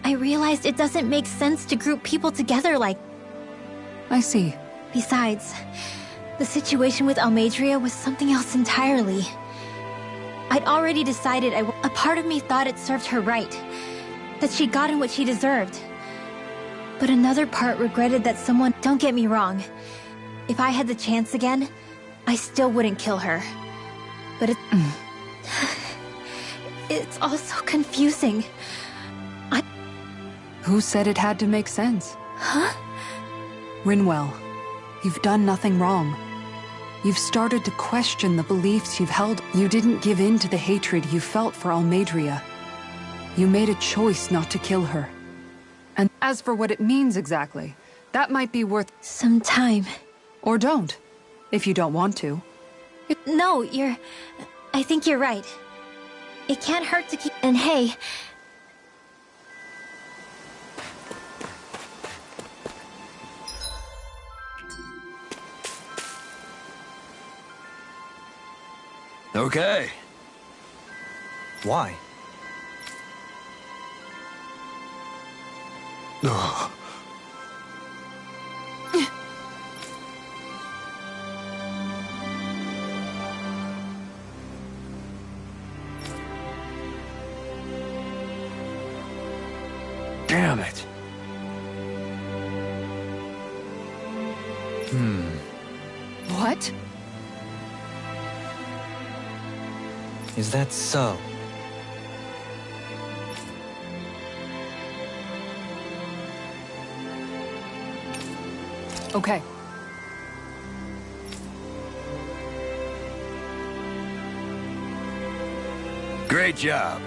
I realized it doesn't make sense to group people together like— I see. Besides, the situation with Almeidrea was something else entirely. I'd already decided a part of me thought it served her right, that she'd gotten what she deserved. But another part regretted that someone— Don't get me wrong. If I had the chance again, I still wouldn't kill her. But it's also confusing. Who said it had to make sense? Huh? Rinwell, you've done nothing wrong. You've started to question the beliefs you've held. You didn't give in to the hatred you felt for Almeidrea. You made a choice not to kill her. And as for what it means exactly, that might be worth— some time. Or don't, if you don't want to. No, I think you're right. It can't hurt to keep— And hey— Okay. Why? Ugh. Damn it. What? Is that so? Okay. Great job.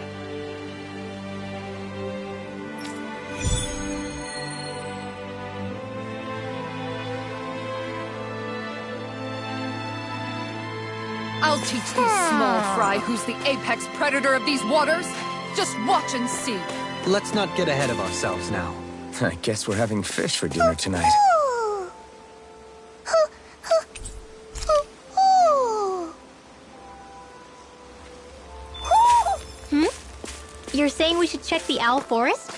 I'll teach these small fry who's the apex predator of these waters. Just watch and see. Let's not get ahead of ourselves now. I guess we're having fish for dinner tonight. You're saying we should check the owl forest?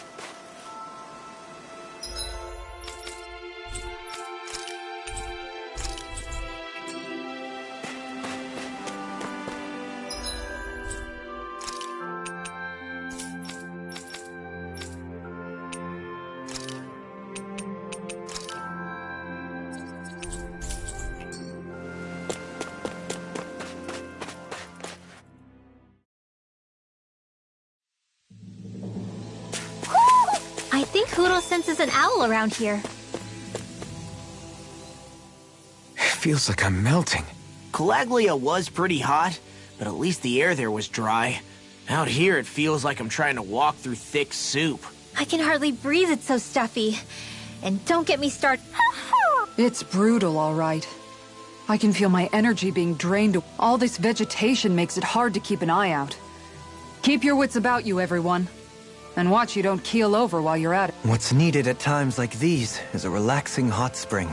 I think Hootle senses an owl around here. Feels like I'm melting. Calaglia was pretty hot, but at least the air there was dry. Out here, it feels like I'm trying to walk through thick soup. I can hardly breathe, it's so stuffy. And don't get me started. It's brutal, all right. I can feel my energy being drained. All this vegetation makes it hard to keep an eye out. Keep your wits about you, everyone. And watch you don't keel over while you're at it. What's needed at times like these is a relaxing hot spring.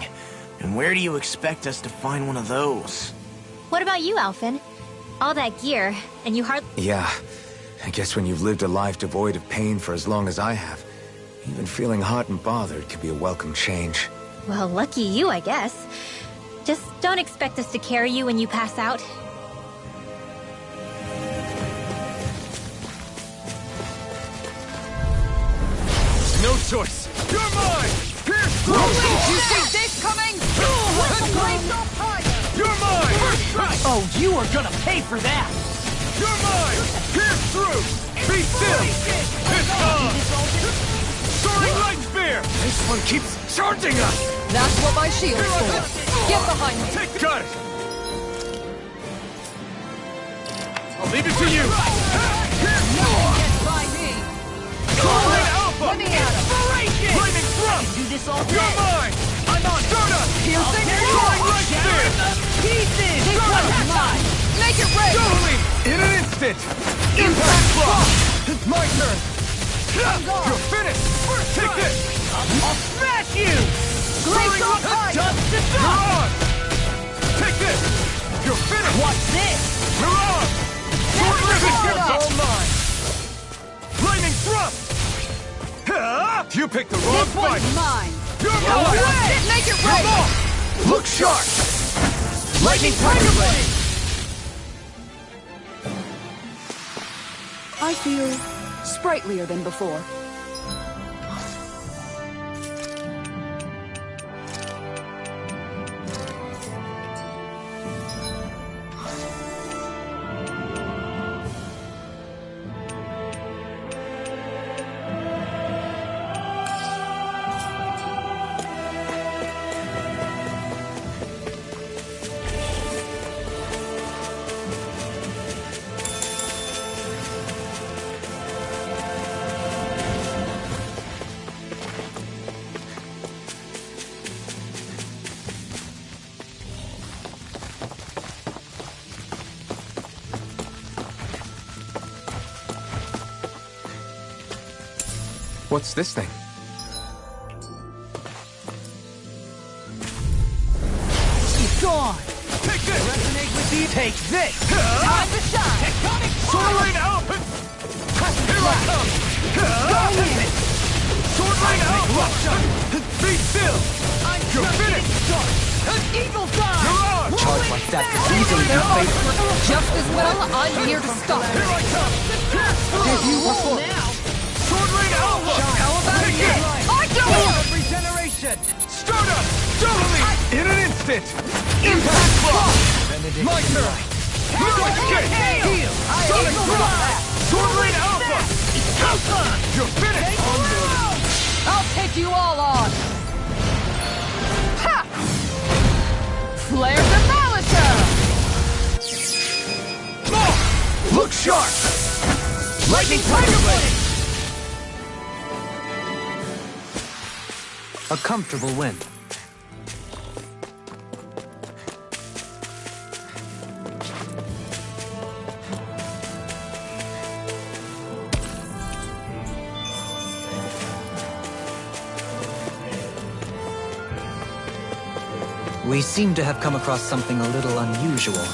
And where do you expect us to find one of those? What about you, Alphen? All that gear, and you hardly... Yeah, I guess when you've lived a life devoid of pain for as long as I have, even feeling hot and bothered could be a welcome change. Well, lucky you, I guess. Just don't expect us to carry you when you pass out. No choice. You're mine! Pierce through! You see this coming? You're mine! Oh, you are gonna pay for that! You're mine! Pierce through! Be still! It's on! Soaring light spear! This one keeps charging us! That's what my shield's for. Get behind me. Take got it! I'll leave it to you! Get by me. Soaring Alpha! Let me at him. Lightning thrust! Do this all You're day! mine! I'm on it! Stardust! Piercing Soaring light spear! Pieces! Take one at a time. Make it rain. Totally! In an instant! Impact block! My turn! You're finished! Take this! I'll smash you! Soaring on fire! Dust to You're dust! on! Take this! You're finished! Watch this! You're on! Sword ribbon! it up. All mine! Lightning thrust! You picked the wrong This fight! one's mine. You're mine! Make it rain. Look sharp! Lightning Tiger Blade! I feel sprightlier than before. What's this thing? It's gone! Take this! Resonate with these. Take this! Time to shine! Tectonic Sword Rain Alpha! Here I come! Sword Rain Alpha! Be still! You're finished! An eagle's eye! You're on! Charge like that could easily be fatal. Just as well, I'm here to stop. Here I come! Give you before. Now! Sword Rain Alpha! How about Take you? it! I do it! Of regeneration! Stardust! Totally! In an instant! Impact block! My turn! Escape! Heal! Sonic Thrust! Sword Rain Alpha! You're finished! I'll take you all on. Ha! Flare the Malachor! Look sharp! Lightning Tiger Blade! A comfortable win. We seem to have come across something a little unusual.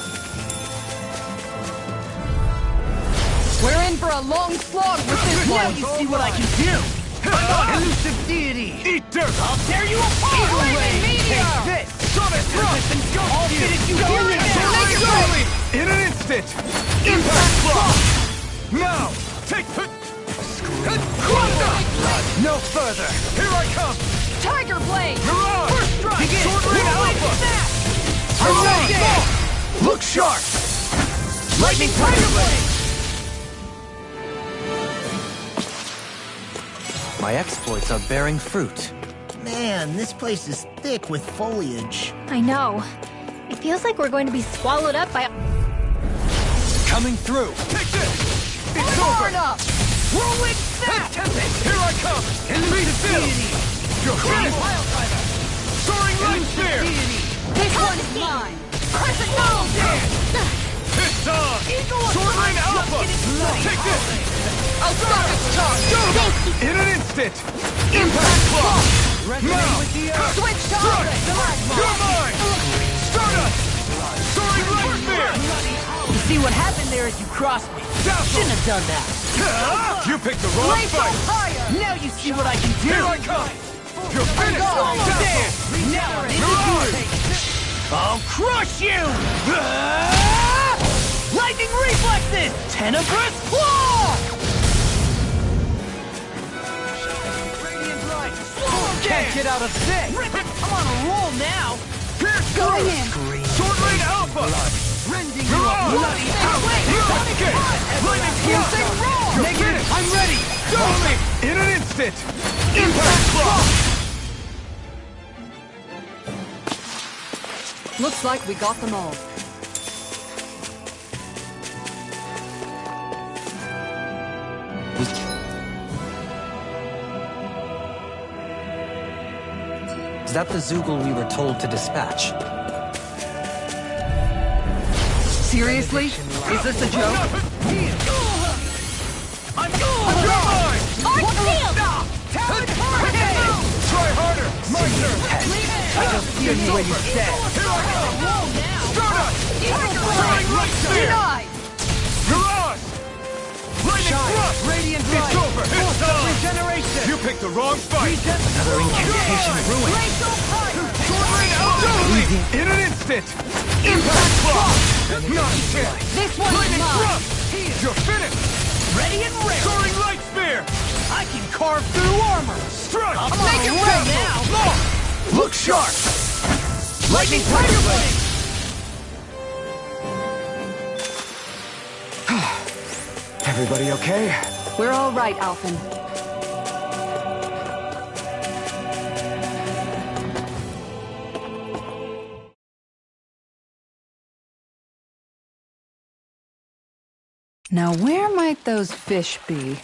We're in for a long slog with this Now one. you see what I can do! Elusive deity! Eat dirt! I'll tear you apart! Flaming meteor! Take this! Sonic thrust! I'll finish you Go here in and there! now! Make it right! In an instant! Impact block! Now! Take... No further! Here I come! Tiger Blade! Mirage! First strike! Begin! Sword Rain Alpha! I'm ready! Look sharp! Lightning Tiger Blade! My exploits are bearing fruit. Man, this place is thick with foliage. I know. It feels like we're going to be swallowed up by... Coming through! Take this! It's Burn over! up! Rolling snap! Here I come! Be still! You're finished! Soaring Light Spear! This one's mine! Crescent Moon! It's on! Sword Rain Alpha! Take this! I'll stop its charge! In an instant! Impact block! Now! Switch to Strike! offense! You're mine! Stardust! Soaring Light Spear! You see what happened there is you crossed me. Shouldn't have done that. You picked the wrong fight! Now you see what I can do. Here I come! You're finished! Almost there. Now I'm in the Mirage! groove. I'll crush you! Lightning reflexes! Tenebrous claw! Can't get out of this! I'm on a roll now! Pierce Going in! Sword Rain Alpha! Rending Mirage! bloody Okay! Lightning Piercing Block! roll! You're Negative! finished! I'm ready! Follow me! In an instant! Impact block! Looks like we got them all. Is that the Zoogle we were told to dispatch? Seriously? Is this a joke? I'm mine! Try harder! My turn! I just did what you said. Here I go! Stardust! Soaring Light Spear! Denied! Mirage! Lightning Thrust! Radiant It's light. over! It's done! Regeneration! You picked the wrong fight! Another incantation ruined. Sword Rain Alpha! In an instant! Impact block! Not a chance! This one's Lightning mine! Thrust! You're finished! Ready and ready! Soaring Light Spear! I can carve through armor! Strike! I'm on a roll now! Look sharp! Lightning Tiger Blade! Everybody okay? We're all right, Alphen. Now where might those fish be?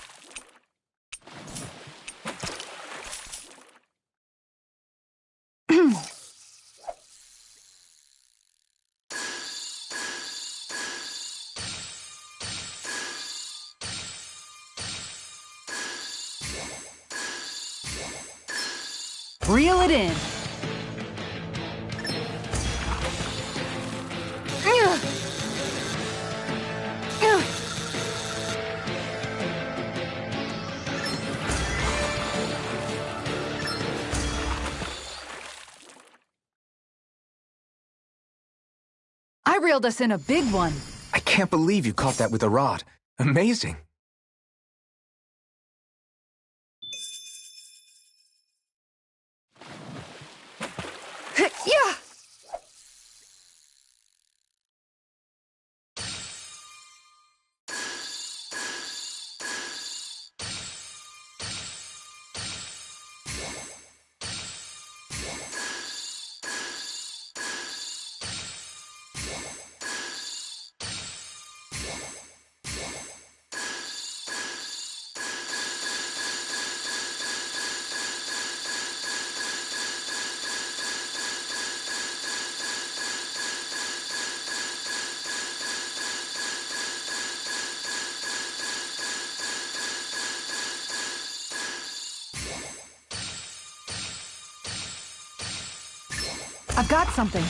Reel it in. I reeled us in a big one. I can't believe you caught that with a rod. Amazing. Yeah! I've got something.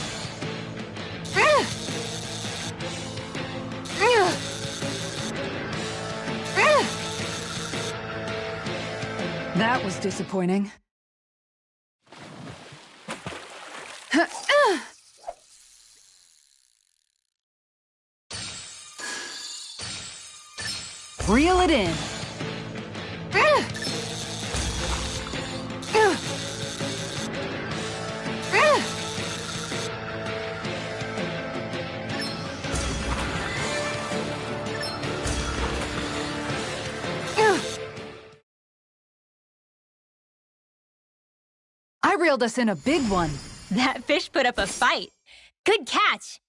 That was disappointing. Reel it in. I reeled us in a big one. That fish put up a fight. Good catch.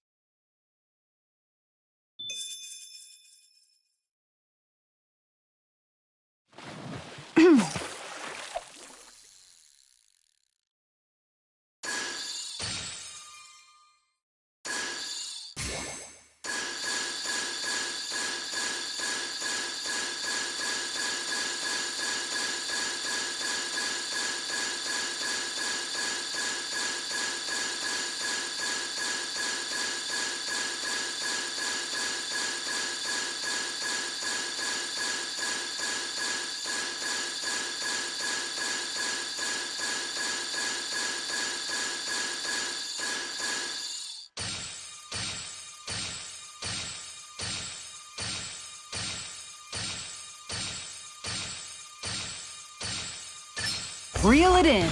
Reel it in.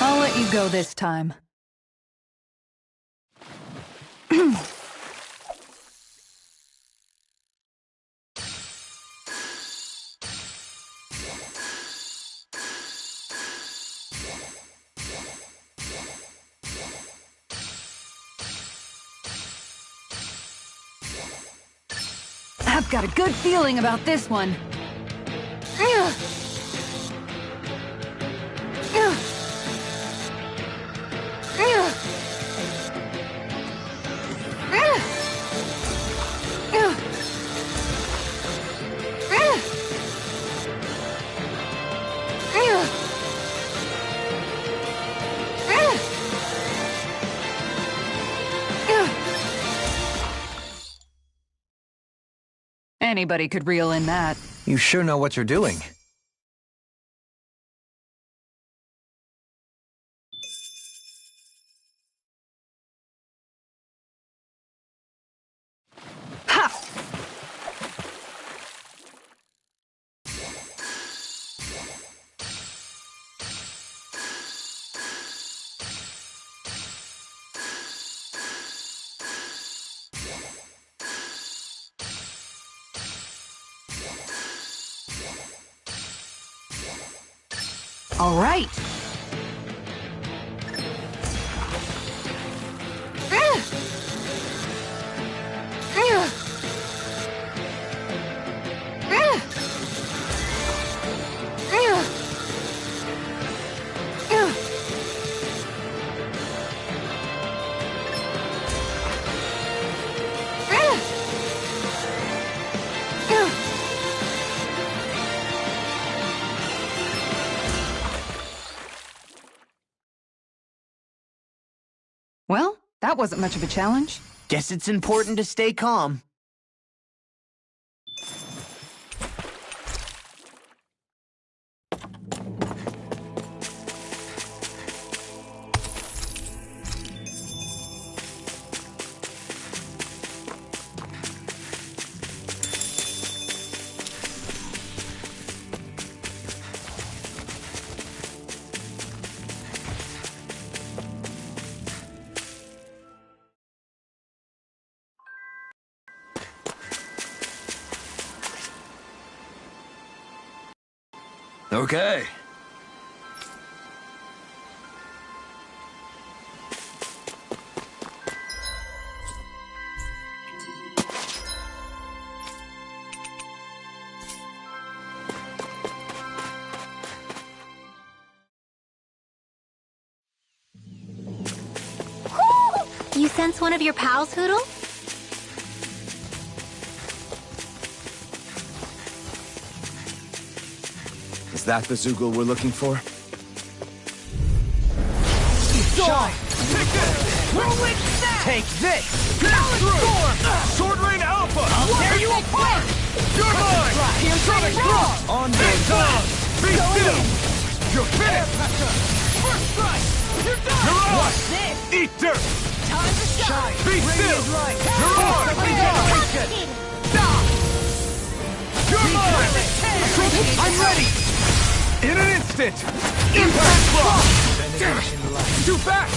I'll let you go this time. I've got a good feeling about this one. Anybody could reel in that. You sure know what you're doing. Ha! All right. Well, that wasn't much of a challenge. Guess it's important to stay calm. Okay. sense one of your pals, Hootle? Is that the Zoogle we're looking for? Shine! Take this! Whirlwind snap! Take this! Storm! Sword Rain Alpha! I'll tear you apart! You're mine! Sonic Drop! On the tongue! Be still! You're finished! First strike! You're done! You're on! Eat dirt! Time to shine! Be still! You're on! Stop! You're mine! I'm ready! In an instant! Impact Block! Too fast!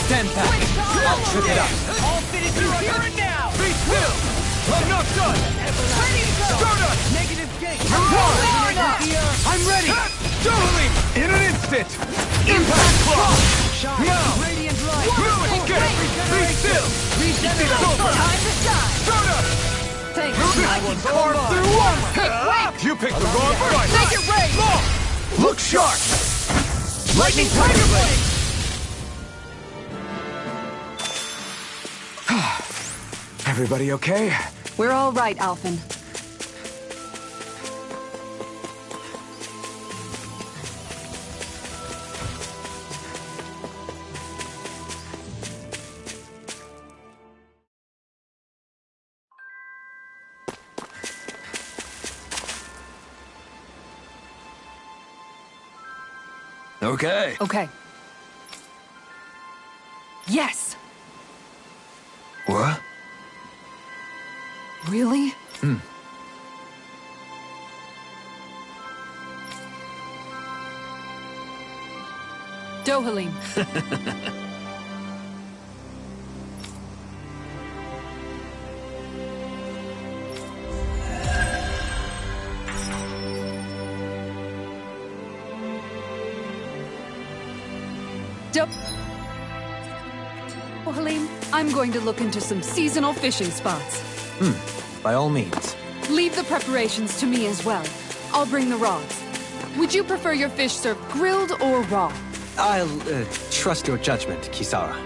Stand back! I'll trip it up! All citizens here and now! Be still! I'm not done! Ready to go! Stardust! Negative gate! You're on! I'm ready! Totally! In an instant! Impact Block! Now! Radiant light! Escape! Be still! It's over! Time to shine! Stardust! Thank you. I will carve through armor! You picked the wrong fight! Take it, Ray! Look sharp! Lightning Tiger Blade! Everybody okay? We're all right, Alphen. Okay. Okay. Yes! What? Really? Dohalim. Dohalim, I'm going to look into some seasonal fishing spots. By all means. Leave the preparations to me as well. I'll bring the rods. Would you prefer your fish served grilled or raw? I'll trust your judgment, Kisara.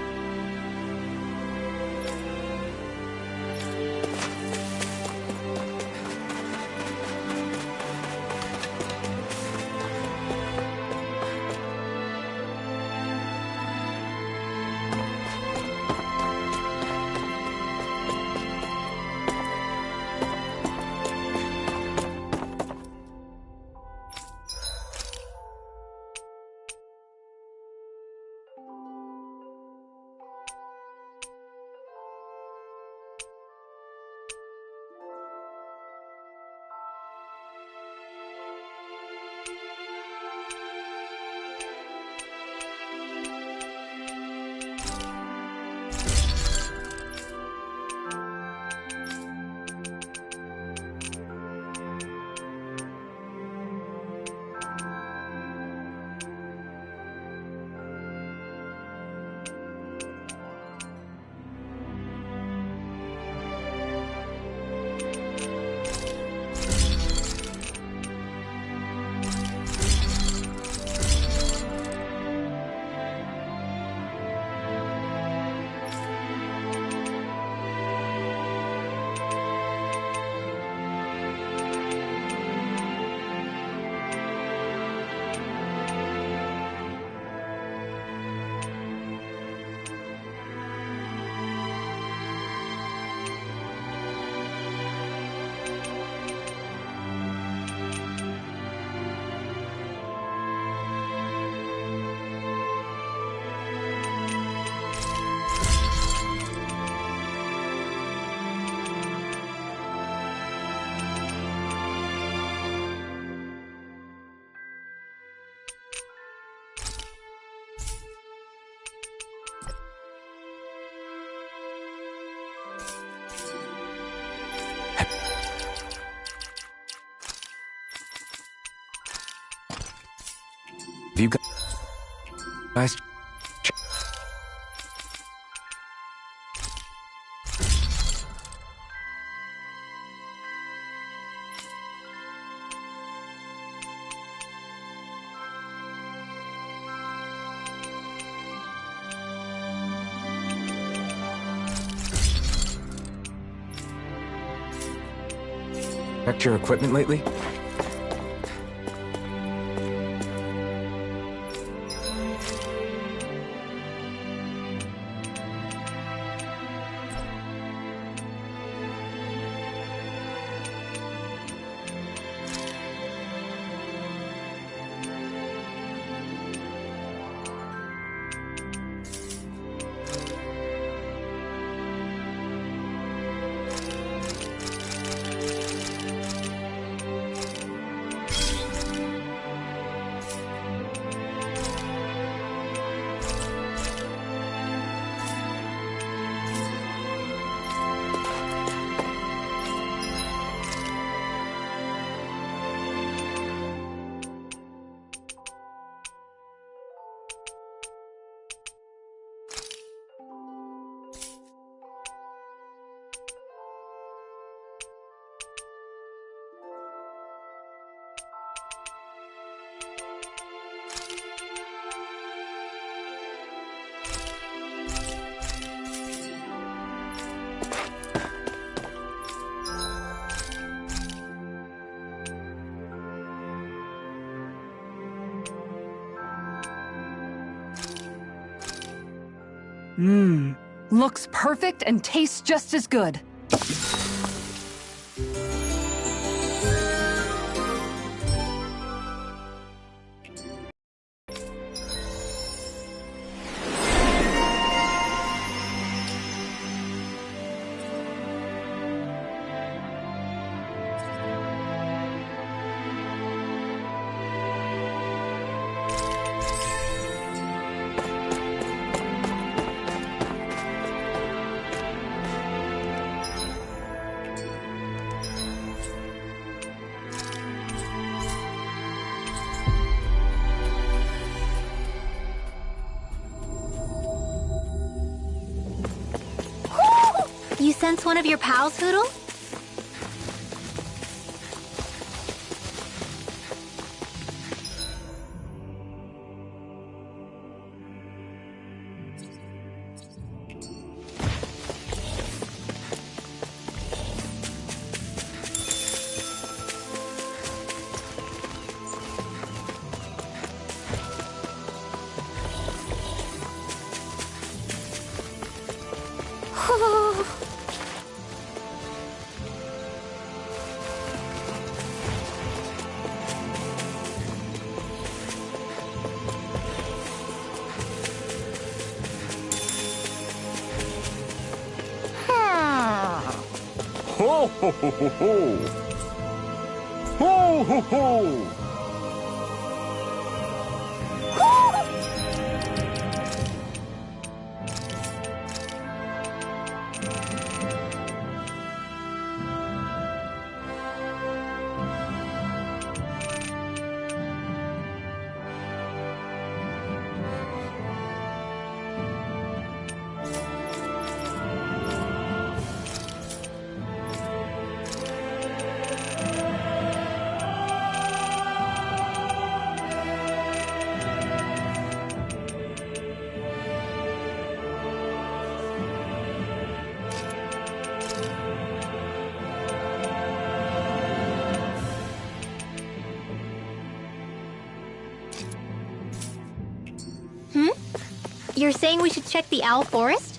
You guys... Checked your equipment lately? Looks perfect and tastes just as good. You sense one of your pals, Hootle? Ho ho ho ho ho! Ho ho ho! You're saying we should check the Owl Forest?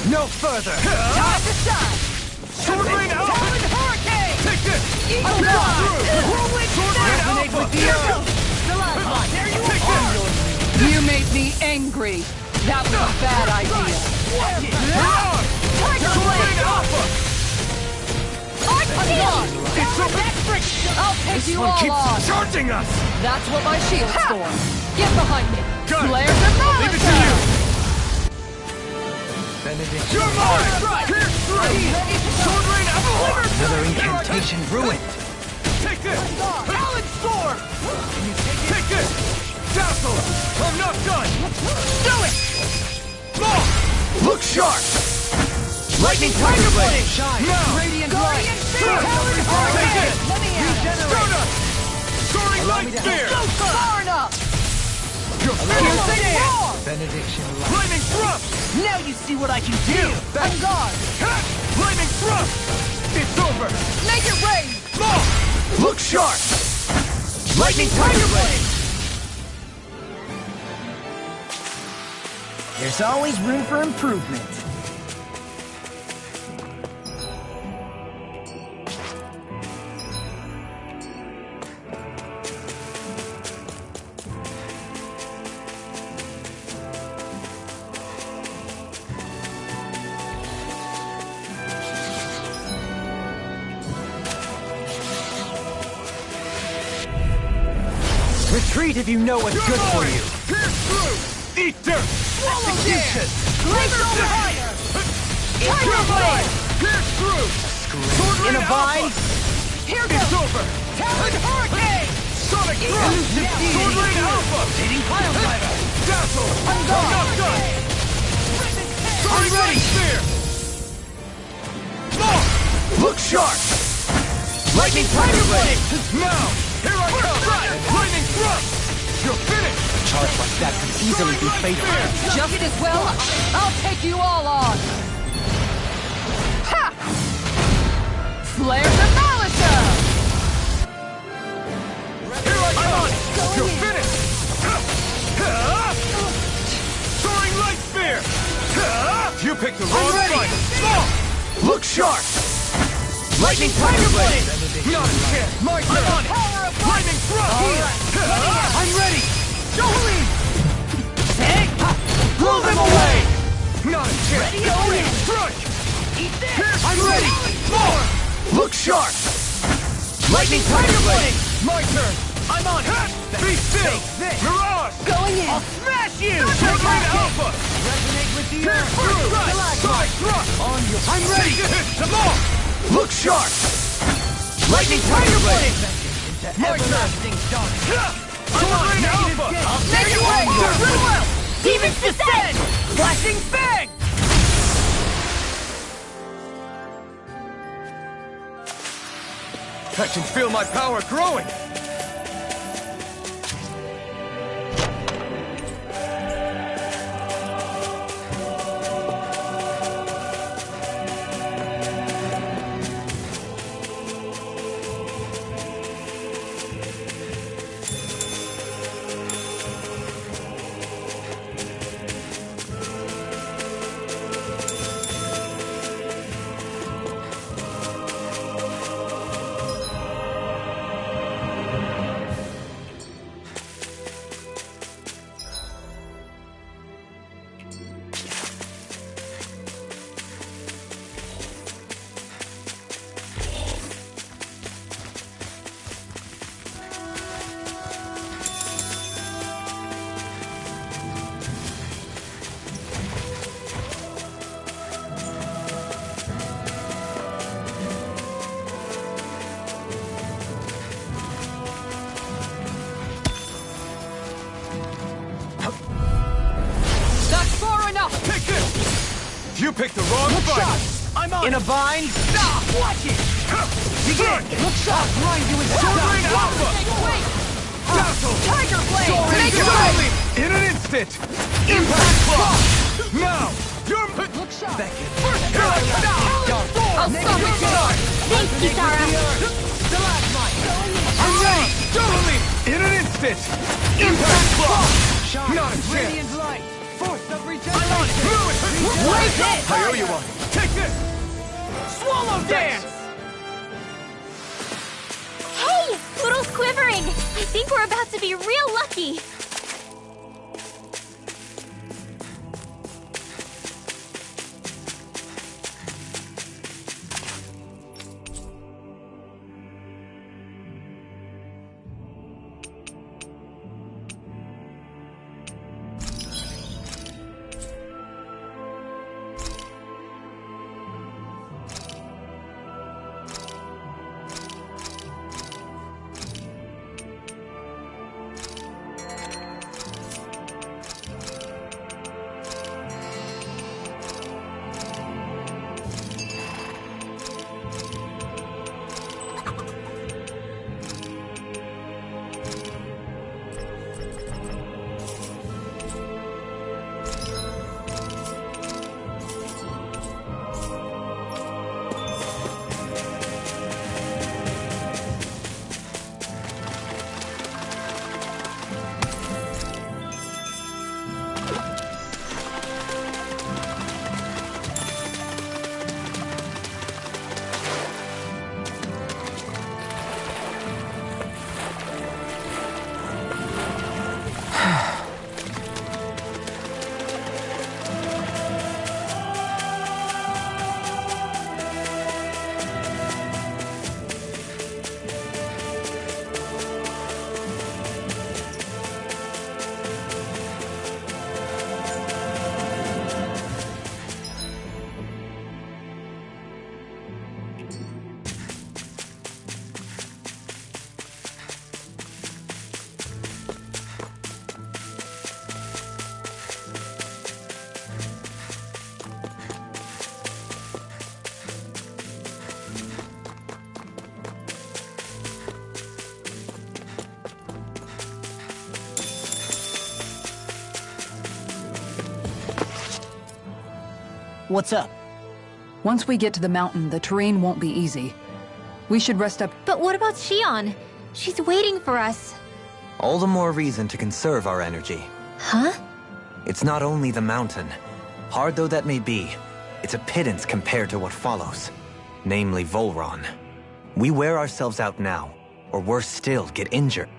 No further! Time to shine! Sword Rain Alpha! Talon Hurricane! Take this! Eagle Whirlwind Sword Rain Resonate Alpha! with the earth! Stalagmite! There you Take are! this! You made me angry. That was a bad idea. Mirage! Sword Rain Alpha! It's electric! I'll take This you one all keeps on. charging us! That's what my shield's for. Get behind me. Gun! Flares of Leave it to you! You're mine! Pierce through! Sword Rain Avalanche! Another incantation ruined. Take this! Talon Storm! Take this! Dazzle! I'm not done! Do it! Maul! Look sharp! Lightning Tiger Blade! Shine! Now! Radiant Light! Talon Hurricane! Let me in! Soda! Soaring Light Spear! Far enough! You're finished! Benediction light. Lightning Thrust! Now you see what I can do! On guard! Lightning Thrust! It's over! Make it rain! Maul! Look sharp! Lightning Tiger Blade! There's always room for improvement. Retreat if you know what's good for you. Pierce through! Eat dirt! Execution! Glacial Fire! Tiger Blade! Pierce through! Sword Rain Alpha! Here It's goes! over! Talon Hurricane! Sonic Thrust! Sword Rain Alpha! Dating Pile Driver. Dazzle! I'm not done! Soaring Light Spear! Maul! Look sharp! Lightning Tiger Blade! Now! Here I come! Lightning Thrust! You're finished! Charge like that could easily be fatal. Just as well, I'll take you all on! Ha! Flare the Malachor! Here I come! You're finished! Soaring Light Spear! You picked the wrong fight! Maul! Look sharp! Lightning Tiger Blade! Not a chance! My turn! I'm on it! Lightning Thrust! I'm ready! Jolie! Hey! Blow them away! Not a chance! Ready? Go in! Strike! Eat this! I'm ready! More! Look sharp! Lightning Tiger Blade! My turn! I'm on it! Be still! Mirage! Going in! I'll smash you! Sword Rain Alpha! Resonate with the Pierce through! Sonic Thrust! On your I'm ready! Come on! Look sharp! Lightning Tiger Blade! My turn! everlasting dark. Sword Rain Alpha! I'll take you away! Real well! Demons descend! Flashing Fang! I can feel my power growing! That's far enough! Take this! You picked the wrong fight! I'm on In a it. bind? Stop! Watch it! Begin! Look sharp! Grind you into Sword Rain Alpha! Wait! Dazzle! Tiger Blade! Soaring Make it Light! rain! In an instant! Impact Block! Now! You're... Look sharp! I'll stop it! Thanks, Kisara. I'm ready! Totally! In an instant! Impact Block! Not a chance! Light! Force of I'm on it! Wait it! I owe you one! Take this! Swallow dance! Hey! Poodle's quivering! I think we're about to be real lucky! What's up? Once we get to the mountain, the terrain won't be easy. We should rest up. But what about Shion? She's waiting for us. All the more reason to conserve our energy. Huh? It's not only the mountain. Hard though that may be, it's a pittance compared to what follows. Namely Volron. We wear ourselves out now, or worse still, get injured.